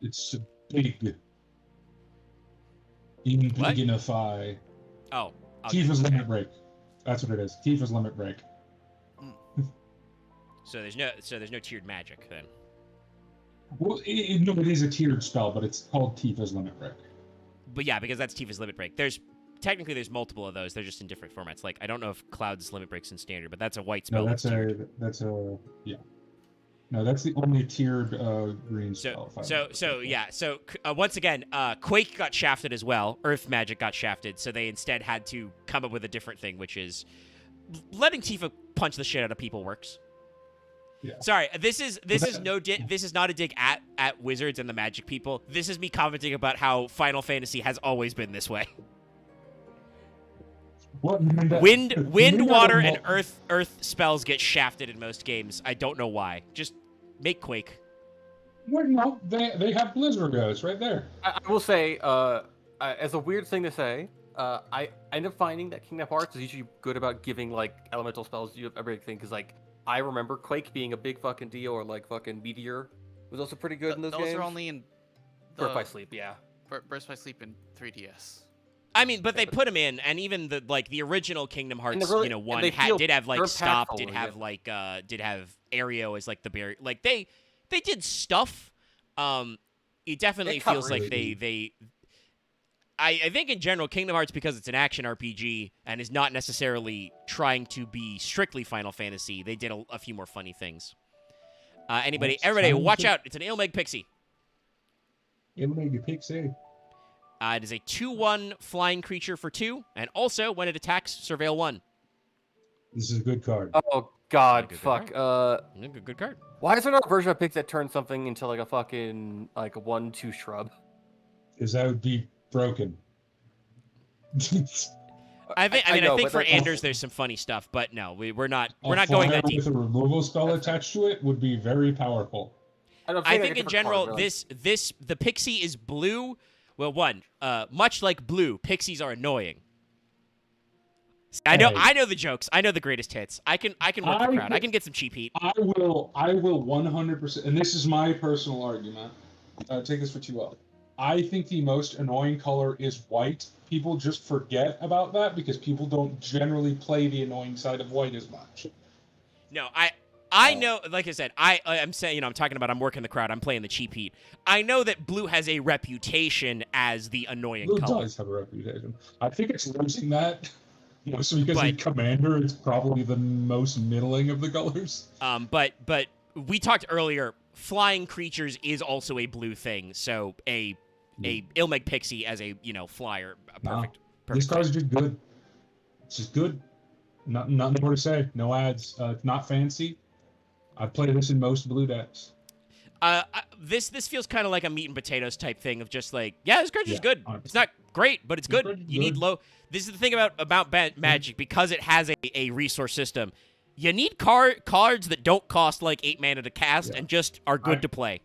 It's big. Inbignify. Oh. Tifa's Limit Break. That's what it is. Tifa's Limit Break. So there's no tiered magic then. Well, it is a tiered spell, but it's called Tifa's Limit Break. But yeah, because that's Tifa's Limit Break. Technically there's multiple of those. They're just in different formats. Like I don't know if Cloud's Limit Break's in standard, but that's a white spell. No, that's the only tiered green spell. So once again, Quake got shafted as well. Earth Magic got shafted, so they instead had to come up with a different thing, which is letting Tifa punch the shit out of people works. Yeah. Sorry, this is not a dig at Wizards and the Magic people. This is me commenting about how Final Fantasy has always been this way. Wind, water, and earth spells get shafted in most games. I don't know why. Just make Quake. Well, no, they have Blizzard goes right there. I will say, as a weird thing to say, I end up finding that Kingdom Hearts is usually good about giving like elemental spells to everything, because like I remember Quake being a big fucking deal, or like fucking Meteor was also pretty good in those games. Those are only in Birth by Sleep, yeah. Burst by Sleep in 3DS. I mean, but they put them in, and even the original Kingdom Hearts, one did have like stop, did have Aereo as like the barrier. Like they did stuff. It definitely feels like they. I think in general, Kingdom Hearts, because it's an action RPG and is not necessarily trying to be strictly Final Fantasy, they did a few more funny things. Everybody, watch out! It's an Ilmeg Pixie. Ilmeg Pixie. It is a 2/1 flying creature for 2, and also when it attacks, surveil 1. This is a good card. Oh God, fuck. Good card. Why is there not a version of Pix that turns something into like a fucking like a 1/2 shrub? Because that would be broken. I think for Anders there's some funny stuff, but no, we're not going that deep. With a removal spell attached to it would be very powerful. I think in general the Pixie is blue. Well, much like blue, pixies are annoying. I know the jokes. I know the greatest hits. I can work the crowd. I can get some cheap heat. I will 100%, and this is my personal argument. Take this for 2L. I think the most annoying color is white. People just forget about that because people don't generally play the annoying side of white as much. No, I know, like I said, I'm saying, I'm talking about I'm working the crowd. I'm playing the cheap heat. I know that blue has a reputation as the annoying Blue color. does have a reputation. I think it's losing that. Mostly because But- in Commander, it's probably the most middling of the colors. But we talked earlier, flying creatures is also a blue thing. So a Ilmeg Pixie as a, flyer, perfect. This card's just good. It's just good. Nothing more to say. No ads. It's not fancy. I play this in most blue decks. This feels kind of like a meat and potatoes type thing of just like, yeah, this card's just good. 100%. It's not great, but it's This good. card's You need good. low. This is the thing about Magic, because it has a resource system. You need cards that don't cost like 8 mana to cast and just are good to play.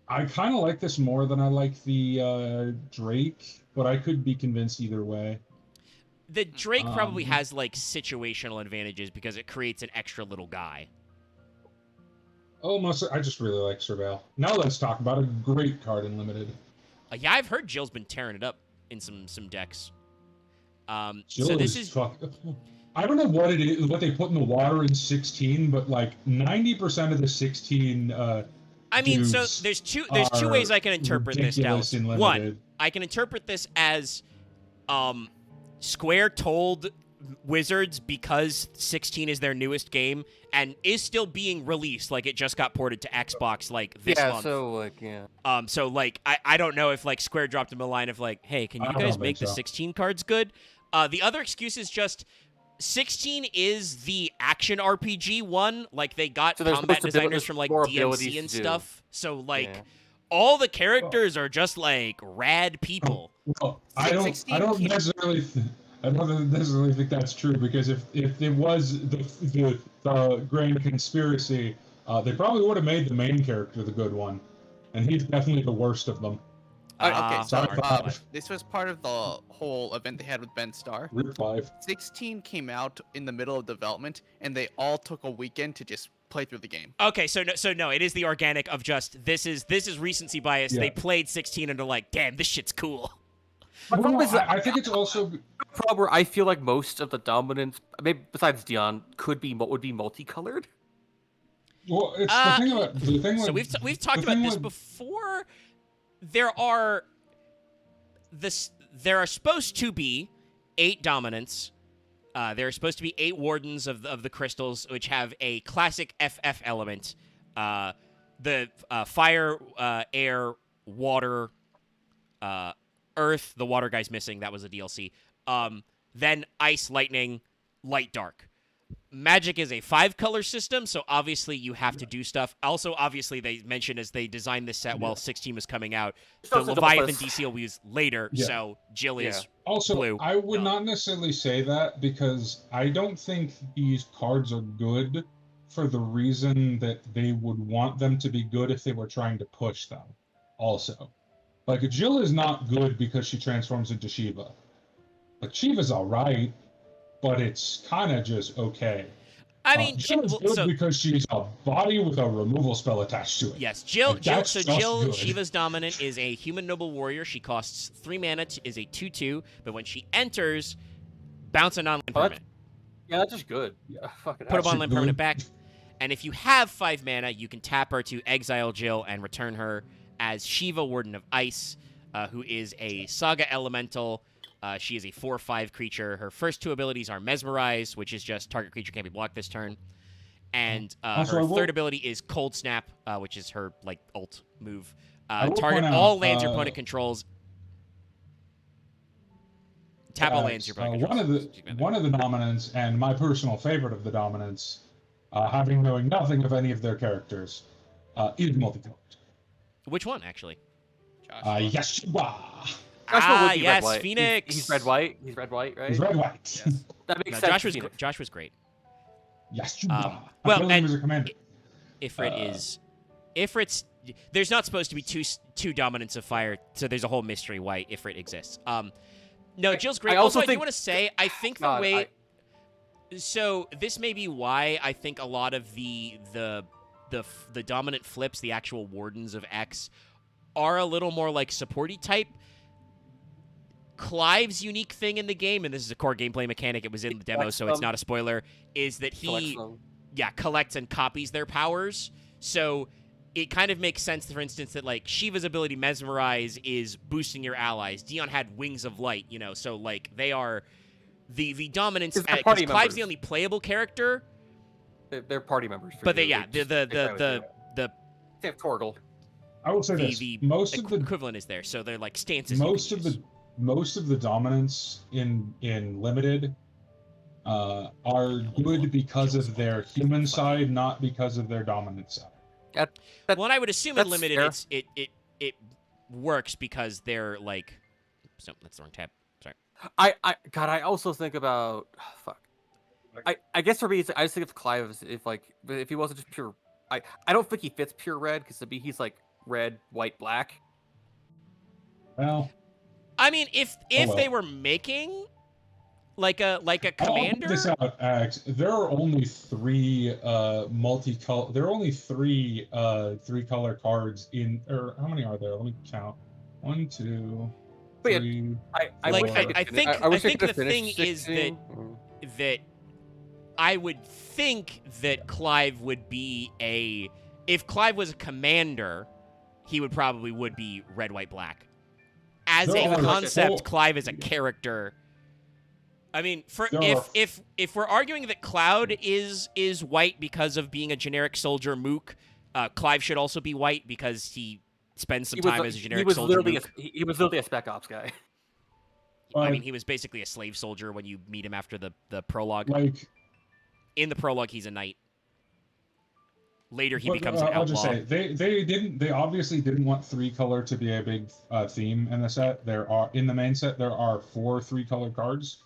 I kind of like this more than I like the Drake, but I could be convinced either way. The Drake probably has like situational advantages because it creates an extra little guy. Oh, mostly, I just really like Surveil. Now let's talk about a great card in Limited. Yeah, I've heard Jill's been tearing it up in some decks. Jill so this is I don't know what it is, what they put in the water in 16, but like 90% of the 16. I mean, so dudes there's two ways I can interpret this, ridiculous Dallas. in Limited. One, I can interpret this as Square told Wizards, because 16 is their newest game and is still being released, like it just got ported to Xbox like this month. So like I don't know if like Square dropped him a line of like, hey, can you guys make the 16 cards good? The other excuse is just 16 is the action RPG one. Like they got combat designers from like DMC and stuff. So like all the characters are just like rad people. Well, I don't necessarily think that's true, because if it was the grand conspiracy, they probably would have made the main character the good one, and he's definitely the worst of them. Okay, so sorry. this was part of the whole event they had with Ben Starr. Route 5. 16 came out in the middle of development, and they all took a weekend to just play through the game. Okay, so no, it is the organic of just this is recency bias. Yeah. They played 16 and they're like, damn, this shit's cool. I think it's also Problem where I feel like most of the dominance, maybe besides Dion, would be multicolored. well. It's the thing. So we've talked about this before. There are supposed to be 8 dominants. There are supposed to be 8 wardens of the crystals, which have a classic FF element. The fire, air, water, earth. The water guy's missing. That was a DLC. Then ice, lightning, light, dark. Magic is a 5-color system, so obviously you have to do stuff. Also, obviously, they mentioned as they designed this set while 16 was coming out, the Leviathan DCL we use later, so Jill is also blue. I would not necessarily say that, because I don't think these cards are good for the reason that they would want them to be good if they were trying to push them. Also, like Jill is not good because she transforms into Shiva. Like Shiva's all right, but it's kind of just okay. I mean, Jill is good because she's a body with a removal spell attached to it. Yes, Jill. Like, that's So just Jill, good. Shiva's dominant, is a human noble warrior. She costs 3 mana, is a 2/2, but when she enters, bounce a non-land permanent. Yeah, that's just good. Yeah, fucking Put a Actually non-land good. permanent back. And if you have 5 mana, you can tap her to exile Jill and return her as Shiva, Warden of Ice, who is a Saga Elemental. She is a 4/5 creature. Her first 2 abilities are Mesmerize, which is just target creature can't be blocked this turn. And Also, her I will- third ability is Cold Snap, which is her like ult move. I will Target point all out, lands your opponent controls. Tap all lands your opponent controls. one of the dominants, and my personal favorite of the dominants, having knowing nothing of any of their characters, is multicolored. Which one, actually? Yeshua. Joshua would be yes, red-white. Phoenix. He's red-white. He's red-white, right? He's red-white. Yes. That makes No, sense. Josh was great. Yeshua. well, I feel and- him as a commander. Ifrit's. There's not supposed to be two dominants of fire, so there's a whole mystery why Ifrit exists. No, Jill's great. I also I do think- want to say, I think the God, way. So this may be why I think a lot of the dominant flips, the actual wardens of X, are a little more like supporty type. Clive's unique thing in the game, and this is a core gameplay mechanic, it was in the demo, so it's not a spoiler, is that he collects and copies their powers. So it kind of makes sense, for instance, that like Shiva's ability Mesmerize is boosting your allies. Dion had Wings of Light, you know, so like they are the dominance. Because Clive's the only playable character. They're party members. But they have Torgal. I will say this: most of the equivalent is there, so they're like stances. Most of the dominance in limited are good because of their human side, not because of their dominant side. Well, and I would assume in limited it works because they're like. So that's the wrong tab. Sorry. I also think about fuck. I guess for me, I just think of Clive as if he wasn't just pure. I don't think he fits pure red because to me he's like red, white, black. Well, I mean, if they were making like a commander. I'll this out, Ax. There are only three multicolor. There are only three color cards in. Or how many are there? Let me count. 1, 2, 3. I think the thing is that I would think that Clive would be if Clive was a commander, he would be red, white, black. As a concept, Clive is a character. I mean, if we're arguing that Cloud is white because of being a generic soldier mook, Clive should also be white because he spends some time as a generic soldier mook. He was literally a Spec Ops guy. I mean, he was basically a slave soldier when you meet him after the prologue. In the prologue, he's a knight. Later, he becomes an outlaw. I'll just say they obviously didn't want 3-color to be a big theme in the set. In the main set there are 4 3-color cards.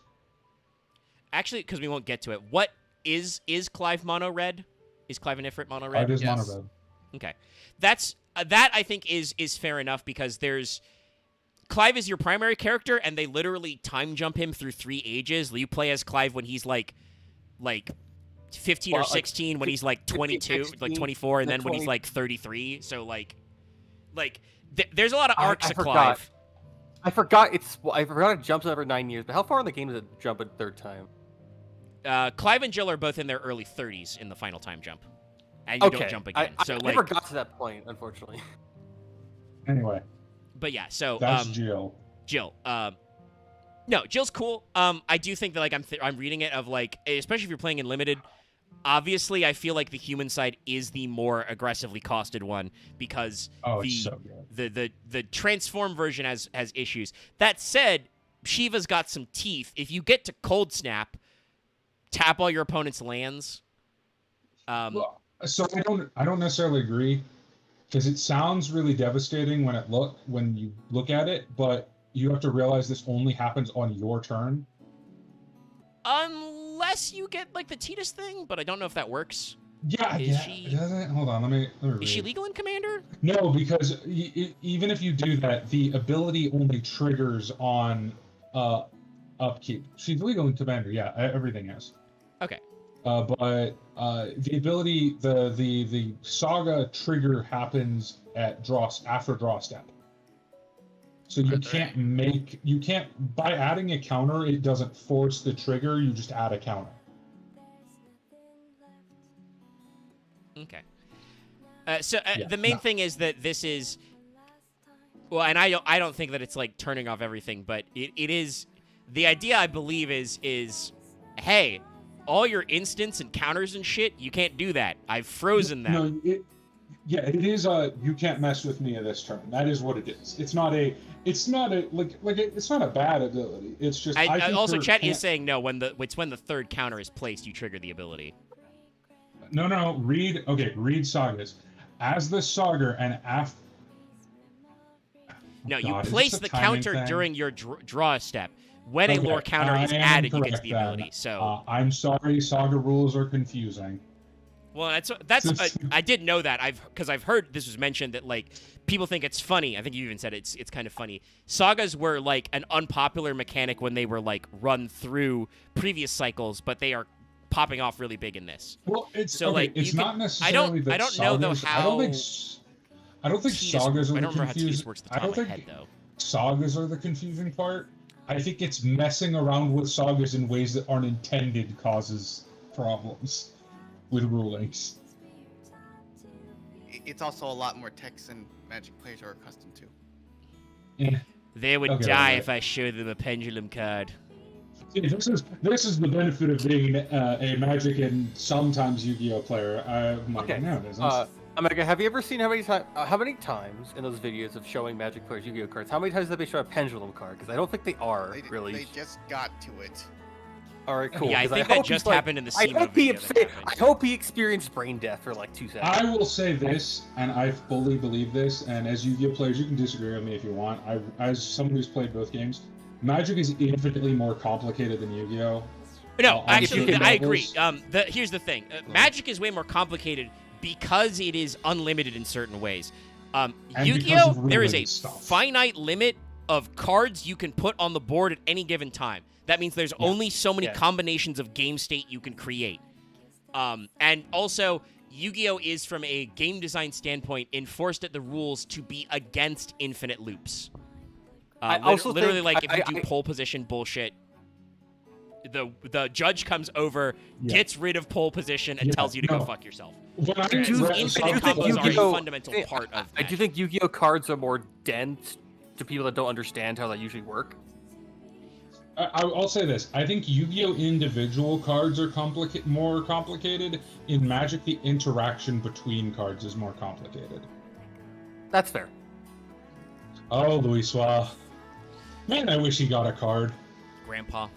Actually, because we won't get to it, what is Clive mono red? Is Clive and Ifrit mono red? It is mono red. Okay, that I think is fair enough because Clive is your primary character, and they literally time jump him through 3 ages. You play as Clive when he's like 15 or 16, when he's like 22, 16, like 24, and then when he's like 33. So there's a lot of arcs of Clive. I forgot it jumps every 9 years, but how far in the game does it jump a third time? Clive and Jill are both in their early 30s in the final time jump, and you don't jump again. I never got to that point, unfortunately. Anyway. But yeah, so that's Jill. Jill. No, Jill's cool. I do think that I'm reading it of especially if you're playing in limited. Obviously, I feel like the human side is the more aggressively costed one because the transform version has issues. That said, Shiva's got some teeth. If you get to Cold Snap, tap all your opponent's lands. So I don't necessarily agree because it sounds really devastating when you look at it, but you have to realize this only happens on your turn. Unless you get the Titus thing, but I don't know if that works. Yeah, hold on, let me read. Is she legal in Commander? No, because even if you do that, the ability only triggers on upkeep. She's legal in Commander, yeah, everything is. Okay. But the ability, the saga trigger happens after draw step. So you can't by adding a counter, it doesn't force the trigger, you just add a counter. Okay. The main thing is that this is, well, and I don't think that it's turning off everything, but it is, the idea I believe is, hey, all your instants and counters and shit, you can't do that. I've frozen them. No, it is you can't mess with me this turn. That is what it is. It's not a bad ability. It's just also chat is saying no, when the third counter is placed, you trigger the ability. No, read sagas. As the saga and after. No, you place the counter during your draw step. When a lore counter is added, you get to the ability. So I'm sorry, saga rules are confusing. Well, that's I did know that because I've heard this was mentioned that people think it's funny. I think you even said it's kind of funny. Sagas were an unpopular mechanic when they were run through previous cycles, but they are popping off really big in this. Well, it's so it's not necessarily. I don't know though how. I don't think TS sagas are I the don't remember how TS confusing. works at the I top don't of my think head, though. sagas are the confusing part. I think it's messing around with sagas in ways that aren't intended causes problems with rulings. It's also a lot more text than Magic players are accustomed to. Yeah. They would Okay, die right. if I showed them a pendulum card. See, this is the benefit of being a Magic and sometimes Yu-Gi-Oh player. I'm like, Okay. no, it isn't. Omega, have you ever seen how many times in those videos of showing Magic players Yu-Gi-Oh cards? How many times have they shown a pendulum card? Because I don't think they are really. They just got to it. All right, cool. Yeah, I 'cause think hope that just he's, happened in the I SEMO hope he video that happened. I hope he experienced brain death for like 2 seconds. I will say this, and I fully believe this, and as Yu-Gi-Oh players, you can disagree with me if you want. As someone who's played both games, Magic is infinitely more complicated than Yu-Gi-Oh. No, on actually, certain I agree. levels. Here's the thing. Magic is way more complicated because it is unlimited in certain ways. And because Yu-Gi-Oh, of there is a ruling stuff. finite limit of cards you can put on the board at any given time. That means there's only so many combinations of game state you can create. And also, Yu-Gi-Oh is, from a game design standpoint, enforced at the rules to be against infinite loops. I also literally, think- like, if you do pole position bullshit, the judge comes over, gets rid of pole position, and tells you to go fuck yourself. When I Infinite read- combos are a Yu-Gi-Oh- fundamental part of I do think Yu-Gi-Oh cards are more dense to people that don't understand how they usually work. I'll say this. I think Yu-Gi-Oh! Individual cards are more complicated. In Magic, the interaction between cards is more complicated. That's fair. Oh, Louis. Man, I wish he got a card. Grandpa.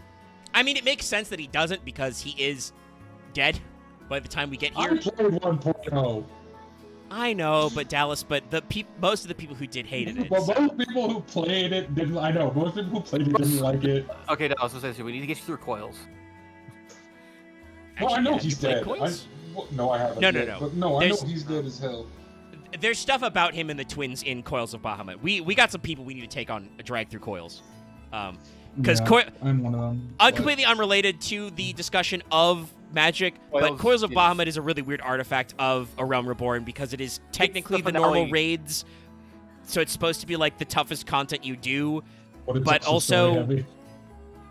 I mean, it makes sense that he doesn't because he is dead by the time we get I here. played 1.0. I know, but Dallas, but most of the people who did hated it. Well, so- most people who played it didn't. I know most people who played it didn't like it. Okay, no, I was gonna say, we need to get you through coils. Well, I know have you he's played dead. Coils? No, I haven't. No, no, yet, no. But no, I know There's- he's dead as hell. There's stuff about him and the twins in Coils of Bahamut. We got some people we need to take on a drag through Coils. Because I'm one of them. completely unrelated to the discussion of Magic, but Coils Coils of is- Bahamut is a really weird artifact of A Realm Reborn because it is technically the finale. normal raids, so it's supposed to be like the toughest content you do. But it's but also story also- heavy.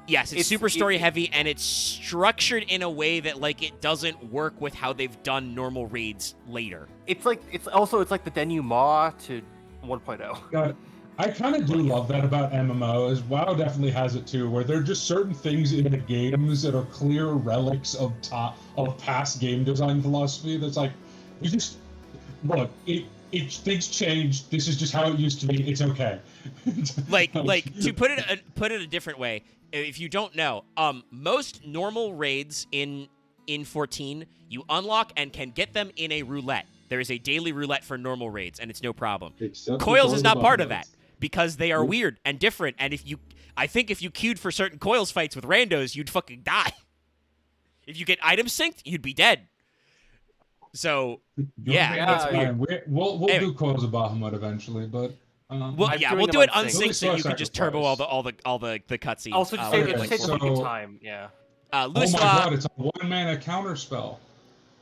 Yes, it's It's- super it- story heavy, and it's structured in a way that like it doesn't work with how they've done normal raids later. It's like the denouement to 1.0. God, I kind of do love that about MMOs. WoW definitely has it too, where there are just certain things in the games that are clear relics of past game design philosophy. That's like, you just look. Things change. This is just how it used to be. It's okay. Like to put it a different way, if you don't know, most normal raids in 14 you unlock and can get them in a roulette. There is a daily roulette for normal raids, and it's no problem. Except for Coils is not part of Bahamut. that because they are weird and different. And I think if you queued for certain Coils fights with randos, you'd fucking die. If you get item synced, you'd be dead. So yeah, That's yeah. fine. We'll Anyway. do Coils of Bahamut eventually, but well, I'm yeah, doing we'll them do it on unsynced, sync. so you can just turbo all the cutscenes. Also, just like say okay, it takes so- a fucking time. Yeah. oh Louis my Law- god, it's a one-mana counter spell.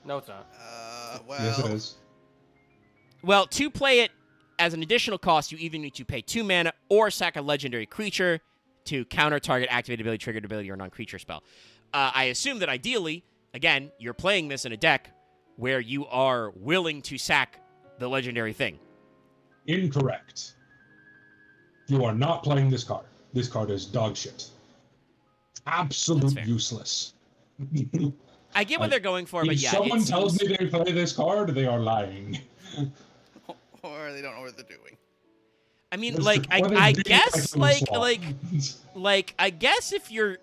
No, it's not. Well, Yes, it is. Well, to play it as an additional cost, you either need to pay 2 mana or sack a legendary creature to counter target activated ability, triggered ability, or non-creature spell. I assume that ideally, again, you're playing this in a deck where you are willing to sack the legendary thing. Incorrect. You are not playing this card. This card is dog shit. Absolute fair. useless. I get what they're going for, but If yeah, someone it tells seems- me they play this card, they are lying. or they don't know what they're doing. I mean, That's like, the- or they I do guess, like like, Louis I guess if you're,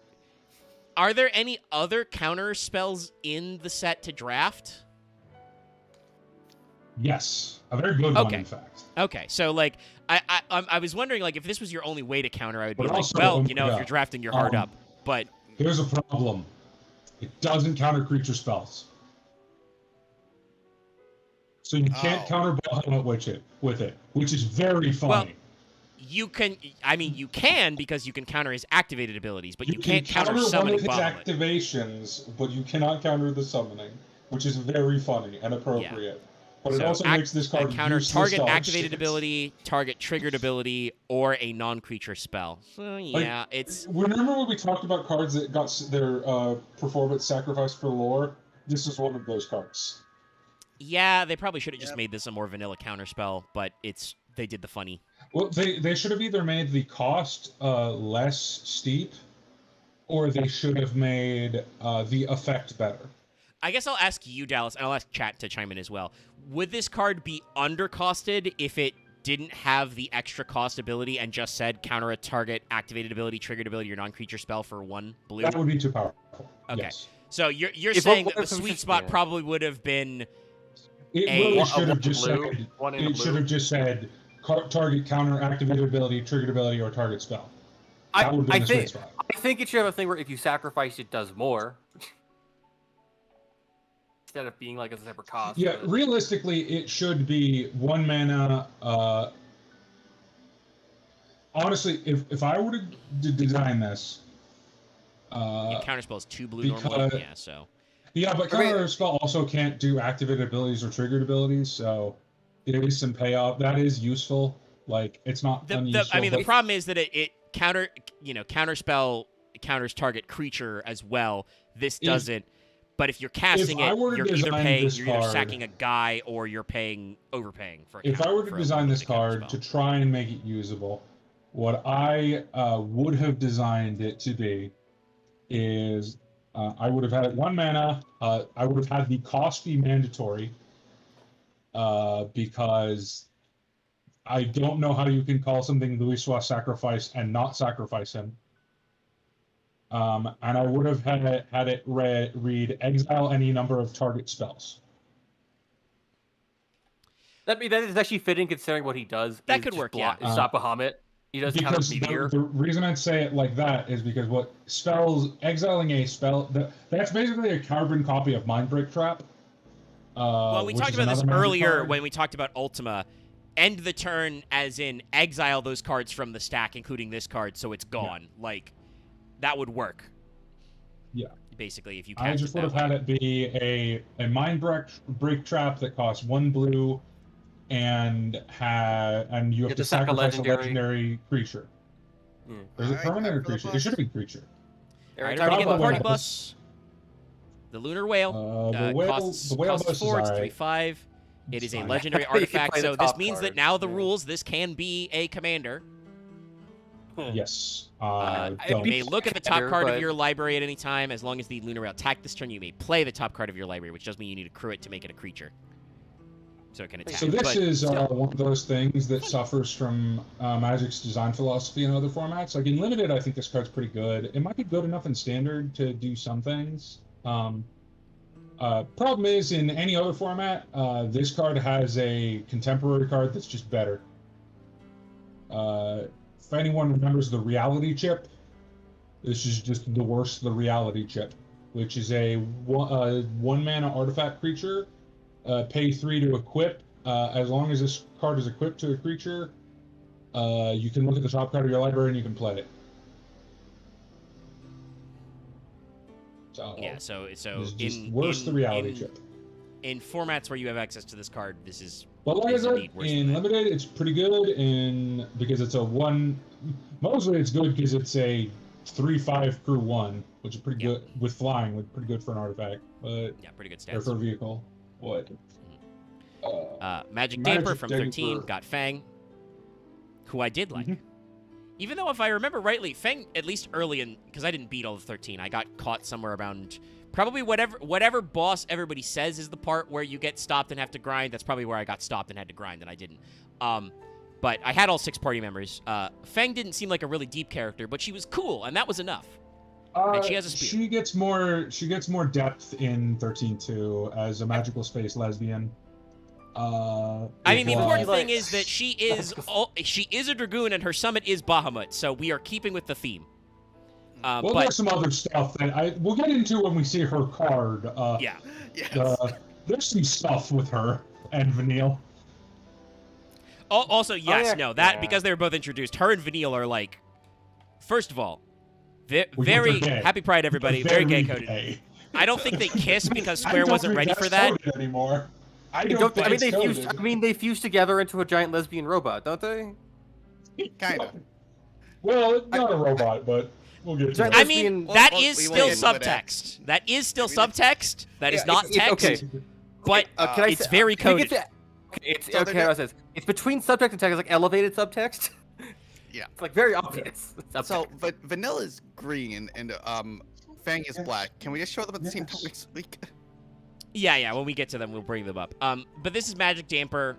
are there any other counter spells in the set to draft? Yes, a very good one, Okay. in fact. Okay, so like, I was wondering, like, if this was your only way to counter, I would be But like, also, well, you know, if yeah, you're drafting, you're hard up. But Here's a problem. It doesn't counter creature spells. So you can't Oh. counter Bahamut with it, which is very funny. Well, you can. I mean, you can because you can counter his activated abilities, but you can't counter one summoning of his Bahamut. activations, but you cannot counter the summoning, which is very funny and appropriate. But it also makes this card counter useless target dog activated shit. ability, target triggered ability, or a non-creature spell. So yeah, it's Remember when we talked about cards that got their performance sacrificed for lore? This is one of those cards. yeah. They probably should have just made this a more vanilla counter spell, but they did the funny. Well, they should have either made the cost less steep, or they should have made the effect better. I guess I'll ask you, Dallas, and I'll ask chat to chime in as well. Would this card be undercosted if it didn't have the extra cost ability and just said counter a target activated ability, triggered ability, or non-creature spell for 1 blue? That would be too powerful. Okay. Yes. So you're If saying what- that the what- sweet spot yeah. probably would have been It A- really One- should have one just blue, said. one in a It should blue. have just said target counter activated ability, triggered ability, or target spell. That would have been the sweet spot. I think it should have a thing where if you sacrifice, it does more. Instead of being like a separate cost. Yeah, but- realistically, it should be 1 mana. Honestly, if I were to design this, counter spell is 2 blue normally. because- Yeah, so yeah, but I mean- counter spell also can't do activated abilities or triggered abilities, so there is some payoff. That is useful. Like it's not unuseful. I mean the but- problem is that it counter spell counters target creature as well. This doesn't. But if you're casting I it, were to you're either design this you're either card- sacking a guy or you're overpaying for. If I were to design this card to try and make it usable, what I would have designed it to be is I would have had it 1 mana. I would have had the cost be mandatory because I don't know how you can call something Louisoix sacrifice and not sacrifice him. And I would have had it read exile any number of target spells. That is actually fitting considering what he does. That is could just work, yeah. Stop Bahamut. He does counter Because meteor. the reason I'd say it like that is because what spells exiling a spell that's basically a carbon copy of Mindbreak Trap. Well, we which talked is about this another magic earlier card. when we talked about Ultima. End the turn as in exile those cards from the stack, including this card, so it's gone. Like that would work. Yeah. Basically, if you I cast just it would that have way. had it be a break trap that costs 1 blue, and you have You to sacrifice a legendary creature. Hmm. Or is it Alright, permanent or time for the creature? It bus. should have been creature. All right, Every time everybody get By the the party way, bus. The lunar whale. The whale Costs bus is 4, it's alright. 3/5. It It's is a fine. legendary You can artifact, play the so this top means that card, now the yeah. rules, this can be a commander. Yes. You Don't. may look at the top Commander, card of but- your library at any time. As long as the lunar whale attacked this turn, you may play the top card of your library, which does mean you need to accrue it to make it a creature. So it can attack. So this but is still. one of those things that suffers from Magic's design philosophy in other formats. Like in Limited, I think this card's pretty good. It might be good enough in Standard to do some things. Problem is, in any other format, this card has a contemporary card that's just better. If anyone remembers the Reality Chip, this is just the worst of the Reality Chip, which is a 1 mana artifact creature. Pay 3 to equip. As long as this card is equipped to a creature, you can look at the top card of your library and you can play it. So Yeah, so it's just in worse the reality in, chip. in formats where you have access to this card, this is But like I is said, indeed worse than in that. limited, it's pretty good. Because it's a one. Mostly, it's good because it's a 3/5 crew 1, which is pretty good with flying. Pretty good for an artifact, but yeah, pretty good or stats. for a vehicle. What? Magic Magic Damper from Damper. 13 got Fang, who I did like. Mhm. Even though, if I remember rightly, Fang, at least early in, because I didn't beat all of 13, I got caught somewhere around, probably whatever boss everybody says is the part where you get stopped and have to grind, that's probably where I got stopped and had to grind, and I didn't. But I had all 6 party members. Fang didn't seem like a really deep character, but she was cool, and that was enough. And she has a spear. She gets more depth in 13 too as a magical space lesbian. I mean, the it important was- thing is that she is a Dragoon, and her summit is Bahamut, so we are keeping with the theme. Well, but there's some other stuff that we'll get into when we see her card. yeah, Yes. There's some stuff with her and Vanille. Also, yes, yeah. no, that Yeah. because they were both introduced, her and Vanille are like, first of all, Well, very they're gay. happy Pride, everybody, very gay coded. gay. I don't think they kiss because I Square don't wasn't think ready that's for that. coded anymore. I don't think it's coded. they fuse together into a giant lesbian robot, don't they? Kind of. Well, not a robot, but we'll get to I that. I mean, Well, that well, is we still won't get into that. subtext. That is still Maybe that's- subtext. That is Yeah, not it's- text. okay. But Can I it's say- very can we coded. get to- Okay, it's So okay. they're- How it says it's between subtext and text, it's like elevated subtext. Yeah. It's like very obvious. So, but Vanilla's green and Fang is black. Can we just show them at the same time Yes. next week? Yeah. When we get to them, we'll bring them up. But this is Magic Damper.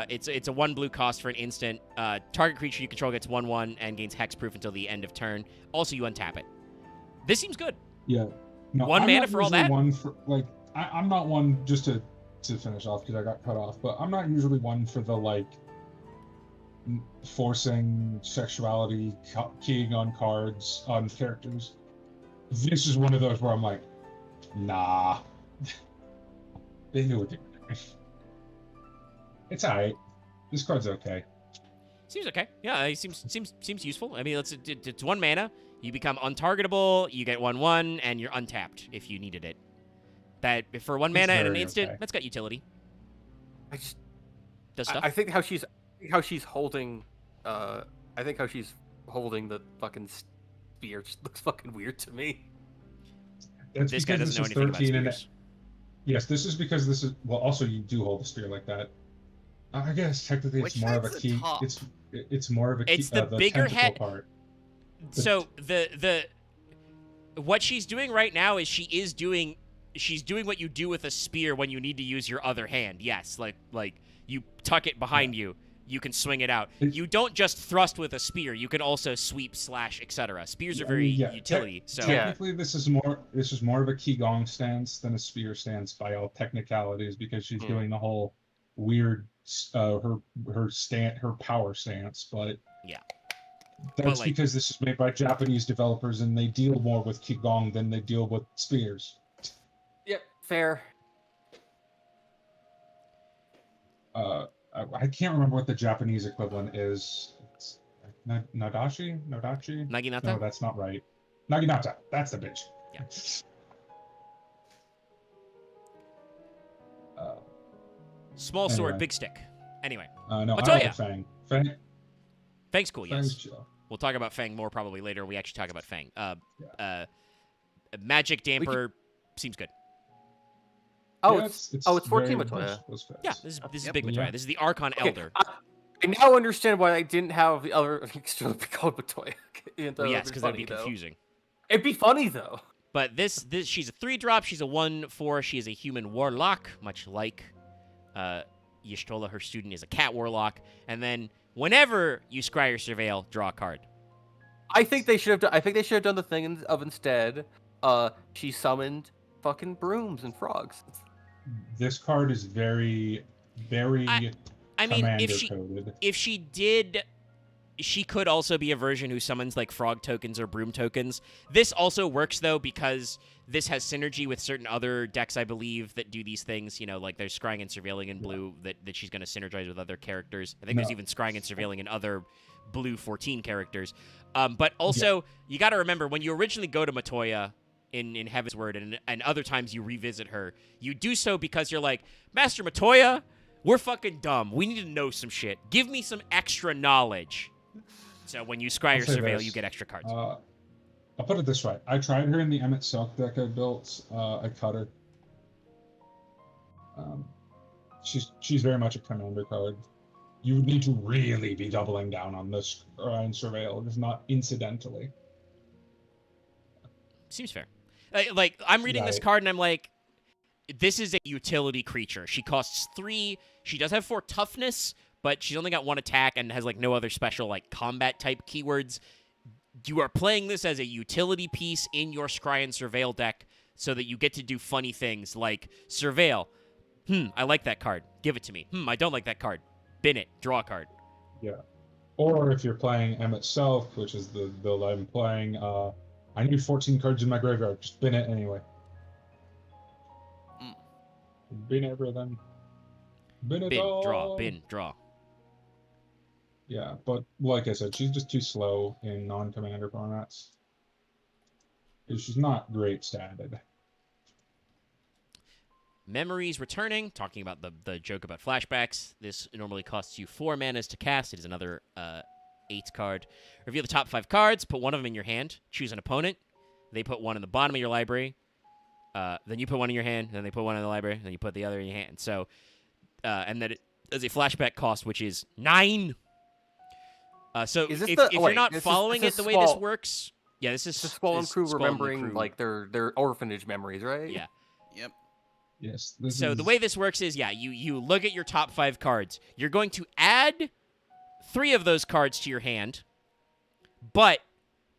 It's a 1 blue cost for an instant. Target creature you control gets 1/1 and gains hexproof until the end of turn. Also, you untap it. This seems good. Yeah. No, One I'm mana not for all usually that? One for, like, I'm not one, just to finish off because I got cut off, but I'm not usually one for the like forcing sexuality, keying on cards, on characters. This is one of those where I'm like, nah. They knew what they were doing. It's alright. This card's okay. Seems okay. Yeah, it seems useful. I mean, it's 1 mana. You become untargetable. You get 1/1, and you're untapped if you needed it. That for 1 mana and an very instant, okay. that's got utility. I just Does stuff. I think how she's holding the fucking spear just looks fucking weird to me. That's This guy because doesn't know this is anything about 13 and spears. yes, this is because this is well. Also, you do hold a spear like that. I guess technically it's Which more of a side's the key. top? It's more of a key. It's the bigger tentacle head- part. So the what she's doing right now is she's doing what you do with a spear when you need to use your other hand. Yes, like you tuck it behind you. You can swing it out. It- You don't just thrust with a spear. You can also sweep, slash, etc. Spears are very Yeah, utility. So Yeah. Technically, this is more of a Qigong stance than a spear stance by all technicalities because she's doing the whole weird her power stance, but Yeah. that's like- because this is made by Japanese developers and they deal more with Qigong than they deal with spears. Yep, fair. I can't remember what the Japanese equivalent is. It's Nadachi? Naginata. No, that's not right. Naginata. That's the bitch. Yeah. Small sword, Anyway. big stick. Anyway, No, I Matoya. like Fang. Fang. Fang's cool. Fang's Yes, chill. we'll talk about Fang more probably later. We actually talk about Fang. Magic Damper seems good. Oh, Yeah, it's 14 very Matoya. close fit. Yeah, this is Yep. big Matoya. Yeah. This is the Archon Okay, Elder. I now understand why I didn't have the other extra called Matoya. Even though Well, yes, it'd because be that'd be funny, though. confusing. It'd be funny though. But this she's a 3-drop. She's a 1/4. She is a human warlock, much like Y'shtola, her student, is a cat warlock. And then whenever you scry or surveil, draw a card. I think they should have done the thing of instead. She summoned fucking brooms and frogs. This card is very, very I mean, commander if coded. she did, she could also be a version who summons like frog tokens or broom tokens. This also works though because this has synergy with certain other decks, I believe, that do these things. You know, like there's scrying and surveilling in blue that she's going to synergize with other characters. I think there's No. even scrying and surveilling in other blue 14 characters. But also, you got to remember when you originally go to Matoya in Heaven's Word and other times you revisit her, you do so because you're like, Master Matoya, we're fucking dumb. We need to know some shit. Give me some extra knowledge. So when you scry I'll or say surveil, this. you get extra cards. I'll put it this way. I tried her in the Emmett Silk deck I built. I cut her. She's very much a commander card. You would need to really be doubling down on this and surveil, just not incidentally. Seems fair. Like I'm reading this Right. card and I'm like, this is a utility creature. She costs 3. She does have 4 toughness, but she's only got 1 attack and has like no other special like combat type keywords. You are playing this as a utility piece in your Scry and Surveil deck so that you get to do funny things like Surveil. I like that card. Give it to me. I don't like that card. Bin it. Draw a card. Yeah. Or if you're playing Emmett Self, which is the build I'm playing, I need 14 cards in my graveyard. Just bin it anyway. Bin everything. Bin it Bin, all. draw, bin, draw. Yeah, but like I said, she's just too slow in non-commander formats. She's not great statted. Memories returning, talking about the joke about flashbacks. This normally costs you 4 manas to cast. It is another 8 card. Reveal the top 5 cards, put one of them in your hand, choose an opponent. They put one in the bottom of your library. Then you put one in your hand, then they put one in the library, then you put the other in your hand. So, and that it is a flashback cost, which is 9. So if you're not following it the way this works, yeah, this is Squall and Crew Squall and the remembering Crew. like their orphanage memories, right? Yeah. Yep. Yes. So the way this works is, yeah, you look at your top 5 cards. You're going to add 3 of those cards to your hand, but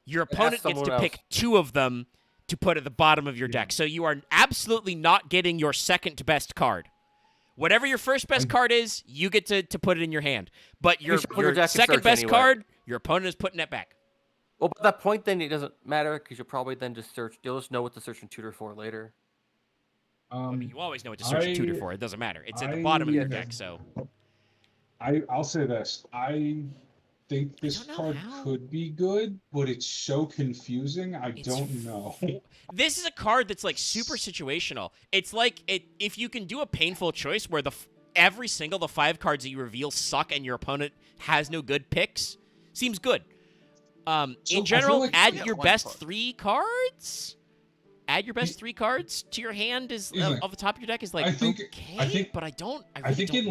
your opponent gets to pick 2 of them to put at the bottom of your deck. So you are absolutely not getting your second best card. Whatever your first best card is, you get to put it in your hand. But your second best card, your opponent is putting it back. Well, by that point, then it doesn't matter because you'll probably then just search. You'll just know what to search and tutor for later. I mean, you always know what to search and tutor for. It doesn't matter. It's at the bottom of your deck, so... I'll say this. I think this card could be good, but it's so confusing. I don't know. This is a card that's, like, super situational. It's like if you can do a painful choice where every single the 5 cards that you reveal suck and your opponent has no good picks, seems good. In general, like add your best 3 cards. Add your best 3 cards to your hand is off the top of your deck is like but I don't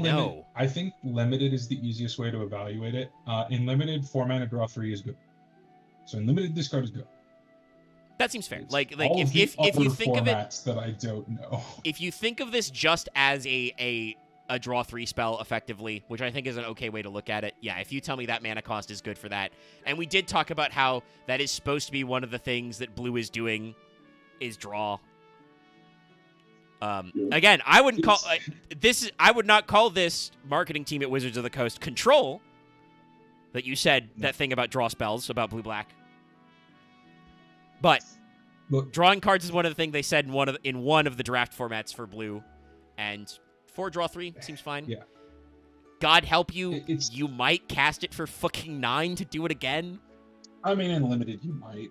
know. I think limited is the easiest way to evaluate it. In limited, 4 mana draw 3 is good. So in limited, this card is good. That seems fair. Like if you think of it that I don't know. If you think of this just as a draw 3 spell effectively, which I think is an okay way to look at it. Yeah, if you tell me that mana cost is good for that. And we did talk about how that is supposed to be one of the things that blue is doing is draw. Again, I wouldn't call I would not call this marketing team at Wizards of the Coast control that you said that thing about draw spells about blue black. But drawing cards is one of the things they said in one of the draft formats for blue, and 4 draw 3 seems fine. Yeah. God help you, you might cast it for fucking 9 to do it again. I mean, in limited, you might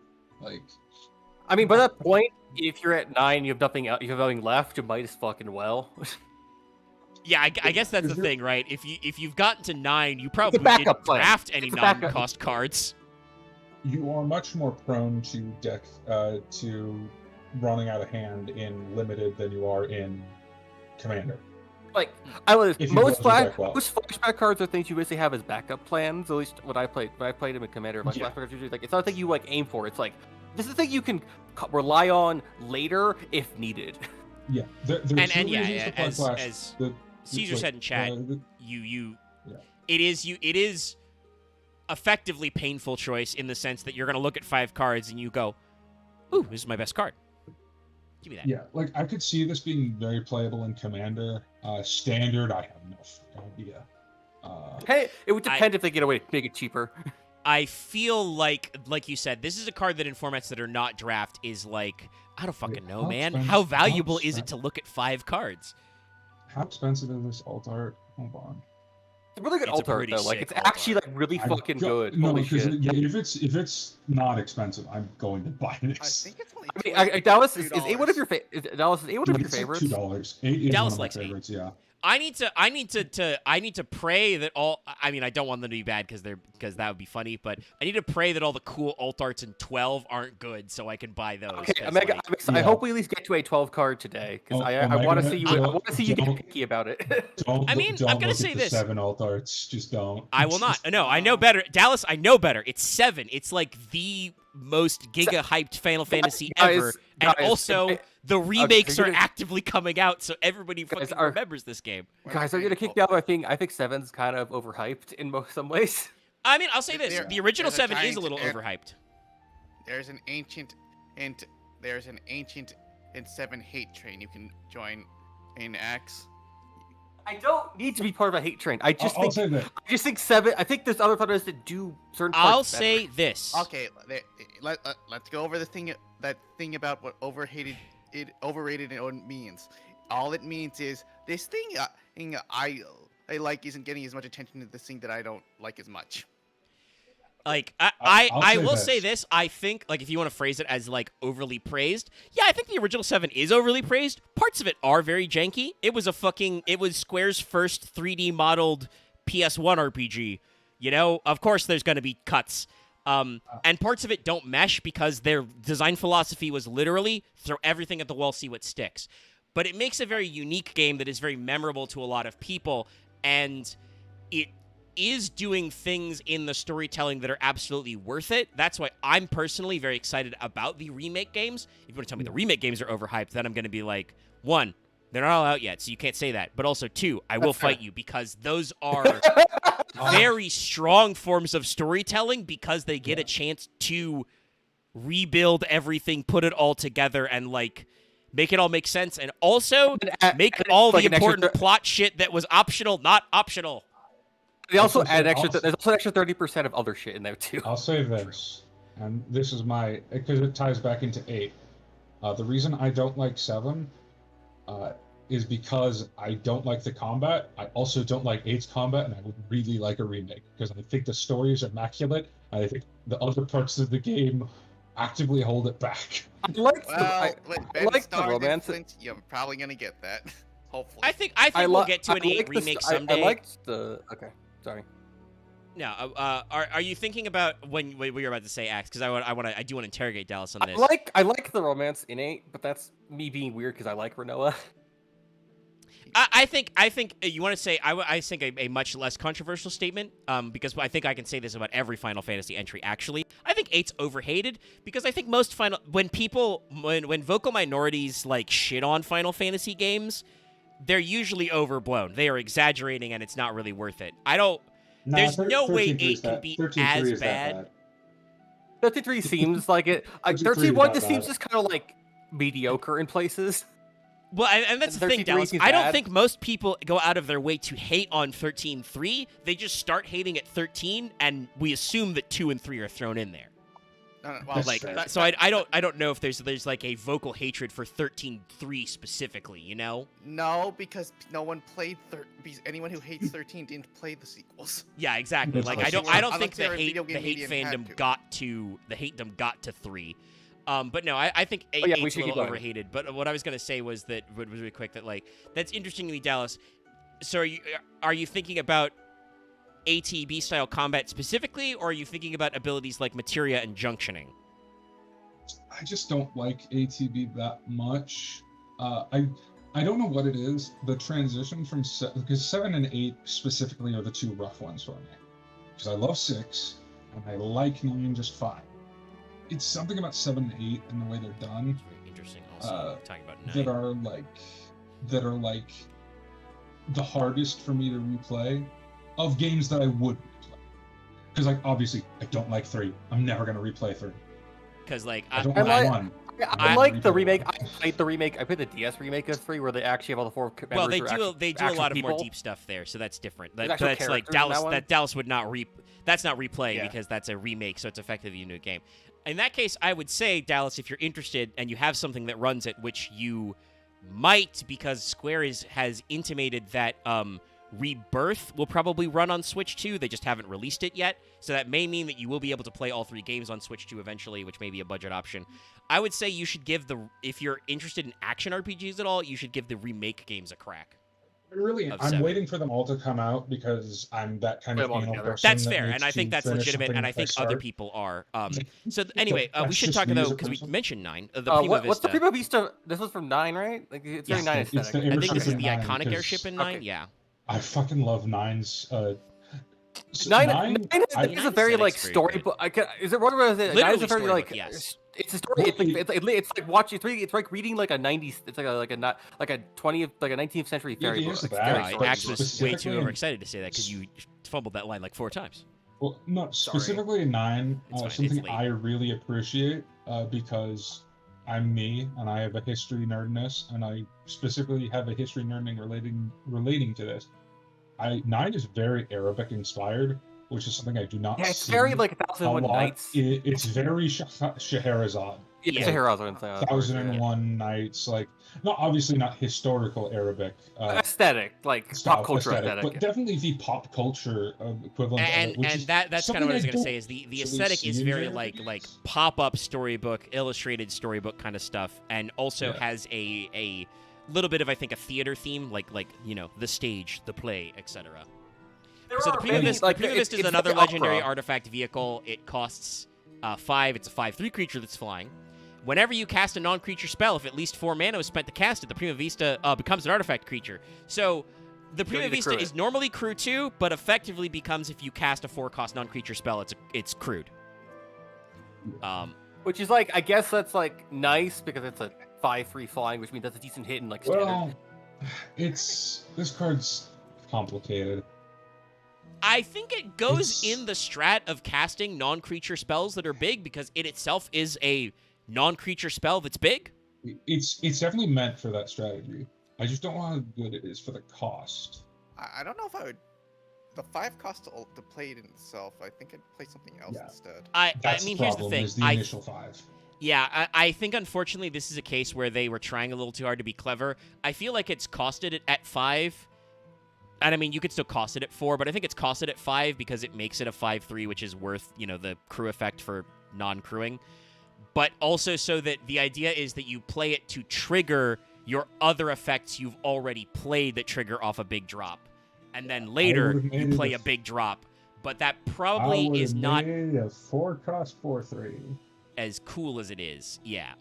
I mean, by that point, if you're at 9, you have nothing left. You might as fucking well. Yeah, I guess that's the thing, right? If you've gotten to 9, you probably didn't draft any non-cost cards. You are much more prone to running out of hand in limited than you are in commander. Like most flashback cards are things you basically have as backup plans. At least when I played them in commander, flashback cards usually it's not a thing you aim for. It's like this is a thing you can rely on later if needed. Yeah, as Caesar said in chat, it is effectively painful choice in the sense that you're going to look at 5 cards and you go, "Ooh, this is my best card. Give me that." Yeah, like I could see this being very playable in commander. Standard, I have no idea. Hey, it would depend if they get away to make it cheaper. I feel like you said, this is a card that in formats that are not draft is like, I don't fucking know, man. How valuable is it to look at 5 cards? How expensive is this alt art? Hold on. It's a really good alt art though. Like it's actually like really fucking good. No, because if it's not expensive, I'm going to buy this. I think it's only Dallas is 8 one of your favorites? Dallas is 8 one of your favorites? $2. 8 is Dallas one of my likes favorites. 8. Yeah. I need to pray that all. I mean, I don't want them to be bad because that would be funny. But I need to pray that all the cool alt arts in 12 aren't good, so I can buy those. Okay, I hope we at least get to a 12 card today because I want to see you. I want to see you get picky about it. I'm gonna say this: 7 alt arts. Just don't. I will not. No, I know better, Dallas. I know better. It's 7. It's like the most giga hyped Final Fantasy ever, and also. The remakes are actively coming out, so everybody fucking remembers this game. Guys, are you gonna kick me out? I think 7's kind of overhyped in some ways. I mean, I'll say this: the original 7 is a little overhyped. There's an ancient and 7 hate train you can join in X. I don't need to be part of a hate train. I just think 7. I think there's other players that do certain. I'll say this. Okay, let's go over the thing. That thing about what overrated means. All it means is this thing I like isn't getting as much attention as this thing that I don't like as much. Like I'll I say will this. say this. I think like if you want to phrase it as like overly praised, yeah, I think the original 7 is overly praised. Parts of it are very janky. It was Square's first 3D modeled PS1 RPG. You know, of course there's going to be cuts. And parts of it don't mesh because their design philosophy was literally throw everything at the wall, see what sticks. But it makes a very unique game that is very memorable to a lot of people, and it is doing things in the storytelling that are absolutely worth it. That's why I'm personally very excited about the remake games. If you want to tell me the remake games are overhyped, then I'm going to be like, 1, they're not all out yet, so you can't say that. But also 2, I will fight you because those are very strong forms of storytelling because they get a chance to rebuild everything, put it all together, and like make it all make sense, and also make all the important plot shit that was optional not optional. They also add extra. There's also an extra 30% of other shit in there too. I'll say this, and this is because it ties back into 8. The reason I don't like 7 is because I don't like the combat. I also don't like 8's combat, and I would really like a remake because I think the story is immaculate, and I think the other parts of the game actively hold it back. I like the romance. You're probably gonna get that. Hopefully. I think we'll get to an 8 remake someday. I liked the. Okay, sorry. No, are you thinking about when you're about to say Axe? Because I do want to interrogate Dallas on this. I like the romance in 8, but that's me being weird because I like Renoa. I think you want to say I think a much less controversial statement because I think I can say this about every Final Fantasy entry actually. I think 8's overhated because I think most when vocal minorities like shit on Final Fantasy games, they're usually overblown. They are exaggerating and it's not really worth it. There's no way 8 can be as bad. 13.3 seems like it. 13.1 just seems just kind of like mediocre in places. Well, and that's the thing, Dallas. I don't think most people go out of their way to hate on 13.3. They just start hating at 13, and we assume that 2 and 3 are thrown in there. I don't know if there's like a vocal hatred for 13.3 specifically, you know? No, because no one played because anyone who hates 13 didn't play the sequels. Yeah, exactly. Like I don't think the hate fandom got to 3. But no, I think 8's a little overhated. But what I was gonna say was that was really quick that like that's interesting to me, Dallas. So are you thinking about ATB style combat specifically, or are you thinking about abilities like materia and junctioning? I just don't like ATB that much. I don't know what it is. The transition from because 7 and 8 specifically are the two rough ones for me. Because I love 6 and I like 9 just fine. It's something about 7 and 8 and the way they're done. It's very interesting. Also, talking about 9. that are like the hardest for me to replay of games that I would replay. Because like obviously I don't like 3. I'm never gonna replay 3. Because like I don't like 1. I like the remake. I played the remake. I played the DS remake of 3, where they actually have all the 4 members. Well, they do a lot of more deep stuff there, so that's different. That's like Dallas. That Dallas would not That's not replay because that's a remake, so it's effectively a new game. In that case, I would say, Dallas, if you're interested and you have something that runs it, which you might, because Square has intimated that Rebirth will probably run on Switch 2. They just haven't released it yet. So that may mean that you will be able to play all 3 games on Switch 2 eventually, which may be a budget option. I would say you should give if you're interested in action RPGs at all, you should give the remake games a crack. Really, I'm waiting for them all to come out because I'm that kind of anal person. That's fair, and I think that's legitimate, and I think other people are. So anyway, we should talk though because we mentioned 9. The Prima Vista. What's the Prima Vista? This was from 9, right? Like it's very 9 aesthetic. I think this is the iconic airship in 9. Okay. Yeah. I fucking love 9's. 9 is a very like storybook. Is it what was it? 9 is a very like it's a story. It's like watching 3. It's like reading like a 90s. It's like a 20th like a 19th century fairy book. I actually was way too overexcited to say that because you fumbled that line like 4 times. Well, no, specifically in 9, something I really appreciate because I'm me and I have a history nerdness, and I specifically have a history nerding relating to this. 9 is very Arabic inspired, which is something I do not see. It's very like 1001 Nights. It's very Scheherazade. Yeah, Yeah. Sahara, I was gonna say. 1001 Nights, like obviously not historical Arabic Aesthetic, like style pop culture aesthetic, aesthetic. but definitely the pop culture equivalent of And it, which is that's kind of something what I was I gonna don't say is the usually aesthetic is see in very like JRPGs. pop-up storybook, illustrated storybook kind of stuff, and also Yeah. has a little bit of, I think, a theater theme, like the stage, the play, etc. So the Prima Vista, is another legendary artifact vehicle. It costs 5. It's a 5/3 creature that's flying. Whenever you cast a non-creature spell, if at least 4 mana is spent to cast it, the Prima Vista becomes an artifact creature. So the Prima need to Vista crew is it. normally crew 2, but effectively becomes, if you cast a 4-cost non-creature spell, it's crewed. Which is like, I guess that's like nice because it's a 5/3 flying, which means that's a decent hit in like standard. Well, this card's complicated. I think it goes It's- in the strat of casting non-creature spells that are big because it itself is a non-creature spell that's big. It's definitely meant for that strategy. I just don't know how good it is for the cost. I don't know if I would. The 5 cost to play it in itself. I think I'd play something else Yeah. instead. I That's mean, the here's problem, the thing. is the initial 5. Yeah, I think unfortunately this is a case where they were trying a little too hard to be clever. I feel like it's costed it at 5. And I mean, you could still cost it at 4, but I think it's costed at 5 because it makes it a 5/3, which is worth, the crew effect for non-crewing. But also so that the idea is that you play it to trigger your other effects you've already played that trigger off a big drop. And then later, would've you made it play a- a big drop. But that I probably would've is not made a 4-cost 4/3. as cool as it is. Yeah.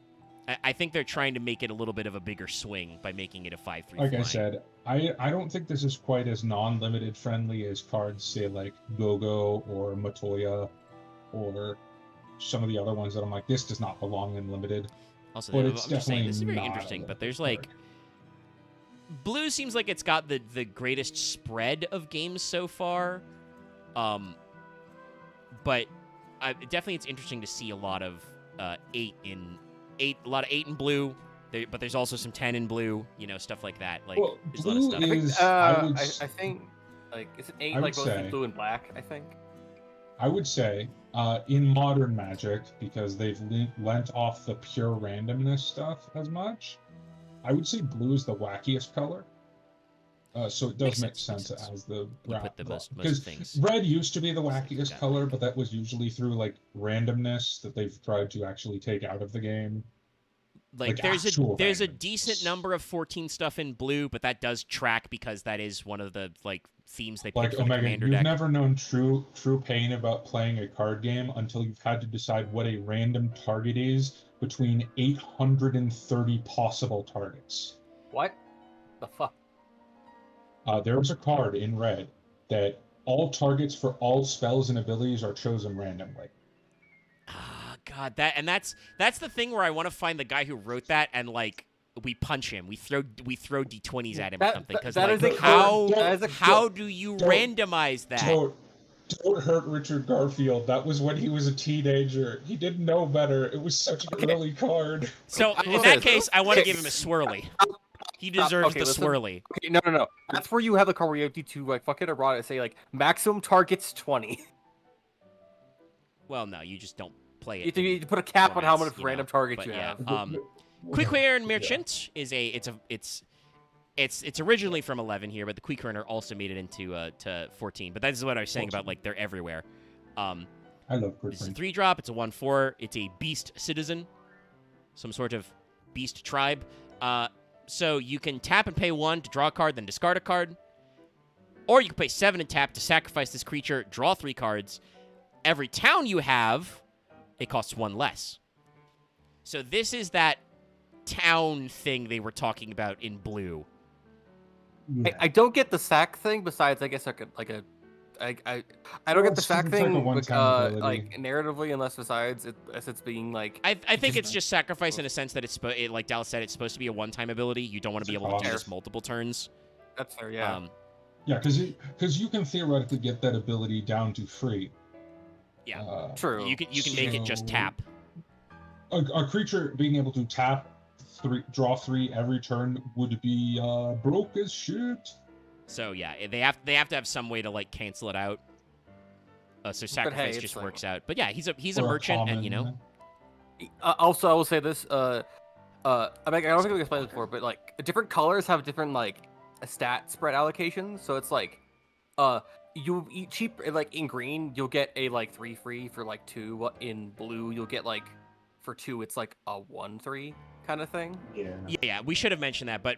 I think they're trying to make it a little bit of a bigger swing by making it a 5/3 Like I flying. said, I don't think this is quite as non-limited friendly as cards say like Gogo or Matoya or some of the other ones that I'm like, this does not belong in limited. Also, But I'm it's just saying, this is very definitely not interesting, a but there's card. like... Blue seems like it's got the greatest spread of games so far. But definitely it's interesting to see a lot of 8 in blue. But there's also some 10 in blue, stuff like that. Like, Well, there's a lot of blue stuff. is- I think, like, is it 8 I like would both say- in blue and black? I think. I would say in modern Magic, because they've lent off the pure randomness stuff as much, I would say blue is the wackiest color. So it does make sense as the You put the most because things. red used to be the wackiest Yeah. color, but that was usually through like randomness that they've tried to actually take out of the game. Like, like actual there's a randomness. decent number of 14 stuff in blue, but that does track because that is one of the themes they picked Like for the Omega, commander you've deck. never known true pain about playing a card game until you've had to decide what a random target is between 830 possible targets. What? The fuck? There was a card in red that all targets for all spells and abilities are chosen randomly. Ah, God, that's the thing where I want to find the guy who wrote that and we punch him. We throw d20s at him or something because that is a how that is a how do you don't- randomize that? Don't hurt Richard Garfield. That was when he was a teenager. He didn't know better. It was such an early card. So I in will that say- case, I want to okay. give him a swirly. He deserves okay, the listen. swirly. Okay, no. That's where you have the card where you have to like fucking erotic and say like maximum targets 20. Well, no, you just don't play it. You have to put a cap on how twice, many random targets but you yeah. have. Quick Iron Merchant is it's originally from 11 here, but the Quick Earner also made it into to 14. But that's what I was saying about they're everywhere. I love quick This is a print. 3-drop. It's a 1/4. It's a beast citizen, some sort of beast tribe. So you can tap and pay 1 to draw a card, then discard a card. Or you can pay 7 and tap to sacrifice this creature, draw 3 cards. Every town you have, it costs 1 less. So this is that town thing they were talking about in blue. Yeah. I don't get the sack thing. Besides, I guess I don't get the it's sack like a thing one-time ability. like narratively, unless it's being like. I think it's just sacrifice in a sense that like Dallas said, it's supposed to be a one-time ability. You don't want to be able to do Fair. this multiple turns. That's fair, yeah. Yeah, because you can theoretically get that ability down to free. Yeah. True. You can make it just So- tap. A creature being able to tap draw 3 every turn would be broke as shit. So yeah, they have to have some way to cancel it out. So sacrifice it's just like- works out. But yeah, he's a Or merchant, common. and Also, I will say this. I mean, I don't think we explained this before, but like different colors have different like stat spread allocations. So it's like, you eat cheap like in green, you'll get a like 3 free for like 2. In blue, you'll get like for 2, it's like a 1-3 kind of thing. Yeah, we should have mentioned that, but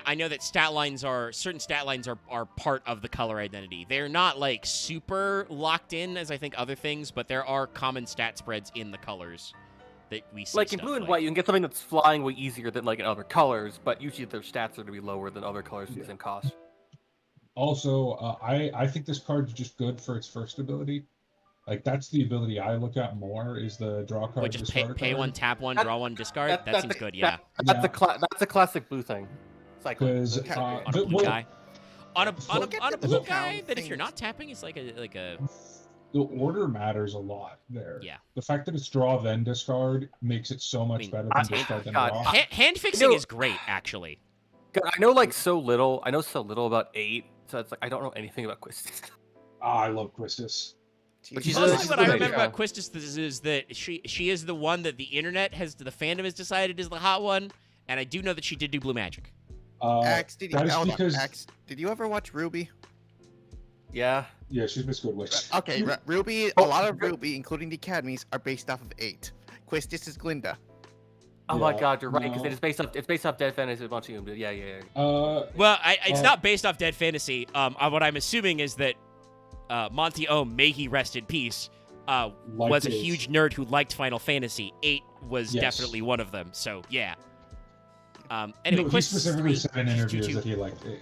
I know that certain stat lines are part of the color identity. They're not like super locked in as I think other things, but there are common stat spreads in the colors that we see. Like in blue and white, you can get something that's flying way easier than like in other colors, but usually their stats are going to be lower than other colors for the same cost. Also, I think this card's just good for its first ability. Like that's the ability I look at more is the draw card. Which is pay card. 1, tap 1, draw 1, discard. That seems good. Yeah. That's a classic blue thing. Because on a blue guy. On a blue the guy town that if you're thing. not tapping, it's like a the order matters a lot there. Yeah. The fact that it's draw then discard makes it so much mean, better than discard then God, draw. hand fixing know- is great actually. God, I know like so little. I know so little about 8, so it's like I don't know anything about Quistis. I love Quistis. But Jesus. she's Mostly what I good remember idea. about Quistis is that she is the one that the fandom has decided is the hot one, and I do know that she did do blue magic. Axe, did you, that is hold on, because Axe, did you ever watch Ruby? Yeah. yeah, she's Miss Good Witch. Okay, Ruby. A lot of Ruby, including the academies, are based off of 8. Quistis is Glinda. Oh my Yeah, God, you're right, because no. it's based off Dead Fantasy a bunch of them. Yeah. Well, it's Uh, not based off Dead Fantasy. What I'm assuming is that Monty Ohm, may he rest in peace, was a it. huge nerd who liked Final Fantasy. 8 was Yes. definitely one of them. So yeah. Anyway, No, he Quistis specifically is said in she's interviews 2/2. that he liked it.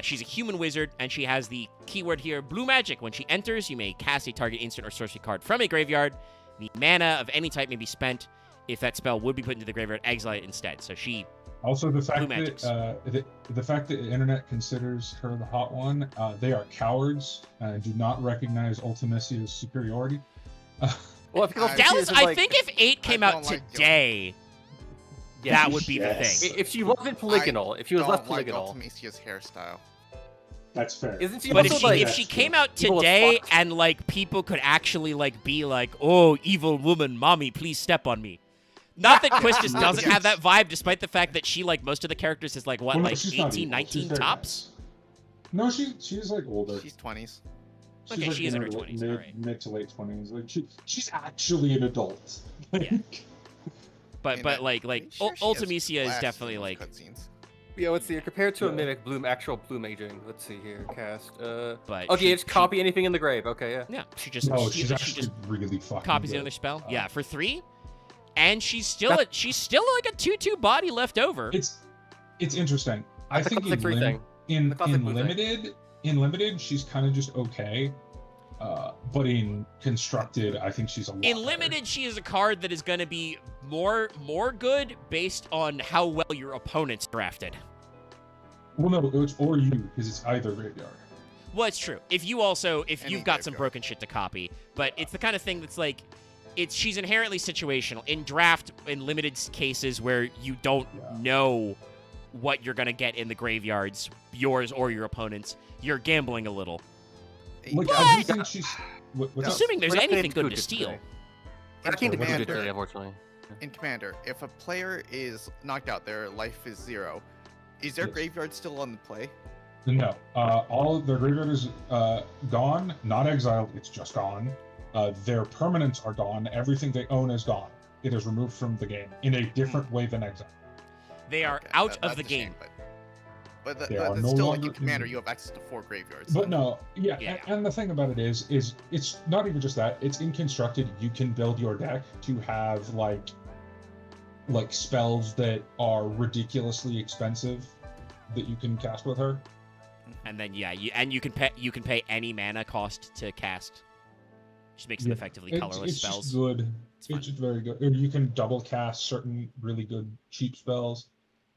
She's a human wizard, and she has the keyword here, blue magic. When she enters, you may cast a target instant or sorcery card from a graveyard. The mana of any type may be spent. If that spell would be put into the graveyard, exile it instead. So she, Also, the fact magics. that the fact that the internet considers her the hot one, they are cowards and do not recognize Ultimicia's superiority. Well, if I- Dallas, I think if 8 came don't out like it. today, that would be the Yes. thing. If she wasn't polygonal, if she was Don't less like polygonal, Ultimicia's hairstyle. That's fair. isn't she But also if she like? if she came out evil as today fuck? and like people could actually like be like, "Oh, evil woman, mommy, please step on me." Not that Quistis doesn't have that vibe, despite the fact that she like most of the characters is like what, Well, no, like she's not 18, evil. 19 She's very tops. nice. No, she's like older. She's 20s. She's Okay, like she is in her mid- 20s, Mid, alright. mid to late 20s. Like she's actually an adult. Yeah. But And but I'm like pretty sure she has Ultimisia is flashes definitely in those like cutscenes. Yeah, let's see. Compared to a Yeah. mimic actual blue maging. Let's see here. Cast. But Okay, she- just copy anything in the grave. Okay, yeah. Yeah, she just No, she, she's she actually just really fucking copies good. another spell. Uh, Yeah, for 3. And she's still That's- she's still like a 2/2 body left over. It's interesting. I That's a think classic in, three thing. The classic in blue thing. limited she's kind of just okay. But in constructed, I think she's a lot In better. limited, she is a card that is going to be more good based on how well your opponent's drafted. Well, no, it's or you because it's either graveyard. Well, it's true. If Any you've got some graveyard. broken shit to copy, but it's the kind of thing that's like, she's inherently situational. In draft, in limited cases where you don't Yeah. know what you're gonna get in the graveyards, yours or your opponent's, you're gambling a little. Like I do think she's. What's up? Assuming there's We're not getting anything good into to it steal. today. In We're not getting into it Commander, today, unfortunately. in Commander, if a player is knocked out, their life is 0. Is their Yes. graveyard still on the play? No, all of their graveyard is gone, not exiled. It's just gone. Their permanents are gone. Everything they own is gone. It is removed from the game in a different way than exile. They are Okay, out that- of the that's a shame, game. But They are that's no still like longer in Commander, in- you have access to 4 graveyards. But no, yeah, Yeah. And the thing about it is it's not even just that. It's in constructed. You can build your deck to have like spells that are ridiculously expensive that you can cast with her. And then you can pay any mana cost to cast. Which makes them Yeah. effectively colorless it's spells. Just good. It's fun. It's just very good. Or you can double cast certain really good cheap spells,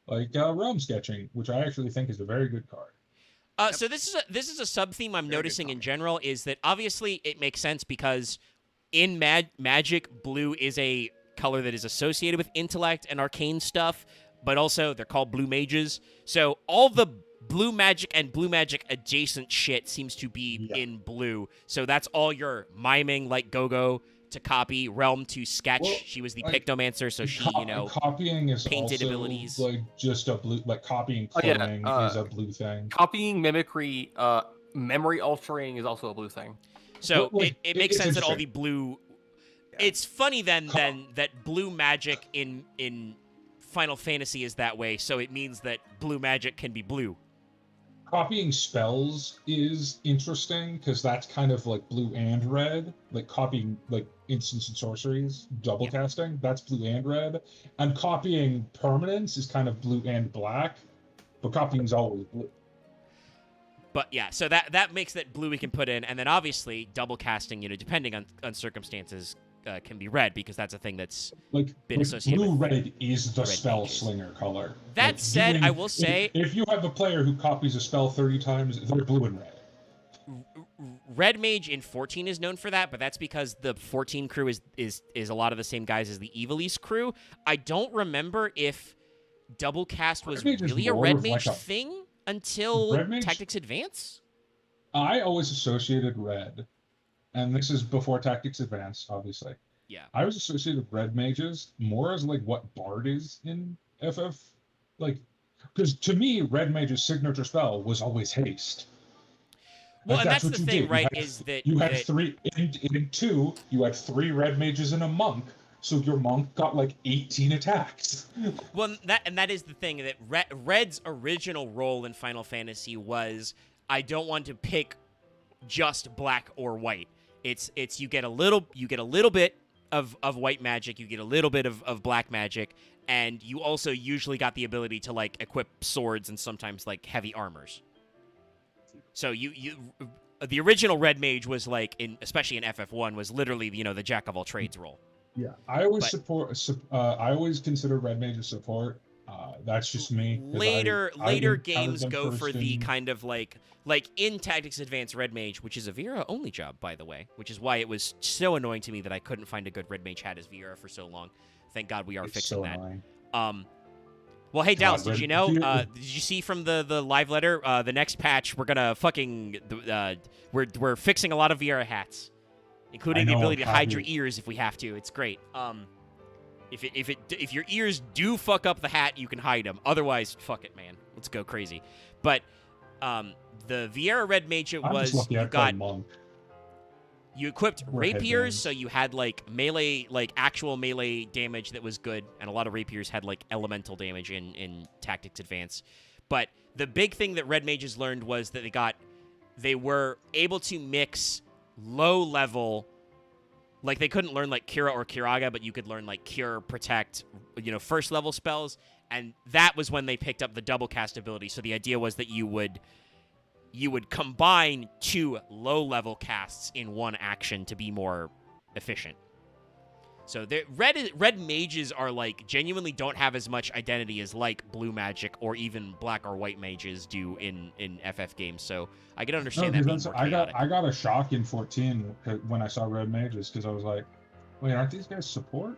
like realm sketching, which I actually think is a very good card. So this is a sub theme I'm Very good noticing in comment. general is that obviously it makes sense because in Magic, blue is a color that is associated with intellect and arcane stuff, but also they're called blue mages. So all the blue magic and blue magic adjacent shit seems to be Yeah. in blue. So that's all your miming like go-go to copy, Realm to sketch. Well, She was the like, Pictomancer, so she, copying is painted also abilities. like just a blue, like copying Oh, yeah, cloning is a blue thing. Copying, mimicry, memory altering is also a blue thing. So But, like, it makes it's sense that all interesting. the blue. Yeah. It's funny then that blue magic in Final Fantasy is that way. So it means that blue magic can be blue. Copying spells is interesting because that's kind of like blue and red. Like copying like instants and sorceries, double casting, that's blue and red. And copying permanence is kind of blue and black, but copying's always blue. But yeah, so that makes that blue we can put in, and then obviously double casting, depending on circumstances, can be red because that's a thing that's Like, been associated blue with red is the red spell mages. slinger color. That Like, said, I will say if you have a player who copies a spell 30 times, they're blue and red. Red Mage in 14 is known for that, but that's because the 14 crew is a lot of the same guys as the Evil East crew. I don't remember if double cast was Red Mage is really a more Red of Mage like a- thing until Red Mage- Tactics Advance. I always associated red, and this is before Tactics Advance, obviously. Yeah. I was associated red mages more as like what Bard is in FF, like, because to me, red mage's signature spell was always haste. Well, Like, and that's what the you thing, did. right? You had, Is that you had that- three in 2. You had 3 red mages and a monk, so your monk got like 18 attacks. Well, that is the thing that Red's original role in Final Fantasy was I don't want to pick just black or white. It's you get a little bit of white magic, you get a little bit of black magic, and you also usually got the ability to like equip swords and sometimes like heavy armors. So you the original Red Mage was like especially in FF1 was literally the jack of all trades role. Yeah, I always But- I always consider red mage a support. That's just me. 'Cause Later I encountered games them go for first the in- kind of like in Tactics Advance Red Mage, which is a Vera only job, by the way, which is why it was so annoying to me that I couldn't find a good Red Mage hat as Vera for so long. Thank God we are It's fixing so that. annoying. Well, hey God, Dallas, did Red- you know? Vera- Did you see from the live letter? The next patch, we're gonna we're fixing a lot of Vera hats, including I the know, ability to hide your happy. ears if we have to. It's great. If your ears do fuck up the hat, you can hide them. Otherwise, fuck it, man. Let's go crazy. But the Viera Red Mage I'm was just lucky I you played got monk. you equipped Or rapiers, headbands. so you had like melee, like actual melee damage that was good, and a lot of rapiers had like elemental damage in Tactics Advance. But the big thing that Red Mages learned was that they were able to mix low level. Like, they couldn't learn, like, Cura or Curaga, but you could learn, like, Cure, Protect, first-level spells. And that was when they picked up the double cast ability. So the idea was that you would combine 2 low-level casts in one action to be more efficient. So red mages are, like, genuinely don't have as much identity as, like, blue magic or even black or white mages do in FF games. So I can understand that being more chaotic. I got a shock in 14 when I saw red mages because I was like, wait, aren't these guys support?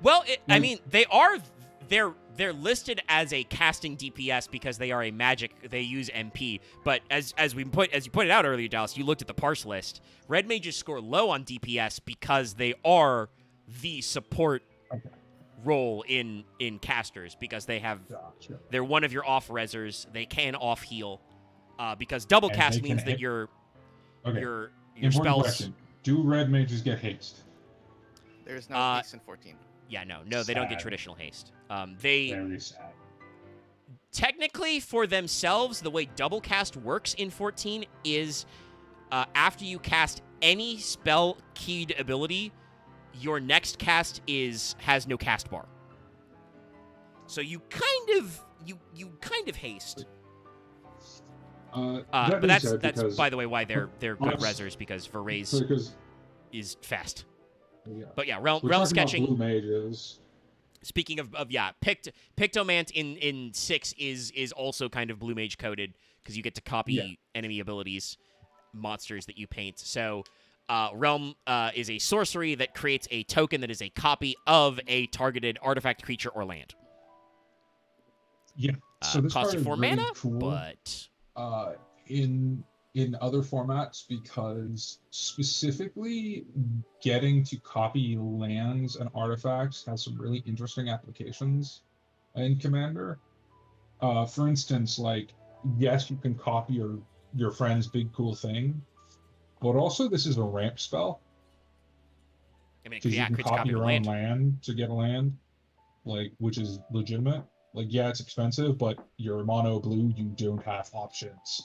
Well, I mean, they're listed as a casting DPS because they are a magic. They use MP. But as you pointed out earlier, Dallas, you looked at the parse list. Red mages score low on DPS because they are the support role in casters because Gotcha. they're one of your off resers. They can off heal because double And cast they means can that hit- your Okay. your Important spells. question. Do red mages get haste? There's no haste in 14. Yeah, no, they don't get Sad. traditional haste. They Very sad. technically for themselves, the way double cast works in 14 is after you cast any spell keyed ability, your next cast has no cast bar. So you kind of haste. But that's by the way why they're good Honest- resers because Veraze Because is fast. yeah. But yeah, realm We're talking sketching. about blue mages. Speaking of Pictomant in 6 is also kind of blue mage coded because you get to copy enemy abilities, monsters that you paint. So Realm is a sorcery that creates a token that is a copy of a targeted artifact, creature, or land. Yeah. So this Costs card you is 4 really mana, cool. but In in other formats because specifically getting to copy lands and artifacts has some really interesting applications in Commander. For instance, like, yes, you can copy your friend's big cool thing, but also this is a ramp spell. I mean, Because you yeah, can creates a copy copy of your the own land. land to get a land, like, which is legitimate. Like, yeah, it's expensive, but you're mono blue, you don't have options.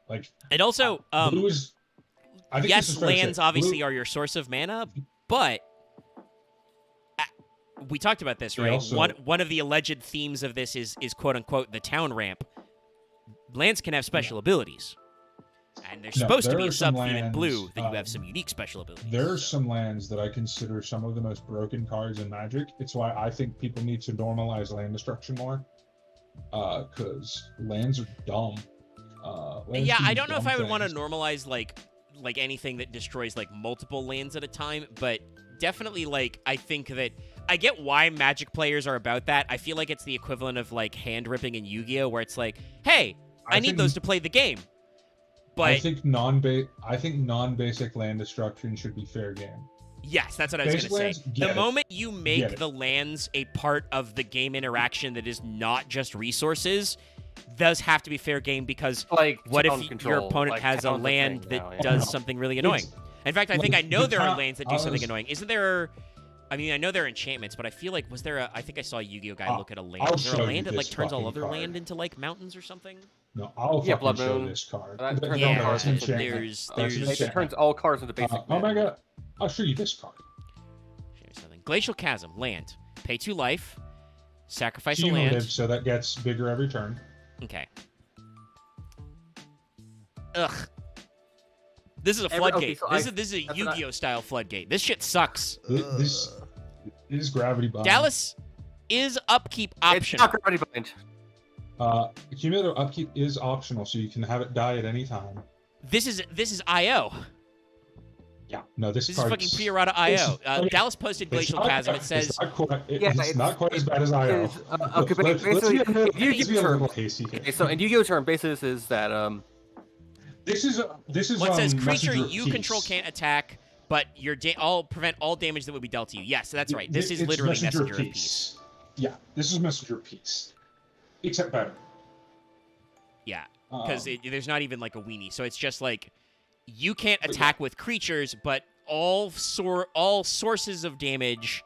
Like, And also, blue is. I think this yes, is fair to say. lands obviously Blue, are your source of mana, but we talked about this, They right? also- One of the alleged themes of this is quote unquote the town ramp. Lands can have special abilities, and there's No, supposed to there be a are some sub theme in blue lands, that you have some unique special abilities. There's so. some lands that I consider some of the most broken cards in Magic. It's why I think people need to normalize land destruction more. Because lands are dumb. Lands Yeah, can I do don't know if dumb I would want to things. normalize like anything that destroys like multiple lands at a time, but definitely like I think that I get why Magic players are about that. I feel like it's the equivalent of like hand ripping in Yu-Gi-Oh, where it's like, hey, I need think- those to play the game. But I think non-basic land destruction should be fair game. yes, that's what I was Basic going to lands, say. get The it. moment you Get make it. the lands a part of the game interaction that is not just resources, does have to be fair game because Like what if town your control, opponent like, has a town's land thing that now, yeah. does No. something really annoying? It's- In fact, I think I like, know the there are town- lands that do I something was- annoying. Isn't there? I mean, I know there are enchantments, but I feel like I think I saw a Yu-Gi-Oh guy look at a land. I'll Is there a show you land that like this turns all fucking other card. land into like mountains or something? No, I'll Yeah, fucking Blood show Moon. this card. That turns all Yeah, cards that's into enchantment. there's That's there's It enchantment. turns all cards into basic. Oh my mana. god, I'll show you this card. Here's something. Glacial Chasm, land. Pay 2 life. Sacrifice a Cumulative, land. so that gets bigger every turn. Okay. Ugh. This is a Okay, floodgate. so This is a that's what I- Yu-Gi-Oh style floodgate. This shit sucks. This is gravity bind. Dallas is upkeep It's optional. not gravity bind. Cumulative upkeep is optional, so you can have it die at any time. This is IO. Yeah, no, this This is card fucking pre-errata IO. okay. Dallas posted Glacial Chasm. It says it's not quite, Yeah, it's it's- not quite as bad as IO. It's, okay, but Let's basically, be a little- you let's be a little hasty here. Okay, so in Yu-Gi-Oh term, basically this is that This is what it says creature Messenger of you Peace. control can't attack, but your prevent all damage that would be dealt to you. Yes, that's right. This is It's literally Messenger of Peace. Yeah, this is Messenger of Peace, except better. Yeah, because Um, there's not even like a weenie, so it's just like you can't attack with creatures, but all sources of damage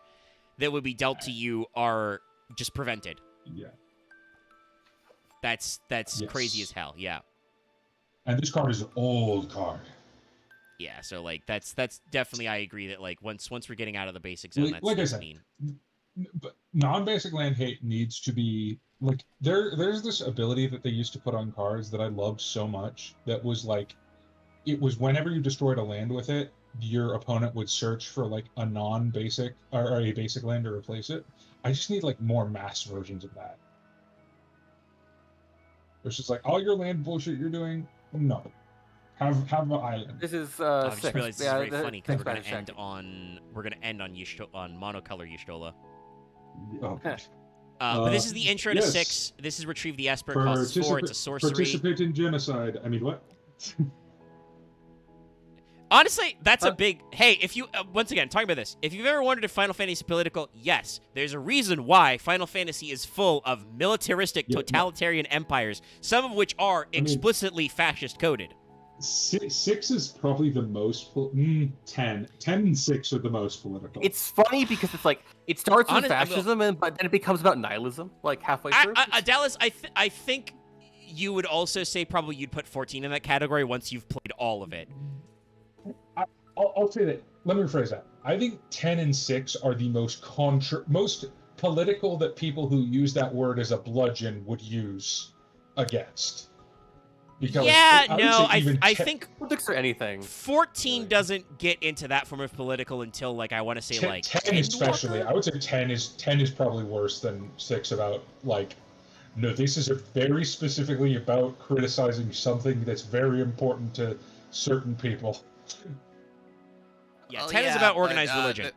that would be dealt to you are just prevented. yeah, That's Yes. crazy as hell. Yeah, and this card is an old card. yeah. So like that's definitely I agree that like once we're getting out of the basic zone, Like I that's said, mean. But non-basic land hate needs to be like there's this ability that they used to put on cards that I loved so much that was like it was whenever you destroyed a land with it, your opponent would search for like a non-basic or a basic land to replace it. I just need like more mass versions of that. It's just like all your land bullshit you're doing, no. Have an island. this is I just six. realized this Yeah, is very funny because six we're gonna mana end check. on monocolor Y'shtola. Oh, But this is the intro to yes. 6. This is Retrieve the Esper. It costs 4. It's a sorcery. Participate in genocide. I mean, what? Honestly, that's a big... Hey, if you... once again, talking about this. If you've ever wondered if Final Fantasy is political, yes. There's a reason why Final Fantasy is full of militaristic, Yeah, no. totalitarian empires, some of which are mean- explicitly fascist-coded. Six is probably the most. 10 and 6 are the most political. It's funny because it's like it starts with Honest- I will- fascism, but then it becomes about nihilism, like halfway through. Dallas, I think you would also say probably you'd put 14 in that category once you've played all of it. I'll say that. Let me rephrase that. I think 10 and 6 are the most most political that people who use that word as a bludgeon would use against. Because Yeah, would no, say even I 10 think Politics or anything. 14 doesn't get into that form of political until, like, I want to say, 10, like... 10 especially. Endwalker? I would say 10 is probably worse than 6 about, like, no, this is very specifically about criticizing something that's very important to certain people. Yeah, Oh, 10 is yeah, about but, organized religion.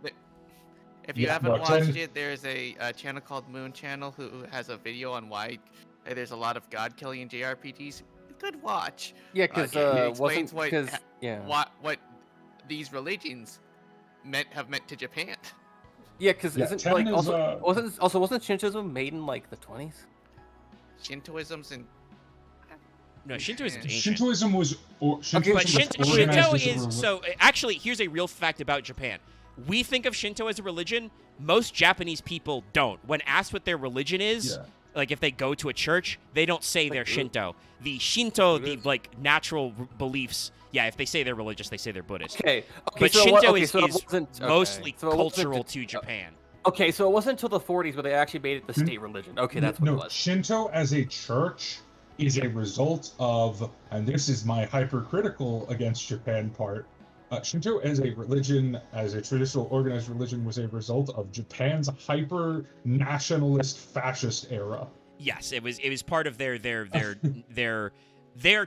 If you Yeah, haven't but watched 10 it, there's a channel called Moon Channel who has a video on why there's a lot of god killing in JRPGs. good watch. Yeah, because it wasn't explains what because yeah. what these religions have meant to Japan. Yeah, because Yeah, isn't 10 like is, wasn't Shintoism made in like the 20s? Shintoism's in No, Shintoism is ancient. Shintoism was Shintoism But was Shinto organized as a is so. Actually, here's a real fact about Japan. We think of Shinto as a religion. Most Japanese people don't. When asked what their religion is, Yeah. like if they go to a church, they don't say they're Shinto. The Shinto, the like natural beliefs. Yeah, if they say they're religious, they say they're Buddhist. Okay. But so Shinto it is wasn't- mostly so it wasn't cultural just- to Japan. Okay, so it wasn't until the 40s where they actually made it the state religion. Okay, that's what no, it was. Shinto as a church is a result of, and this is my hypercritical against Japan part. Shinto as a religion, as a traditional organized religion, was a result of Japan's hyper nationalist fascist era. Yes, it was part of their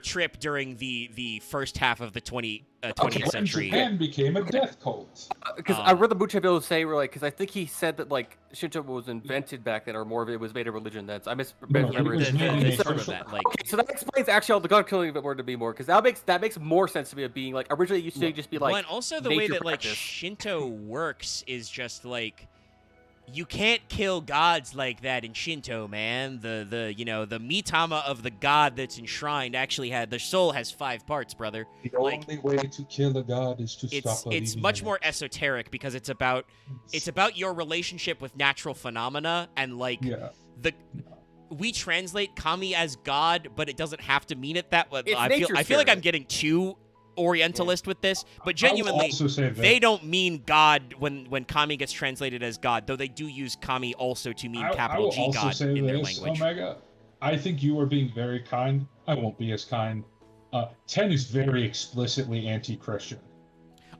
trip during the first half of the 20th When century. Japan became a death cult. Because I read the Bucha Bill say, because I think he said that like Shinto was invented back then, or more of it was made a religion then. So I No, misremember it was it. made in The a start of social- that, like, Okay, so that explains actually all the god killing a bit more to me more, because that makes more sense to me of being like originally it used to just be like. well, and also the way nature that like practice. Shinto works is just like you can't kill gods like that in Shinto, man. The mitama of the god that's enshrined actually the soul has 5 parts, brother. The Like, only way to kill a god is to stop a It's leading much man. more esoteric because it's about your relationship with natural phenomena and like Yeah. we translate kami as God, but it doesn't have to mean it that way. It's I nature feel like I'm spirit. getting too Orientalist with this, but I will genuinely, also say that they don't mean God when kami gets translated as God, though they do use kami also to mean I capital will G also God say in their this, language. Omega. I think you are being very kind. I won't be as kind. 10 is very explicitly anti-Christian.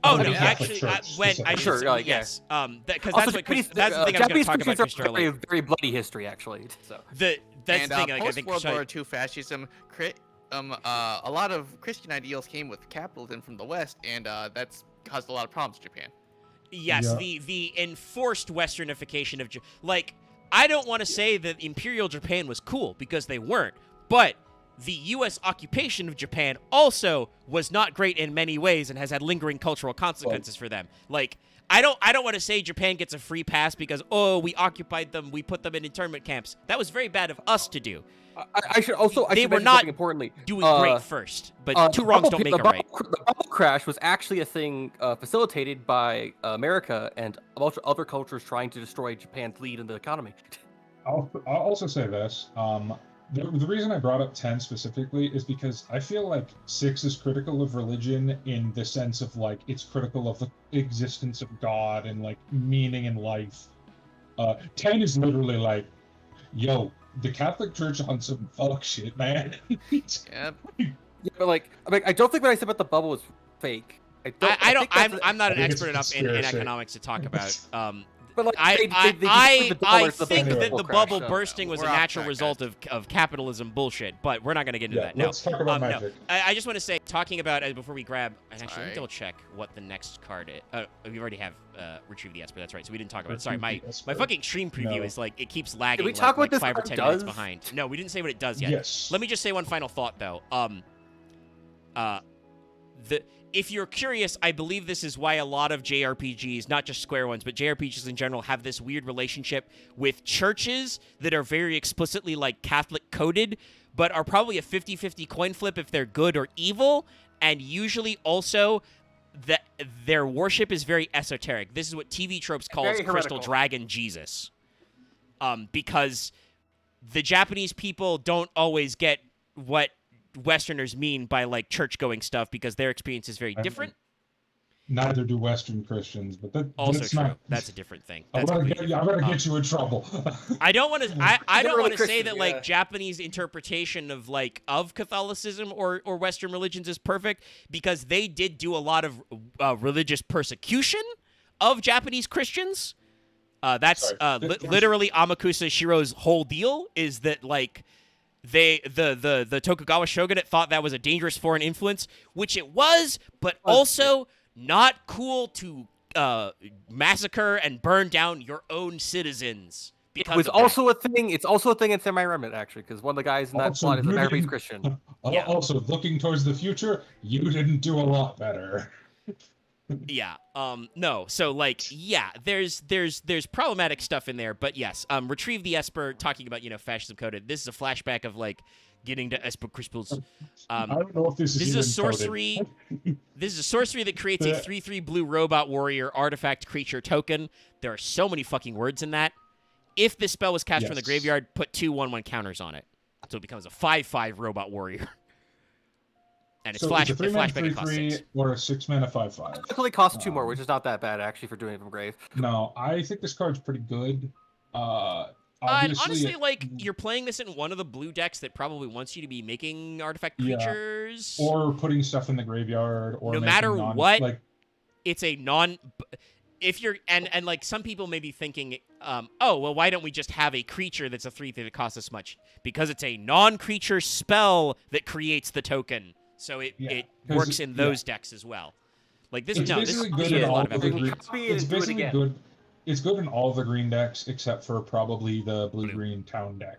Oh the no, Catholic actually, Church when I specifically. should Sure, like, yeah. yes, because Also, that's Japanese, that's the thing I was going to Japanese talk about Christians Christian have very, earlier. very bloody history actually. So That's and the thing. Like, I think post World sorry, War II fascism, a lot of Christian ideals came with capitalism from the West, and that's caused a lot of problems in Japan. yes, Yeah. the enforced Westernification of like I don't want to say that Imperial Japan was cool because they weren't, but the U.S. occupation of Japan also was not great in many ways and has had lingering cultural consequences for them. Like I don't want to say Japan gets a free pass because we occupied them, we put them in internment camps. That was very bad of us to do. I should also They should were mention not something importantly. Doing great first, but two wrongs don't make a right. The bubble crash was actually a thing facilitated by America and a bunch of other cultures trying to destroy Japan's lead in the economy. I'll also say this. The reason I brought up 10 specifically is because I feel like 6 is critical of religion in the sense of like it's critical of the existence of God and like meaning in life. 10 is literally like, yo, the Catholic Church on some fuck shit, man. Yeah, Yeah, but like, I don't think what I said about the bubble was fake. I think don't. that's- I'm not an I think it's expert enough in conspiracy. economics to talk about. But like, I they put the I dollars to think bubble that the crash, bubble so- bursting was a We're off natural track, result of capitalism bullshit, but we're not going to get into Yeah, that. No. let's talk about No. magic. I just want to say, talking about before we grab, and actually let me Sorry. double check what the next card is. We already have retrieve the Esper. That's right. So we didn't talk about it. Sorry, Retrieve the my Esper. fucking stream preview No. is like it keeps lagging. we like, talk like what this 5 or card 10 minutes does? behind. No, we didn't say what it does yet. Yes. Let me just say one final thought though. If you're curious, I believe this is why a lot of JRPGs, not just Square ones, but JRPGs in general, have this weird relationship with churches that are very explicitly like Catholic coded, but are probably a 50-50 coin flip if they're good or evil, and usually also their worship is very esoteric. This is what TV Tropes calls Very Crystal heretical. Dragon Jesus. Because the Japanese people don't always get what Westerners mean by like church-going stuff because their experience is very different. Neither do Western Christians, but Also that's true. not. That's a different thing. I'm That's gonna completely get you in trouble. I don't want to. I don't Literally want to say Christian, that yeah. like Japanese interpretation of Catholicism or Western religions is perfect because they did do a lot of religious persecution of Japanese Christians. That's Sorry. literally Amakusa Shiro's whole deal is that like the Tokugawa shogunate thought that was a dangerous foreign influence, which it was, but also not cool to massacre and burn down your own citizens. because It was of that. also a thing. It's also a thing in Semi-Remnant, actually, because one of the guys in that Also, plot is a you Married didn't- Christian. Yeah. Also, looking towards the future, you didn't do a lot better. Yeah. No. So like, yeah, there's problematic stuff in there, but yes. Retrieve the Esper, talking about, fascism coded. This is a flashback of like getting to Esper crystals. I don't know if this is This is even a sorcery. This is a sorcery that creates a The- 3/3 blue robot warrior artifact creature token. There are so many fucking words in that. If this spell was cast from the Yes. graveyard, put 2/1/1 counters on it, so it becomes a 5/5 robot warrior. And it's So flash. it's a It 3-mana flashback. It costs 3/3 6. or a 6-mana 5/5. Typically costs 2 more, which is not that bad actually for doing it from grave. No, I think this card's pretty good. And Obviously, honestly, like, you're playing this in one of the blue decks that probably wants you to be making artifact Yeah. creatures. or putting stuff in the graveyard, or No making matter non- what, like it's a non. If you're and like some people may be thinking, oh well, why don't we just have a creature that's a 3/3 that costs this much? Because it's a non-creature spell that creates the token, so it Yeah, it 'cause works in those decks as well. Like this, it's no, this basically this good is in a all lot of of the effort. green. Copy it It's and do it basically again. good. It's good in all the green decks except for probably the blue-green town deck.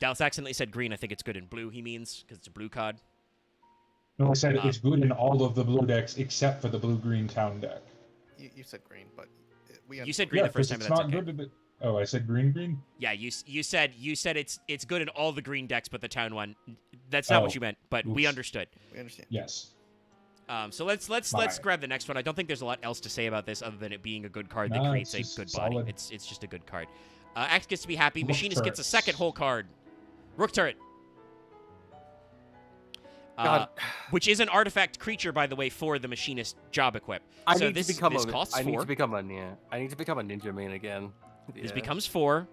Dallas accidentally said green. I think it's good in blue. He means because it's a blue card. No, I said it's good in all of the blue decks except for the blue-green town deck. You said green, but we. You said green the first time, it's but that's not okay. good. Oh, I said green. Yeah, you said it's good in all the green decks, but the town one. That's not what Oh, you meant, but we oops. understood. We understand. Yes. So let's Bye. grab the next one. I don't think there's a lot else to say about this other than it being a good card that No, creates a it's good just body. solid. It's just a good card. Axe gets to be happy. Rook Machinist gets a turrets. second whole card. Rook turret. God. Which is an artifact creature, by the way, for the Machinist job equip. I So need this to become this a. costs I need 4. to become a I need to become a ninja main again. This Yeah. becomes 4.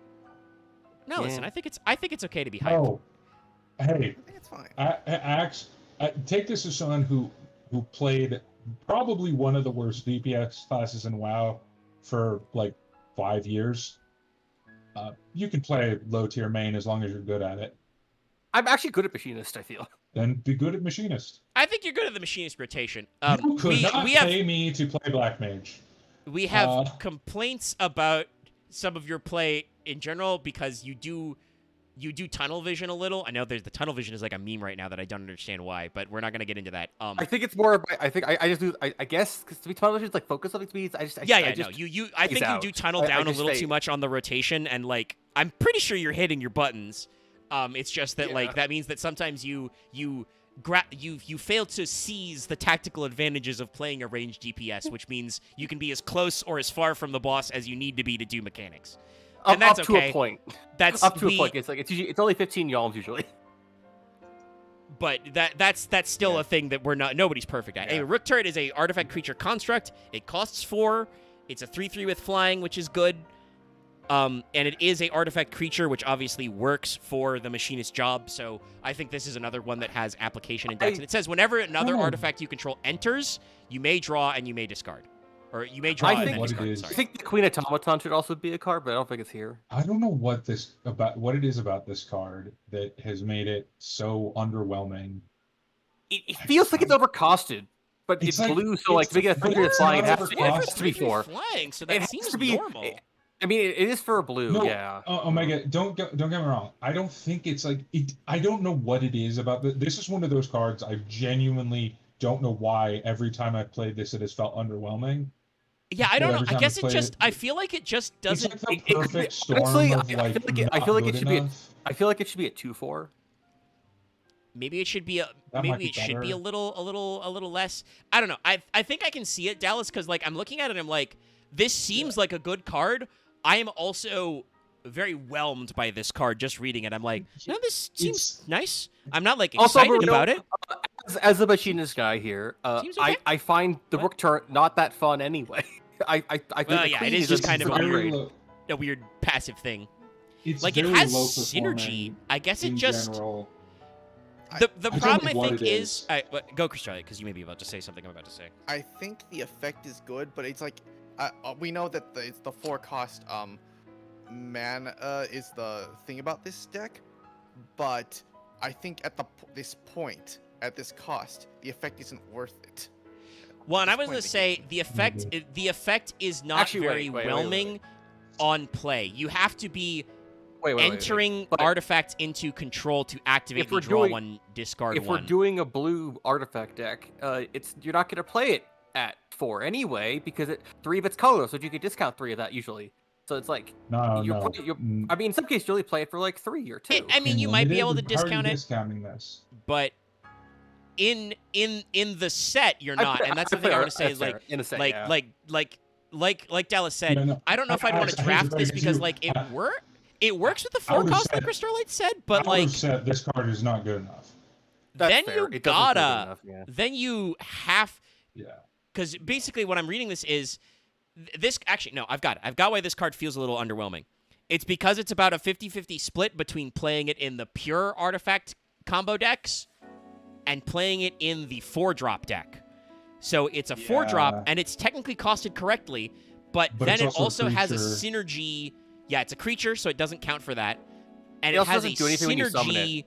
No, listen. Yeah. I think it's okay to be hyped. Oh, hey, I think it's fine. Axe. Take this as someone who played probably one of the worst DPS classes in WoW for like 5 years. You can play low tier main as long as you're good at it. I'm actually good at machinist. I feel. Then be good at machinist. I think you're good at the Machinist rotation. You could not we have pay me to play black mage. We have Uh, complaints about some of your play in general because you do tunnel vision a little. I know the tunnel vision is like a meme right now that I don't understand why, but we're not gonna get into that. I think it's more. I think I just do. I guess because to be television, like focus on speeds. I no, just I think you out. do tunnel I down a just little say- too much on the rotation, and like I'm pretty sure you're hitting your buttons. It's just that Yeah. like that means that sometimes you fail to seize the tactical advantages of playing a ranged DPS, which means you can be as close or as far from the boss as you need to be to do mechanics. And that's up to okay. a point. That's Up to a point. It's like it's only 15 yalms usually. But that's still a thing that nobody's perfect at. Yeah. A Rook turret is a artifact creature construct. It costs 4. It's a 3/3 with flying, which is good. And it is a artifact creature, which obviously works for the machinist job. So I think this is another one that has application in decks. And it says whenever another Oh. artifact you control enters, you may draw and you may discard, or you may draw I and think then what it discard. is- I Sorry. think the Queen Automaton should also be a card, but I don't think it's here. I don't know what it is about this card that has made it so underwhelming. It feels like it's overcosted, but It's it's like- blue, so like it's- making a but 3 it's flying not has to, overcosted. it has to be 4. Flying, so It that has seems to be normal. I mean, it is for a blue, No, yeah. Omega, don't get me wrong. I don't think it's like it. I don't know what it is about this. Is one of those cards I genuinely don't know why every time I've played this it has felt underwhelming. Yeah, I don't every know. I time guess I it play just. it- I feel like it just doesn't. It's like it the could be- perfect storm honestly, of I feel like like not it should good be. enough. I feel like it should be a 2/4. Maybe it should be a That might maybe be it should be a better. little less. I don't know. I think I can see it, Dallas, because like I'm looking at it and I'm like, this seems like a good card. I am also very whelmed by this card just reading it. I'm like, this seems nice. I'm not like Also, excited Bruno, about it. As a machinist guy here, Seems okay. I find the What? Rook turret not that fun anyway. I think Well, the yeah, Queen it is just a kind of good a- upgrade. A weird passive thing. It's Like it very has low synergy. performing I guess it in just general. the I don't problem know I what think it is is. go Chris Charlie, because you may be about to say something I'm about to say. I think the effect is good, but it's like we know that it's the 4 cost mana is the thing about this deck, but I think at this point at this cost the effect isn't worth it. Well, and I was Point gonna of the say the effect is not Actually, very wait. whelming. on play. You have to be Wait. entering But artifacts into control to activate If the we're draw doing- one, discard if one. we're doing a blue artifact deck, you're not going to play it at 4 anyway because 3 of it's colorless, so you can discount 3 of that usually. So it's like No. I mean, in some cases, you only play it for like 3 or 2. I mean, you might be able to discount it, discounting this. but in the set, you're not, and that's the thing I want to say is like, in a set, like Dallas said, Yeah, no, I don't know if I'd want to I draft agree this with because you. like it works with the I would've 4-cost said- like Starlight said, I but would've like said this card is not good enough. then fair. you It doesn't feel good gotta enough, yeah. then you have Yeah. because basically what I'm reading this is this actually no I've got why this card feels a little underwhelming. It's because it's about a 50-50 split between playing it in the pure artifact combo decks and playing it in the 4-drop deck. So it's a 4-drop, Yeah. and it's technically costed correctly, but But then it's it also also a has a creature. synergy. Yeah, it's a creature, so it doesn't count for that. And It it also has a doesn't do anything when you summon it. synergy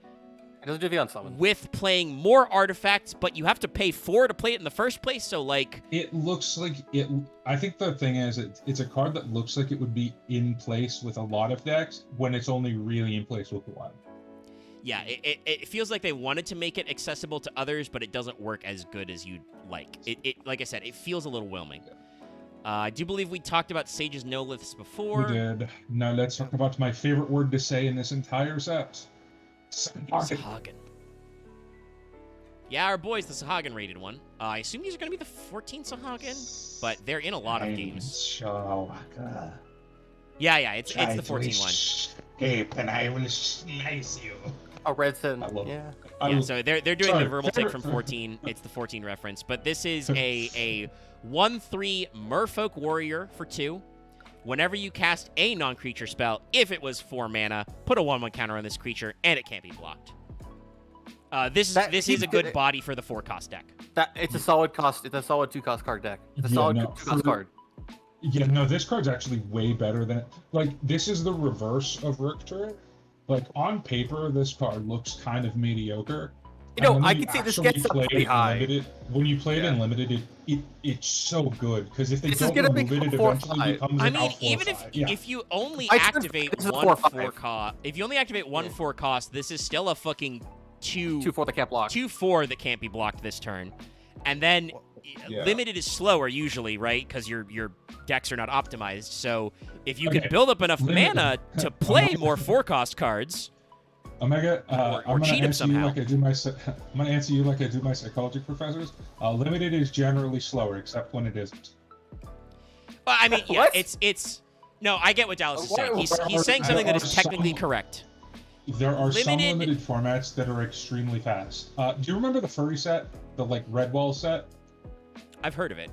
It doesn't do the unsummon. with playing more artifacts, but you have to pay 4 to play it in the first place, so like... It looks like it. I think the thing is, it's a card that looks like it would be in place with a lot of decks when it's only really in place with one. Yeah, it feels like they wanted to make it accessible to others, but it doesn't work as good as you'd like. Like I said, it feels a little whelming. I do believe we talked about Sage's no-liths before. We did. Now let's talk about my favorite word to say in this entire set. Sahagin. Yeah, our boys, the Sahagin rated one. I assume these are going to be the 14 Sahagin, but they're in a lot of games. Yeah, it's the 14 one. Escape and I will slice you. A red sun. I love it. Yeah. Yeah, so they're doing Sorry, the verbal take favorite- from 14. It's the 14 reference, but this is a 1/3 Merfolk Warrior for 2. Whenever you cast a non-creature spell, if it was 4 mana, put a 1/1 counter on this creature, and it can't be blocked. This is a good body for the 4-cost deck. It's a solid cost. It's a solid 2-cost card deck. It's a solid 2-cost card. Yeah, no, this card's actually way better than like this is the reverse of Richter. Like on paper, this card looks kind of mediocre. You know, And when I you can see this actually gets up play pretty it in high. Limited, when you play it in Yeah. limited, it's so good because if they This is don't gonna remove become it, it 4/5. eventually becomes I like mean, out 4/5. even Yeah. if you only I turned- activate this is a one 4/5. 4 cost, if you only activate one 4 cost, this is still a fucking 2/4 that can't block. 2/4 that can't be blocked this turn. And then Yeah. limited is slower usually, right? Because your decks are not optimized. So if you can Okay, build up enough limit- mana to play more 4-cost cards, Omega, or I'm gonna cheat 'em answer you somehow. like I do my. I'm gonna answer you like I do my psychology professors. Limited is generally slower, except when it isn't. well, I mean, yeah, What? it's no, I get what Dallas is saying. He's There saying are something that is some- technically correct. There are some Limited- limited formats that are extremely fast. Do you remember the furry set, the like red wall set, I've heard of it.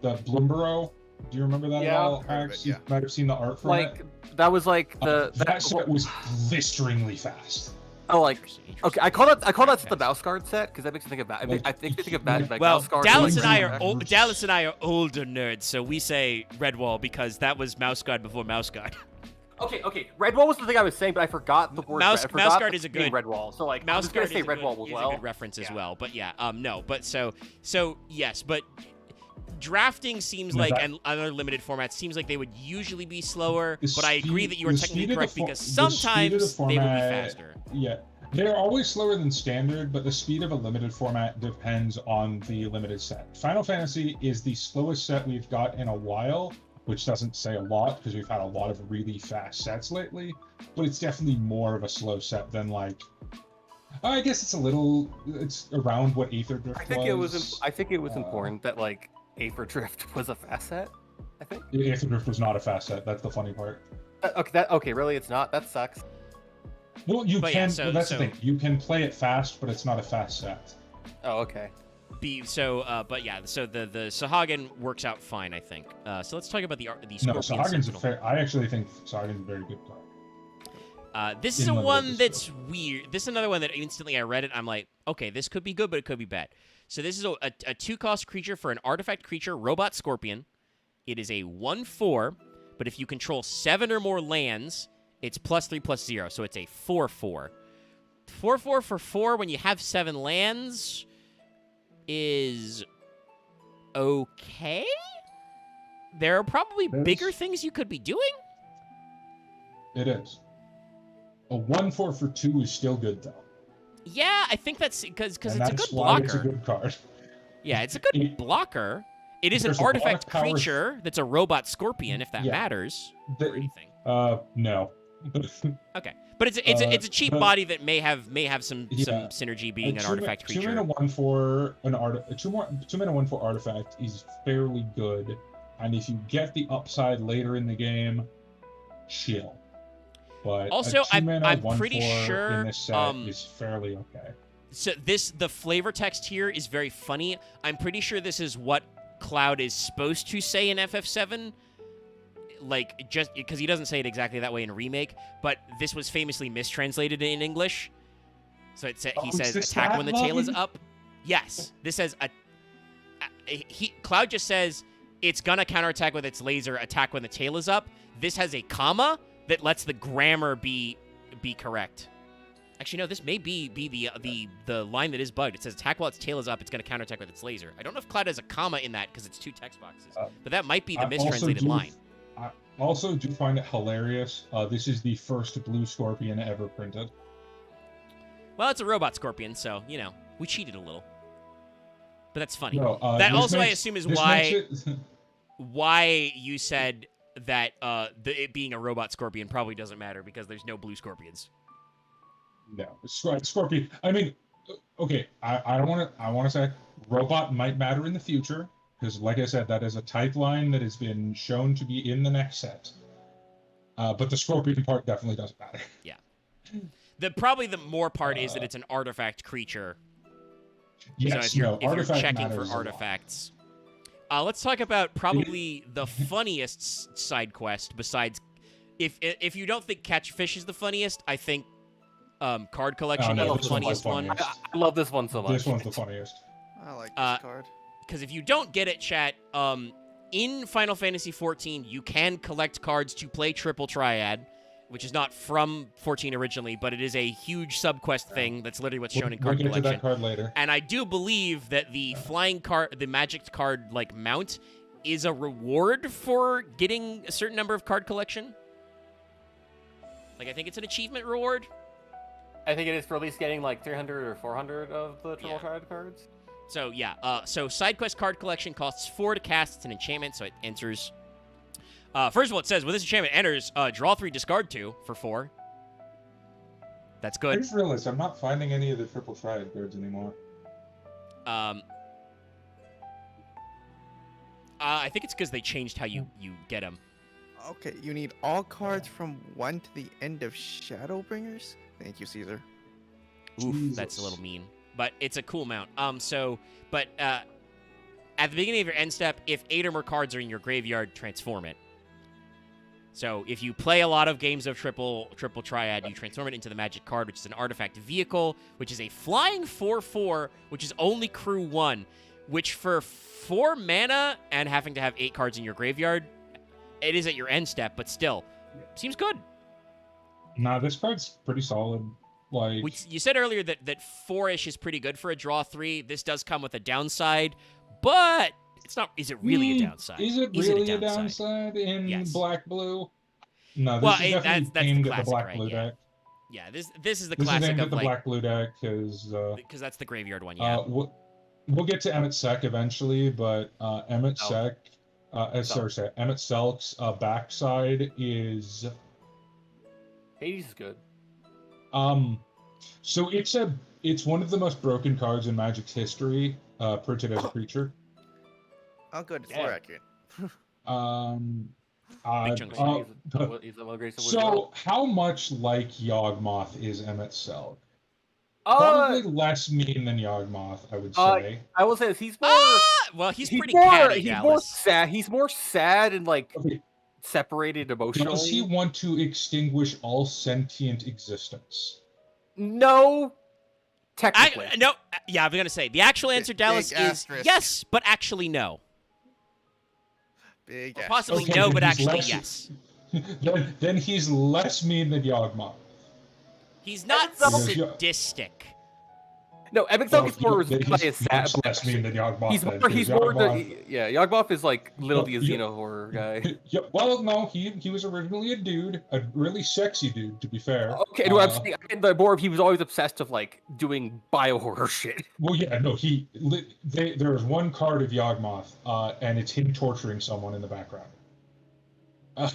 the Bloomborough? Do you remember that at Yeah. all? Heard of it, Alex? yeah. You might have seen the art from it. That was like That set was blisteringly fast. Okay, I call that the mouse guard set because that makes me think of that. I think they think of that like Well, mouse guard. Dallas like and I green are backwards. Dallas and I are older nerds, so we say Redwall because that was Mouse Guard before Mouse Guard. Okay. Redwall was the thing I was saying, but I forgot the word. Mouse- I forgot Mouse Guard the is a name good- Redwall. So like, I Mouse was gonna Guard say is a Redwall good, as is well. a good reference as Yeah. well, but yeah, no, but so yes, but drafting seems No, like that- and other limited formats seems like they would usually be slower, The but I agree speed- that you are the technically speed of the correct for- because the speed of the sometimes they would be format- faster. Yeah, they're always slower than standard, but the speed of a limited format depends on the limited set. Final Fantasy is the slowest set we've got in a while, which doesn't say a lot because we've had a lot of really fast sets lately, but it's definitely more of a slow set than like. I guess it's around what Aether Drift I think it was. was. I think it was important that like Aether Drift was a fast set. I think. Aether Drift was not a fast set. That's the funny part. Okay. Really, it's not. That sucks. Well, you But can. yeah, so- that's so- the thing. You can play it fast, but it's not a fast set. Oh, okay. But yeah, so the Sahagin works out fine, I think. So let's talk about the No, Scorpion Sahagin's a Sentinel. fair. I actually think Sahagin's a very good card. This is in a my one list, that's weird. This is another one that instantly I read it. I'm like, okay, this could be good, but it could be bad. So this is a 2-cost creature for an artifact creature, Robot Scorpion. It is a 1/4, but if you control 7 or more lands, it's +3/+0, so it's a 4/4. 4/4 for 4 when you have 7 lands is okay. There are probably There's- bigger things you could be doing. It is. A 1/4 for 2 is still good though. Yeah, I think that's because it's And a that's good why blocker. it's a good card. Yeah, it's a good blocker. It is an There's a lot of artifact power- creature that's a robot scorpion, if that Yeah. matters The- or anything. No. Okay, but it's a cheap the- body that may have some Yeah. synergy being an A artifact two creature. mana 1/4 an art. 2 mana 1/4 artifact is fairly good, and if you get the upside later in the game, chill. But Also, a 2 mana I'm 1/4 pretty sure, in this set is fairly okay. So the flavor text here is very funny. I'm pretty sure this is what Cloud is supposed to say in FF7. Like, just because he doesn't say it exactly that way in Remake, but this was famously mistranslated in English. So he says is attack that when the tail is line? up. Yes, this says Cloud just says it's gonna counterattack with its laser, attack when the tail is up. This has a comma that lets the grammar be correct. Actually, no, this may be the line that is bugged. It says attack while its tail is up. It's gonna counterattack with its laser. I don't know if Cloud has a comma in that because it's 2 text boxes, but that might be the mistranslated line. I also do find it hilarious. This is the first blue scorpion ever printed. Well, it's a robot scorpion, so, we cheated a little. But that's funny. No, that this also, I makes- assume, is this why makes it- why you said that it being a robot scorpion probably doesn't matter because there's no blue scorpions. No, Scorpion. I mean, okay. I don't want to. I want to say robot might matter in the future because, like I said, that is a type line that has been shown to be in the next set. But the Scorpion part definitely doesn't matter. Yeah. Probably the more part is that it's an artifact creature. Yes, so if you're artifact checking for matters a lot. artifacts. Let's talk about probably the funniest side quest besides. If you don't think Catch Fish is the funniest, I think card collection no, is this the one's funniest one. funniest. I love this one so much. This one's the funniest. I like this Uh, card. Because if you don't get it, chat, in Final Fantasy XIV, you can collect cards to play Triple Triad, which is not from 14 originally, but it is a huge subquest thing. That's literally what's shown in We'll card get to collection. that card later. And I do believe that the flying card, the magic card like mount, is a reward for getting a certain number of card collection. Like, I think it's an achievement reward. I think it is for at least getting like 300 or 400 of the Triple Triad cards. So yeah, so side quest card collection costs 4 to cast. It's an enchantment, so it enters. First of all, it says when this enchantment enters, draw 3, discard 2 for 4. That's I good. just realized I'm not finding any of the Triple Triad cards anymore. I think it's because they changed how you get them. Okay, you need all cards from 1 to the end of Shadowbringers? Thank you, Caesar. Oof, that's a little mean, but it's a cool mount. At the beginning of your end step, if 8 or more cards are in your graveyard, transform it. So if you play a lot of games of triple triad, you transform it into the magic card, which is an artifact vehicle, which is a flying 4/4, which is only crew 1, which for 4 mana and having to have 8 cards in your graveyard, it is at your end step, but still, seems good. Nah, this card's pretty solid. Like, You said earlier that 4-ish is pretty good for a draw 3. This does come with a downside, but it's not. Is it really a downside? Is it really a downside in Yes. black blue? No, this Well, is definitely that's the aimed at classic, the black right? blue Yeah. deck. Yeah, this is the This is classic aimed of at the like black blue deck because that's the graveyard one. Yeah. we'll get to Emmett Sek eventually, but Emmett Oh. Sek, Emmett Selk's backside is Hades is good. so it's one of the most broken cards in Magic's history, printed as a creature. Oh, good. It's Yeah. more accurate. Big chunks. He's a well-graced So how much like Yawgmoth is Emmett Selk? Uh, Probably less mean than Yawgmoth, I would say. I will say this. He's more. Well, he's pretty more, catty, He's more Dallas. sad. He's more sad and like Okay, separated emotionally. does he want to extinguish all sentient existence? No. Technically. No. Yeah, I'm gonna say the actual answer, Big Dallas, is asterisk. yes, but actually no. Big Or ass. possibly Okay, no, then but he's actually less- yes. then he's less mean than Yawgmoth. He's not Because Yo- sadistic. No, Epic Well, is more he's by his much less mean than Yawgmoth. He's then, more. 'cause He's more. Yawgmoth- Yawgmoth is like literally a Well, yeah. Xeno horror guy. Yeah, well, no, he was originally a dude, a really sexy dude, to be fair. Okay, no, I'm saying the more he was always obsessed of like doing bio horror shit. Well, yeah, no, there is one card of Yawgmoth, and it's him torturing someone in the background.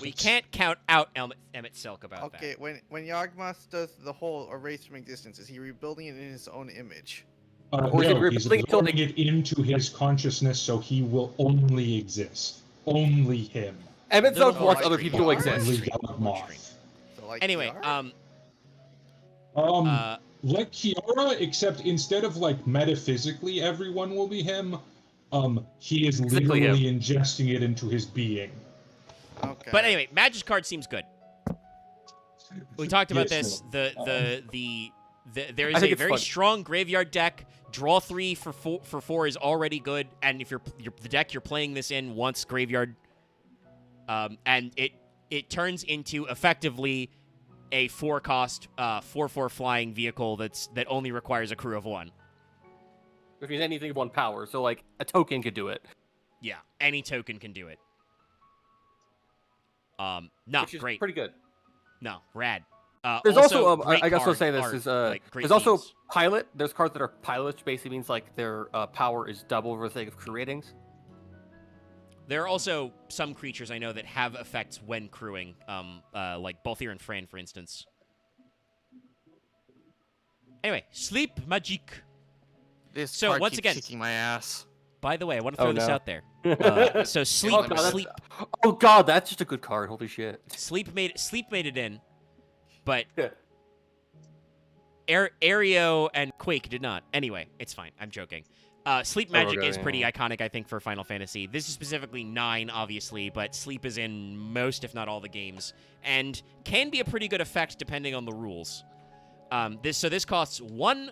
We can't count out Emmett Silk about Okay, that. when Yawgmoth does the whole erase from existence, is he rebuilding it in his own image? Or is it No, he's rebuilding it till, absorbing it into his consciousness, so he will only exist. Only him. Emmett Silk Little wants like other people to VR? exist. Only Extreme. Yawgmoth. So like Anyway, VR? Like Kiora, except instead of like metaphysically everyone will be him, he is Physically literally ingesting it into his being. Okay. but anyway, Magic's card seems good. We talked about Yes, this. no. There I is think a it's very fun. strong graveyard deck. Draw 3 for four is already good, and if you're the deck you're playing this in wants graveyard, and it turns into effectively a 4-cost 4/4 flying vehicle that only requires a crew of 1. Which means anything of 1 power. So like a token could do it. Yeah, any token can do it. No, Which is great. pretty good. No, rad. There's also, great I guess I'll card say this art, is like, great there's also themes. pilot. There's cards that are pilot, which basically means like their power is double for the sake of crew ratings. There are also some creatures I know that have effects when crewing, like Balthier and Fran, for instance. Anyway, Sleep Magic. This So, card once keeps again- kicking my ass. By the way, I want to throw Oh, this no. out there. So Sleep, Oh, God, Sleep, oh god, that's just a good card. Holy shit. Sleep made it in, but Yeah. Aereo and Quake did not. Anyway, it's fine. I'm joking. Sleep Magic okay, is pretty yeah. iconic, I think, for Final Fantasy. This is specifically 9, obviously, but Sleep is in most, if not all, the games, and can be a pretty good effect depending on the rules. This costs one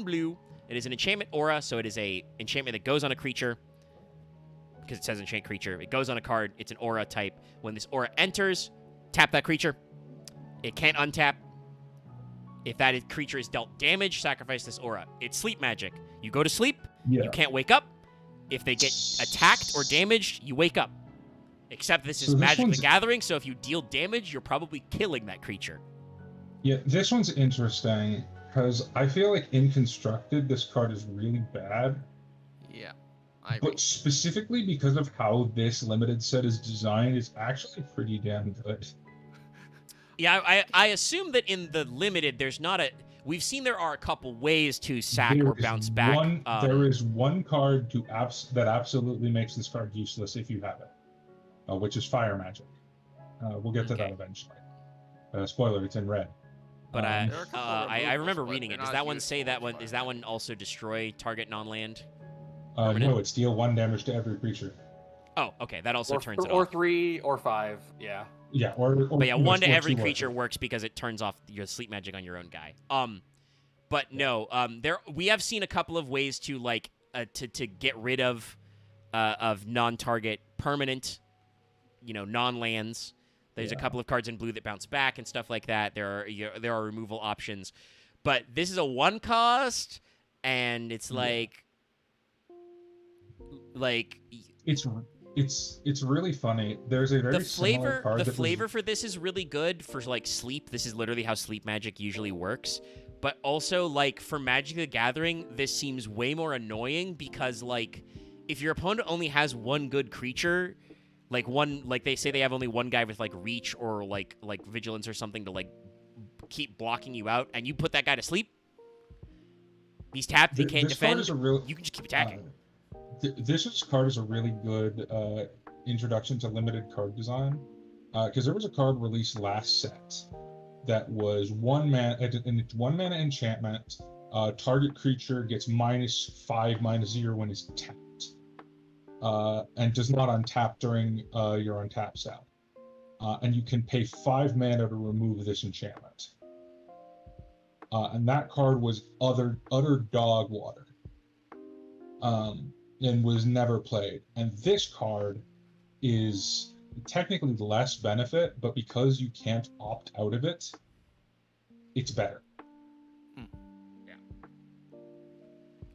blue. It is an enchantment aura, so it is a enchantment that goes on a creature. Because it says enchant creature. It goes on a card. It's an aura type. When this aura enters, tap that creature. It can't untap. If that creature is dealt damage, sacrifice this aura. It's sleep magic. You go to sleep, Yeah. you can't wake up. If they get attacked or damaged, you wake up. Except this is So this Magic the one's- Gathering, so if you deal damage, you're probably killing that creature. Yeah, this one's interesting because I feel like in constructed this card is really bad, Yeah, I agree. but specifically because of how this limited set is designed, it's actually pretty damn good. Yeah, I assume that in the limited, there's not a... We've seen there are a couple ways to sack There or is bounce back. There is one card that absolutely makes this card useless if you have it, which is Fire Magic. We'll get to that Okay. eventually. Spoiler, it's in red. But There are a couple of I removals, remember but reading it. they're Does not that one used say that for one? fire Is that one also destroy target non-land? No, it's deal 1 damage to every creature. Oh, okay. That also turns it or off. 3 or 5. Yeah. Yeah, or But yeah, no, 1 to it's every 2 or creature 3. works because it turns off your sleep magic on your own guy. But no, we have seen a couple of ways to like to get rid of non-target permanent, non-lands. There's a Yeah. couple of cards in blue that bounce back and stuff like that. There are removal options, but this is a 1 cost, and it's like It's really funny. There's a very the similar flavor card the that was- flavor for this is really good for like sleep. This is literally how sleep magic usually works. But also like for Magic the Gathering, this seems way more annoying because like if your opponent only has 1 good creature, like they say they have only 1 guy with like reach or like vigilance or something to like keep blocking you out, and you put that guy to sleep, he's tapped, he can't this card defend, is a real, you can just keep attacking. this card is a really good introduction to limited card design, because there was a card released last set that was 1 mana enchantment. Target creature gets -5/-0 when it's tapped, and does not untap during your untap step. And you can pay 5 mana to remove this enchantment. And that card was utter dog water. And was never played. And this card is technically less benefit, but because you can't opt out of it, it's better.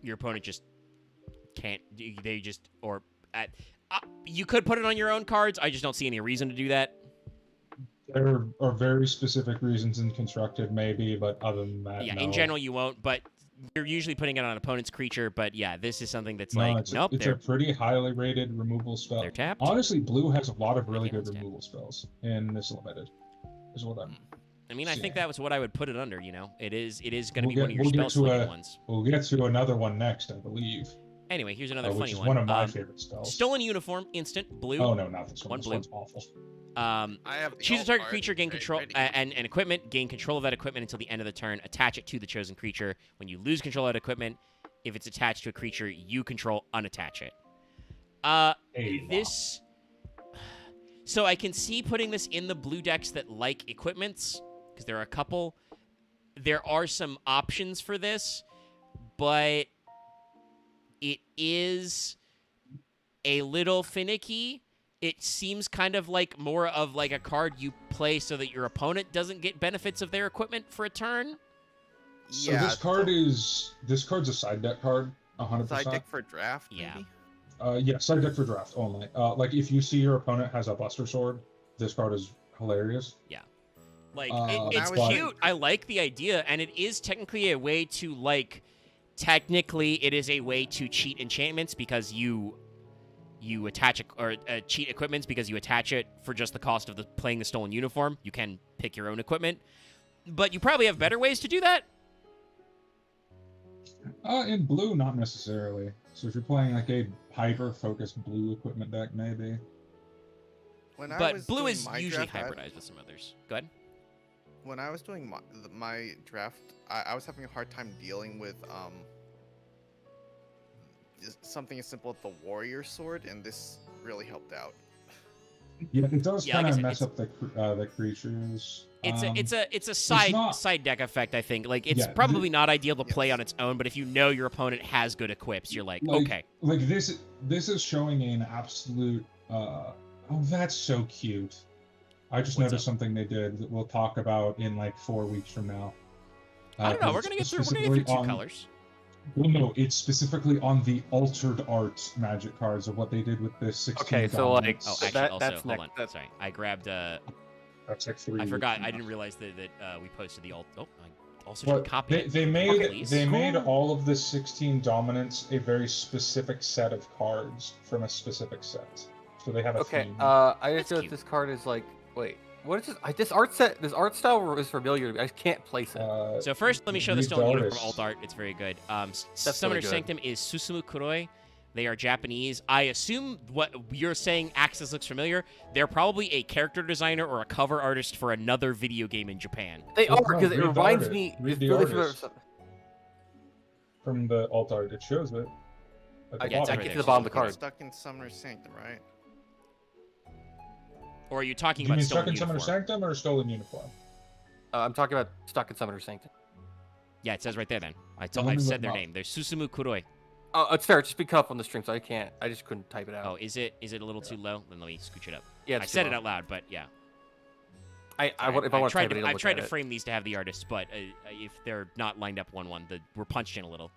your opponent just can't. They just or at. You could put it on your own cards. I just don't see any reason to do that. There are very specific reasons in constructed, maybe, but other than that, Yeah, no. in general you won't, but you're usually putting it on an opponent's creature. But yeah, this is something that's No, like, it's nope, it's a they're pretty highly rated removal spell. tapped. Honestly, blue has a lot of really can't good untap. removal spells in this limited. Is what I'm. I mean, I think Yeah. that was what I would put it under. You know, it is going to We'll be one of get- your we'll spell get to slinging a- ones. We'll get to another one next, I believe. Anyway, here's another Which funny is one. one of my favorite spells. Stolen uniform, instant blue. Oh no, not this one. One This blue. one's awful. I have the Choose a alt target art creature, gain right control, ready. and equipment. Gain control of that equipment until the end of the turn. Attach it to the chosen creature. When you lose control of that equipment, if it's attached to a creature you control, unattach it. Hey, This. So I can see putting this in the blue decks that like equipments, because there are a couple. There are some options for this, but it is a little finicky. It seems kind of like more of like a card you play so that your opponent doesn't get benefits of their equipment for a turn. So Yeah, this card's a side deck card, 100%. side deck for draft. Yeah. Maybe? Yeah, side deck for draft only. Like if you see your opponent has a Buster Sword, this card is hilarious. Like, It's it's but- cute. I like the idea, and it is technically a way to, like, technically it is a way to cheat enchantments because you attach cheat equipments because you attach it for just the cost of playing the stolen uniform. You can pick your own equipment, but you probably have better ways to do that. In blue, not necessarily. So if you're playing like a hyper-focused blue equipment deck, maybe. When I But was blue doing is my usually draft, hybridized with some others. Go ahead. When I was doing my draft, I was having a hard time dealing with just something as simple as the warrior sword, and this really helped out. Yeah, it does Yeah, like I kind of said, mess up the creatures. It's a side not- side deck effect. I think like it's Yeah, probably not ideal to play Yes. on its own, but if you know your opponent has good equips, you're like okay. Like this is showing an absolute. Oh, that's so cute. I just What's noticed up? something they did that we'll talk about in like 4 weeks from now. I don't know. We're 'cause gonna get it's through. We're gonna get specifically through two on- colors. Well, no, it's specifically on the altered art magic cards of what they did with the 16. Okay, so, like, dominance. Oh, actually, That- also that's hold next- on. Sorry, I grabbed. That's like 3 I weeks forgot. from I now. didn't realize that we posted the alt. Oh, I also But didn't copy it. they made Please. they made all of the 16 dominance a very specific set of cards from a specific set. So they have a Okay, theme. I just That's feel cute. that this card is like, wait, what is this? This art set, this art style is familiar to me. I just can't place it. So first, let me show the read stolen the uniform artist. alt art. It's very good. really Summoner good. Sanctum is Susumu Kuroi. They are Japanese. I assume what you're saying, Axis looks familiar. They're probably a character designer or a cover artist for another video game in Japan. They Well, are no, because it read the reminds artist. me. Read It's the really familiar. artist. From the alt art, it shows it. At the Yeah, it's bottom. right get there. to the bottom of the Getting card. Stuck in Summoner's Sanctum, right? Or are you talking Do you about mean stolen stuck in Summoner uniform? Sanctum or stolen uniform? I'm talking about Stuck in Summoner Sanctum. Yeah, it says right there. Then Let I've me said look their them up. name. They're Susumu Kuroi. Oh, it's fair. It's just been cut up on the stream, so I can't. I just couldn't type it out. Oh, is it a little too low? Then let me scooch it up. yeah, I it's said too it low. out loud, but yeah. If I want to type it, in, I'll I've look tried at to it. frame these to have the artists, but if they're not lined up 1-1, we're punched in a little.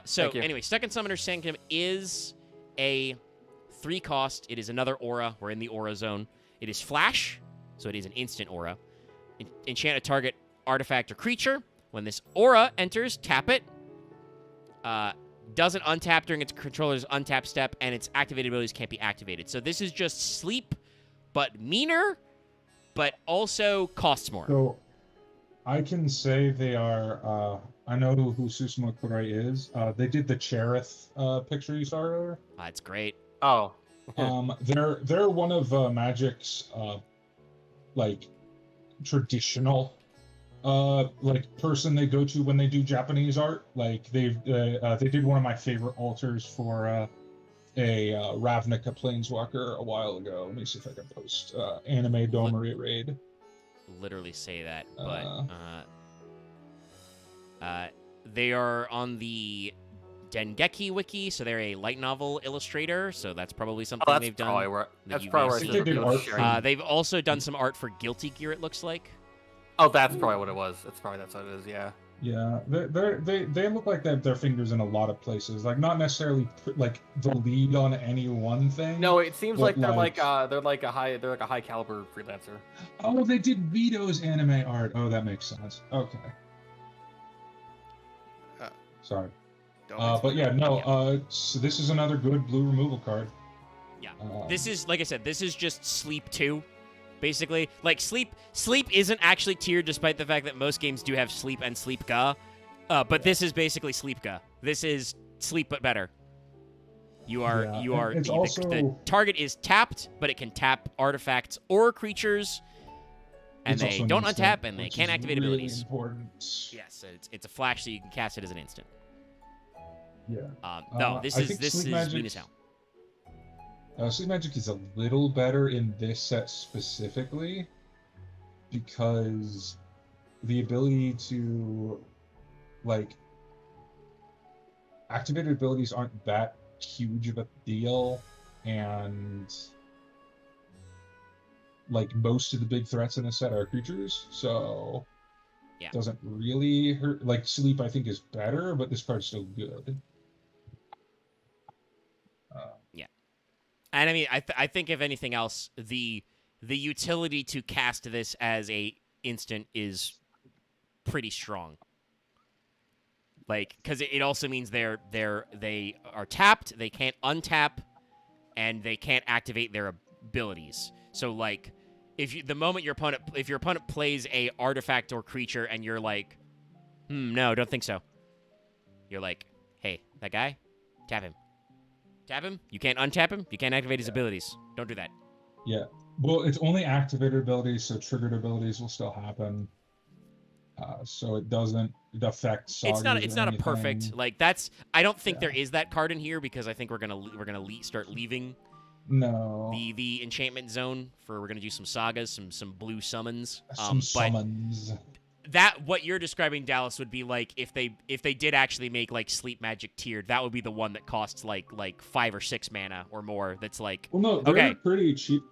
So Thank you. anyway, Stuck in Summoner Sanctum is a 3-cost. It is another aura. We're in the aura zone. It is flash, so it is an instant aura. Enchant a target artifact or creature. When this aura enters, tap it. Doesn't untap during its controller's untap step, and its activated abilities can't be activated. So this is just sleep, but meaner, but also costs more. So, I can say they are. I know who Susumu Kuroi is. They did the Cherith picture you saw earlier. That's great. Oh, They're one of Magic's like traditional like person they go to when they do Japanese art. Like they did one of my favorite altars for a Ravnica Planeswalker a while ago. Let me see if I can post anime Domari raid. Literally say that, but they are on the Dengeki wiki, so they're a light novel illustrator. So that's probably something that's they've done. probably where. that That's you probably may where I see. should They have did been art sharing. They've also done some art for Guilty Gear. It looks like. Oh, that's probably what it was. That's what it is. Yeah. Yeah, they look like they have their fingers in a lot of places. Like not necessarily like the lead on any one thing. No, it seems but like they're like a high caliber freelancer. Oh, they did Vito's anime art. Oh, that makes sense. Okay. Uh, Sorry. don't But yeah, no. So this is another good blue removal card. Yeah. This is, like I said, this is just Sleep 2. Basically, like Sleep isn't actually tiered, despite the fact that most games do have Sleep and Sleep Ga. But this is basically Sleep Ga. This is Sleep but better. You are it's the also target is tapped, but it can tap artifacts or creatures, and it's they also an don't instant, untap, and they which can't is activate really abilities. Important. Yes, it's a flash, so you can cast it as an instant. Yeah. No, this I is think this Sleep is Magic- mean as hell. Sleep Magic is a little better in this set specifically because the ability to like activated abilities aren't that huge of a deal, and like most of the big threats in a set are creatures, so Yeah. it doesn't really hurt. Like Sleep, I think is better, but this card's still good. And I mean, I think if anything else, the utility to cast this as a instant is pretty strong. Like, because it also means they are tapped, they can't untap, and they can't activate their abilities. So like, the moment your opponent plays a artifact or creature, and you're like, no, don't think so. You're like, hey, that guy, tap him. Tap him. You can't untap him. You can't activate his abilities. Don't do that. Yeah. Well, it's only activated abilities, so triggered abilities will still happen. So it doesn't affect sagas. It's or not a anything. perfect like that's. I don't think Yeah. there is that card in here because I think we're gonna start leaving No. the enchantment zone for we're gonna do some sagas, some blue summons. Some But summons. that what you're describing, Dallas, would be like if they did actually make like Sleep Magic tiered, that would be the one that costs like 5 or 6 mana or more. That's like Well, no, they're okay. pretty cheap.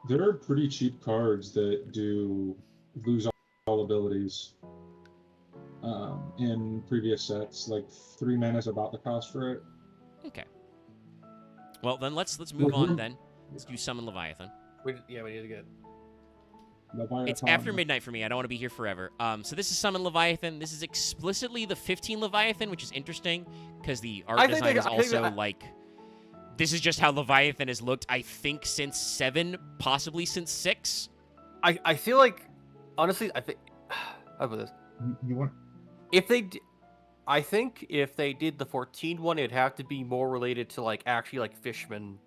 There are pretty cheap cards that do lose all abilities. In previous sets, like 3 mana is about the cost for it. Okay. Well, then let's move Like, on. Then let's do Summon Leviathan. We need to get. It's after midnight for me. I don't want to be here forever. So this is Summon Leviathan. This is explicitly the 15 Leviathan, which is interesting because the art design is also like. This is just how Leviathan has looked, I think, since 7, possibly since 6. I feel like, honestly, I think. How about this? You want? If they, I think if they did the 14 one, it'd have to be more related to like actually like Fishman.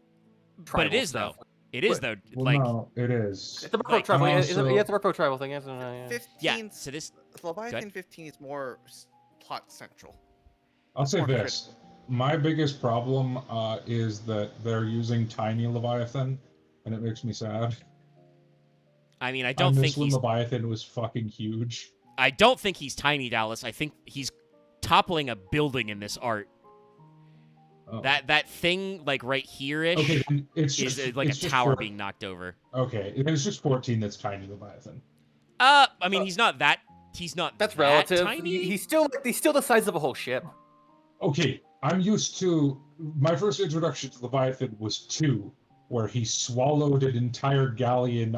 But it is stuff. though. It is though. Well, like no, it is. It's a pro Like, tribal. also- It's a pro tribal thing. Isn't it? Yeah. 15. yeah. So this. Leviathan 15 is more plot central. I'll say more this. My biggest problem is that they're using tiny Leviathan, and it makes me sad. I mean, I don't think when he's. Leviathan was fucking huge. I don't think he's tiny, Dallas. I think he's toppling a building in this art. Oh. That thing like right here-ish Okay, then it's is just like it's a just tower 4 being knocked over. Okay, there's just 14 that's tiny Leviathan. I mean, he's not that. He's not. That's that relative. Tiny. He's still the size of a whole ship. Okay, I'm used to my first introduction to Leviathan was 2, where he swallowed an entire galleon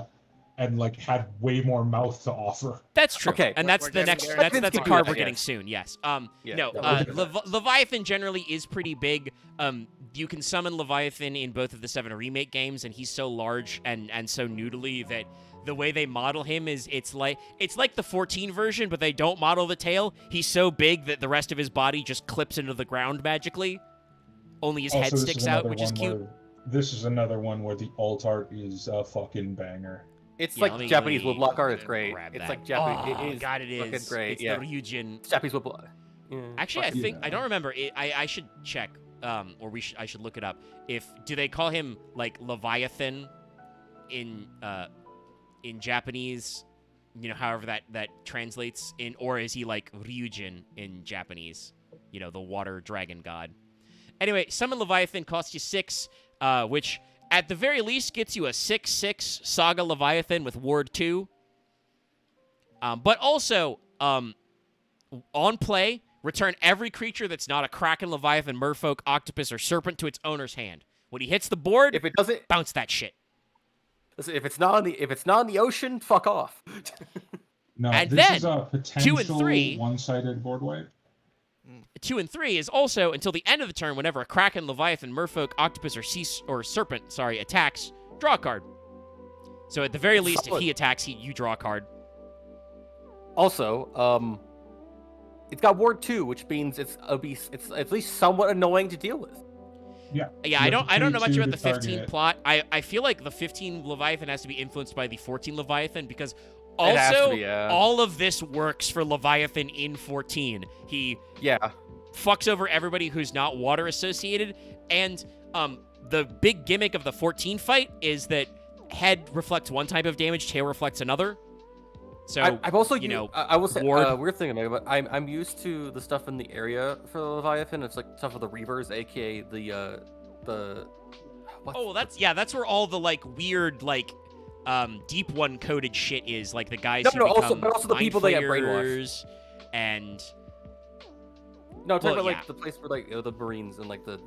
and like had way more mouth to offer. That's true. Okay. And that's We're the getting next. there. That's Let's a get card to we're that, getting yes. soon. Yes. Yeah. No. Leviathan generally is pretty big. You can summon Leviathan in both of the 7 remake games, and he's so large and so noodly that the way they model him is it's like the 14 version, but they don't model the tail. He's so big that the rest of his body just clips into the ground magically. Only his head Also, this sticks is out, another which is one cute. where- This is another one where the alt art is a fucking banger. It's Yeah, like let me- Japanese let me woodblock art. It's great. grab It's that. like Japanese. Oh, It is. God, it fucking is. great. It's Yeah. the Ryujin. Japanese woodblock. Yeah. Actually, I Fuck think yeah. I don't remember. I should check, or I should look it up. Do they call him like Leviathan in Japanese? You know, however that translates in, or is he like Ryujin in Japanese? You know, the water dragon god. Anyway, summon Leviathan costs you 6, which at the very least gets you a 6/6 Saga Leviathan with Ward 2. But also, On play, return every creature that's not a Kraken, Leviathan, Merfolk, Octopus, or Serpent to its owner's hand. When he hits the board, If it doesn't, bounce that shit. listen, if it's not in the ocean, fuck off. No, And this then, is a 2 and potential 3 one-sided board wipe. 2 and 3 is also until the end of the turn. Whenever a Kraken, Leviathan, Merfolk, Octopus, or Serpent, attacks, draw a card. So at the very least, if he attacks, you draw a card. Also, it's got Ward 2, which means it's at least somewhat annoying to deal with. Yeah. Yeah, You I have don't know much 2 about to the 15 target. plot. I feel like the 15 Leviathan has to be influenced by the 14 Leviathan because It has to also be, yeah. all of this works for Leviathan in 14. He Yeah. fucks over everybody who's not water associated, and the big gimmick of the 14 fight is that head reflects one type of damage, tail reflects another. So I've also, I will say, Ward. weird thing about it, but I'm used to the stuff in the area for the Leviathan. It's like stuff of the Reavers, aka the. That's where all the like weird deep one coded shit is, like the guys No, who no, become but also the people that get brainwashed and No, I'm talking Well, about yeah. like the place where like the Marines and like the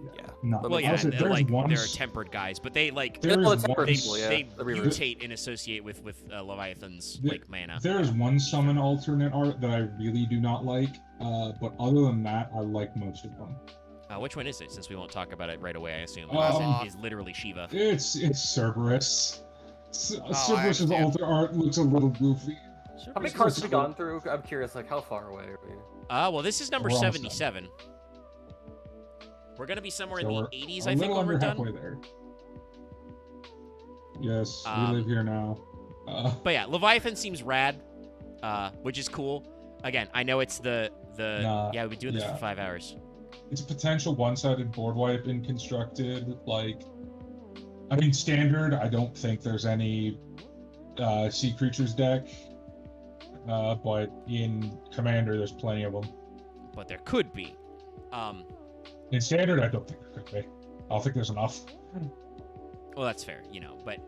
No, well, yeah, also, and, there's like one. there are tempered guys, but they like There Well, is it's tempered one. people, yeah. they the Reavers. mutate and associate with Leviathan's There- like mana. There is one summon alternate art that I really do not like, but other than that, I like most of them. Which one is it? Since we won't talk about it right away, I assume Um, is literally Shiva. It's Cerberus. I Cerberus's understand. alter art looks a little goofy. How many cards have we gone through? I'm curious, like how far away are we? Well, this is number We're almost 77. We're gonna be somewhere So in we're the 80s, a I think, little when we're under done. halfway there. Yes, Um, we live here now. But yeah, Leviathan seems rad, which is cool. Again, I know it's the Nah, yeah, we've been doing this yeah. for 5 hours. It's a potential one-sided board wipe in constructed. Like, I mean, standard. I don't think there's any sea creatures deck, but in commander, there's plenty of them. But there could be. In standard, I don't think there could be. I don't think there's enough. Well, that's fair, but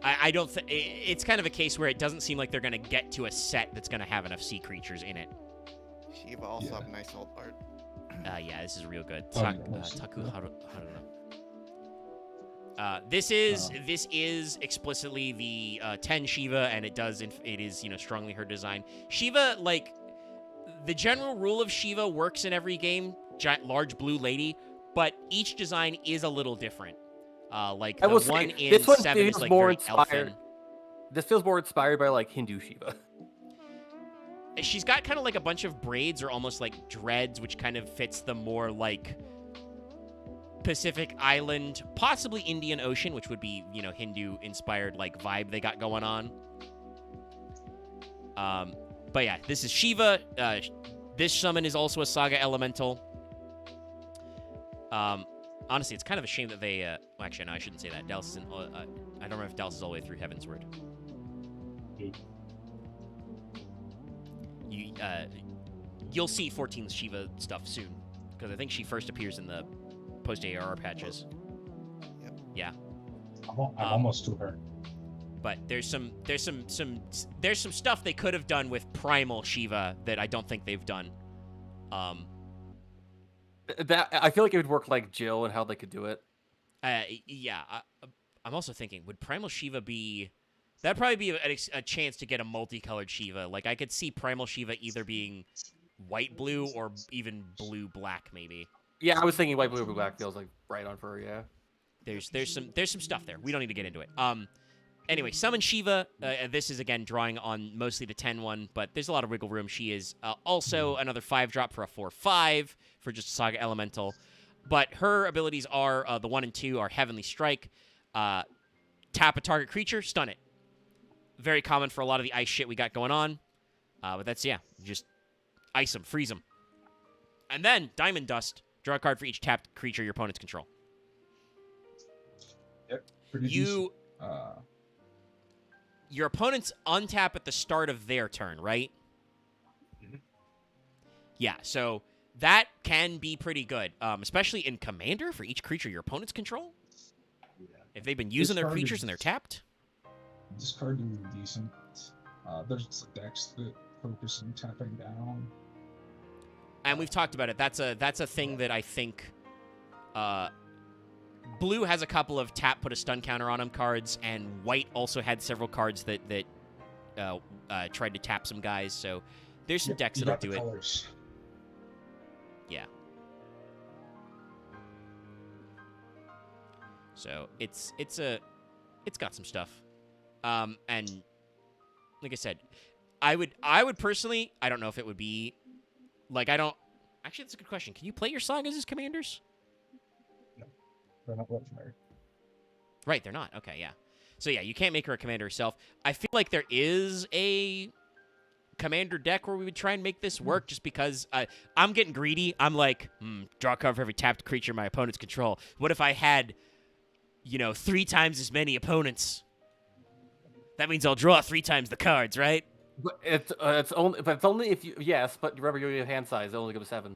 I don't think it's kind of a case where it doesn't seem like they're gonna get to a set that's gonna have enough sea creatures in it. Shiva also Yeah. have nice old art. Yeah, this is real good. Oh, yeah, that's- Taku Haru. This is explicitly the 10 Shiva, and it is strongly her design. Shiva, like the general rule of Shiva works in every game, giant large blue lady, but each design is a little different. Like I the will say, one in this one 7 is feels like more very inspired. elfin. This feels more inspired by like Hindu Shiva. She's got kind of like a bunch of braids or almost like dreads, which kind of fits the more like Pacific Island, possibly Indian Ocean, which would be, Hindu-inspired like vibe they got going on. But yeah, this is Shiva. This summon is also a Saga Elemental. Honestly, it's kind of a shame that they. Well, actually, no, I shouldn't say that. Dallas isn't. I don't remember if Dallas is all the way through Heavensward. You'll see 14's Shiva stuff soon, because I think she first appears in the post ARR patches. Yep. Yeah. I'm almost to her. But there's some stuff they could have done with Primal Shiva that I don't think they've done. That I feel like it would work like Jill and how they could do it. Yeah. I'm also thinking, would Primal Shiva be? That'd probably be a chance to get a multicolored Shiva. Like I could see Primal Shiva either being white blue or even blue black maybe. Yeah, I was thinking white, blue, black feels like right on for her. Yeah. There's some stuff there. We don't need to get into it. Anyway, Summon Shiva. This is, again, drawing on mostly the 10-1, but there's a lot of wiggle room. She is also another 5-drop for a 4/5 for just a Saga Elemental. But her abilities are, the 1 and 2 are Heavenly Strike. Tap a target creature, stun it. Very common for a lot of the ice shit we got going on. But that's, just ice them, freeze them. And then, Diamond Dust. Draw a card for each tapped creature your opponents control. Yep. Pretty decent. Your opponents untap at the start of their turn, right? Mm-hmm. Yeah, so that can be pretty good, especially in Commander for each creature your opponents control. Yeah. If they've been using This their card creatures is- and they're tapped. This card is decent. There's decks that focus on tapping down. and we've talked about it. That's a thing that I think Blue has a couple of tap put a stun counter on him cards, and White also had several cards that tried to tap some guys. So there's some decks You that'll got the do it. colors. Yeah. So it's got some stuff. And like I said, I would personally, I don't know if it would be like actually that's a good question. Can you play your Sagas as commanders? They're not legendary. Right, they're not. Okay, yeah. So yeah, you can't make her a commander herself. I feel like there is a commander deck where we would try and make this work just because I'm getting greedy. I'm like, draw a card for every tapped creature my opponents control. What if I had, 3 times as many opponents? That means I'll draw 3 times the cards, right? But it's only if you but remember your hand size. It only goes 7.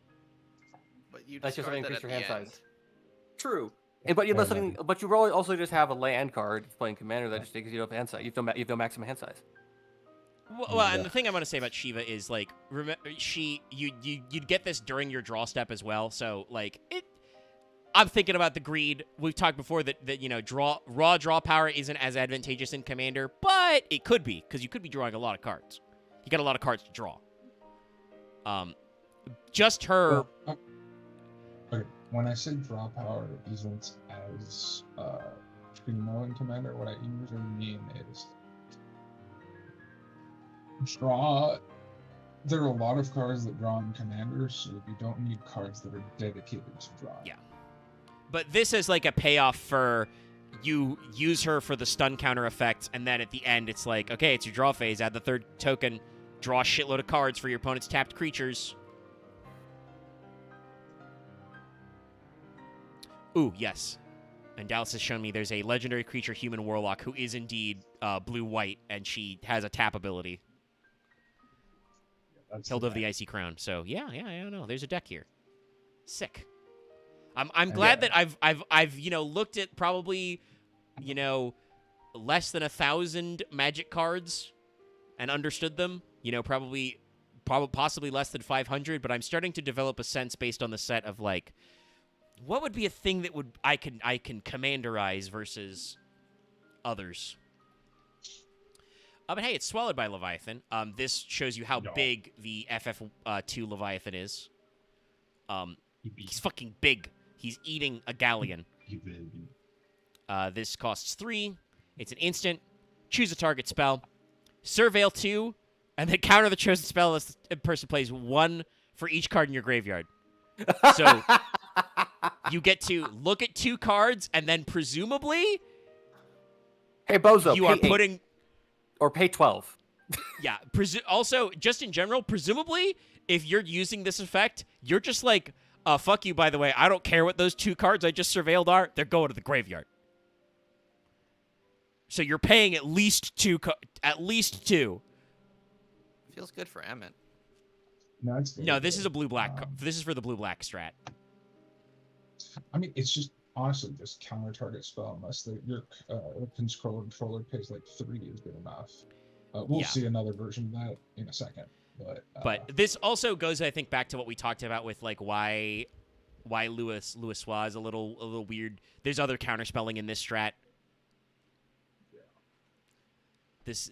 But you That's just discard gonna that increase your at hand the size. True. But you Fair but you really also just have a land card playing commander that just takes you have hand size. You have no maximum hand size. Well, and the thing I'm going to say about Shiva is, like, you'd get this during your draw step as well. So, like, I'm thinking about the greed. We've talked before that raw draw power isn't as advantageous in Commander, but it could be, because you could be drawing a lot of cards. You got a lot of cards to draw. Just her... Well, okay, when I say draw power isn't as primo in Commander, what I usually mean is draw. There are a lot of cards that draw in Commander, so you don't need cards that are dedicated to draw. Yeah. But this is like a payoff for you use her for the stun counter effect, and then at the end it's like, okay, it's your draw phase. Add the 3rd token, draw a shitload of cards for your opponent's tapped creatures. Ooh, yes. And Dallas has shown me there's a legendary creature, Human Warlock, who is indeed blue-white, and she has a tap ability. Hilda of the Icy Crown. So yeah, no, there's a deck here. Sick. I'm glad that I've looked at probably less than 1,000 Magic cards and understood them. Probably possibly less than 500, but I'm starting to develop a sense based on the set of like, what would be a thing that I can commanderize versus others. But hey, it's swallowed by Leviathan. This shows you how big the FF2 Leviathan is. He's fucking big. He's eating a galleon. This costs 3. It's an instant. Choose a target spell. Surveil 2, and then counter the chosen spell as the person plays 1 for each card in your graveyard. So you get to look at 2 cards, and then presumably, hey Bozo, you are putting. Or pay 12. Yeah. Also, just in general, presumably, if you're using this effect, you're just like, fuck you, by the way. I don't care what those 2 cards I just surveilled are. They're going to the graveyard. So you're paying at least 2. Feels good for Emmett. No, this is a blue-black. This is for the blue-black strat. I mean, it's just honestly just counter target spell unless your controller pays like 3 is good enough. We'll see another version of that in a second. But this also goes, I think, back to what we talked about with like why Louis Sois is a little weird. There's other counter spelling in this strat. This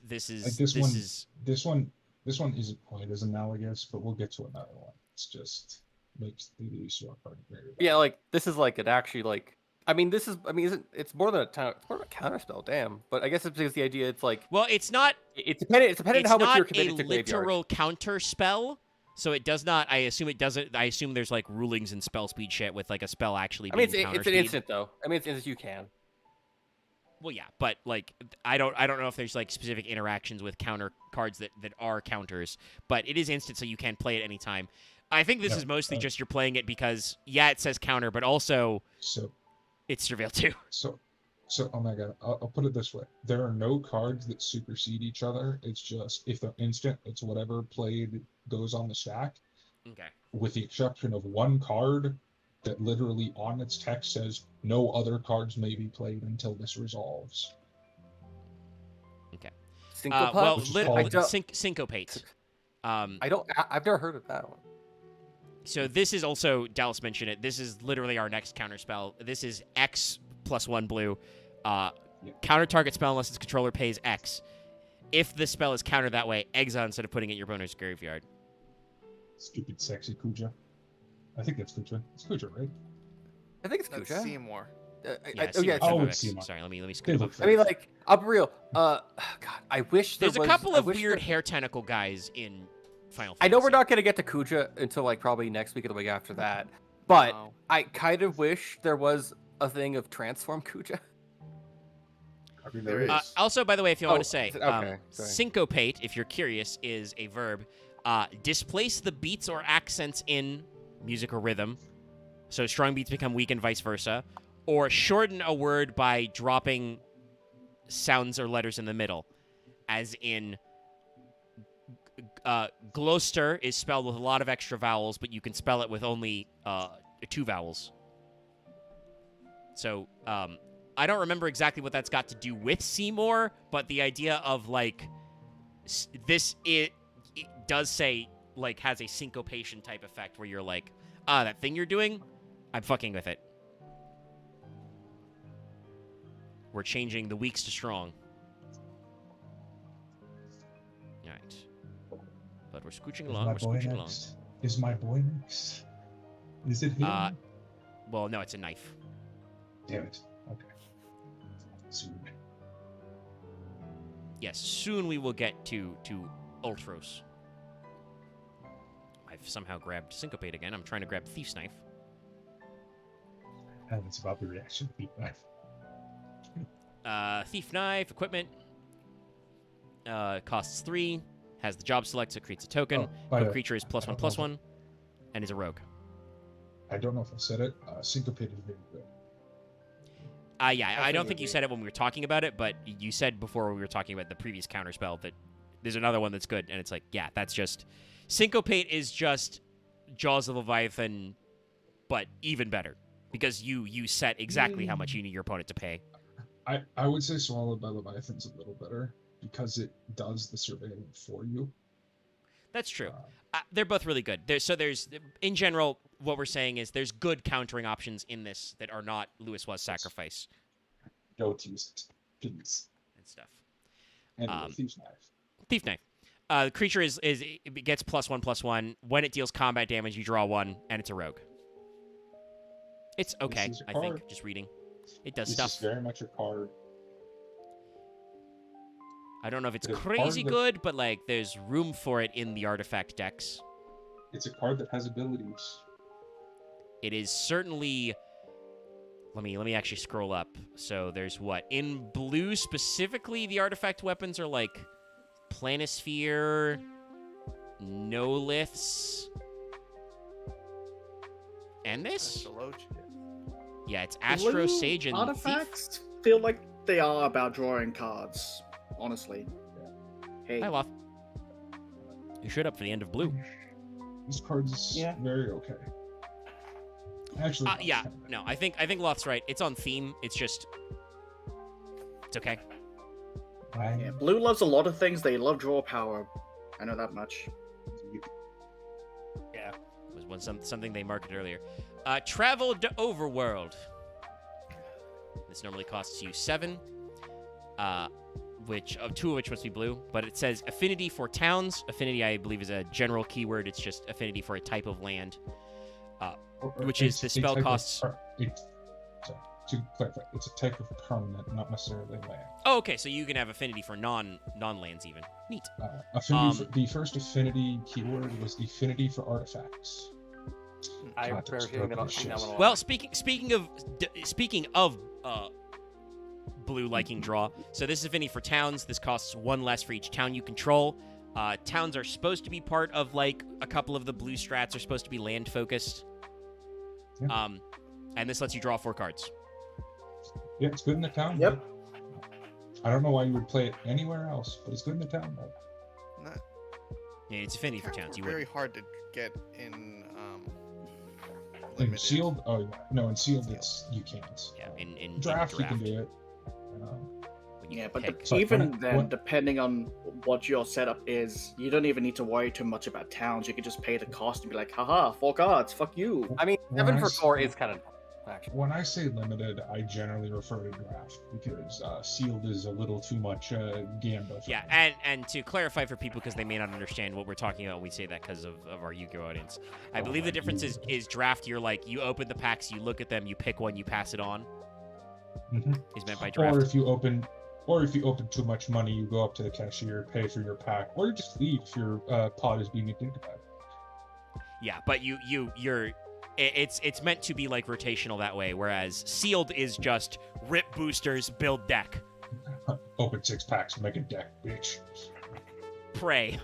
one isn't quite as analogous, but we'll get to another one. It's just makes the use of card greater. Yeah, like this is like it actually like. It's more than it's more of a counter spell, damn. But I guess it's because the idea it's like. Well, it's not. It's dependent on how much you're committed to graveyard. It's not a literal counter spell, so it does not. I assume it doesn't. I assume there's like rulings and spell speed shit with like a spell actually. Being it's an instant though. It's instant you can. Well, yeah, but like I don't know if there's like specific interactions with counter cards that are counters, but it is instant, so you can play it anytime. I think this is mostly just you're playing it because it says counter, but also it's Surveil 2. So oh my god, I'll put it this way: there are no cards that supersede each other. It's just if they're instant, it's whatever played goes on the stack. Okay. With the exception of one card that literally on its text says no other cards may be played until this resolves. Okay. Syncopate? Syncopate. I've never heard of that one. So this is also, Dallas mentioned it, this is literally our next counter spell. This is X plus 1 blue. Counter target spell unless its controller pays X. If the spell is countered that way, exile instead of putting it in your opponent's graveyard. Stupid sexy Kuja. I think that's Kuja. It's Kuja, right? I think it's That's Kuja. Seymour. Yeah, Oh yeah. Seymour, Oh, Seymour it's X. Seymour. Sorry, let me They scoot look up. I mean, like, I'm real. God, I wish there There's was. a couple I of wish weird there- hair tentacle guys in Final Fantasy. I know we're not gonna get to Kuja until like probably next week or the week after that, but Wow. I kind of wish there was a thing of transform Kuja. I mean, There there is. is. Also, by the way, if you want Oh, to say, is it- okay, sorry. syncopate, if you're curious, is a verb. Displace the beats or accents in music or rhythm. So strong beats become weak and vice versa. Or shorten a word by dropping sounds or letters in the middle. As in, Gloucester is spelled with a lot of extra vowels, but you can spell it with only 2 vowels. So, I don't remember exactly what that's got to do with Seymour, but the idea of, like, it does say, like, has a syncopation type effect where you're like, that thing you're doing, I'm fucking with it. We're changing the weaks to strong. Alright. But we're scooching Is along, my we're boy scooching along. next? Is my boy next? Is it him? Well, no, it's a knife. Damn it. Okay. Soon. Yes, soon we will get to Ultros. I've somehow grabbed Syncopate again. I'm trying to grab Thief's Knife. And it's about the reaction feedback. Thief Knife, equipment. Costs 3. Has the job select, so it creates a token. By the Creature is I don't know if- +1/+1. And is a rogue. I don't know if I said it. Syncopate is very good. Yeah, I don't think you said it when we were talking about it, but you said before when we were talking about the previous counterspell that there's another one that's good, and it's like, yeah, that's just... Syncopate is just Jaws of Leviathan, but even better. Because you set exactly how much you need your opponent to pay. I would say Swallowed by Leviathan's a little better because it does the surveilling for you. That's true. They're both really good. There's in general, what we're saying is there's good countering options in this that are not Lewis Was Sacrifice Don't use it, please. and stuff. Anyway, Thief's Knife. Thief Knife. The creature it gets +1/+1. When it deals combat damage, you draw 1, and it's a rogue. It's okay, is a I think, card. just reading. It does This stuff. is very much a card. I don't know if it's It is crazy card that- good, but like there's room for it in the artifact decks. It's a card that has abilities. It is certainly. Let me actually scroll up. So there's what in blue specifically. The artifact weapons are like Planisphere, Noliths, and this. Deloach. Yeah, it's Astro Blue Sage and Thief. artifacts feel like they are about drawing cards. Honestly. Hey. Hi, Loth. You showed up for the end of blue. This card's Yeah. very okay. Actually, Yeah, no, I think Loth's right. It's on theme. It's just, it's okay. Yeah, blue loves a lot of things. They love draw power. I know that much. Yeah, was something they marketed earlier. Travel to Overworld. This normally costs you 7. Which 2 of which must be blue, but it says affinity for towns. Affinity, I believe, is a general keyword. It's just affinity for a type of land. Which is the It's a spell type of costs- sorry, to clarify, it's a type of permanent, not necessarily land. Oh, okay, so you can have affinity for non-lands even. Neat. Affinity the first affinity keyword was affinity for artifacts. I remember Context hearing that purple on that shit. one. Well, speaking of blue liking draw. So this is affinity for towns. This costs 1 less for each town you control. Towns are supposed to be part of like a couple of the blue strats are supposed to be land focused. Yeah. And this lets you draw 4 cards. Yeah, it's good in the town. Yep. mode. I don't know why you would play it anywhere else, but it's good in the town. Mode. Not, Yeah, it's affinity for towns towns. were You very would. hard to get in In limited. sealed, oh yeah, no, in sealed, it's you can't. Yeah, in Draft, you draft. can do it. Yeah, but pick. So even when- then, when- depending on what your setup is, you don't even need to worry too much about towns. You can just pay the cost and be like, haha, 4 cards, fuck you. I mean, When 7 I for s- 4 is kind of actually. When I say limited, I generally refer to draft because sealed is a little too much gamba. for Yeah, me. and to clarify for people because they may not understand what we're talking about when we say that because of our Yu-Gi-Oh audience, I believe the difference is draft. You're like you open the packs, you look at them, you pick one, you pass it on. Mhm. Is meant by draft. Or if you open too much money, you go up to the cashier, pay for your pack, or you just leave if your pot is being identified. Yeah, but it's meant to be like rotational that way, whereas sealed is just rip boosters, build deck, Open 6 packs, make a deck, bitch. pray,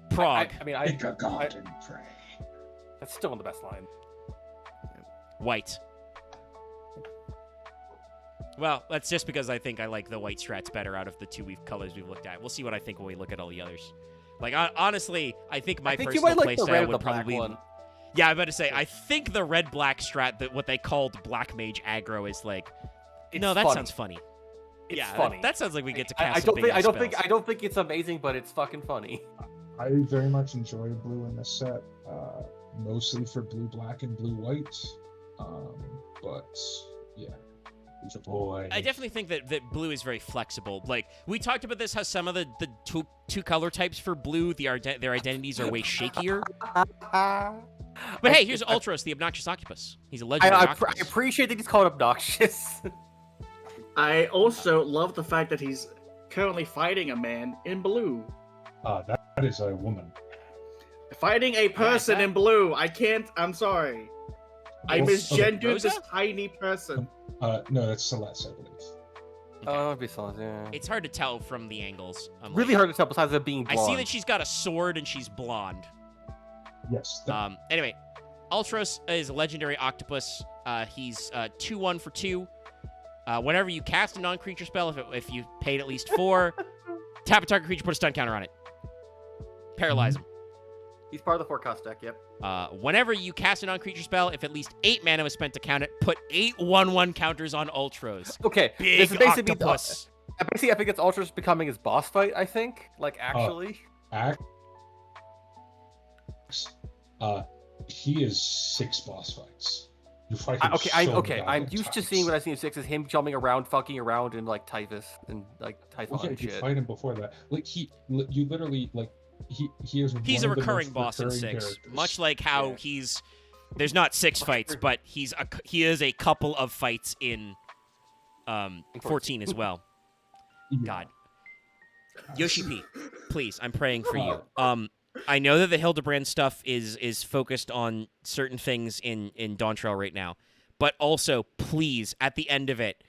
prog, I mean, Make a god and pray. that's still one of the best lines. white. Well, that's just because I think I like the white strats better out of the two colors we've looked at. We'll see what I think when we look at all the others. Like, honestly, I think my I think you personal might like the red playstyle or the would black probably... one. Yeah, I'm about to say, I think the red-black strat, that what they called Black Mage aggro, is like... It's no, that funny. sounds funny. It's yeah, funny. That sounds like we get to I cast don't some think big-ass I don't think it's amazing, but it's fucking funny. I very much enjoy blue in this set, mostly for blue, black, and blue, white. But yeah, he's a boy. I definitely think that blue is very flexible. Like, we talked about this, how some of the two color types for blue, their identities are way shakier. But hey, here's Ultros, the obnoxious octopus. He's a legendary I octopus. appreciate that he's called obnoxious. I also love the fact that he's currently fighting a man in blue. That is a woman. Fighting a person that- in blue. I can't. I'm sorry. I Well, misgendered Rosa? this tiny person. No, that's Celeste, I believe. Oh, that'd be solid, yeah. It's hard to tell from the angles. I'm Really like- hard to tell besides it being I blonde. see that she's got a sword and she's blonde. Yes. Anyway, Ultros is a legendary octopus. He's 2/1 for 2. Whenever you cast a non-creature spell, if you paid at least 4, tap a target creature, put a stun counter on it. Paralyze him. He's part of the forecast deck, yep. Whenever you cast a non-creature spell, if at least 8 mana was spent to count it, put 8 1/1 counters on Ultros. Okay, Big this is basically octopus. basically I think it's Ultras becoming his boss fight, I think. Like, actually. Axe. He is 6 boss fights. You fight him I'm used to seeing what I see in 6 is him jumping around, fucking around in, like, Typhus and, like, Typhon Okay, and you shit. fight him before that. Like you literally like he is. He's a one of the recurring most boss in recurring 6. characters. Much like how Yeah. he's... There's not 6 fights, but he is a couple of fights in 14 as well. Yeah. God. Yoshi P, please, I'm praying for you. I know that the Hildebrand stuff is focused on certain things in Dawntrail right now, but also, please, at the end of it,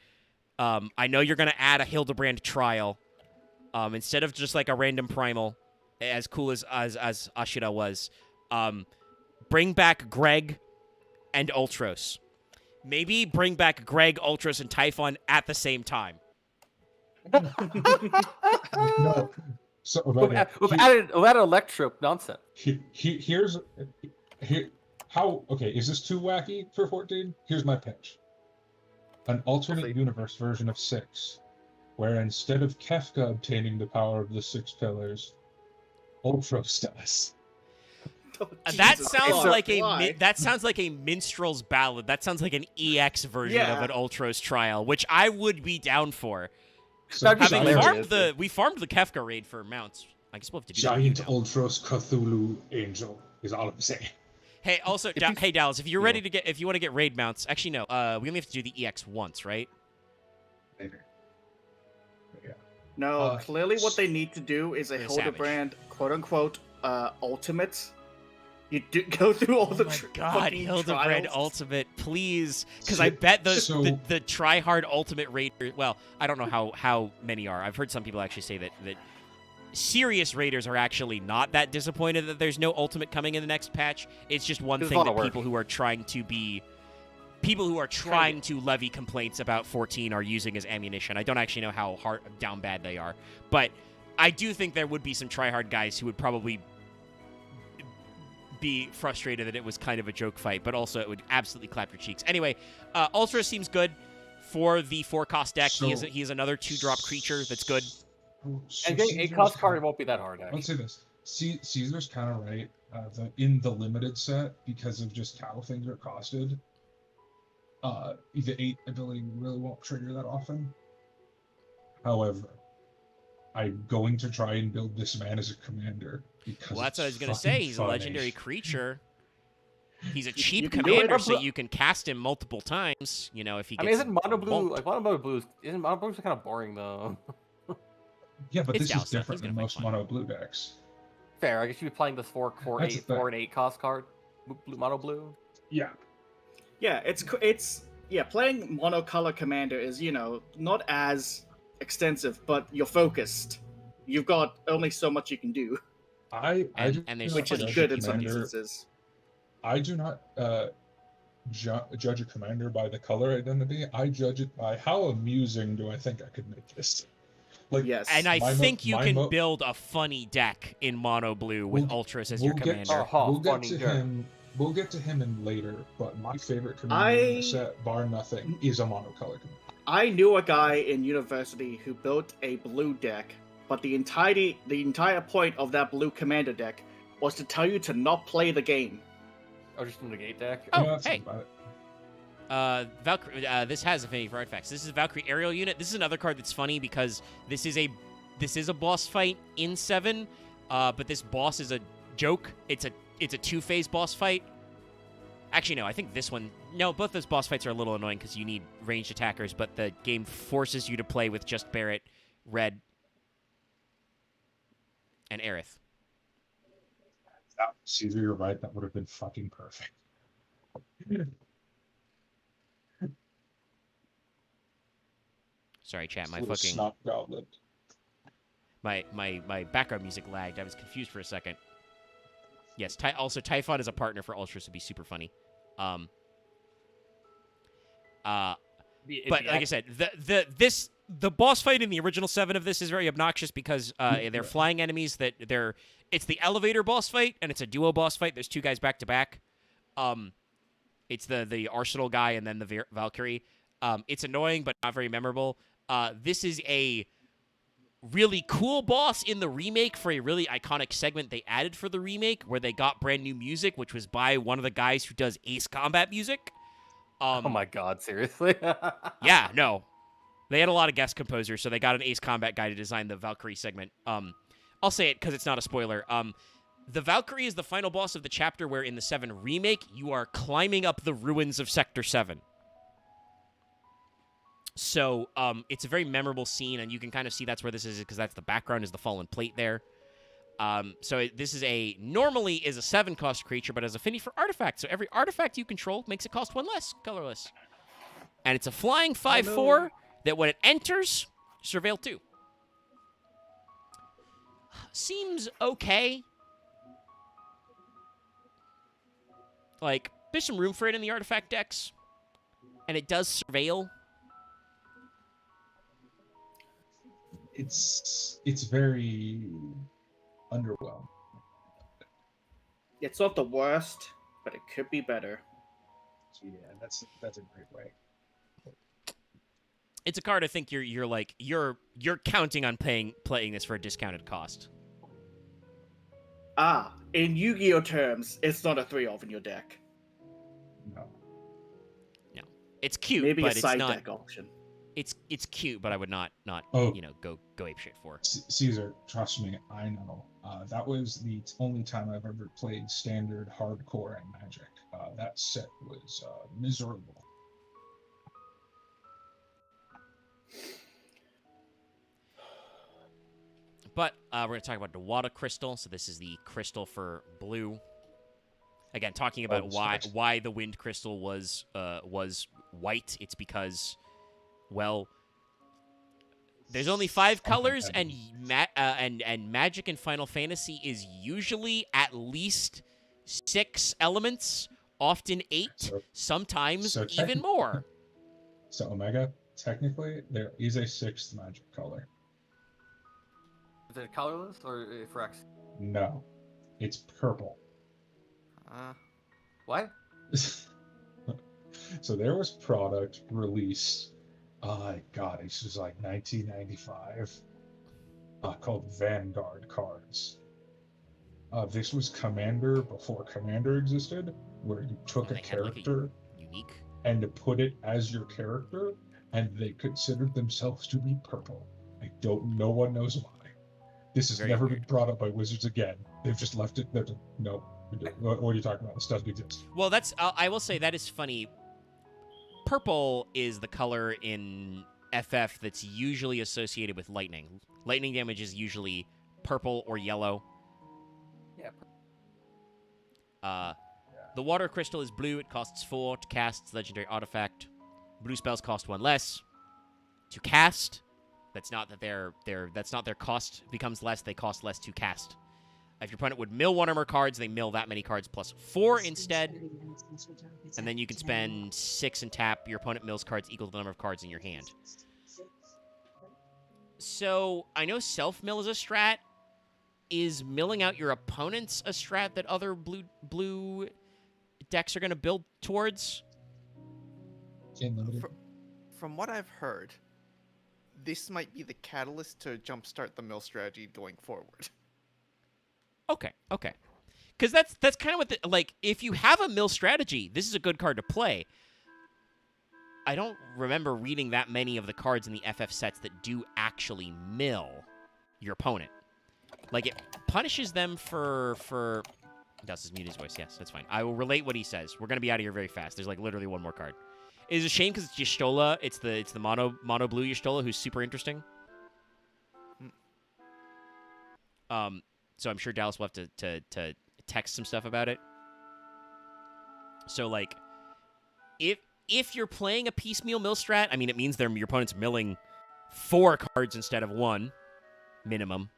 I know you're going to add a Hildebrand trial instead of just like a random primal, as cool as Ashura was. Bring back Greg and Ultros. Maybe bring back Greg, Ultros, and Typhon at the same time. No. So We've added electro nonsense. here's how. Okay, is this too wacky for 14? Here's my pitch: an alternate universe version of 6, where instead of Kefka obtaining the power of the 6 pillars, Ultros does. That Jesus sounds Christ, like why? that sounds like a minstrel's ballad. That sounds like an EX version of Yeah. an Ultros trial, which I would be down for. So That'd be Having hilarious. we farmed the Kefka raid for mounts. I guess we'll have to do Giant that. now. Ultros Cthulhu Angel is all I'm saying. Hey, also, hey Dallas, if you want to get raid mounts, actually no, we only have to do the EX once, right? Later. No, clearly what they need to do is a They're savage. Hildebrand, quote unquote, ultimate. You do go through all the God, fucking Hildebrand trials. Ultimate, please, because I bet So- the try hard Ultimate raider. Well, I don't know how many are. I've heard some people actually say that serious raiders are actually not that disappointed that there's no Ultimate coming in the next patch. It's just one There's a thing lot that of work. people who are trying to levy complaints about 14 are using as ammunition. I don't actually know how down bad they are, but I do think there would be some tryhard guys who would probably be frustrated that it was kind of a joke fight, but also it would absolutely clap your cheeks. Anyway, Ultra seems good. for the 4-cost deck. So- He is another 2-drop creature that's good. So And getting a Caesar's cost card kinda- won't be that hard, Let's actually. say this. Caesar's kind of right. In the limited set, because of just how things are costed, the 8 ability really won't trigger that often. However, I'm going to try and build this man as a commander because Well, that's what I was it's gonna say. fucking He's funny. a legendary creature. He's a You cheap can do it. commander, so you can cast him multiple times. You know, if he I gets. mean, isn't mono blue bonked. like mono blue? Isn't mono blue kind of boring though? Yeah, but It's this is Dallas stuff. different He's than gonna most find fun. mono blue decks. Fair. I guess you'd be playing this 4 That's 8 the 4 and 8 cost card, mono blue. Yeah, Yeah, it's playing monocolor commander is not as extensive, but you're focused. You've got only so much you can do, And there's which is funny good in some commander. instances. I do not judge a commander by the color identity. I judge it by how amusing do I think I could make this. Like, Yes. And I my think you can mo- build a funny deck in mono blue with Ultras as your We'll get, commander. we'll get funny to dirt. him. We'll get to him in later. But my favorite commander in the set, bar nothing, is a monocolor commander. I knew a guy in university who built a blue deck, but the entire point of that blue commander deck was to tell you to not play the game. Oh, just a negate deck. Oh, That's hey. about it. Valkyrie. This has affinity for artifacts. This is a Valkyrie aerial unit. This is another card that's funny because this is a boss fight in 7, but this boss is a joke. It's a 2-phase boss fight. Actually, no. I think this one. No, both those boss fights are a little annoying because you need ranged attackers, but the game forces you to play with just Barrett, Red, and Aerith. Caesar, you're right. That would have been fucking perfect. Sorry, chat. My Little fucking snot goblet. my background music lagged. I was confused for a second. Yes. Also, Typhon as a partner for Ultras would be super funny. But like I said, the boss fight in the original 7 of this is very obnoxious because they're flying enemies it's the elevator boss fight and it's a duo boss fight. There's 2 guys back to back. It's the Arsenal guy and then the Valkyrie. It's annoying but not very memorable. This is a really cool boss in the remake for a really iconic segment they added for the remake where they got brand new music, which was by one of the guys who does Ace Combat music. Oh my god, seriously? Yeah, no. They had a lot of guest composers, so they got an Ace Combat guy to design the Valkyrie segment. I'll say it because it's not a spoiler. The Valkyrie is the final boss of the chapter where in the 7 remake, you are climbing up the ruins of Sector 7. So it's a very memorable scene, and you can kind of see that's where this is because that's the background is the fallen plate there. This is normally is a 7-cost creature, but has affinity for artifacts. So every artifact you control makes it cost 1 less, colorless. And it's a flying 5/4 that when it enters, surveil 2. Seems okay. Like, there's some room for it in the artifact decks. And it does surveil. It's very underwhelming. It's not the worst, but it could be better. So yeah, that's a great way. It's a card I think you're counting on playing this for a discounted cost. In Yu-Gi-Oh terms, it's not a 3-off in your deck. No. It's cute, Maybe but a it's side not. deck option. It's cute, but I would not Oh. go apeshit for. Caesar, trust me, I know. That was the only time I've ever played standard hardcore and Magic. That set was miserable. But we're going to talk about the Wada Crystal. So this is the crystal for blue. Again, talking about why the Wind Crystal was white. It's because, well, there's only 5 colors, and Magic and Final Fantasy is usually at least 6 elements, often 8, sometimes even more. So Omega, technically, there is a 6th Magic color. Is it colorless or for X? No, it's purple. What? So there was product released God, this was like 1995. Called Vanguard cards. This was Commander before Commander existed, where you took And a they had, like, a character unique. and to put it as your character, and they considered themselves to be purple. No one knows why. This has Very never weird. been brought up by Wizards again. They've just left it. No. What are you talking about? This doesn't exist. Well, I will say that is funny. Purple is the color in FF that's usually associated with lightning. Lightning damage is usually purple or yellow. Yeah. The water crystal is blue. It costs 4 to cast. It's legendary artifact. Blue spells cost 1 less to cast. That's not that that's not their cost becomes less. They cost less to cast. If your opponent would mill 1 or more cards, they mill that many cards plus 4 instead. And then you can spend 6 and tap. Your opponent mills cards equal to the number of cards in your hand. So I know self-mill is a strat. Is milling out your opponents a strat that other blue decks are going to build towards? From what I've heard, this might be the catalyst to jumpstart the mill strategy going forward. Okay. Because that's kind of what like, if you have a mill strategy, this is a good card to play. I don't remember reading that many of the cards in the FF sets that do actually mill your opponent. Like, it punishes them for... Dust has muted his voice. Yes, that's fine. I will relate what he says. We're going to be out of here very fast. There's, like, literally one more card. It's a shame because it's Y'shtola. It's the mono blue Y'shtola who's super interesting. So I'm sure Dallas will have to text some stuff about it. So, like, if you're playing a piecemeal mill strat, I mean, it means your opponent's milling 4 cards instead of 1, minimum.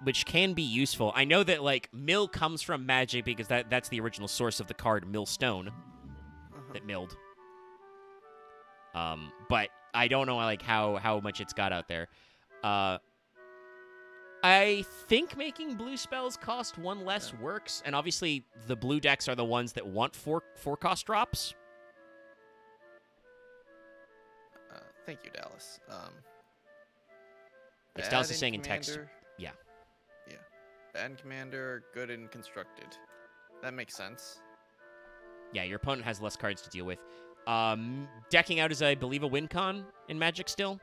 Which can be useful. I know that, like, mill comes from Magic because that's the original source of the card Millstone that milled. But I don't know, like, how much it's got out there. I think making blue spells cost 1 less works, and obviously the blue decks are the ones that want 4 cost drops. Thank you, Dallas. As Dallas is bad saying in Commander, text. Yeah. Yeah. Bad in Commander, good in Constructed. That makes sense. Yeah, your opponent has less cards to deal with. Decking out is, I believe, a win con in Magic still.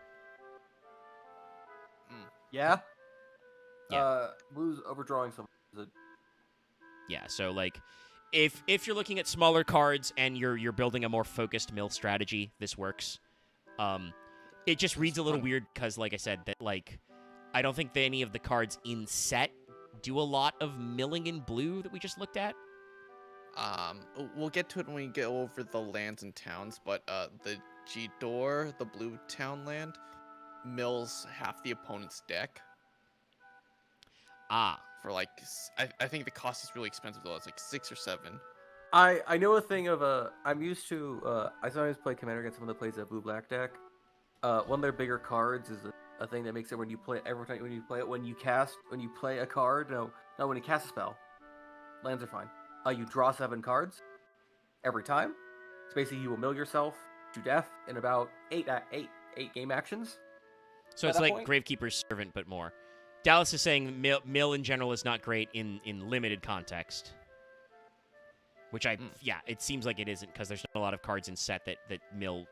Yeah. Yeah. Blue's overdrawing some. Yeah, so, like, if you're looking at smaller cards and you're building a more focused mill strategy, this works. It just reads a little weird because, like I said, that, like, I don't think that any of the cards in set do a lot of milling in blue that we just looked at. We'll get to it when we go over the lands and towns, but the G-Door, the blue town land, mills half the opponent's deck. For like, I think the cost is really expensive though. It's like 6 or 7. I know a thing of I'm used to I sometimes play Commander against someone that plays a blue-black deck. One of their bigger cards is a thing that makes it when you play every time when you play it when you play a card. No, when you cast a spell, lands are fine. You draw 7 cards every time. So basically, you will mill yourself to death in about 8 game actions. So it's like Gravekeeper's Servant, but more. Dallas is saying mill in general is not great in limited context. Which it seems like it isn't because there's not a lot of cards in set that mill.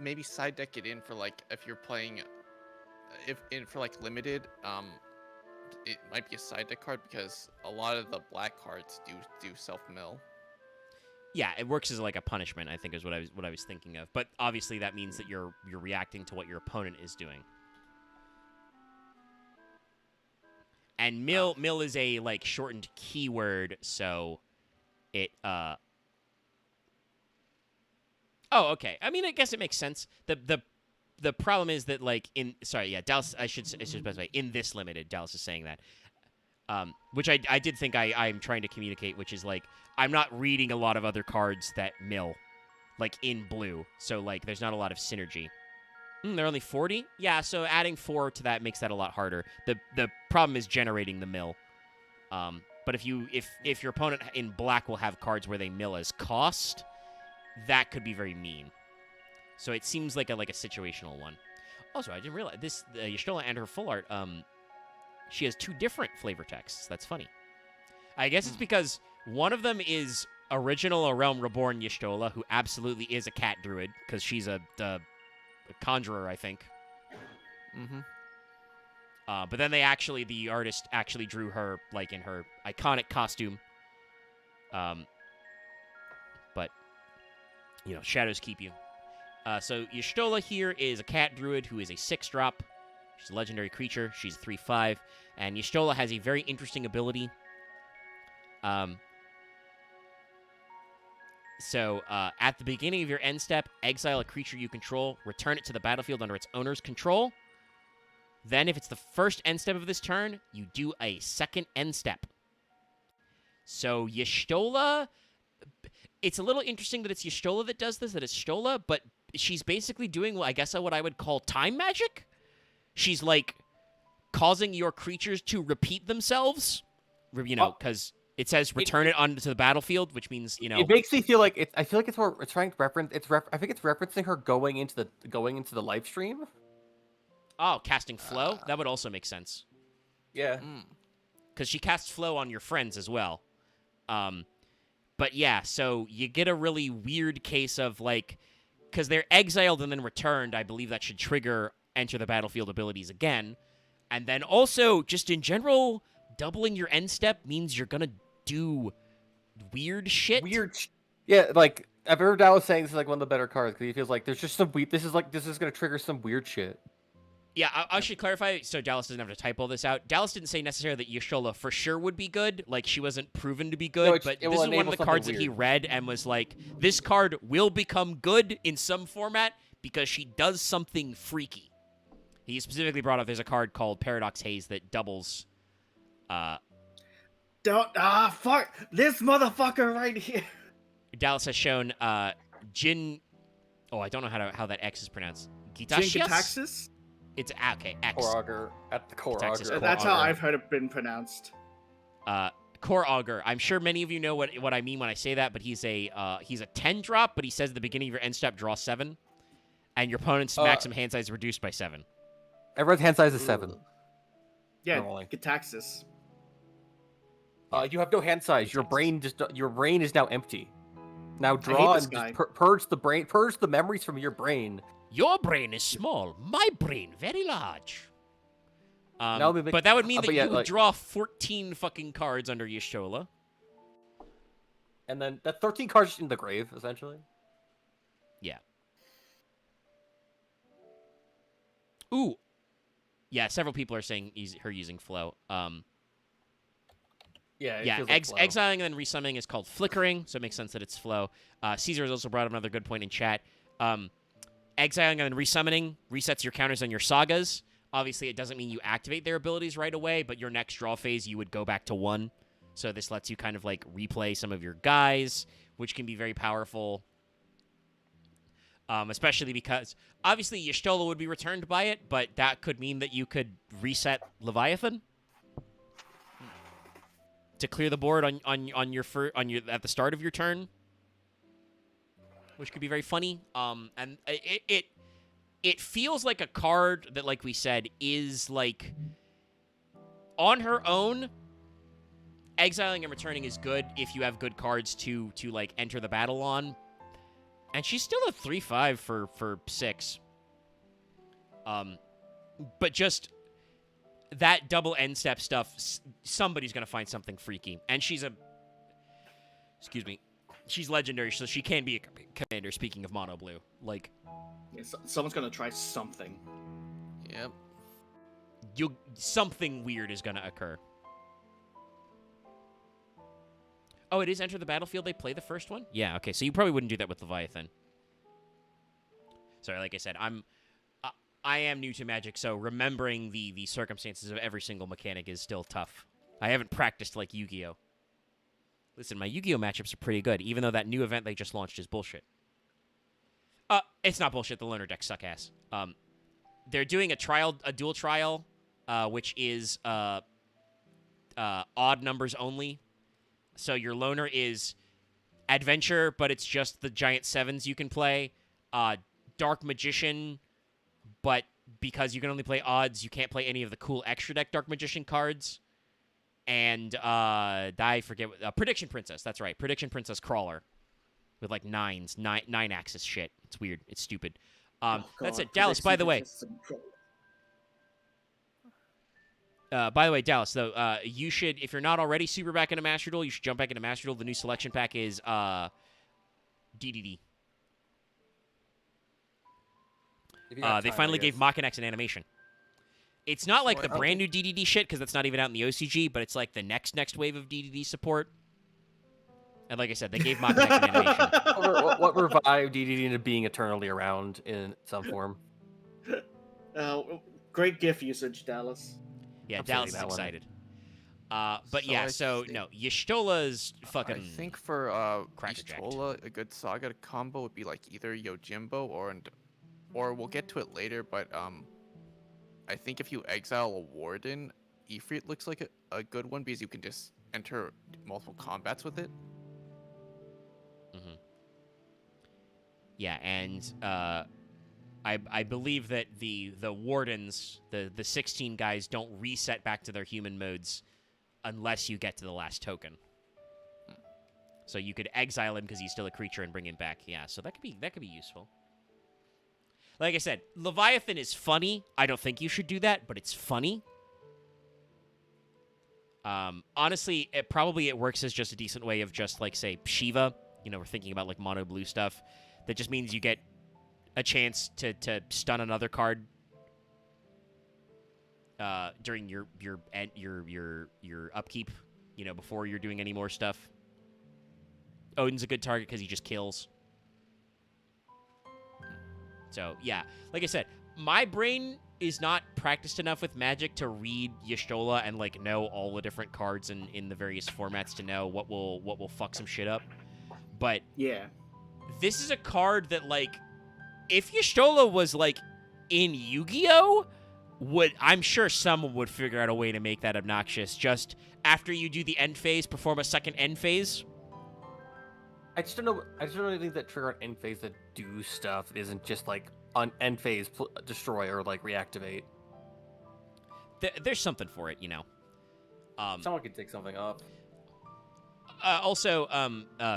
Maybe side deck it in for like if you're playing, for like limited, it might be a side deck card because a lot of the black cards do self mill. Yeah, it works as like a punishment, I think is what I was thinking of. But obviously that means that you're reacting to what your opponent is doing. And mill is a like shortened keyword, so it Oh, okay. I mean, I guess it makes sense. The problem is that like Dallas I should specify in this limited, Dallas is saying that. Which I did think I'm trying to communicate, which is like I'm not reading a lot of other cards that mill like in blue. So like there's not a lot of synergy. They're only 40? Yeah, so adding 4 to that makes that a lot harder. The problem is generating the mill. But if your opponent in black will have cards where they mill as cost, that could be very mean. So it seems like a situational one. Also, I didn't realize this Y'shtola and her full art. She has 2 different flavor texts. That's funny. I guess it's because one of them is original A Realm Reborn Y'shtola, who absolutely is a cat druid because she's a conjurer, I think. Mm-hmm. But then the artist actually drew her like in her iconic costume. But shadows keep you. So Y'shtola here is a cat druid who is a 6-drop. She's a legendary creature. She's 3/5, and Y'shtola has a very interesting ability. So at the beginning of your end step, exile a creature you control, return it to the battlefield under its owner's control. Then, if it's the first end step of this turn, you do a second end step. So Y'shtola, it's a little interesting that it's Y'shtola that does this, that it's Y'shtola, but she's basically doing, I guess, what I would call time magic. She's like causing your creatures to repeat themselves, because it says return it onto the battlefield, which means It makes me feel like it's. I feel like it's where it's trying to reference. I think it's referencing her going into the live stream. Oh, casting flow? That would also make sense. Yeah. Because she casts flow on your friends as well. But yeah, so you get a really weird case of because they're exiled and then returned, I believe that should trigger enter the battlefield abilities again. And then also, just in general, doubling your end step means you're going to do weird shit. Yeah, like, I've heard Dallas saying this is one of the better cards, because he feels like there's just some weird, this is going to trigger some weird shit. Yeah, I should clarify, so Dallas doesn't have to type all this out. Dallas didn't say necessarily that Y'shtola for sure would be good. She wasn't proven to be good, but this is one of the cards that he read and was like, this card will become good in some format because she does something freaky. He specifically brought up there's a card called Paradox Haze that doubles... fuck! This motherfucker right here! Dallas has shown Jin... Oh, I don't know how that X is pronounced. Jin-Gitaxias? It's okay, X. Core Augur at the Core Texas Augur. Core That's how Augur. I've heard it been pronounced. Core Augur. I'm sure many of you know what I mean when I say that, but he's a 10-drop, but he says at the beginning of your end step, draw 7, and your opponent's maximum hand size is reduced by 7. Everyone's hand size is 7. Yeah, Normally. Gitaxias. You have no hand size. Your brain is now empty. Now draw and just purge the memories from your brain. Your brain is small. My brain very large. But that would mean that yeah, you would draw 14 fucking cards under Y'shtola. And then that 13 cards in the grave, essentially. Yeah. Ooh. Yeah, several people are saying her using flow. Exiling and then resummoning is called flickering, so it makes sense that it's flow. Caesar has also brought up another good point in chat. Exiling and then resummoning resets your counters on your sagas. Obviously, it doesn't mean you activate their abilities right away, but your next draw phase, you would go back to 1. So this lets you kind of replay some of your guys, which can be very powerful. Especially because, obviously, Y'shtola would be returned by it, but that could mean that you could reset Leviathan to clear the board on your at the start of your turn, which could be very funny. And it feels like a card that, like we said, is on her own. Exiling and returning is good if you have good cards to enter the battle on. And she's still a 3/5 for 6. But just that double end step stuff, somebody's gonna find something freaky. And she's legendary, so she can be a commander. Speaking of mono blue, yeah, someone's gonna try something. Yep. Something weird is gonna occur. Oh, it is enter the battlefield. They play the first one? Yeah, okay. So you probably wouldn't do that with Leviathan. Sorry, like I said, I am new to Magic, so remembering the circumstances of every single mechanic is still tough. I haven't practiced like Yu-Gi-Oh! Listen, my Yu-Gi-Oh! Matchups are pretty good, even though that new event they just launched is bullshit. It's not bullshit. The loner decks suck ass. They're doing a dual trial, which is odd numbers only. So your loner is Adventure, but it's just the giant 7s you can play. Dark Magician, but because you can only play odds, you can't play any of the cool extra deck Dark Magician cards. And I forget Prediction Princess. That's right, Prediction Princess Crawler, with like nine axis shit. It's weird. It's stupid. That's it. Dallas. By the way, Dallas. Though, you should, if you're not already super back into Master Duel, you should jump back into Master Duel. The new selection pack is DDD. They finally gave Machinax an animation. It's not like the brand new DDD shit, because that's not even out in the OCG, but it's like the next wave of DDD support. And like I said, they gave Machinax an animation. What revived DDD into being eternally around in some form? Great GIF usage, Dallas. Yeah, I'm Dallas is that one. excited. But So yeah, I so think- no, Y'shtola's fucking. I think for crackerjacked. Y'shtola, a good saga combo would be like either Yojimbo or we'll get to it later, but I think if you exile a Warden, Ifrit looks like a good one because you can just enter multiple combats with it. Mhm. Yeah, and I believe that the Wardens, the 16 guys, don't reset back to their human modes unless you get to the last token. So you could exile him because he's still a creature and bring him back. Yeah, so that could be useful. Like I said, Leviathan is funny. I don't think you should do that, but it's funny. Honestly, it works as just a decent way of just, like, say, Shiva. You know, we're thinking about, like, mono blue stuff. That just means you get a chance to stun another card during your upkeep, you know, before you're doing any more stuff. Odin's a good target because he just kills. So, yeah. Like I said, my brain is not practiced enough with Magic to read Y'shtola and, like, know all the different cards in the various formats to know what will fuck some shit up. But Yeah. this is a card that, like, if Y'shtola was, like, in Yu-Gi-Oh!, I'm sure someone would figure out a way to make that obnoxious. Just after you do the end phase, perform a second end phase. I just don't know anything that trigger on end phase that do stuff that isn't just like on end phase destroy or like reactivate. There's something for it, you know. Someone could take something up. Also,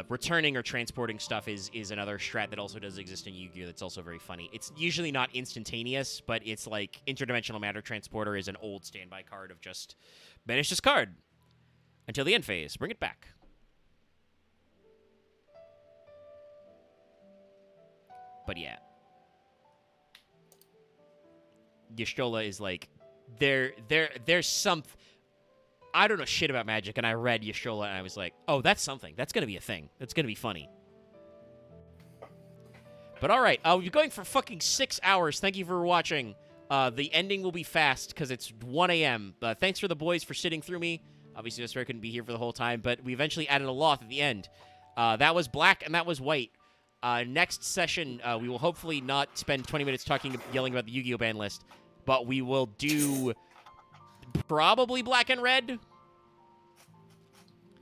returning or transporting stuff is another strat that also does exist in Yu-Gi-Oh! That's also very funny. It's usually not instantaneous, but it's like Interdimensional Matter Transporter is an old standby card of just banish this card until the end phase. Bring it back. But yeah. Y'shtola is like, there's some... I don't know shit about Magic, and I read Y'shtola, and I was like, oh, that's something. That's going to be a thing. That's going to be funny. But all right, you're going for fucking 6 hours. Thank you for watching. The ending will be fast, because it's 1 a.m. Thanks for the boys for sitting through me. Obviously, Mr. couldn't be here for the whole time, but we eventually added a Loth at the end. That was black, and that was white. Next session, we will hopefully not spend 20 minutes yelling about the Yu-Gi-Oh! Ban list, but we will do probably black and red.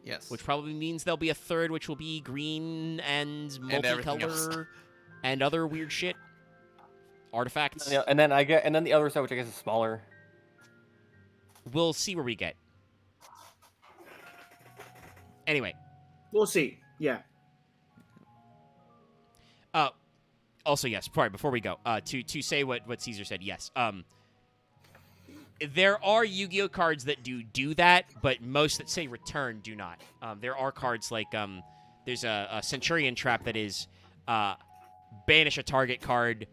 Yes. Which probably means there'll be a third, which will be green and everything else. multicolor and other weird shit. Artifacts. Yeah, and then the other side, which I guess is smaller. We'll see where we get. Anyway. We'll see. Yeah. Also, yes. Sorry, before we go, to say what Caesar said, yes. There are Yu-Gi-Oh cards that do that, but most that say return do not. There are cards like there's a Centurion Trap that is banish a target card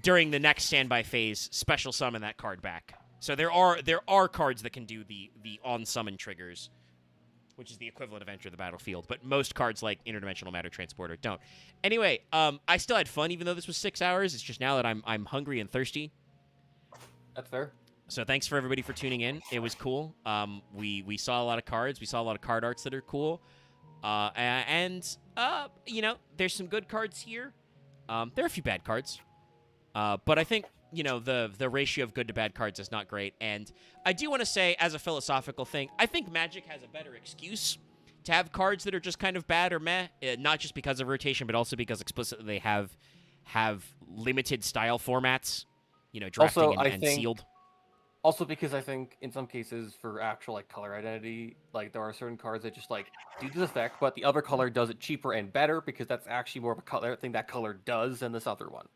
during the next standby phase, special summon that card back. So there are cards that can do the on summon triggers, which is the equivalent of enter the battlefield. But most cards like Interdimensional Matter Transporter don't. Anyway, I still had fun even though this was 6 hours. It's just now that I'm hungry and thirsty. That's fair. So thanks for everybody for tuning in. It was cool. We saw a lot of cards. We saw a lot of card arts that are cool. And you know, there's some good cards here. There are a few bad cards. But I think, you know, the ratio of good to bad cards is not great. And I do want to say, as a philosophical thing, I think Magic has a better excuse to have cards that are just kind of bad or meh, not just because of rotation, but also because explicitly they have limited style formats, drafting Also, and sealed. Also, because I think in some cases for actual like color identity, like there are certain cards that just like do this effect, but the other color does it cheaper and better because that's actually more of a color thing that color does than this other one.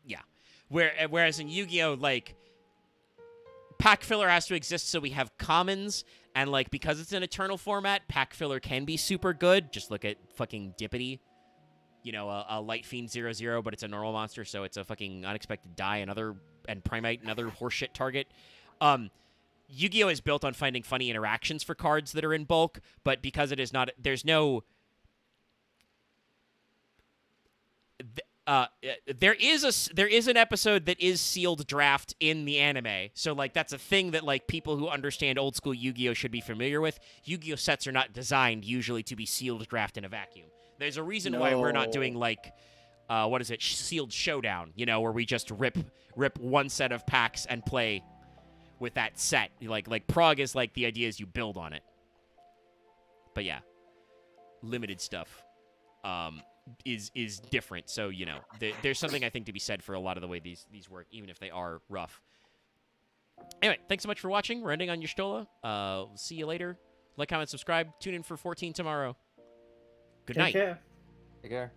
Yeah. Whereas in Yu-Gi-Oh, like, pack filler has to exist so we have commons, and like because it's an eternal format, pack filler can be super good. Just look at fucking Dippity. A Light Fiend 0/0, but it's a normal monster, so it's a fucking unexpected die, and Primite, another horseshit target. Yu-Gi-Oh is built on finding funny interactions for cards that are in bulk, but because it is not, there's no. There is an episode that is sealed draft in the anime, so like that's a thing that like people who understand old school Yu-Gi-Oh should be familiar with. Yu-Gi-Oh sets are not designed usually to be sealed draft in a vacuum. There's a reason why we're not doing like, what is it, sealed showdown? Where we just rip one set of packs and play with that set. Like Prague is like the idea is you build on it. But yeah, limited stuff is different. So there's something I think to be said for a lot of the way these work, even if they are rough. Anyway, thanks so much for watching. We're ending on Y'shtola. See you later. Like, comment, subscribe. Tune in for 14 tomorrow. Good night. Take care. Take care.